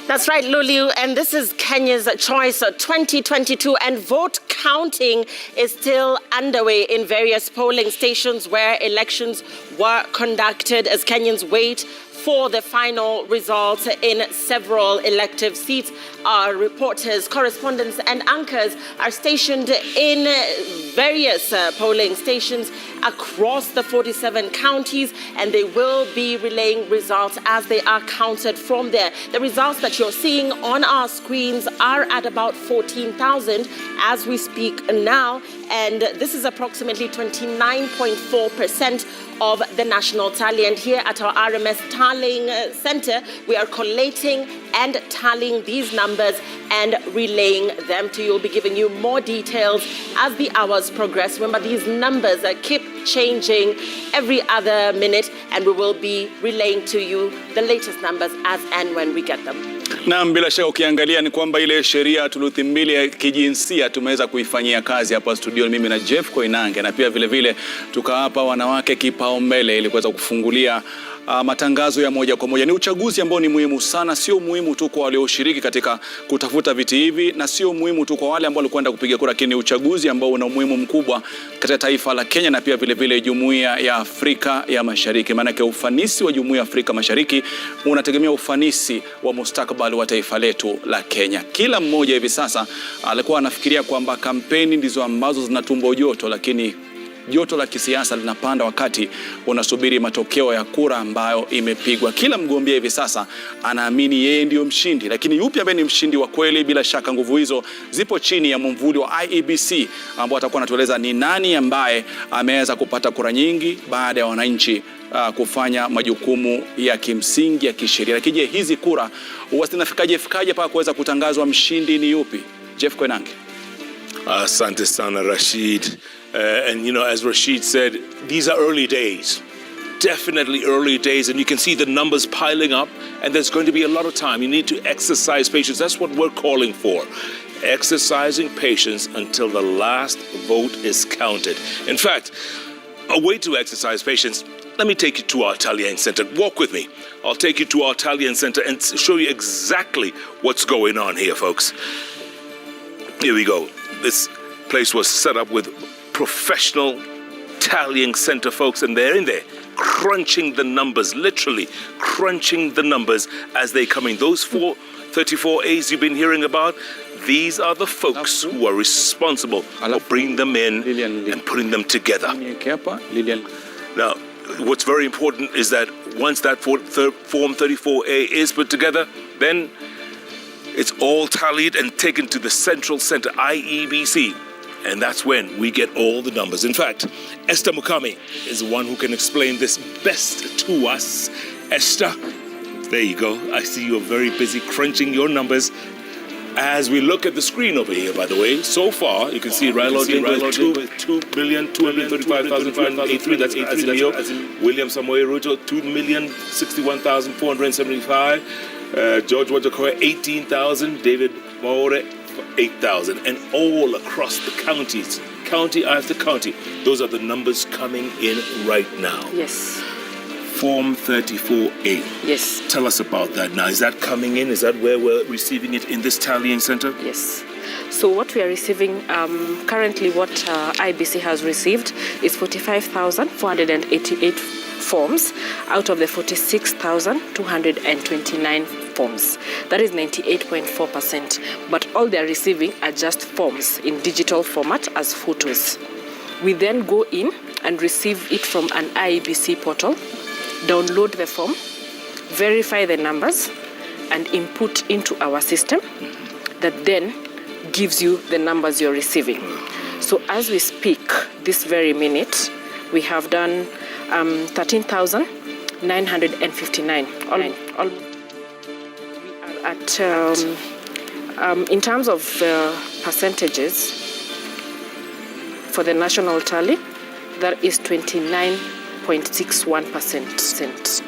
That's right, Lulu, and this is Kenya's Choice 2022, and vote counting is still underway in various polling stations where elections were conducted as Kenyans wait for the final results in several elective seats. Our reporters, correspondents and anchors are stationed in various polling stations across the 47 counties, and they will be relaying results as they are counted from there. The results that you're seeing on our screens are at about 14,000 as we speak now, and this is approximately 29.4% of the national tally. And here at our RMS tallying center, we are collating and tallying these numbers and relaying them to you. We'll be giving you more details as the hours progress. Remember, these numbers keep changing every other minute, and we will be relaying to you the latest numbers as and when we get them. Naam, bila shaka ukiangalia ni kwamba ile sheria thuluthi mbili ya kijinsia tumeweza kuifanyia kazi hapa studio, mimi na Jeff Koinange, na pia vile vile tukawapa wanawake kipaumbele ili kuweza kufungulia matangazo ya moja kwa moja. Ni uchaguzi ambao ni muhimu sana, sio muhimu tu kwa wale walioshiriki katika kutafuta viti hivi, na sio muhimu tu kwa wale ambao walikwenda kupiga kura, lakini uchaguzi ambao una umuhimu mkubwa katika taifa la Kenya na pia vile vile Jumuiya ya Afrika ya Mashariki. Maana yake ufanisi wa Jumuiya ya Afrika Mashariki unategemea ufanisi wa mustakabali wa taifa letu la Kenya. Kila mmoja hivi sasa alikuwa anafikiria kwamba kampeni ndizo ambazo zinatumbo joto, lakini joto la kisiasa linapanda wakati unasubiri matokeo ya kura ambayo imepigwa. Kila mgombea hivi sasa anaamini yeye ndio mshindi, lakini yupi ambaye ni mshindi wa kweli? Bila shaka nguvu hizo zipo chini ya mwamvuli wa IEBC ambao atakuwa anatueleza ni nani ambaye ameweza kupata kura nyingi baada ya wananchi kufanya majukumu ya kimsingi ya kisheria. Lakini je, hizi kura zinafikaje mpaka kuweza kutangazwa mshindi ni yupi? Jeff Koinange. Asante sana Rashid. And you know, as Rashid said, these are early days, definitely early days, and you can see the numbers piling up, and there's going to be a lot of time. You need to exercise patience. That's what we're calling for, exercising patience until the last vote is counted. In fact, a way to exercise patience, let me take you to our tallying center. Walk with me. I'll take you to our tallying center and show you exactly what's going on here, folks. Here we go. This place was set up with professional tallying center folks, and they're in there crunching the numbers, literally crunching the numbers as they come in. Those 34As you've been hearing about, these are the folks who are responsible for bringing them in and putting them together. Now, what's very important is that once that Form 34A is put together, then it's all tallied and taken to the central center, IEBC. And that's when we get all the numbers. In fact, Esther Mukami is the one who can explain this best to us. Esther, there you go. I see you're very busy crunching your numbers. As we look at the screen over here, by the way, so far, you can see Raila Odinga with 2,235,583. That's Azimio. William Samoei Ruto, 2,061,475. George Wajackoya, 18,000. David Maore, 8,000, and all across the counties, county after county. Those are the numbers coming in right now. Yes. Form 34A. Yes. Tell us about that now. Is that coming in? Is that where we're receiving it in this tallying center? Yes. So what we are receiving, currently what IEBC has received is 45,488 forms out of the 46,229 forms. That is 98.4%. But all they are receiving are just forms in digital format as photos. We then go in and receive it from an IEBC portal, download the form, verify the numbers, and input into our system that then gives you the numbers you're receiving. So as we speak, this very minute, we have done 13,959. We are at, in terms of percentages for the national tally, that is 29.61%.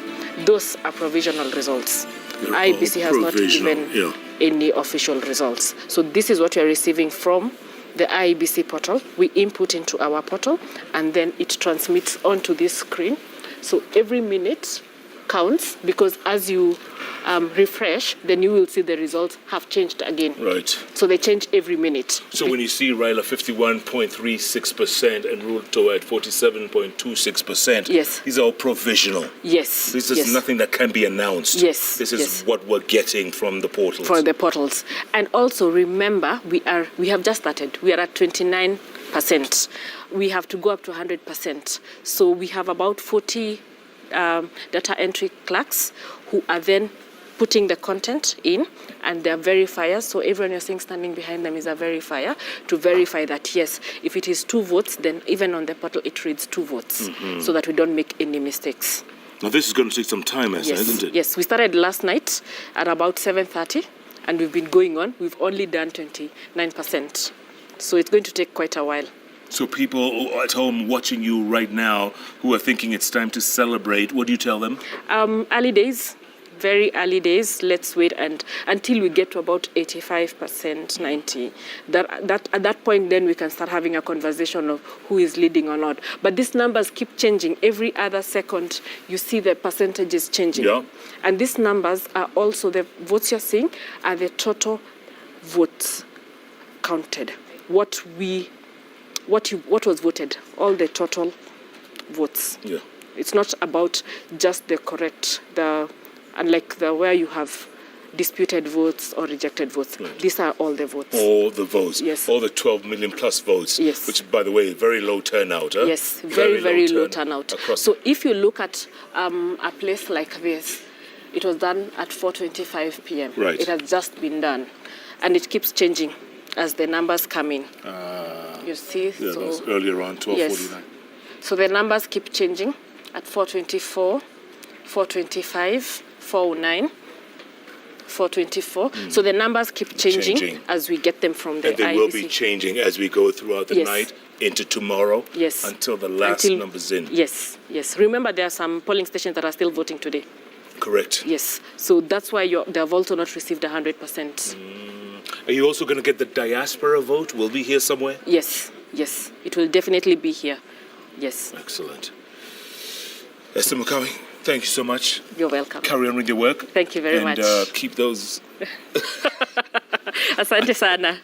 Those are provisional results. IEBC has not given any official results. So this is what we are receiving from the IEBC portal. We input into our portal, and then it transmits onto this screen. So every minute counts, because as you refresh, then you will see the results have changed again. Right. So they change every minute. So when you see Raila 51.36% and Ruto at 47.26%, yes, these are all provisional. Yes. This is nothing that can be announced. Yes. This is what we're getting from the portals. For the portals. And also remember, we have just started. We are at 29%. We have to go up to 100%. So we have about 40 data entry clerks who are then putting the content in, and they're verifiers. So everyone you're seeing standing behind them is a verifier to verify that, yes, if it is 2 votes, then even on the portal it reads 2 votes, so that we don't make any mistakes. Now this is going to take some time, isn't it? Yes, we started last night at about 7:30, and we've been going on. We've only done 29%. So it's going to take quite a while. So people at home watching you right now who are thinking it's time to celebrate, what do you tell them? Early days. Very early days. Let's wait until we get to about 85%, 90%. At that point, then we can start having a conversation of who is leading or not. But these numbers keep changing. Every other second, you see the percentages changing. Yeah. And these numbers are also, the votes you're seeing are the total votes counted. What was voted, all the total votes. Yeah. It's not about just the correct, unlike where you have disputed votes or rejected votes. Right. These are all the votes. All the votes. Yes. All the 12 million plus votes. Yes. Which, by the way, very low turnout. Huh? Yes, very low turnout. So if you look at a place like this, it was done at 4:25 p.m. Right. It has just been done, and it keeps changing as the numbers come in. You see? Yeah, so that's earlier on, 12:49. Yes. So the numbers keep changing at 4:24, 4:25, 4:09, 4:24. So the numbers keep changing as we get them from the IEBC. And they will be changing as we go throughout the night into tomorrow. Yes. Until the last number's in. Yes, yes. Remember, there are some polling stations that are still voting today. Correct. Yes. So that's why they have also not received 100%. Are you also going to get the diaspora vote? Will be here somewhere? Yes, yes. It will definitely be here. Yes. Excellent. Esther Mukami, thank you so much. You're welcome. Carry on with your work. Thank you very much. And keep those... Asante sana.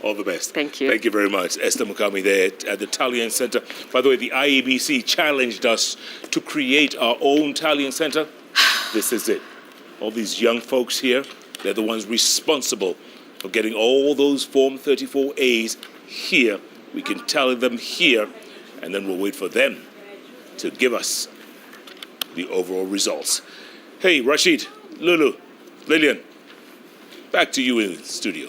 All the best. Thank you. Thank you very much. Esther Mukami there at the Tallying Center. By the way, the IEBC challenged us to create our own Tallying Center. This is it. All these young folks here, they're the ones responsible for getting all those Form 34As here. We can tally them here, and then we'll wait for them to give us the overall results. Hey, Rashid, Lulu, Lillian, back to you in the studio.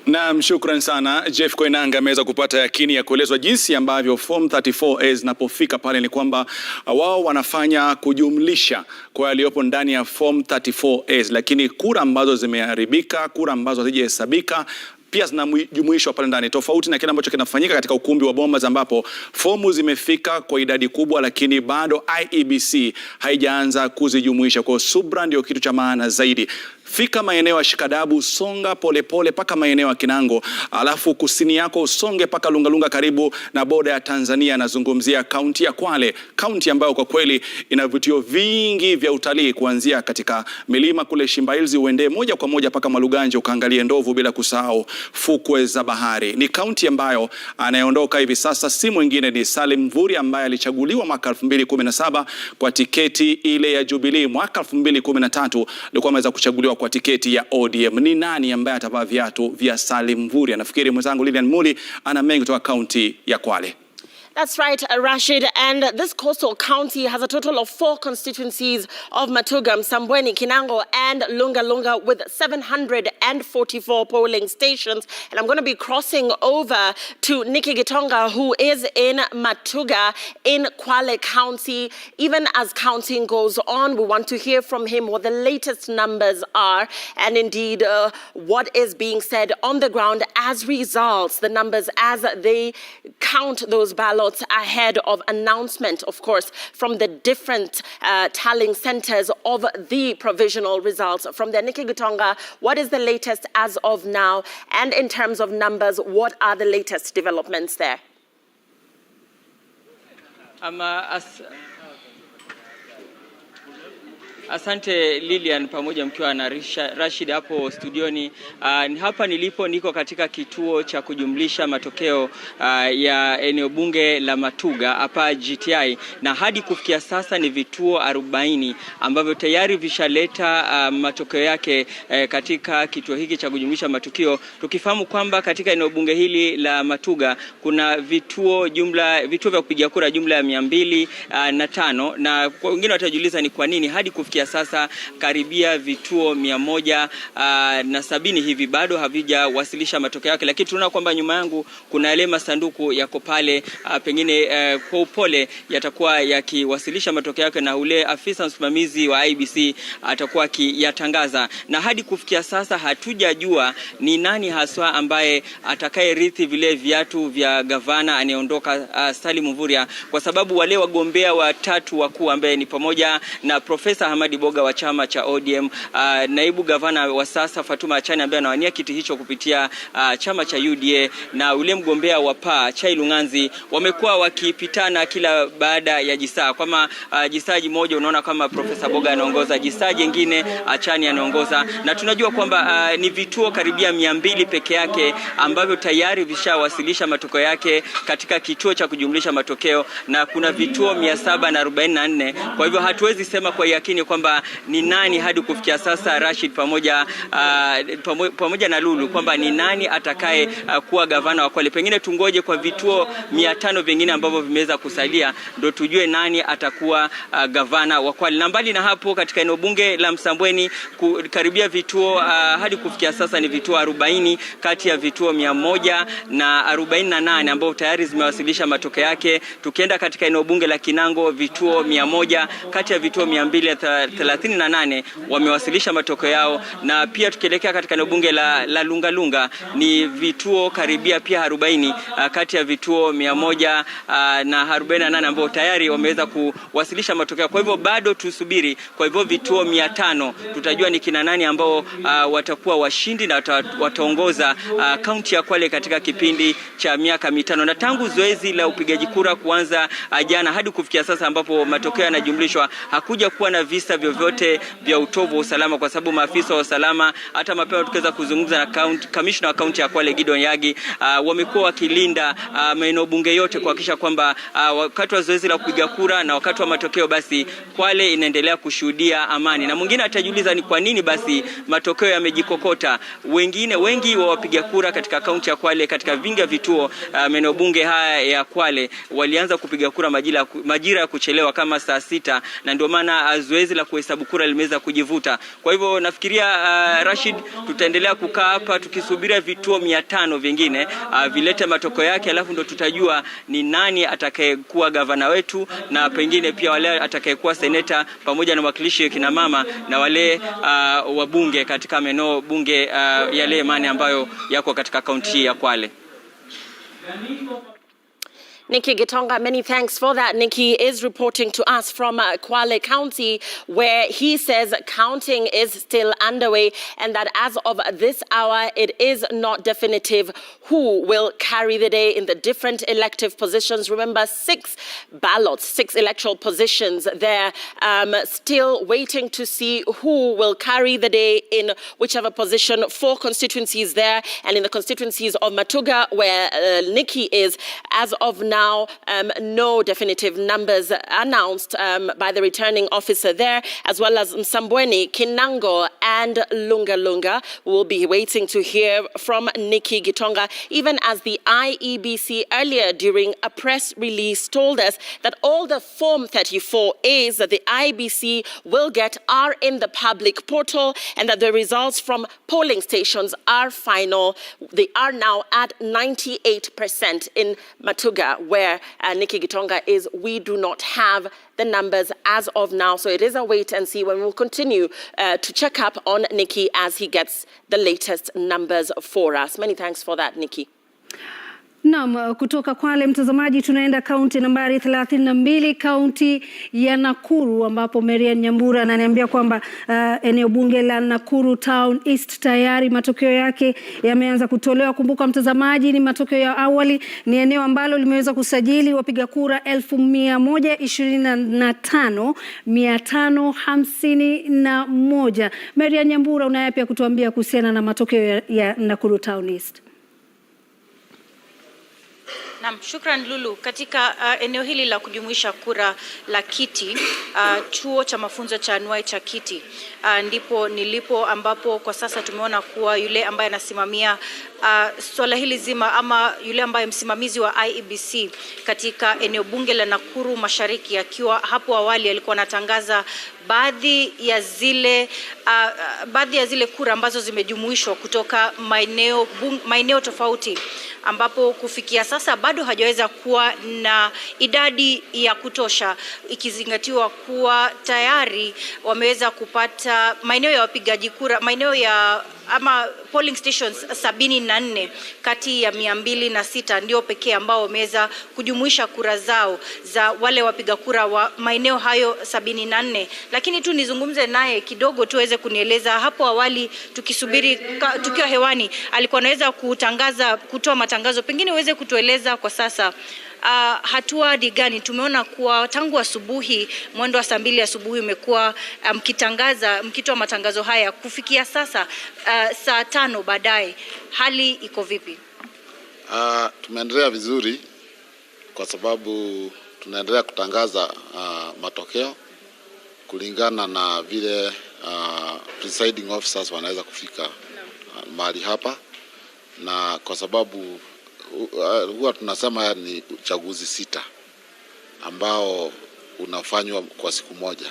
Naam, shukran sana. Jeff Koinange ameweza kupata yakini ya kuelezwa jinsi ambavyo Form 34A zinapofika pale, ni kwamba wao wanafanya kujumlisha kwa yaliyopo ndani ya Form 34A, lakini kura ambazo zimeharibika, kura ambazo hazijahesabika pia zinajumuishwa pale ndani, tofauti na kile ambacho kinafanyika katika ukumbi wa Bomas ambapo fomu zimefika kwa idadi kubwa, lakini bado IEBC haijaanza kuzijumuisha. Kwa subra ndio kitu cha maana zaidi. Fika maeneo ya Shikadabu, songa polepole paka maeneo ya Kinango, alafu kusini yako usonge paka Lungalunga karibu na boda ya Tanzania. Nazungumzia kaunti ya Kwale, kaunti ambayo kwa kweli ina vivutio vingi vya utalii, kuanzia katika milima kule Shimba Hills uende moja kwa moja paka Maluganje ukaangalie ndovu, bila kusahau fukwe za bahari. Ni kaunti ambayo anayeondoka hivi sasa si mwingine ni Salim Mvurya, ambaye alichaguliwa mwaka 2017 kwa tiketi ile ya Jubilee. Mwaka 2013 alikuwa ameweza kuchaguliwa kwa tiketi ya ODM. Ni nani ambaye atavaa viatu vya Salim Mvurya? Nafikiri mwenzangu Lilian Muli ana mengi kutoka kaunti ya Kwale. That's right, Rashid. And this coastal county has a total of 4 constituencies of Matuga, Msambweni, Kinango, and Lunga Lunga with 744 polling stations. And I'm going to be crossing over to Nikki Gitonga, who is in Matuga in Kwale County. Even as counting goes on, we want to hear from him what the latest numbers are and indeed what is being said on the ground as results, the numbers as they count those ballots ahead of announcement, of course, from the different tallying centers of the provisional results. From there, Nikki Gitonga, what is the latest as of now? And in terms of numbers, what are the latest developments there? Asante Lilian pamoja mkiwa na Rashid hapo studioni. Hapa nilipo niko katika kituo cha kujumlisha matokeo ya eneo bunge la Matuga hapa GTI, na hadi kufikia sasa ni vituo 40 ambavyo tayari vishaleta matokeo yake katika kituo hiki cha kujumlisha matukio, tukifahamu kwamba katika eneo bunge hili la Matuga kuna vituo vya kupiga kura jumla ya 205, na wengine watajiuliza ni kwa nini hadi kufikia sasa karibia vituo 170 hivi bado havijawasilisha matokeo yake. Lakini tunaona kwamba nyuma yangu kuna yale masanduku yako pale, pengine kwa upole yatakuwa yakiwasilisha matokeo yake, na ule afisa msimamizi wa IEBC atakuwa akiyatangaza. Na hadi kufikia sasa hatujajua ni nani haswa ambaye atakayerithi vile viatu vya gavana anayeondoka Salim Mvurya, kwa sababu wale wagombea watatu wakuu ambaye ni pamoja na Profesa Hamadi Boga wa chama cha ODM, naibu gavana wa sasa Fatuma Achani ambaye anawania kiti hicho kupitia chama cha UDA, na ule mgombea wa PA Chai Lunganzi, wamekuwa wakipitana kila baada ya jisaa. Kama jisaa moja unaona kama Profesa Boga anaongoza, jisaa jingine Achani anaongoza, na tunajua kwamba ni vituo karibia 200 peke yake ambavyo tayari vishawasilisha matokeo yake katika kituo cha kujumlisha matokeo, na kuna vituo 744. Kwa hivyo hatuwezi sema kwa yakini kwamba ni nani hadi kufikia sasa, Rashid pamoja na Lulu, kwamba ni nani atakaye kuwa gavana wa Kwale. Pengine tungoje kwa vituo 500 vingine ambavyo vimeweza kusalia ndio tujue nani atakuwa gavana wa Kwale. Na mbali na hapo, katika eneo bunge la Msambweni karibia vituo hadi kufikia sasa ni vituo 40 kati ya vituo 148 ambao tayari zimewasilisha matokeo yake. Tukienda katika eneo bunge la Kinango, vituo 100 kati ya vituo 238 wamewasilisha matokeo yao, na pia tukielekea katika eneo bunge la Lunga Lunga ni vituo karibia pia 40 kati ya vituo 148 ambao tayari wameweza kuwasilisha matokeo. Kwa hivyo bado tusubiri. Kwa hivyo vituo 500 tutajua ni kina nani ambao watakuwa washindi na wataongoza kaunti ya Kwale katika kipindi cha miaka 5. Na tangu zoezi la upigaji kura kuanza jana hadi kufikia sasa ambapo matokeo yanajumlishwa, hakuja kuwa na visa vyovyote vya utovu wa usalama, kwa sababu maafisa wa usalama, hata mapema tukaweza kuzungumza na commissioner wa kaunti ya Kwale Gideon Yagi, wamekuwa wakilinda maeneo bunge yote kuhakikisha kwamba wakati wa zoezi la kupiga kura na wakati wa matokeo basi Kwale inaendelea kushuhudia amani. Na mwingine atajiuliza ni kwa nini basi matokeo yamejikokota. Wengi wa wapiga kura katika kaunti ya Kwale katika vingi vituo maeneo bunge haya ya Kwale walianza kupiga kura majira ya kuchelewa kama saa 6, na ndio maana zoezi la kuhesabu kura limeweza kujivuta. Kwa hivyo nafikiria Rashid, tutaendelea kukaa hapa tukisubiria vituo 500 vingine vilete matokeo yake, alafu ndo tutajua ni nani atakayekuwa gavana wetu, na pengine pia wale atakayekuwa seneta pamoja na wakilishi kina mama na wale wabunge katika maeneo bunge yale mane ambayo yako katika kaunti ya Kwale. Nikki Gitonga, many thanks for that. Nikki is reporting to us from Kwale County, where he says counting is still underway and that as of this hour, it is not definitive who will carry the day in the different elective positions. Remember, 6 ballots, 6 electoral positions there, still waiting to see who will carry the day in whichever position. 4 constituencies there, and in the constituencies of Matuga, where Nikki is, as of now, now no definitive numbers announced by the returning officer there, as well as Msambweni, Kinango and Lunga Lunga. We'll be waiting to hear from Nikki Gitonga, even as the IEBC earlier during a press release told us that all the Form 34As that the IEBC will get are in the public portal and that the results from polling stations are final. They are now at 98% in Matuga, where Nikki Gitonga is. We do not have the numbers as of now, so it is a wait and see when we'll continue to check up on Nikki as he gets the latest numbers for us. Many thanks for that, Nikki. Naam, kutoka Kwale mtazamaji, tunaenda kaunti nambari 32, kaunti ya Nakuru, ambapo Marian Nyambura ananiambia kwamba eneo bunge la Nakuru Town East tayari matokeo yake yameanza kutolewa. Kumbuka mtazamaji, ni matokeo ya awali. Ni eneo ambalo limeweza kusajili wapiga kura 125,551. Marian Nyambura, unayapi ya kutuambia kuhusiana na matokeo ya Nakuru Town East? Naam, shukran Lulu. Katika eneo hili la kujumuisha kura la Kiti, chuo cha mafunzo cha anuai cha Kiti, ndipo nilipo, ambapo kwa sasa tumeona kuwa yule ambaye anasimamia swala hili zima, ama yule ambaye msimamizi wa IEBC katika eneo bunge la Nakuru Mashariki, akiwa hapo awali alikuwa anatangaza baadhi ya zile kura ambazo zimejumuishwa kutoka maeneo tofauti, ambapo kufikia sasa bado hajaweza kuwa na idadi ya kutosha, ikizingatiwa kuwa tayari wameweza kupata maeneo ya wapigaji kura, maeneo ya ama polling stations 74 kati ya 206 ndio pekee ambao wameweza kujumuisha kura zao za wale wapiga kura wa maeneo hayo 74. Lakini tu nizungumze naye kidogo tuweze kunieleza, hapo awali tukisubiri tukiwa hewani alikuwa anaweza kutoa matangazo, pengine uweze kutueleza kwa sasa hatua gani? Tumeona kuwa tangu asubuhi, mwendo wa saa 2 asubuhi umekuwa mkitoa matangazo haya, kufikia sasa saa 5 baadaye, hali iko vipi? Tumeendelea vizuri kwa sababu tunaendelea kutangaza matokeo kulingana na vile presiding officers wanaweza kufika mahali hapa, na kwa sababu huwa tunasema ni uchaguzi 6 ambao unafanywa kwa siku moja.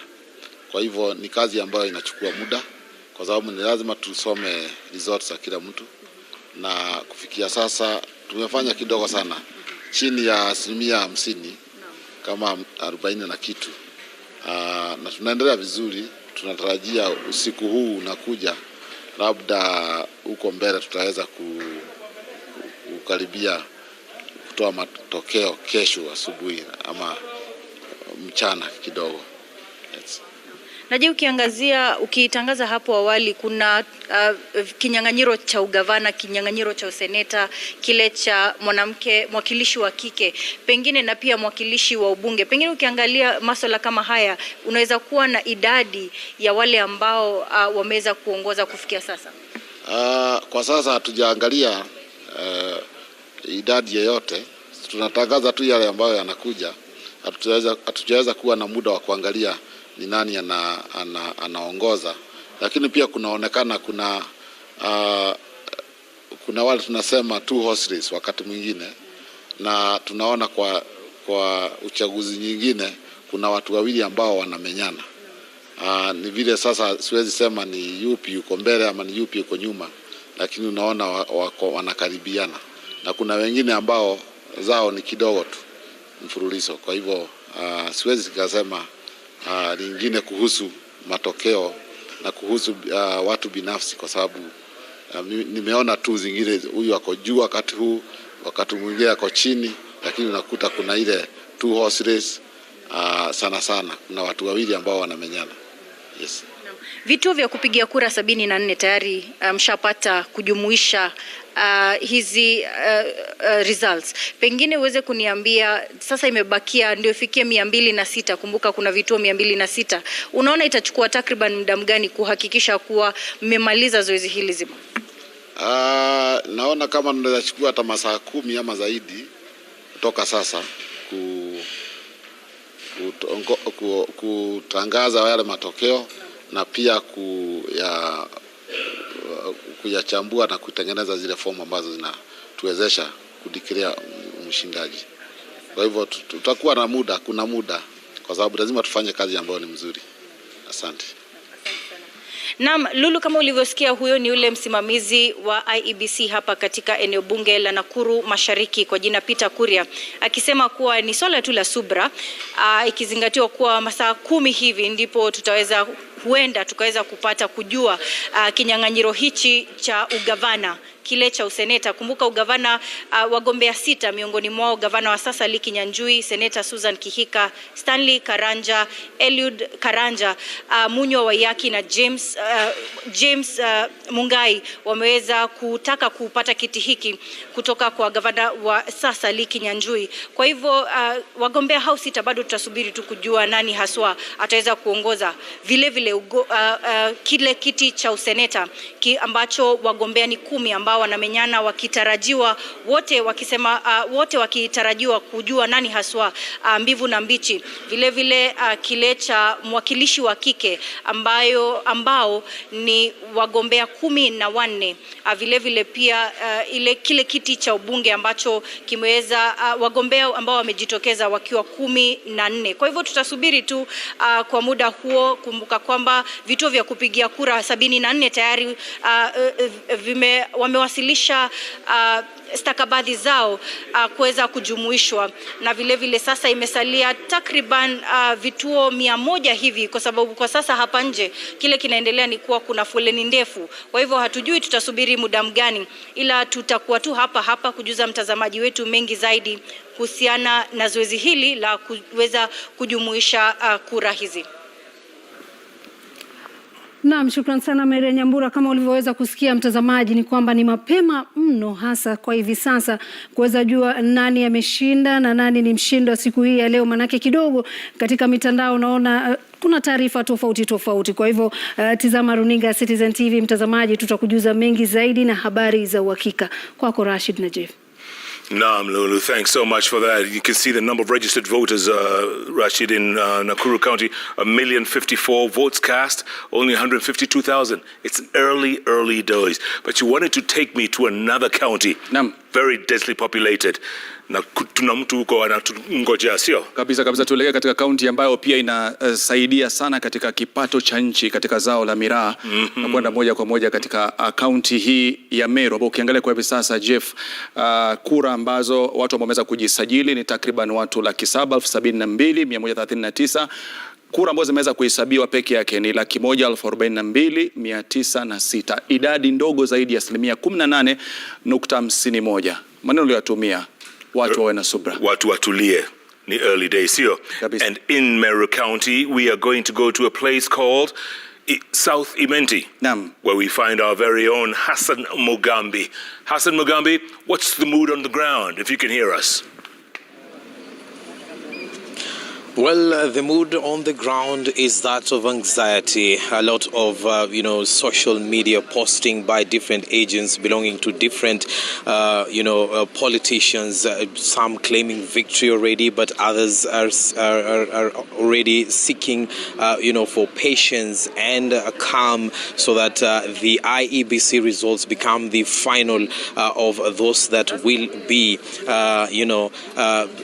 Kwa hivyo ni kazi ambayo inachukua muda, kwa sababu ni lazima tusome results za kila mtu, na kufikia sasa tumefanya kidogo sana, chini ya 50%, kama 40 na kitu, na tunaendelea vizuri. Tunatarajia usiku huu unakuja, labda huko mbele tutaweza kukaribia kutoa matokeo kesho asubuhi ama mchana kidogo. Naje ukitangaza hapo awali kuna kinyang'anyiro cha ugavana, kinyang'anyiro cha useneta, kile cha mwakilishi wa kike, pengine na pia mwakilishi wa ubunge. Pengine ukiangalia masuala kama haya, unaweza kuwa na idadi ya wale ambao wameweza kuongoza kufikia sasa? Kwa sasa hatujaangalia idadi yoyote, tunatangaza tu yale ambayo yanakuja. Hatujaweza kuwa na muda wa kuangalia ni nani anaongoza, lakini pia kunaonekana kuna wale tunasema 2 horse race wakati mwingine, na tunaona kwa uchaguzi nyingine kuna watu wawili ambao wanamenyana. Ni vile sasa siwezi sema ni yupi yuko mbele ama ni yupi yuko nyuma, lakini unaona wanakaribiana, na kuna wengine ambao zao ni kidogo tu mfululizo. Kwa hivyo siwezi kusema lingine kuhusu matokeo na kuhusu watu binafsi, kwa sababu nimeona tu zingine huyu ako juu wakati huu, wakati mwingine ako chini, lakini unakuta kuna ile 2 horse race sana. Kuna watu wawili ambao wanamenyana. Yes. Vituo vya kupigia kura 74 tayari mshapata kujumuisha hizi results. Pengine uweze kuniambia sasa imebakia ndio ifikie 206. Kumbuka kuna vituo 206. Unaona itachukua takriban muda gani kuhakikisha kuwa mmemaliza zoezi hili zima? Naona kama tunaweza chukua hata masaa 10 ama zaidi, kutoka sasa kutangaza yale matokeo na pia kuyachambua na kutengeneza zile fomu ambazo zinatuwezesha kudeclare mshindaji. Kwa hivyo tutakuwa na muda, kuna muda, kwa sababu lazima tufanye kazi ambayo ni mzuri. Asante. Naam, Lulu, kama ulivyosikia, huyo ni ule msimamizi wa IEBC hapa katika eneo bunge la Nakuru Mashariki kwa jina Peter Kuria, akisema kuwa ni swala tu la subra, ikizingatiwa kuwa masaa 10 hivi ndipo huenda tukaweza kupata kujua kinyang'anyiro hichi cha ugavana, kile cha useneta. Kumbuka ugavana, wagombea 6 miongoni mwao gavana wa sasa Lee Kinyanjui, seneta Susan Kihika, Stanley Karanja, Eliud Karanja, Munyo Waiyaki na James Mungai wameweza kutaka kupata kiti hiki kutoka kwa gavana wa sasa Lee Kinyanjui. Kwa hivyo wagombea hao 6 bado tutasubiri tu kujua nani haswa ataweza kuongoza. Vile vile kile kiti cha useneta ambacho wagombea ni 10 ambao wanamenyana, wakitarajiwa wote wakitarajiwa kujua nani haswa mbivu na mbichi. Vile vile kile cha mwakilishi wa kike ambao ni wagombea 14. Vile vile pia kile kiti cha ubunge ambacho kimeweza wagombea ambao wamejitokeza wakiwa 14. Kwa hivyo tutasubiri tu kwa muda huo. Kumbuka kwamba vituo vya kupigia kura 74 tayari wamewasilisha stakabadhi zao kuweza kujumuishwa, na vile vile sasa imesalia takriban vituo 100 hivi, kwa sababu kwa sasa hapa nje kile kinaendelea ni kuwa kuna foleni ndefu. Kwa hivyo hatujui tutasubiri muda mgani, ila tutakuwa tu hapa kujuza mtazamaji wetu mengi zaidi kuhusiana na zoezi hili la kuweza kujumuisha kura hizi. Naam, shukrani sana Mary Nyambura. Kama ulivyoweza kusikia mtazamaji, ni kwamba ni mapema mno hasa kwa hivi sasa kuweza jua nani ameshinda na nani ni mshindi wa siku hii ya leo, manake kidogo katika mitandao naona kuna taarifa tofauti. Kwa hivyo tizama runinga Citizen TV mtazamaji, tutakujuza mengi zaidi na habari za uhakika. Kwako Rashid na Jeff. Naam, Lulu, thanks so much for that. You can see the number of registered voters, Rashid, in Nakuru County, 1,054,000 votes cast, only 152,000. It's early days. But you wanted to take me to another county, very densely populated. Na tuna mtu huko anatungojea, sio? Kabisa tuelekea katika kaunti ambayo pia inasaidia sana katika kipato cha nchi katika zao la miraa. Na kwenda moja kwa moja katika kaunti hii ya Meru, ambapo ukiangalia kwa hivi sasa Jeff, kura ambazo watu wameweza kujisajili ni takriban watu 772,139. Kura ambazo zimeweza kuhesabiwa peke yake ni 142,906. Idadi ndogo zaidi ya 18.51. Maneno uliyotumia, watu wawe na subra, watu watulie, ni early days, sio? And in Meru County we are going to go to a place called South Imenti, where we find our very own Hassan Mugambi. Hassan Mugambi, what's the mood on the ground, if you can hear us? Well, the mood on the ground is that of anxiety. A lot of, social media posting by different agents belonging to different, politicians. Some claiming victory already, but others are already seeking, for patience and calm, so that the IEBC results become the final of those that will be,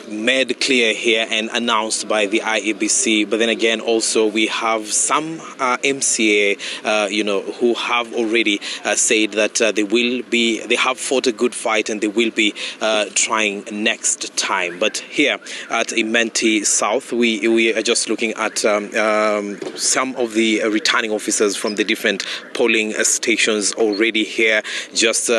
made clear here and announced by the IEBC. But then again, also we have some MCA, who have already said that they have fought a good fight and they will be trying next time. But here at Imenti South, we are just looking at some of the returning officers from the different polling stations already here, just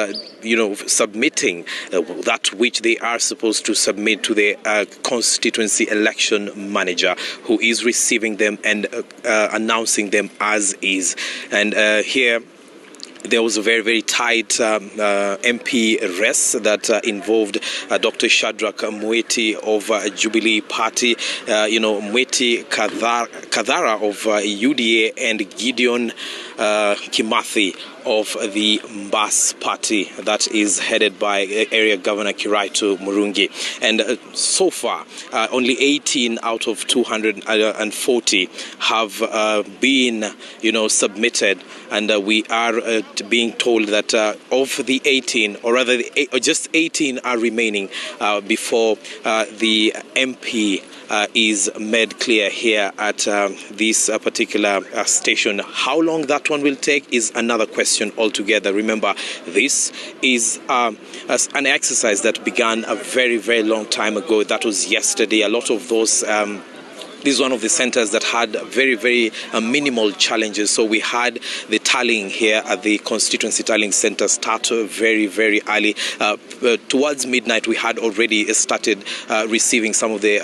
submitting that which they are supposed to submit to the constituency election manager, who is receiving them and announcing them as is. And here there was a very, very tight MP race that involved Dr. Shadrack Mweti of Jubilee Party, Mweti Kadhara of UDA, and Gideon Kimathi of the Mbas party that is headed by Area Governor Kiraitu Murungi. And so far, only 18 out of 240 have been, submitted. And we are being told that of the 18, or rather just 18 are remaining before the MP is made clear here at this particular station. How long that one will take is another question altogether. Remember, this is an exercise that began a very, very long time ago. That was yesterday. A lot of those this is one of the centers that had very, very minimal challenges. So we had the tallying here at the constituency tallying center start very, very early. Towards midnight, we had already started receiving some of the,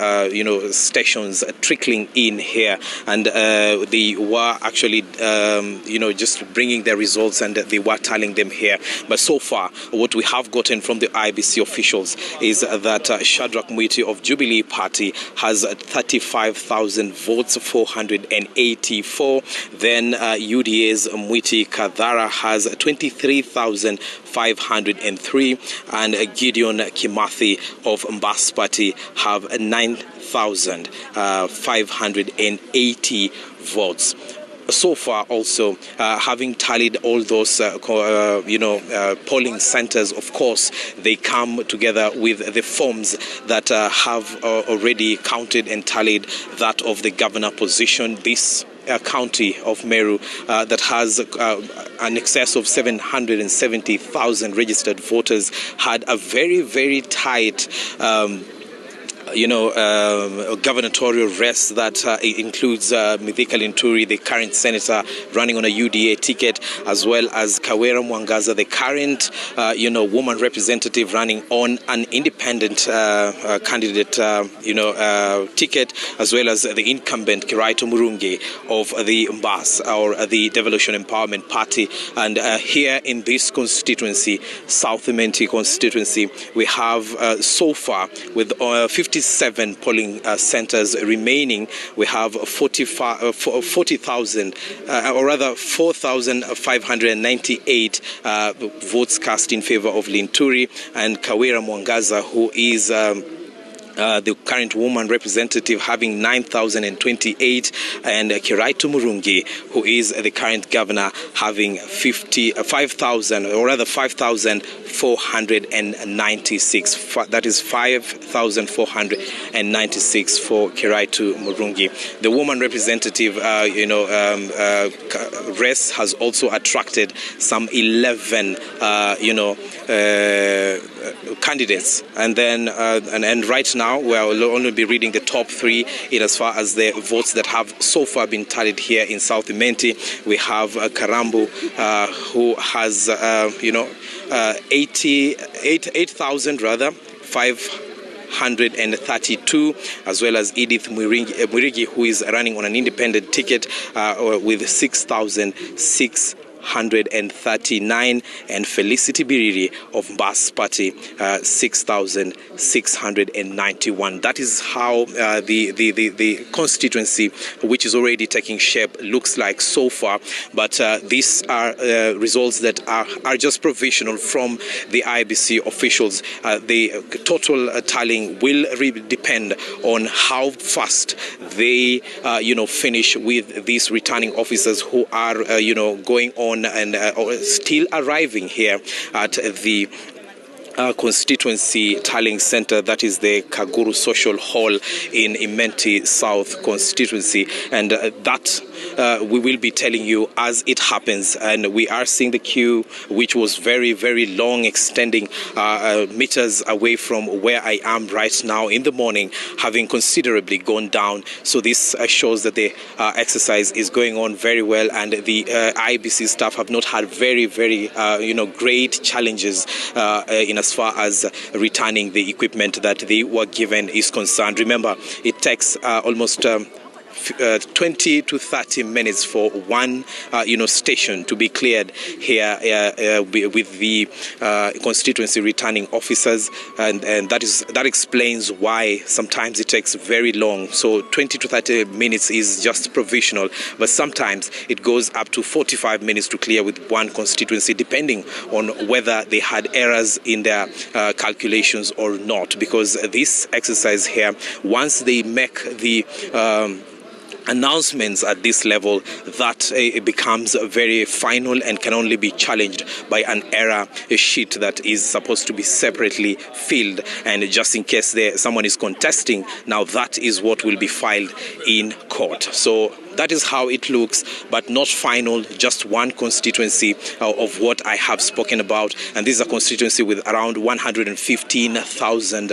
stations trickling in here. And they were actually, just bringing their results, and they were tallying them here. But so far, what we have gotten from the IEBC officials is that Shadrach Mwiti of Jubilee Party has 35,000 votes, 484. Then UDA's Mwiti Kadhara has 23,503, and Gideon Kimathi of Mbas Party have 9,580 votes. So far, also having tallied all those polling centers, of course they come together with the forms that have already counted and tallied that of the governor position. This county of Meru that has an excess of 770,000 registered voters had a very, very tight gubernatorial race that includes Mithika Linturi, the current senator running on a UDA ticket, as well as Kawera Mwangaza, the current, woman representative running on an independent candidate, ticket, as well as the incumbent Kiraitu Murungi of the Mbas, or the Devolution Empowerment Party. And here in this constituency, South Imenti constituency, we have so far with 57 polling centers remaining. We have 40,000, or rather 4,598 votes cast in favor of Linturi, and Kawera Mwangaza, who is the current woman representative, having 9,028, and Kiraitu Murungi, who is the current governor, having 5,496. That is 5,496 for Kiraitu Murungi. The woman representative, race has also attracted some 11, candidates, and then and right now we'll only be reading the top three in as far as the votes that have so far been tallied here in South Imenti. We have Karambu, who has 8,532, as well as Edith Mwirigi, who is running on an independent ticket with 6,639, and Felicity Biriri of Mbas Party 6,691. That is how the constituency, which is already taking shape, looks like so far. But these are results that are just provisional from the IEBC officials. The total tallying will really depend on how fast they finish with these returning officers who are going on and still arriving here at the constituency tallying center, that is the Kaguru Social Hall in Imenti South constituency, and that we will be telling you as it happens. And we are seeing the queue, which was very, very long, extending meters away from where I am right now in the morning, having considerably gone down. So this shows that the exercise is going on very well, and the IEBC staff have not had very, very great challenges in as far as returning the equipment that they were given is concerned. Remember, it takes almost 20 to 30 minutes for one station to be cleared here with the constituency returning officers, and that explains why sometimes it takes very long. So 20 to 30 minutes is just provisional, but sometimes it goes up to 45 minutes to clear with one constituency, depending on whether they had errors in their calculations or not, because this exercise here, once they make the announcements at this level, that it becomes very final and can only be challenged by an error sheet that is supposed to be separately filled, and just in case someone is contesting, now that is what will be filed in court. So that is how it looks, but not final, just one constituency of what I have spoken about. And this is a constituency with around 115,000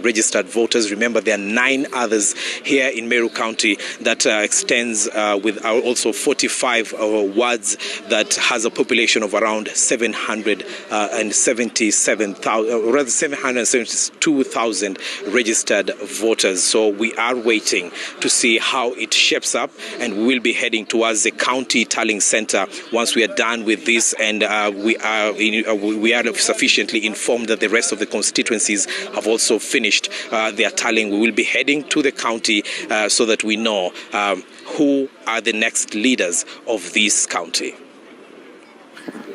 registered voters. Remember, there are 9 others here in Meru County that extends with also 45 wards that has a population of around 772,000 registered voters. So we are waiting to see how it shapes up, and we will be heading towards the county tallying center once we are done with this, and we are sufficiently informed that the rest of the constituencies have also finished their tallying. We will be heading to the county so that we know who are the next leaders of this county.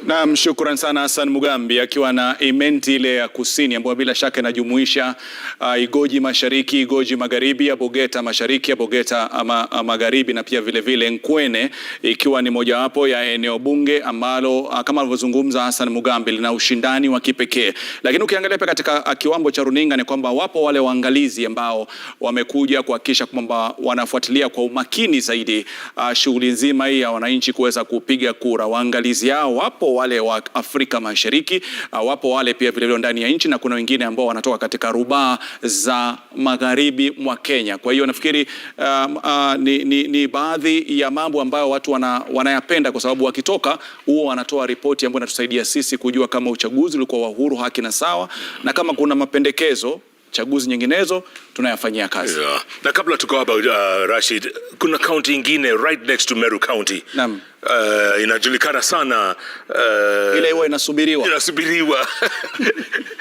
Naam, shukran sana Hassan Mugambi akiwa na imenti ile ya kusini ambayo bila shaka inajumuisha Igoji Mashariki, Igoji Magharibi, Abogeta Mashariki, Abogeta Magharibi na pia vile vile Nkwene, ikiwa ni mojawapo ya eneo bunge ambalo kama alivyozungumza Hassan Mugambi lina ushindani wa kipekee. Lakini ukiangalia pia katika kiwambo cha runinga ni kwamba wapo wale waangalizi ambao wamekuja kuhakikisha kwamba wanafuatilia kwa umakini zaidi shughuli nzima hii ya wananchi kuweza kupiga kura. Waangalizi hao wapo wale wa Afrika Mashariki, wapo wale pia vile vile ndani ya nchi, na kuna wengine ambao wanatoka katika rubaa za magharibi mwa Kenya. Kwa hiyo nafikiri ni baadhi ya mambo ambayo watu wanayapenda, kwa sababu wakitoka huo wanatoa ripoti ambayo inatusaidia sisi kujua kama uchaguzi ulikuwa wa huru, haki na sawa, na kama kuna mapendekezo chaguzi nyinginezo tunayafanyia kazi. Yeah. Na kabla tuko about Rashid, kuna county ingine right next to Meru County. Naam. Inajulikana sana ile huwa inasubiriwa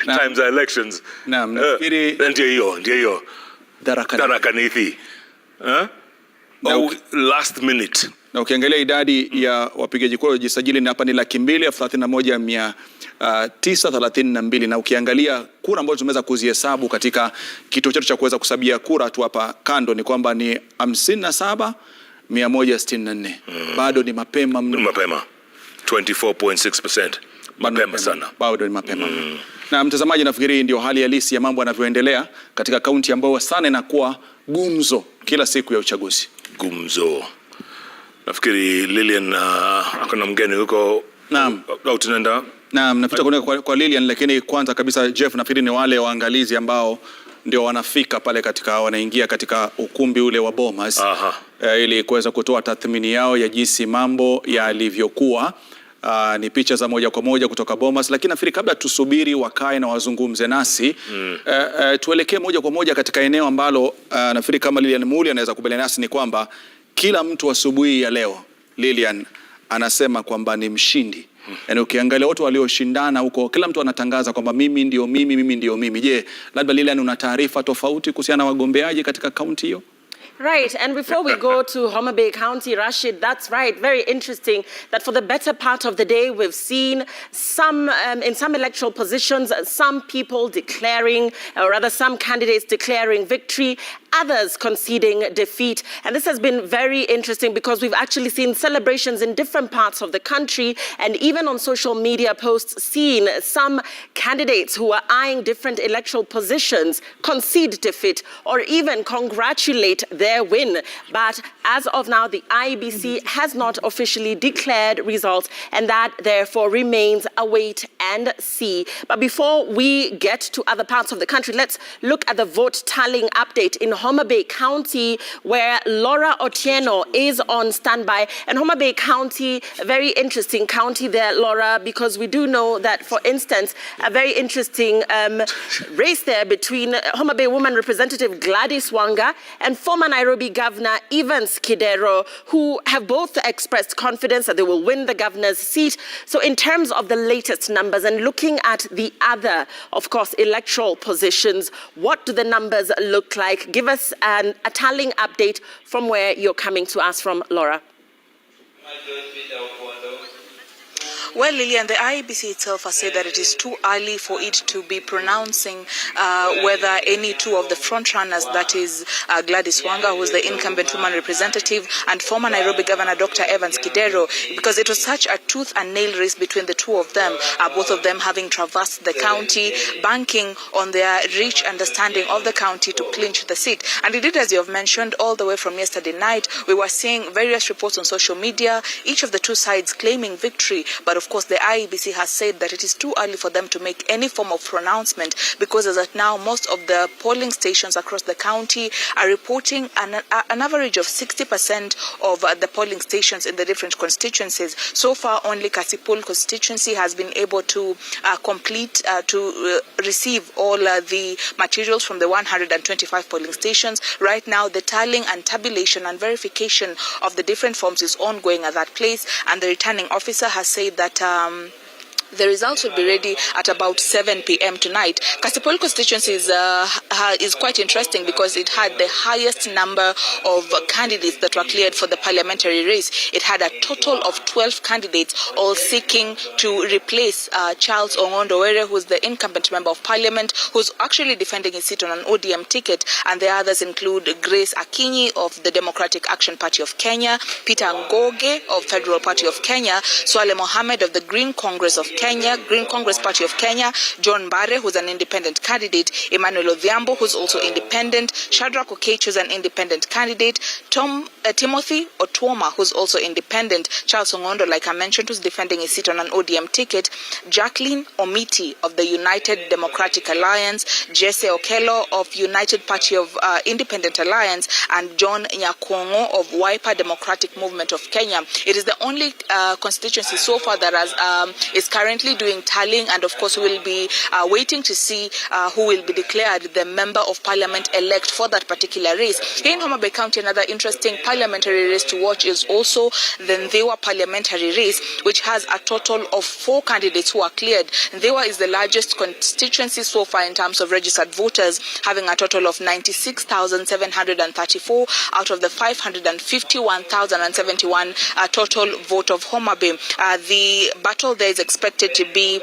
times are elections. Naam, nafikiri ndio hiyo Tharaka Nithi. Last minute. Na ukiangalia idadi ya wapigaji kura waliojisajili hapa ni 231,932, na ukiangalia kura ambazo tumeweza kuzihesabu katika kituo chetu cha kuweza kusabia kura tu hapa kando ni kwamba ni 57,164. Bado ni mapema mno. Mapema. 24.6%. Mapema sana. Bado ni mapema. Na mtazamaji, nafikiri ndio hali halisi ya mambo yanavyoendelea katika kaunti ambayo sana inakuwa gumzo kila siku ya uchaguzi. Gumzo. Nafikiri Lilian akona mgeni huko. Naam. Au tunaenda? Naam, napita kwa Lilian, lakini kwanza kabisa Jeff, nafikiri ni wale waangalizi ambao ndio wanafika pale wanaingia katika ukumbi ule wa Bomas ili kuweza kutoa tathmini yao ya jinsi mambo yalivyokuwa. Ni picha za moja kwa moja kutoka Bomas, lakini nafikiri kabla tusubiri wakae na wazungumze nasi tuelekee moja kwa moja katika eneo ambalo nafikiri kama Lilian Muli anaweza kubaliana nasi ni kwamba kila mtu asubuhi ya leo Lilian anasema kwamba ni mshindi. Yaani ukiangalia watu walioshindana huko, kila mtu anatangaza kwamba mimi ndio mimi. Je, labda Lilian una taarifa tofauti kuhusiana na wagombeaji katika kaunti hiyo? Right, and before we go to Homa Bay County, Rashid, that's right, very interesting that for the better part of the day we've seen some, in some electoral positions, some people declaring, or rather some candidates declaring victory, others conceding defeat. And this has been very interesting because we've actually seen celebrations in different parts of the country, and even on social media posts seen some candidates who are eyeing different electoral positions concede defeat or even congratulate their win. But as of now, the IEBC has not officially declared results, and that therefore remains a wait and see. But before we get to other parts of the country, let's look at the vote tallying update in Homa Homa Bay County, where Laura Otieno is on standby. And Homa Bay County, a very interesting county there, Laura, because we do know that, for instance, a very interesting race there between Homa Bay woman representative Gladys Wanga and former Nairobi Governor Evans Kidero, who have both expressed confidence that they will win the governor's seat. So in terms of the latest numbers and looking at the other, of course, electoral positions, what do the numbers look like? Give us a tallying update from where you're coming to us from, Laura. Well, Lillian, the IEBC itself has said that it is too early for it to be pronouncing whether any two of the frontrunners, that is Gladys Wanga, who is the incumbent woman representative, and former Nairobi Governor Dr. Evans Kidero, because it was such a tooth and nail race between the two of them, both of them having traversed the county, banking on their rich understanding of the county to clinch the seat. And indeed, as you have mentioned, all the way from yesterday night, we were seeing various reports on social media, each of the two sides claiming victory. But of course, the IEBC has said that it is too early for them to make any form of pronouncement, because as at now, most of the polling stations across the county are reporting an average of 60% of the polling stations in the different constituencies. So far, only Kasipul constituency has been able to receive all the materials from the 125 polling stations. Right now, the tallying and tabulation and verification of the different forms is ongoing at that place, and the returning officer has said that the results will be ready at about 7 p.m. tonight. Kasipul constituency is quite interesting because it had the highest number of candidates that were cleared for the parliamentary race. It had a total of 12 candidates, all seeking to replace Charles Ong'ondo Were, who is the incumbent member of parliament, who's actually defending his seat on an ODM ticket. And the others include Grace Akinyi of the Democratic Action Party of Kenya, Peter Ngoge of Federal Party of Kenya, Swale Mohammed of the Green Congress Party of Kenya, John Bare, who's an independent candidate, Emmanuel Odhiambo, who's also independent, Shadrach Okech, who's an independent candidate, Timothy Otuoma, who's also independent, Charles Ong'ondo, like I mentioned, who's defending his seat on an ODM ticket, Jacqueline Omiti of the United Democratic Alliance, Jesse Okello of United Party of Independent Alliance, and John Nyakongo of Wiper Democratic Movement of Kenya. It is the only constituency so far that is currently doing tallying, and of course we will be waiting to see who will be declared the member of parliament elect for that particular race. Here in Homa Bay County, another interesting parliamentary race to watch is also the Ndewa parliamentary race, which has a total of 4 candidates who are cleared. Ndewa is the largest constituency so far in terms of registered voters, having a total of 96,734 out of the 551,071 total vote of Homa Bay. The battle there is expected to be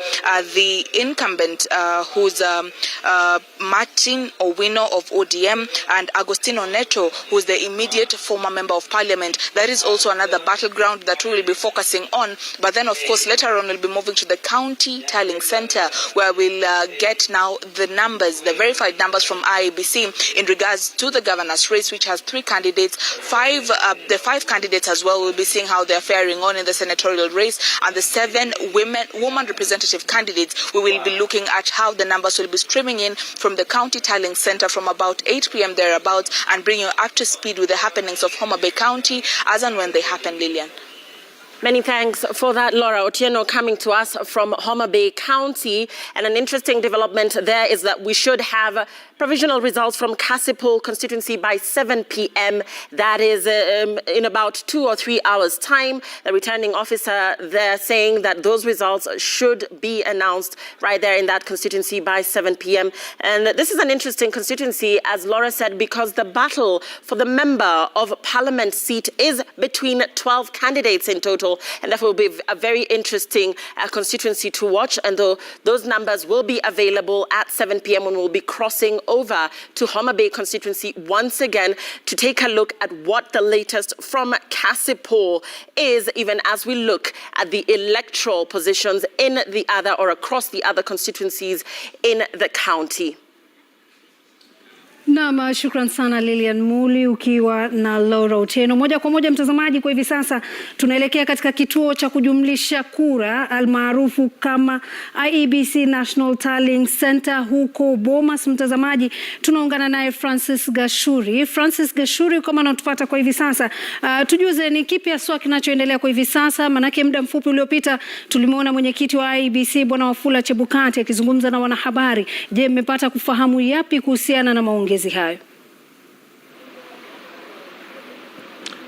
the incumbent, who's Martin Owino of ODM, and Agostino Neto, who's the immediate former member of parliament. That is also another battleground that we will be focusing on. But then, of course, later on we'll be moving to the county tallying center, where we'll get now the numbers, the verified numbers from IEBC in regards to the governor's race, which has 3 candidates. The 5 candidates as well, we'll be seeing how they're faring on in the senatorial race, and the 7 woman representative candidates, we will be looking at how the numbers will be streaming in from the county tallying center from about 8 p.m. thereabouts, and bring you up to speed with the happenings of Homa Bay County as and when they happen, Lillian. Many thanks for that, Laura Otieno, coming to us from Homa Bay County. And an interesting development there is that we should have provisional results from Kasipul constituency by 7 p.m. That is in about 2 or 3 hours' time. The returning officer there saying that those results should be announced right there in that constituency by 7 p.m. And this is an interesting constituency, as Laura said, because the battle for the member of parliament seat is between 12 candidates in total, and therefore will be a very interesting constituency to watch. And those numbers will be available at 7 p.m. when we'll be crossing over to Homa Bay constituency once again to take a look at what the latest from Kasipul is, even as we look at the electoral positions in the other, or across the other constituencies in the county. Naam, shukran sana Lilian Muli ukiwa na Laura Otieno. Moja kwa moja mtazamaji, kwa hivi sasa tunaelekea katika kituo cha kujumlisha kura almaarufu kama IEBC National Tallying Center huko Bomas. Mtazamaji, tunaungana naye Francis Gashuri. Francis Gashuri, kama unatupata kwa hivi sasa, tujuze ni kipi haswa kinachoendelea kwa hivi sasa? Manake muda mfupi uliopita tulimuona mwenyekiti wa IEBC Bwana Wafula Chebukati akizungumza na wanahabari. Je, mmepata kufahamu yapi kuhusiana na maongezi hayo?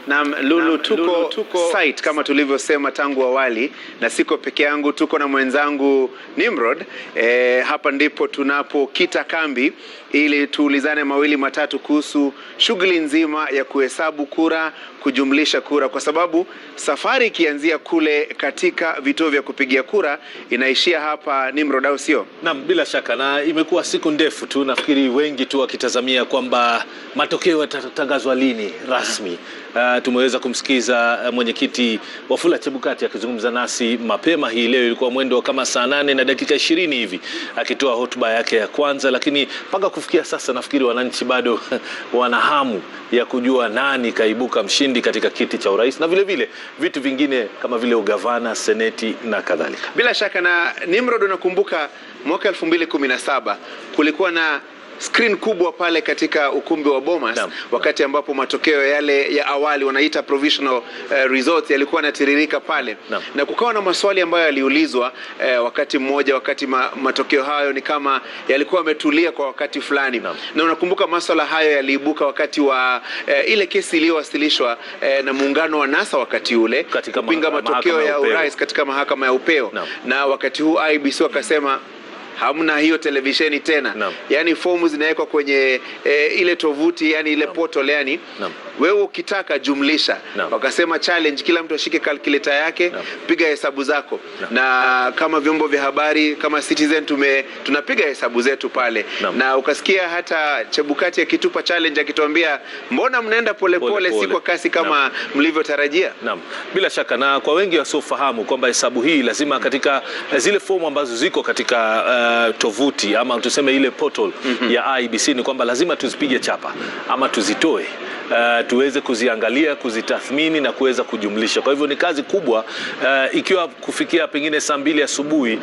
Naam, Lulu, tuko site kama tulivyosema tangu awali, na siko peke yangu, tuko na mwenzangu Nimrod. Hapa ndipo tunapokita kambi ili tuulizane mawili matatu kuhusu shughuli nzima ya kuhesabu kura, kujumlisha kura, kwa sababu safari ikianzia kule katika vituo vya kupigia kura inaishia hapa, Nimrod, au sio? Naam, bila shaka, na imekuwa siku ndefu tu, nafikiri wengi tu wakitazamia kwamba matokeo yatatangazwa lini rasmi. Tumeweza kumsikiza mwenyekiti Wafula Chebukati akizungumza nasi mapema hii leo, ilikuwa mwendo kama saa 8 na dakika 20 hivi akitoa hotuba yake ya kwanza, lakini mpaka kufikia sasa nafikiri wananchi bado wana hamu ya kujua nani kaibuka mshindi katika kiti cha urais na vile vile vitu vingine kama vile ugavana, seneti na kadhalika. Bila shaka. Na Nimrod, unakumbuka mwaka 2017 kulikuwa na screen kubwa pale katika ukumbi wa Bomas, wakati ambapo matokeo yale ya awali wanaita provisional results yalikuwa yanatiririka pale, na kukawa na maswali ambayo yaliulizwa wakati mmoja, wakati matokeo hayo ni kama yalikuwa yametulia kwa wakati fulani, na unakumbuka maswala hayo yaliibuka wakati wa ile kesi iliyowasilishwa na muungano wa NASA wakati ule kupinga matokeo ya urais katika mahakama ya upeo, na wakati huu IEBC wakasema hamna hiyo televisheni tena. Yani fomu zinawekwa kwenye ile tovuti, yani ile portal, yani wewe ukitaka jumlisha. Wakasema challenge, kila mtu ashike calculator yake, piga hesabu zako. Na kama vyombo vya habari kama Citizen tunapiga hesabu zetu pale. Na ukasikia hata Chebukati akitupa challenge akituambia mbona mnaenda polepole, si kwa kasi kama mlivyotarajia. Naam, bila shaka, na kwa wengi wasiofahamu kwamba hesabu hii lazima katika zile fomu ambazo ziko katika tovuti ama tuseme ile portal ya IEBC ni kwamba lazima tuzipige chapa ama tuzitoe, tuweze kuziangalia, kuzitathmini na kuweza kujumlisha. Kwa hivyo ni kazi kubwa, ikiwa kufikia pengine saa 2 asubuhi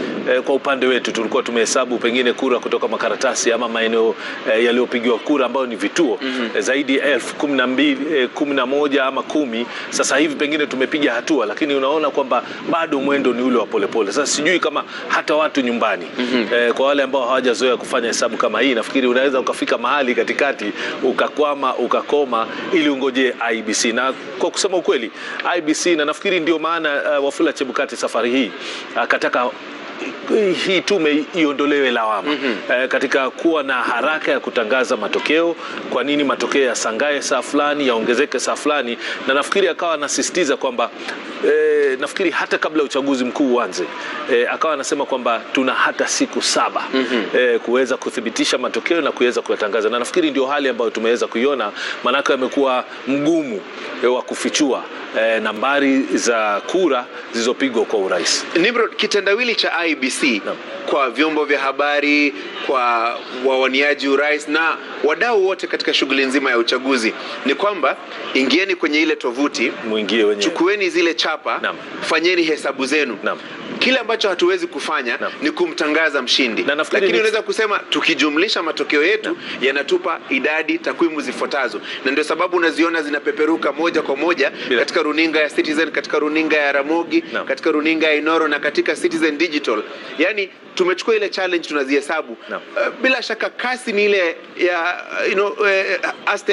kwa upande wetu tulikuwa tumehesabu pengine kura kutoka makaratasi ama maeneo yaliyopigiwa kura ambayo ni vituo zaidi 11 ama 10. Sasa hivi pengine tumepiga hatua, lakini unaona kwamba bado mwendo ni ule wa polepole. Sasa sijui kama hata watu nyumbani kwa wale ambao hawajazoea kufanya hesabu kama hii, nafikiri unaweza ukafika mahali katikati ukakwama, ukakoma ili ungoje IEBC. Na kwa kusema ukweli IEBC, na nafikiri ndio maana Wafula Chebukati safari hii akataka hii tume iondolewe lawama katika kuwa na haraka ya kutangaza matokeo. Kwa nini matokeo ya sangae saa fulani, yaongezeke saa fulani? Na nafikiri akawa anasisitiza kwamba nafikiri hata kabla uchaguzi mkuu uanze, akawa anasema kwamba tuna hata siku 7 kuweza kuthibitisha matokeo na kuweza kuyatangaza. Na nafikiri ndio hali ambayo tumeweza kuiona, manake amekuwa mgumu wa kufichua nambari za kura zilizopigwa kwa urais. Nimrod, kitendawili cha IEBC kwa vyombo vya habari, kwa wawaniaji urais na wadau wote katika shughuli nzima ya uchaguzi ni kwamba ingieni kwenye ile tovuti, muingie wenyewe, chukueni zile chapa, fanyeni hesabu zenu. Kile ambacho hatuwezi kufanya ni kumtangaza mshindi, lakini unaweza kusema tukijumlisha matokeo yetu yanatupa idadi, takwimu zifuatazo. Na ndio sababu unaziona zinapeperuka moja kwa moja katika runinga ya Citizen, katika runinga ya Ramogi, katika runinga ya Inoro na katika Citizen Digital. Yani tumechukua ile challenge, tunazihesabu. Bila shaka kasi ni ile ya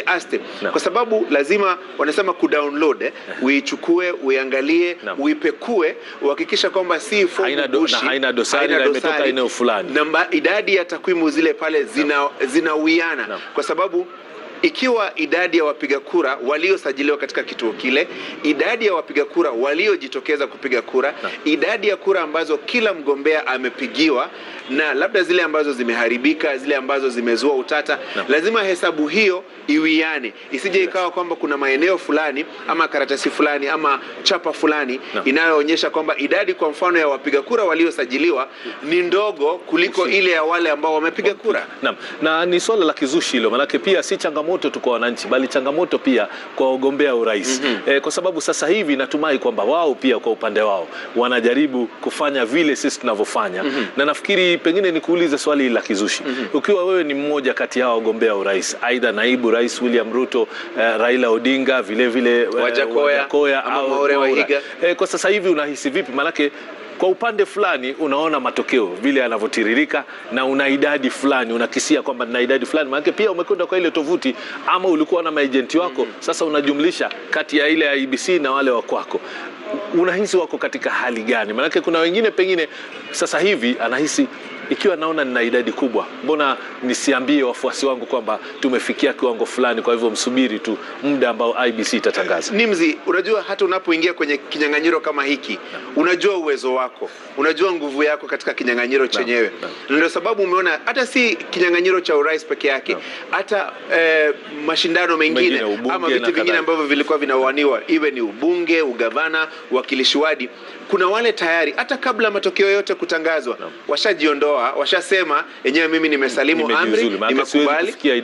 aste kwa sababu lazima wanasema kudownload, uichukue, uiangalie, uipekue, uhakikisha kwamba si fomu haina dosari na imetoka eneo fulani. Idadi ya takwimu zile pale zinawiana, kwa sababu ikiwa idadi ya wapiga kura waliosajiliwa katika kituo kile, idadi ya wapiga kura waliojitokeza kupiga kura, idadi ya kura ambazo kila mgombea amepigiwa, na labda zile ambazo zimeharibika, zile ambazo zimezua utata, lazima hesabu hiyo iwiane. Isije ikawa kwamba kuna maeneo fulani ama karatasi fulani ama chapa fulani inayoonyesha kwamba idadi kwa mfano ya wapiga kura waliosajiliwa ni ndogo kuliko ile ya wale ambao wamepiga kura. Na ni swala la kizushi hilo, manake pia si changamoto tu kwa wananchi, bali changamoto pia kwa wagombea urais. Kwa sababu sasa hivi natumai kwamba wao pia kwa upande wao wanajaribu kufanya vile sisi tunavyofanya. Na nafikiri pengine nikuulize swali la kizushi. Ukiwa wewe ni mmoja kati ya wagombea urais, aidha naibu rais William Ruto, Raila Odinga, vile vile Wajakoya au Mwaura, kwa sasa hivi unahisi vipi? Manake kwa upande fulani unaona matokeo vile yanavyotiririka na una idadi fulani, unakisia kwamba na idadi fulani, maana pia umekwenda kwa ile tovuti ama ulikuwa na maagenti wako, sasa unajumlisha kati ya ile ya IEBC na wale wa kwako. Unahisi wako katika hali gani? Maana kuna wengine pengine sasa hivi anahisi ikiwa naona nina idadi kubwa, mbona nisiambie wafuasi wangu kwamba tumefikia kiwango fulani, kwa hivyo msubiri tu muda ambao IEBC itatangaza. Nimzi, unajua hata unapoingia kwenye kinyang'anyiro kama hiki, unajua uwezo wako, unajua nguvu yako katika kinyang'anyiro chenyewe. Ndio sababu umeona hata si kinyang'anyiro cha urais peke yake, hata mashindano mengine ama vitu vingine ambavyo vilikuwa vinawaniwa, iwe ni ubunge, ugavana, uwakilishi wadi, kuna wale tayari hata kabla matokeo yote kutangazwa washajiondoa, washasema yenyewe mimi nimesalimu amri,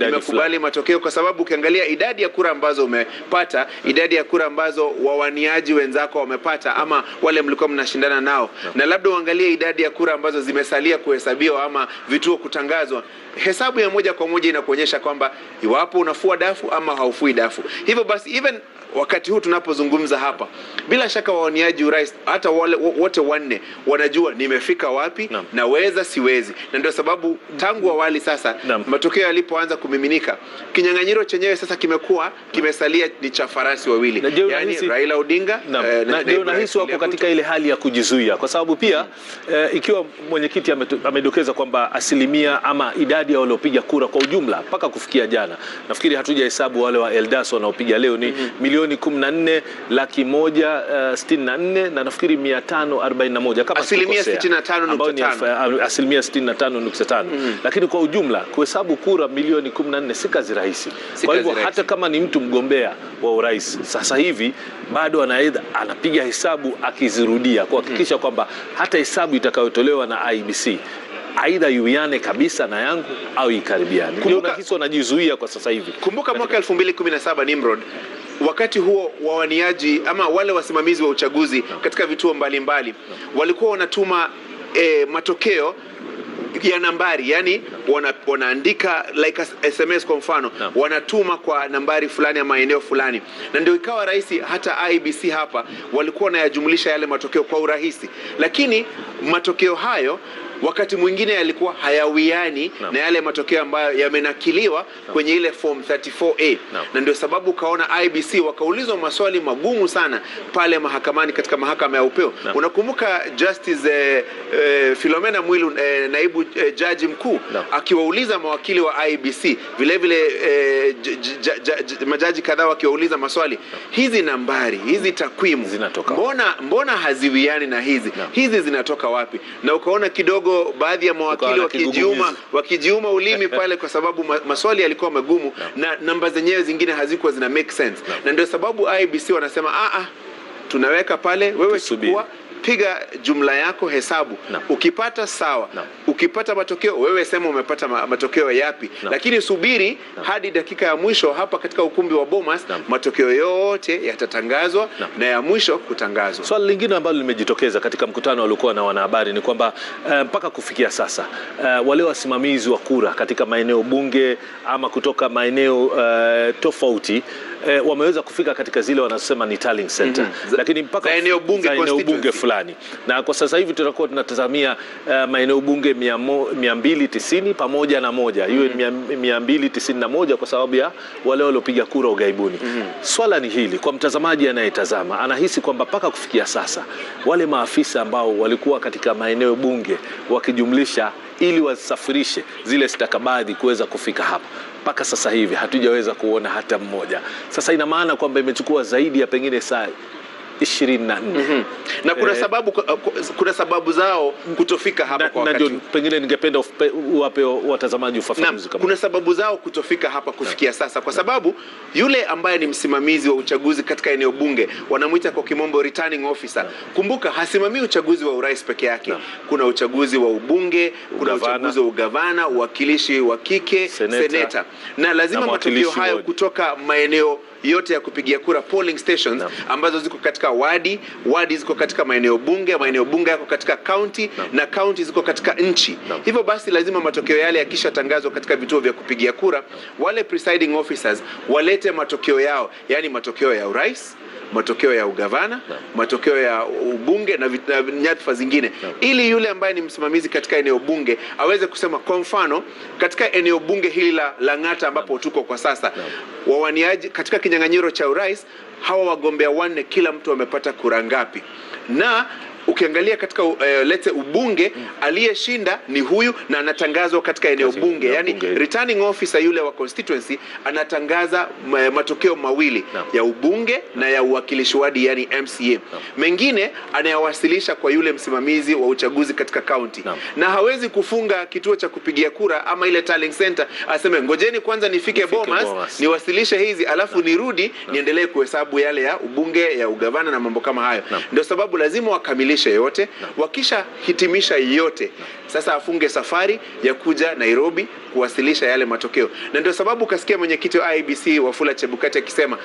nimekubali matokeo, kwa sababu ukiangalia idadi ya kura ambazo umepata, idadi ya kura ambazo wawaniaji wenzako wamepata ama wale mlikuwa mnashindana nao, na labda uangalie idadi ya kura ambazo zimesalia kuhesabiwa ama vituo kutangazwa, hesabu ya moja kwa moja inakuonyesha kwamba iwapo unafua dafu ama haufui dafu. Hivyo basi even wakati huu tunapozungumza hapa, bila shaka waoniaji urais hata wale wote wanne wanajua nimefika wapi, naweza siwezi. Na ndio sababu tangu awali sasa matokeo yalipoanza kumiminika, kinyang'anyiro chenyewe sasa kimesalia ni cha farasi wawili, yani Raila Odinga na ndio nahisi wako katika ile hali ya kujizuia, kwa sababu pia ikiwa mwenyekiti amedokeza kwamba asilimia ama idadi ya waliopiga kura kwa ujumla mpaka kufikia jana, nafikiri hatujahesabu wale wa Eldas wanaopiga leo, ni milioni 14,164 na nafikiri 541 kama asilimia 65.5, asilimia 65.5. Lakini kwa ujumla kuhesabu kura milioni 14 si kazi rahisi. Kwa hivyo hata kama ni mtu mgombea wa urais sasa hivi bado anapiga hesabu akizirudia kuhakikisha kwamba hata hesabu itakayotolewa na IEBC aidha yuiane kabisa na yangu au ikaribiane. Ndio nahisi wanajizuia kwa sasa hivi. Kumbuka mwaka 2017 Nimrod, wakati huo wawaniaji ama wale wasimamizi wa uchaguzi katika vituo mbalimbali walikuwa wanatuma matokeo ya nambari, yani wanaandika like SMS kwa mfano, wanatuma kwa nambari fulani ama eneo fulani, na ndio ikawa rahisi hata IEBC hapa walikuwa wanayajumlisha yale matokeo kwa urahisi. Lakini matokeo hayo wakati mwingine yalikuwa hayawiani na yale matokeo ambayo yamenakiliwa kwenye ile form 34A. Na ndio sababu kaona IEBC wakaulizwa maswali magumu sana pale mahakamani katika mahakama ya upeo. Unakumbuka Justice Philomena Mwilu, naibu jaji mkuu, akiwauliza mawakili wa IEBC, vile vile majaji kadhaa wakiwauliza maswali, hizi nambari, hizi takwimu mbona haziwiani na hizi zinatoka wapi? Na ukaona kidogo baadhi ya mawakili wakijiuma ulimi pale, kwa sababu maswali yalikuwa magumu na namba zenyewe zingine hazikuwa zina make sense. Na ndio sababu IEBC wanasema tunaweka pale, wewe chukua, piga jumla yako, hesabu, ukipata sawa, ukipata matokeo wewe sema umepata matokeo yapi, lakini subiri hadi dakika ya mwisho hapa katika ukumbi wa Bomas, matokeo yote yatatangazwa na ya mwisho kutangazwa. Swali lingine ambalo limejitokeza katika mkutano waliokuwa na wanahabari ni kwamba mpaka kufikia sasa wale wasimamizi wa kura katika maeneo bunge ama kutoka maeneo tofauti wameweza kufika katika zile wanasema ni tallying center, lakini mpaka eneo bunge fulani, na kwa sasa hivi tutakuwa tunatazamia maeneo bunge 290 pamoja na moja, hiyo ni 291 kwa sababu ya wale waliopiga kura ugaibuni. Swala ni hili, kwa mtazamaji anayetazama anahisi kwamba mpaka kufikia sasa wale maafisa ambao walikuwa katika maeneo bunge wakijumlisha ili wasafirishe zile stakabadhi kuweza kufika hapa, mpaka sasa hivi hatujaweza kuona hata mmoja. Sasa ina maana kwamba imechukua zaidi ya pengine saa 24. Na kuna sababu zao kutofika hapa kwa wakati. Pengine ningependa uwape watazamaji ufafanuzi kama. Kuna sababu zao kutofika hapa kufikia sasa, kwa sababu yule ambaye ni msimamizi wa uchaguzi katika eneo bunge wanamuita kwa kimombo returning officer. Kumbuka hasimamii uchaguzi wa urais peke yake. Kuna uchaguzi wa ubunge, kuna uchaguzi wa ugavana, uwakilishi wa kike, seneta. Na lazima matokeo hayo kutoka maeneo yote ya kupigia kura, polling stations ambazo ziko katika wadi ziko katika maeneo bunge yako katika county na county ziko katika nchi. Hivyo basi lazima matokeo yale yakishatangazwa katika vituo vya kupigia kura, wale presiding officers walete matokeo yao, yani matokeo ya urais, matokeo ya ugavana, matokeo ya ubunge na nyadhifa zingine, ili yule ambaye ni msimamizi katika eneo bunge aweze kusema, kwa mfano katika eneo bunge hili la Lang'ata ambapo tuko kwa sasa, wawaniaji katika kinyang'anyiro cha urais, hawa wagombea 4 kila mtu amepata kura ngapi, na ukiangalia katika lete ubunge aliyeshinda ni huyu na anatangazwa katika eneo bunge, yani returning officer yule wa constituency anatangaza matokeo mawili ya ubunge na ya uwakilishi wadi, yani MCA. Mengine anayawasilisha kwa yule msimamizi wa uchaguzi katika county, na hawezi kufunga kituo cha kupigia kura ama ile tallying center aseme ngojeni kwanza nifike Bomas niwasilishe hizi alafu nirudi niendelee kuhesabu yale ya ubunge, ya ugavana na mambo kama hayo. Ndio sababu lazima wakamilishe yote, wakisha hitimisha yote sasa afunge safari ya kuja Nairobi kuwasilisha yale matokeo. Na ndio sababu kasikia mwenyekiti wa IEBC Wafula Chebukati akisema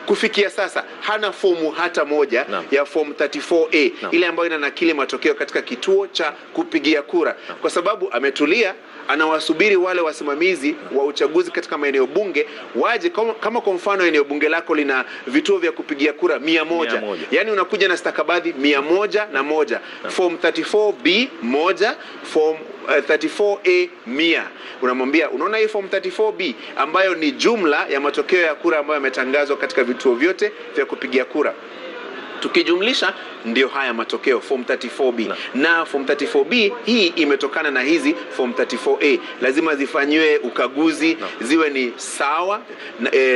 kufikia sasa hana fomu hata moja ya form 34A ile ambayo inanakili matokeo katika kituo cha kupigia kura, kwa sababu ametulia anawasubiri wale wasimamizi wa uchaguzi katika maeneo bunge waje. Kama kwa mfano eneo bunge lako lina vituo vya kupigia kura 100, yani unakuja na stakabadhi 101, form 34B 1, form 34A 100. Unamwambia unaona hii form 34B ambayo ni jumla ya matokeo ya kura ambayo yametangazwa katika vituo vyote vya kupigia kura, tukijumlisha ndio haya matokeo form 34B. Na form 34B hii imetokana na hizi form 34A, lazima zifanywe ukaguzi, ziwe ni sawa,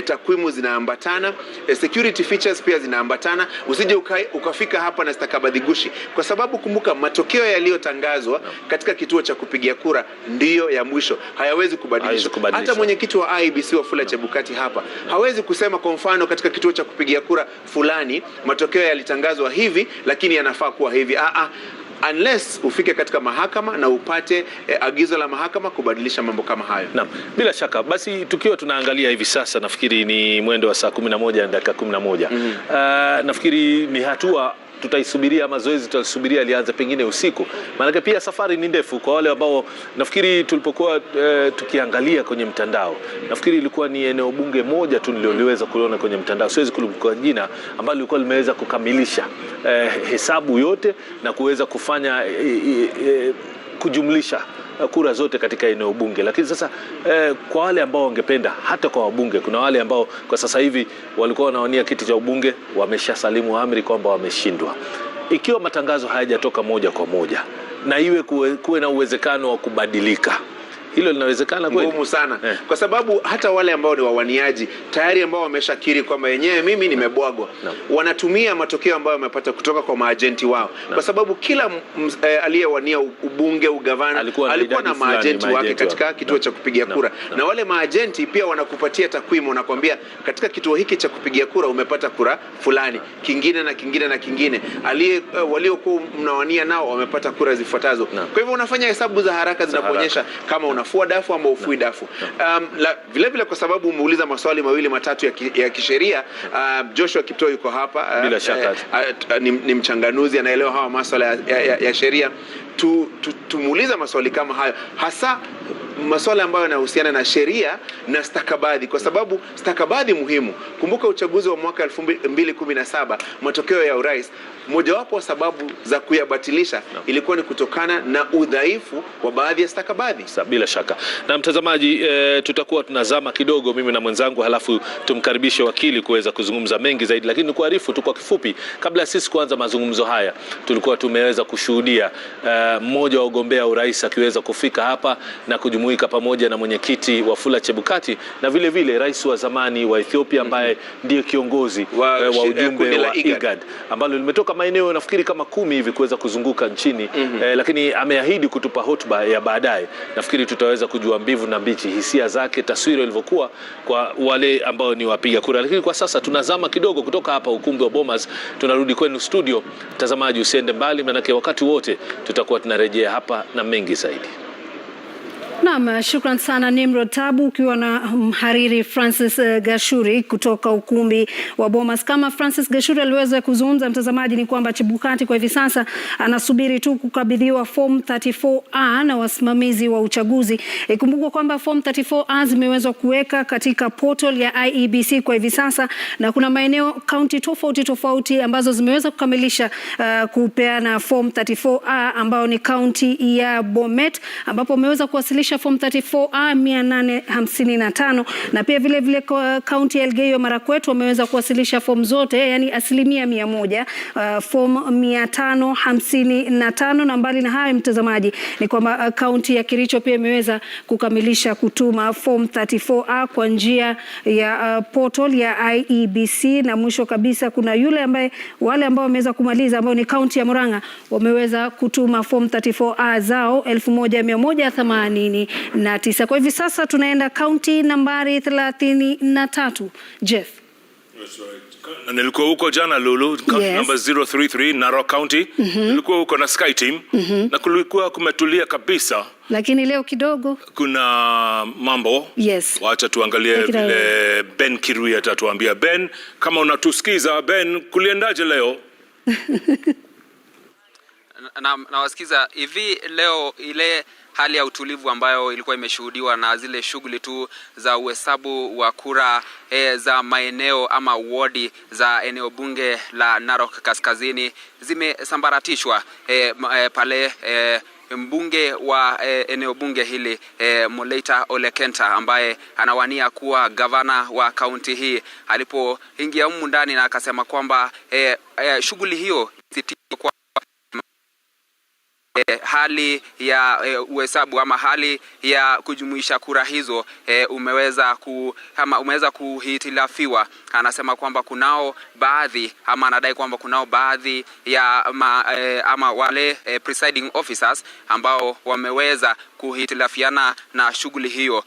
takwimu zinaambatana, security features pia zinaambatana, usije ukafika hapa na stakabadhi gushi, kwa sababu kumbuka matokeo yaliyotangazwa katika kituo cha kupigia kura ndiyo ya mwisho, hayawezi kubadilishwa. Hata mwenyekiti wa IEBC Wafula Chebukati hapa hawezi kusema kwa mfano katika kituo cha kupigia kura fulani matokeo yalitangazwa hivi lakini yanafaa kuwa hivi. Unless ufike katika mahakama na upate agizo la mahakama kubadilisha mambo kama hayo. Naam, bila shaka. Basi tukiwa tunaangalia hivi sasa, nafikiri ni mwendo wa saa 11 na dakika 11. Nafikiri ni hatua tutaisubiria, mazoezi tutasubiria lianze pengine usiku, maana pia safari ni ndefu. Kwa wale ambao nafikiri tulipokuwa tukiangalia kwenye mtandao, nafikiri ilikuwa ni eneo bunge moja tu niliweza kuona kwenye mtandao, siwezi kulikumbuka jina, ambalo lilikuwa limeweza kukamilisha hesabu yote na kuweza kufanya kujumlisha kura zote katika eneo bunge. Lakini sasa kwa wale ambao wangependa, hata kwa wabunge, kuna wale ambao kwa sasa hivi walikuwa wanawania kiti cha ubunge wameshasalimu amri kwamba wameshindwa. Ikiwa matangazo hayajatoka moja kwa moja na iwe kuwe na uwezekano wa kubadilika, hilo linawezekana kweli? Ngumu sana. Kwa sababu hata wale ambao ni wawaniaji tayari ambao wameshakiri kwamba yenyewe mimi nimebwagwa, wanatumia matokeo ambayo wamepata kutoka kwa maajenti wao. Kwa sababu kila aliyewania ubunge, ugavana alikuwa na maajenti wake katika kituo cha kupigia kura. Na wale maajenti pia wanakupatia takwimu, wanakuambia katika kituo hiki cha kupigia kura umepata kura fulani, kingine na kingine na kingine, waliokuwa mnawania nao wamepata kura zifuatazo. Kwa hivyo unafanya hesabu za haraka zinapoonyesha kama unafua dafu ama ufui dafu. Vile vile kwa sababu umeuliza maswali mawili matatu ya kisheria, Joshua Kiptoo yuko hapa, bila shaka ni mchanganuzi, anaelewa hawa maswala ya sheria. Tumuuliza maswali kama hayo, hasa maswala ambayo yanahusiana na sheria na stakabadhi, kwa sababu stakabadhi muhimu. Kumbuka uchaguzi wa mwaka 2017, matokeo ya urais, mojawapo wa sababu za kuyabatilisha ilikuwa ni kutokana na udhaifu wa baadhi ya stakabadhi. Bila shaka. Na mtazamaji, tutakuwa tunazama kidogo mimi na mwenzangu, halafu tumkaribishe wakili kuweza kuzungumza mengi zaidi, lakini nikuarifu tu kwa kifupi, kabla sisi kuanza mazungumzo haya tulikuwa tumeweza kushuhudia mmoja wa ugombea urais akiweza kufika hapa na kujumuika pamoja na mwenyekiti Wafula Chebukati na vile vile rais wa zamani wa Ethiopia ambaye ndiye kiongozi wa ujumbe wa IGAD ambalo limetoka maeneo nafikiri kama 10 hivi kuweza kuzunguka nchini, lakini ameahidi kutupa hotuba ya baadaye. Nafikiri tutaweza kujua mbivu na mbichi, hisia zake, taswira ilivyokuwa kwa wale ambao ni wapiga kura. Lakini kwa sasa tunazama kidogo kutoka hapa ukumbi wa Bomas, tunarudi kwenu studio. Mtazamaji, usiende mbali, manake wakati wote tutakuwa tunarejea hapa na mengi zaidi. Naam, shukran sana Nimrod Tabu ukiwa na mhariri Francis Gashuri kutoka ukumbi wa Bomas. Kama Francis Gashuri aliweza kuzungumza, mtazamaji, ni kwamba Chebukati kwa hivi sasa anasubiri tu kukabidhiwa form 34A na wasimamizi wa uchaguzi. Ikumbukwe kwamba form 34A zimeweza kuweka katika portal ya IEBC kwa hivi sasa, na kuna maeneo county tofauti ambazo zimeweza kukamilisha kupeana form 34A ambao ni county ya Bomet ambapo wameweza kuwasilisha form 34A 855, na pia vile vile county ya Elgeyo Marakwet wameweza kuwasilisha form zote, yani 100%, form 555. Na mbali na hayo, mtazamaji, ni kwamba county ya Kericho pia imeweza kukamilisha kutuma form 34A kwa njia ya portal ya IEBC. Na mwisho kabisa kuna wale ambao wameweza kumaliza ambao ni county ya Murang'a wameweza kutuma form 34A zao 1189. Kwa hivi sasa tunaenda county nambari 33. Jeff. That's right. Na nilikuwa huko jana Lulu, county number 033 Narok County. Nilikuwa huko na Sky Team na kulikuwa kumetulia kabisa. Lakini leo kidogo kuna mambo. Wacha tuangalie vile Ben Kirui atatuambia. Ben, kama unatusikiza Ben, kuliendaje leo? Na wasikiza hivi leo, ile hali ya utulivu ambayo ilikuwa imeshuhudiwa na zile shughuli tu za uhesabu wa kura za maeneo ama wadi za eneo bunge la Narok Kaskazini zimesambaratishwa pale mbunge wa eneo bunge hili Moleita Olekenta ambaye anawania kuwa gavana wa kaunti hii alipoingia humu ndani na akasema kwamba shughuli hiyo kwa hali ya uhesabu ama hali ya kujumuisha kura hizo umeweza kuhitilafiwa. Anasema kwamba kunao baadhi ama anadai kwamba kunao baadhi ya ama wale presiding officers ambao wameweza kuhitilafiana na shughuli hiyo.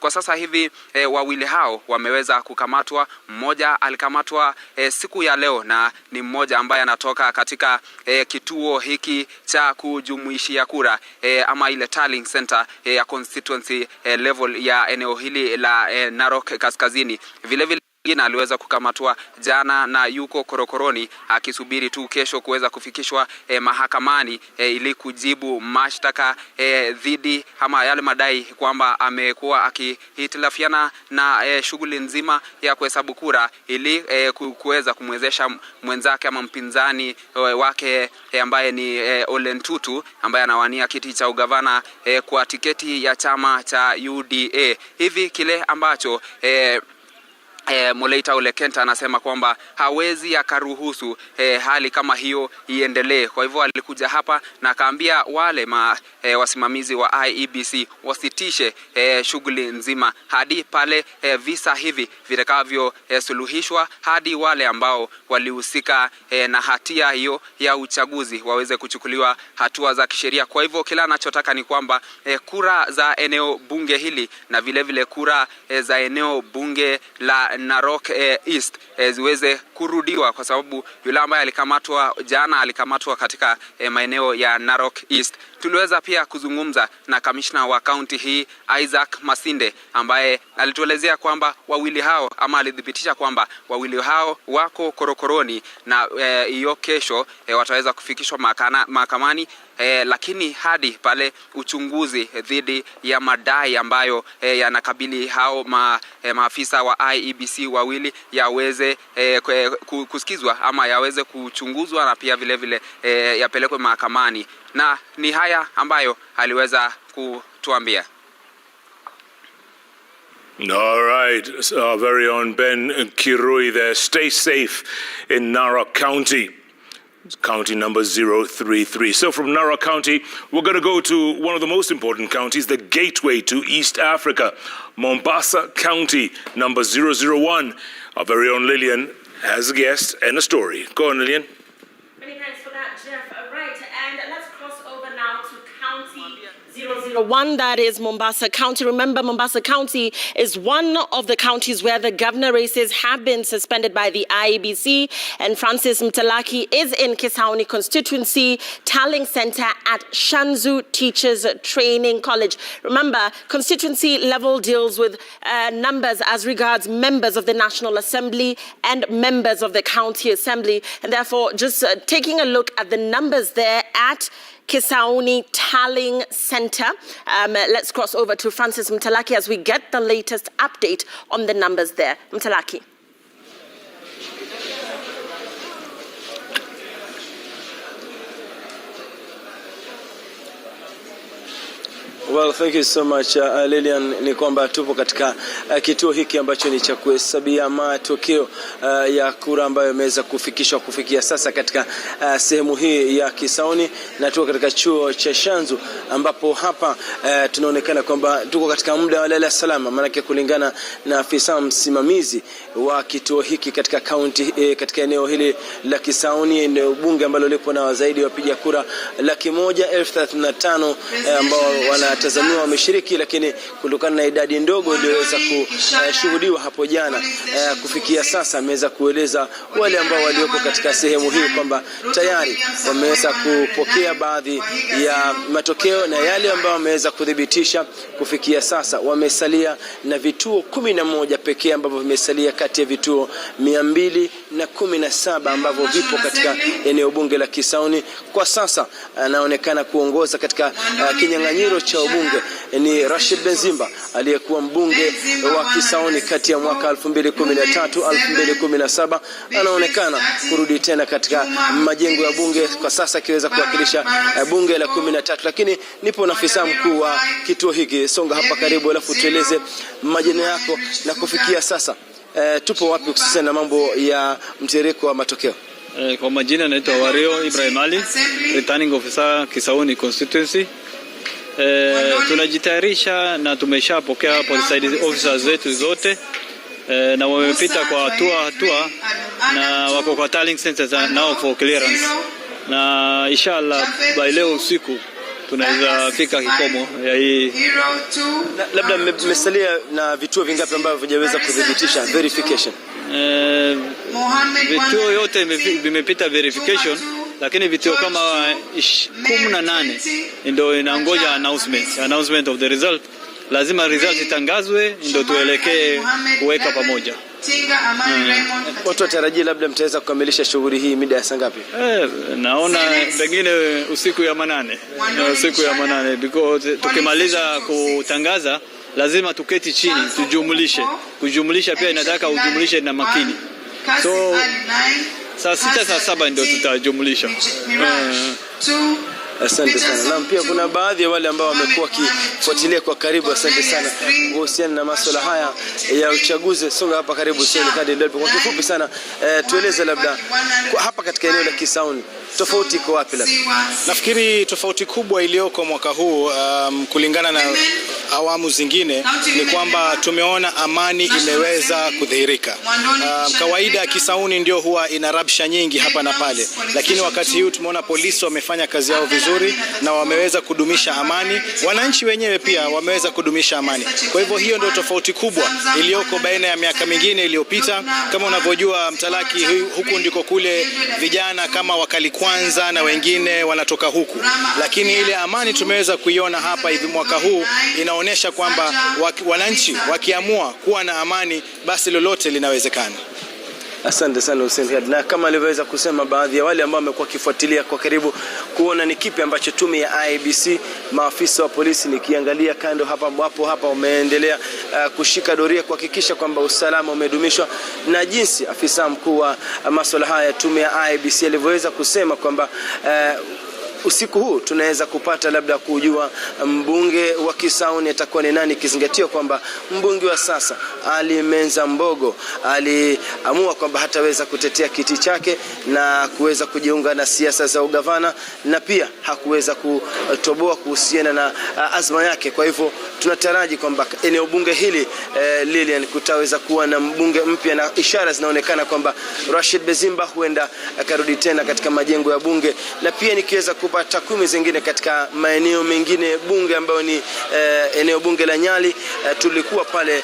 Kwa sasa hivi wawili hao wameweza kukamatwa. Mmoja alikamatwa siku ya leo na ni mmoja ambaye anatoka katika kituo hiki cha kujumuishia kura ama ile tallying center ya constituency level ya eneo hili la Narok Kaskazini. Vile vile aliweza kukamatwa jana na yuko korokoroni akisubiri tu kesho kuweza kufikishwa mahakamani ili kujibu mashtaka dhidi ama yale madai kwamba amekuwa akihitilafiana na shughuli nzima ya kuhesabu kura ili kuweza kumwezesha mwenzake ama mpinzani wake ambaye ni Ole Ntutu ambaye anawania kiti cha ugavana kwa tiketi ya chama cha UDA. Hivi kile ambacho Moleita Olekenta anasema kwamba hawezi akaruhusu hali kama hiyo iendelee. Kwa hivyo alikuja hapa na akaambia wale wasimamizi wa IEBC wasitishe shughuli nzima hadi pale visa hivi vitakavyo suluhishwa, hadi wale ambao walihusika na hatia hiyo ya uchaguzi waweze kuchukuliwa hatua za kisheria. Kwa hivyo kila anachotaka ni kwamba kura za eneo bunge hili na vile vile kura za eneo bunge la Narok East ziweze kurudiwa, kwa sababu yule ambaye alikamatwa jana alikamatwa katika maeneo ya Narok East. Tuliweza pia kuzungumza na kamishna wa kaunti hii Isaac Masinde ambaye alituelezea kwamba wawili hao ama alithibitisha kwamba wawili hao wako korokoroni na hiyo kesho wataweza kufikishwa mahakamani. Lakini hadi pale uchunguzi dhidi ya madai ambayo yanakabili hao maafisa wa IEBC wawili yaweze kusikizwa ama yaweze kuchunguzwa na pia vile vile yapelekwe mahakamani, na ni haya ambayo aliweza kutuambia. All right, our very own Ben Kirui there. Stay safe in Narok County. county number 033. So from Narok County, we're going to go to one of the most important counties, the gateway to East Africa, Mombasa County number 001. Our very own Lillian has a guest and a story. Go on, Lillian. Many thanks for that, Jeff. Right, and let's cross over now to County 001, that is Mombasa County. Remember, Mombasa County is one of the counties where the governor races have been suspended by the IEBC, and Francis Mtalaki is in Kisauni constituency, tallying center at Shanzu Teachers Training College. Remember, constituency level deals with numbers as regards members of the National Assembly and members of the County Assembly, and therefore just taking a look at the numbers there at Kisauni Tallying Center. Let's cross over to Francis Mtalaki as we get the latest update on the numbers there. Mtalaki. Well, thank you so much, Lillian. Ni kwamba tupo katika kituo hiki ambacho ni cha kuhesabia matokeo ya kura ambayo imeweza kufikia sasa katika sehemu hii ya Kisauni, na tuko katika chuo cha Shanzu ambapo hapa tunaonekana kwamba tuko katika muda wa lala salama, maana kulingana na afisa msimamizi wa kituo hiki katika county katika eneo hili la Kisauni, eneo bunge ambalo lipo na zaidi wapiga kura 135,000 ambao wanatazamiwa wameshiriki, lakini kutokana na idadi ndogo iliyoweza kushuhudiwa hapo jana, kufikia sasa ameweza kueleza wale ambao walioko katika sehemu hii kwamba tayari wameweza kupokea baadhi ya matokeo, na yale ambao wameweza kudhibitisha kufikia sasa wamesalia na vituo 11 pekee ambavyo vimesalia kati ya vituo 217 ambavyo vipo katika eneo bunge la Kisauni. Kwa sasa anaonekana kuongoza katika kinyang'anyiro cha ubunge ni Rashid Benzimba, aliyekuwa mbunge wa Kisauni kati ya mwaka 2013-2017. Anaonekana kurudi tena katika majengo ya bunge, kwa sasa akiweza kuwakilisha bunge la 13. Lakini nipo na afisa mkuu wa kituo hiki. Songa hapa karibu, alafu tueleze majina yako na kufikia sasa tupo wapi hususan na mambo ya mtiririko wa matokeo. Kwa majina naitwa Wario Ibrahim Ali, returning officer Kisauni constituency. Tunajitayarisha na tumeshapokea police officers wetu zote, na wamepita kwa hatua na wako kwa tallying centers now for clearance, na inshallah by leo usiku tunaweza fika kikomo ya hii. Labda mmesalia na vituo vingapi ambavyo vijaweza kudhibitisha verification? Vituo yote vimepita verification, lakini vituo kama 18 ndio inangoja announcement of the result. Lazima result itangazwe ndio tuelekee kuweka pamoja. Watu watarajia labda mtaweza kukamilisha shughuli hii mida ya saa ngapi? Naona pengine usiku ya manane. Because tukimaliza kutangaza lazima tuketi chini kujumlisha pia inataka ujumlishe na makini. So saa 6 saa 7 ndio tutajumlisha. Asante sana. Na pia kuna baadhi ya wale ambao wamekuwa kifuatilia kwa karibu, asante sana, kuhusiana na masuala haya ya uchaguzi. Songa hapa karibu sasa kadi ndio kwa kifupi sana, tueleze labda hapa katika eneo la Kisauni tofauti iko wapi labda? Nafikiri tofauti kubwa iliyoko mwaka huu kulingana na awamu zingine ni kwamba tumeona amani imeweza kudhihirika. Kawaida Kisauni ndio huwa ina rabsha nyingi hapa na pale, lakini wakati huu tumeona polisi wamefanya kazi yao vizuri na wameweza kudumisha amani. Wananchi wenyewe pia wameweza kudumisha amani. Kwa hivyo hiyo ndio tofauti kubwa iliyoko baina ya miaka mingine iliyopita. Kama unavyojua Mtalaki, huku ndiko kule vijana kama wakali kwanza na wengine wanatoka huku, lakini ile amani tumeweza kuiona hapa hivi mwaka huu inaonyesha kwamba wananchi wakiamua kuwa na amani basi lolote linawezekana. Asante sana Hussein Riyad. Na kama alivyoweza kusema baadhi ya wale ambao wamekuwa kifuatilia kwa karibu kuona ni kipi ambacho tume ya IEBC, maafisa wa polisi nikiangalia kando hapa wameendelea kushika doria kuhakikisha kwamba usalama umedumishwa, na jinsi afisa mkuu wa masuala haya tume ya IEBC alivyoweza kusema kwamba usiku huu tunaweza kupata labda kujua mbunge wa Kisauni atakuwa ni nani, kizingatia kwamba mbunge wa sasa Ali Menza Mbogo aliamua kwamba hataweza kutetea kiti chake na kuweza kujiunga na siasa za ugavana, na pia hakuweza kutoboa kuhusiana na azma yake. Kwa hivyo tunataraji kwamba eneo bunge hili Lilian kutaweza kuwa na mbunge mpya, na ishara zinaonekana kwamba Rashid Bezimba huenda akarudi tena katika majengo ya bunge. Na pia nikiweza kupata takwimu zingine katika maeneo mengine bunge ambayo ni eneo bunge la Nyali, tulikuwa pale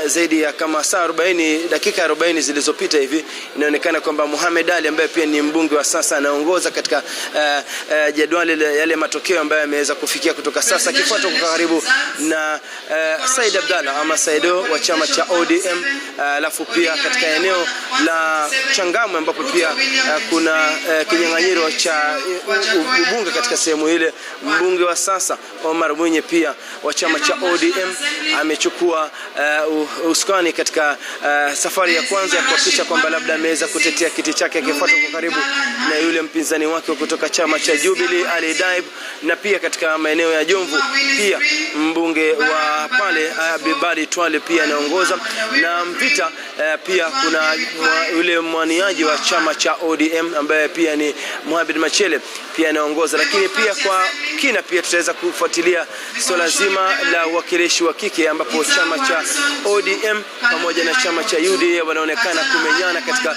zaidi ya kama saa 40 dakika 40 zilizopita hivi, inaonekana kwamba Mohamed Ali ambaye pia ni mbunge wa sasa anaongoza katika jadwali yale matokeo ambayo yameweza kufikia kutoka sasa, kifuatwa kwa karibu na Said Abdalla ama Saido wa chama cha ODM. Alafu pia katika eneo la Changamwe ambapo pia kuna kinyang'anyiro cha ubunge katika sehemu ile, mbunge wa sasa Omar Mwinyi pia wa chama cha ODM amechukua usukani katika safari ya kwanza ya kuhakikisha kwamba labda ameweza kutetea kiti chake, akifuatwa kwa karibu na yule mpinzani wake kutoka chama cha Jubilee Ali Daib. Na pia katika maeneo ya Jomvu pia mbunge wa pale Abibali Twale pia anaongoza, na Mpita pia kuna yule mwaniaji wa chama cha ODM ambaye pia ni Mohamed Machele pia anaongoza. Lakini pia kwa kina pia tutaweza kufuatilia swala zima la uwakilishi wa kike ambapo chama cha ODM pamoja na chama cha UDA wanaonekana kumenyana katika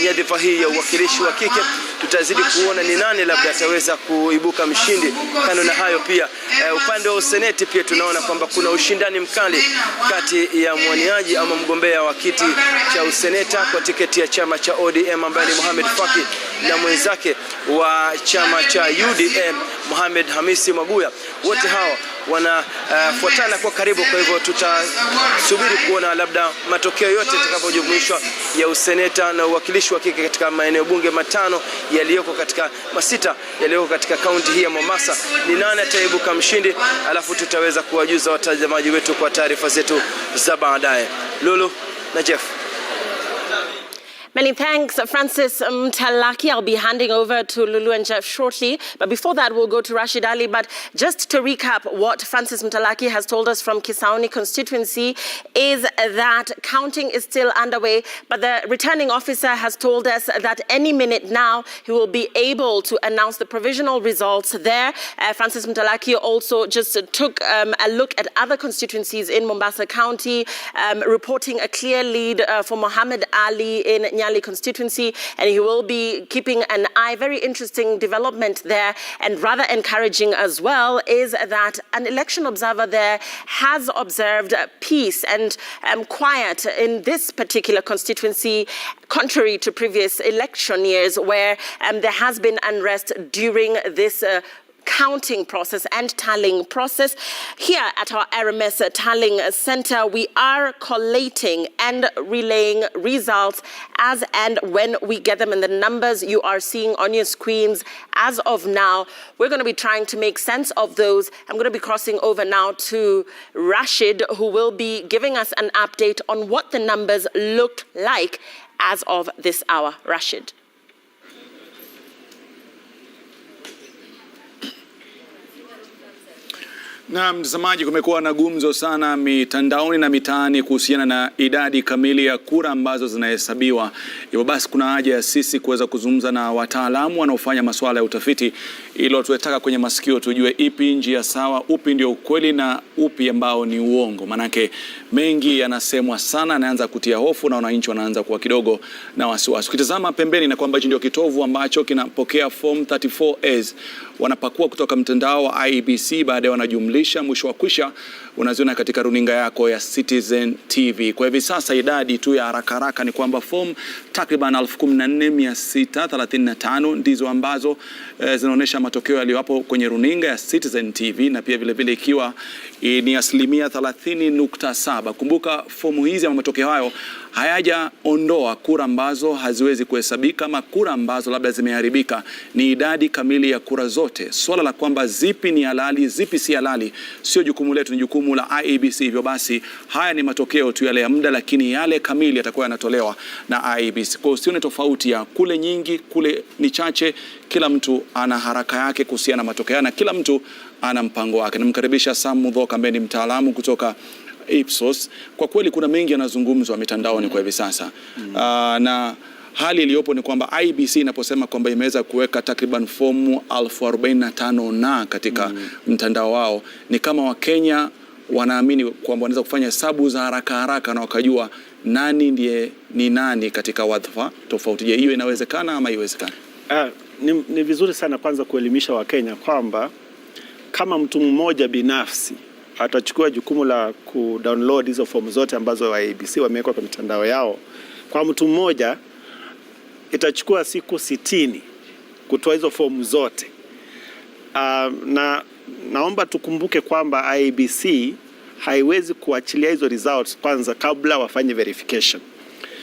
nyadhifa hii ya uwakilishi wa kike. Tutazidi kuona ni nani labda ataweza kuibuka mshindi. Kando na hayo pia upande wa seneti pia tunaona kwamba kuna ushindani mkali kati ya mwaniaji ama mgombea wa kiti cha useneta kwa tiketi ya chama cha ODM ambaye ni Mohamed Faki na mwenzake wa chama cha UDA Mohamed Hamisi Maguya. Wote hawa wanafuatana kwa karibu, kwa hivyo tutasubiri kuona labda matokeo yote yatakapojumuishwa ya useneta na uwakilishi wa kike katika maeneo bunge matano yaliyoko katika masita yaliyoko katika kaunti hii ya Mombasa, ni nani ataibuka mshindi. Alafu tutaweza kuwajuza watazamaji wetu kwa taarifa zetu za baadaye. Lulu na Jeff. Many thanks, Francis Mtalaki. I'll be handing over to Lulu and Jeff shortly. But before that, we'll go to Rashid Ali. But just to recap what Francis Mtalaki has told us from Kisauni constituency is that counting is still underway. But the returning officer has told us that any minute now, he will be able to announce the provisional results there. Francis Mtalaki also just took a look at other constituencies in Mombasa County, reporting a clear lead for Mohamed Ali in Nyali constituency, and he will be keeping an eye. Very interesting development there, and rather encouraging as well, is that an election observer there has observed peace and quiet in this particular constituency, contrary to previous election years where there has been unrest during this counting process and tallying process. Here at our RMS tallying center, we are collating and relaying results as and when we get them, and the numbers you are seeing on your screens as of now, we're going to be trying to make sense of those. I'm going to be crossing over now to Rashid, who will be giving us an update on what the numbers look like as of this hour. Rashid. Na mtazamaji, kumekuwa na gumzo sana mitandaoni na mitaani kuhusiana na idadi kamili ya kura ambazo zinahesabiwa. Hivyo basi kuna haja ya sisi kuweza kuzungumza na wataalamu wanaofanya masuala ya utafiti ili tuwetaka kwenye masikio tujue ipi njia sawa, upi ndio ukweli na upi ambao ni uongo. Manake mengi yanasemwa sana, anaanza kutia hofu na wananchi wanaanza kuwa kidogo na wasiwasi. Ukitazama pembeni na kwamba hicho ndio kitovu ambacho kinapokea form 34As, wanapakua kutoka mtandao wa IEBC, baadaye wanajumlisha, mwisho wa kwisha unaziona katika runinga yako ya Citizen TV. Kwa hivi sasa idadi tu ya haraka haraka ni kwamba form takriban 14,635 ndizo ambazo zinaonyesha matokeo yaliyopo kwenye runinga ya Citizen TV, na pia vile vile ikiwa ni 30.7%. Kumbuka fomu hizi ama matokeo hayo hayajaondoa kura ambazo haziwezi kuhesabika ama kura ambazo labda zimeharibika. Ni idadi kamili ya kura zote. Swala la kwamba zipi ni halali, zipi si halali, sio jukumu letu, ni jukumu la IEBC. Hivyo basi haya ni matokeo tu yale ya muda, lakini yale kamili yatakuwa yanatolewa na IEBC. Kwa usione tofauti ya kule nyingi, kule ni chache. Kila mtu ana haraka yake kuhusiana na matokeo na kila mtu ana mpango wake. Namkaribisha Sam Mudhoka ambaye ni mtaalamu kutoka Ipsos. Kwa kweli kuna mengi yanazungumzwa mitandaoni kwa hivi sasa. Na hali iliyopo ni kwamba IEBC inaposema kwamba imeweza kuweka takriban fomu 45,000 na katika mtandao wao, ni kama Wakenya wanaamini kwamba wanaweza kufanya hesabu za haraka na wakajua nani ndiye ni nani katika wadhifa tofauti. Je, hiyo inawezekana ama haiwezekani? Ni vizuri sana kwanza kuelimisha Wakenya kwamba kama mtu mmoja binafsi atachukua jukumu la kudownload hizo fomu zote ambazo IEBC wameweka kwa mitandao yao, kwa mtu mmoja itachukua siku 60 kutoa hizo fomu zote. Naomba tukumbuke kwamba IEBC haiwezi kuachilia hizo results kwanza kabla wafanye verification.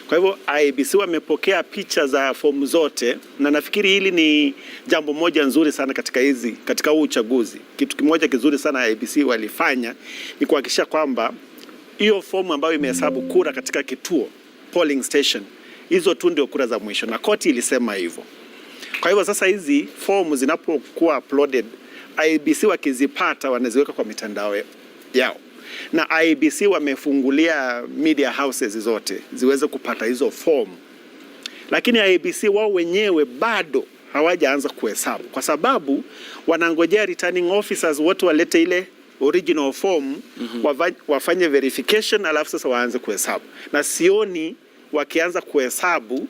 Kwa hivyo IEBC wamepokea picha za fomu zote, na nafikiri hili ni jambo moja nzuri sana katika huu uchaguzi. Kitu kimoja kizuri sana IEBC walifanya ni kuhakikisha kwamba hiyo fomu ambayo imehesabu kura katika kituo polling station, hizo tu ndio kura za mwisho, na koti ilisema hivyo. Kwa hivyo sasa hizi fomu zinapokuwa uploaded, IEBC wakizipata wanaziweka kwa mitandao yao, na IEBC wamefungulia media houses zote ziweze kupata hizo fomu. Lakini IEBC wao wenyewe bado hawajaanza kuhesabu, kwa sababu wanangojea returning officers wote walete ile original form, wafanye verification, alafu sasa waanze kuhesabu. Na sioni wakianza kuhesabu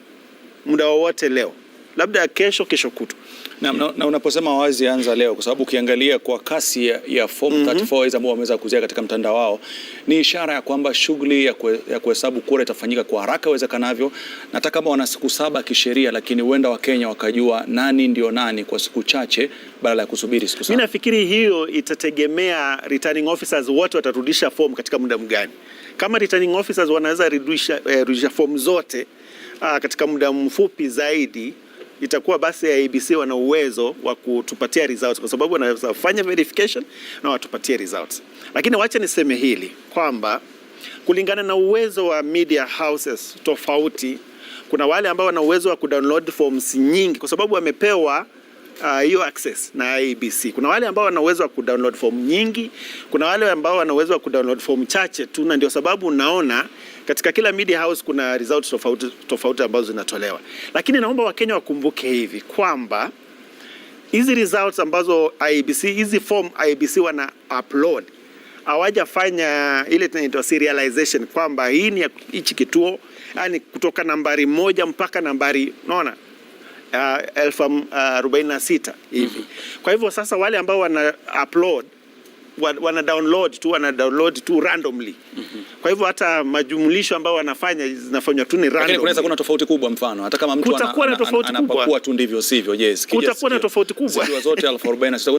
muda wowote leo, labda kesho kutu. Na unaposema wazi anza leo, kwa sababu ukiangalia kwa kasi ya form 34 hizo ambao wameweza kuzia katika mtandao wao, ni ishara ya kwamba shughuli ya kuhesabu kura itafanyika kwa haraka iwezekanavyo. Na hata kama wana siku 7 kisheria, lakini huenda Wakenya wakajua nani ndio nani kwa siku chache badala ya kusubiri siku 7. Mimi nafikiri hiyo itategemea returning officers wote watarudisha form katika muda mgani. Kama returning officers wanaweza rudisha form zote katika muda mfupi zaidi, itakuwa basi IEBC wana uwezo wa kutupatia results, kwa sababu wanaweza kufanya verification na watupatie results. Lakini wacha niseme hili kwamba kulingana na uwezo wa media houses tofauti, kuna wale ambao wana uwezo wa kudownload forms nyingi kwa sababu wamepewa hiyo access na IEBC. Kuna wale ambao wana uwezo wa kudownload form nyingi, kuna wale ambao wana uwezo wa kudownload form chache tu, na ndio sababu unaona katika kila media house kuna results tofauti ambazo zinatolewa. Lakini naomba Wakenya wakumbuke hivi kwamba hizi results ambazo IEBC, hizi form IEBC wana upload, hawajafanya ile tunaitwa serialization kwamba hii ni hichi kituo, yani kutoka nambari 1 mpaka nambari, unaona, 1046 hivi. Kwa hivyo sasa wale ambao wana upload wana download tu randomly. Kwa hivyo hata majumulisho ambao wanafanya zinafanywa tu ni random. Lakini kunaweza kuna tofauti kubwa, mfano hata kama mtu anapakua tu ndivyo sivyo. Yes, kutakuwa na tofauti kubwa. Zote 1046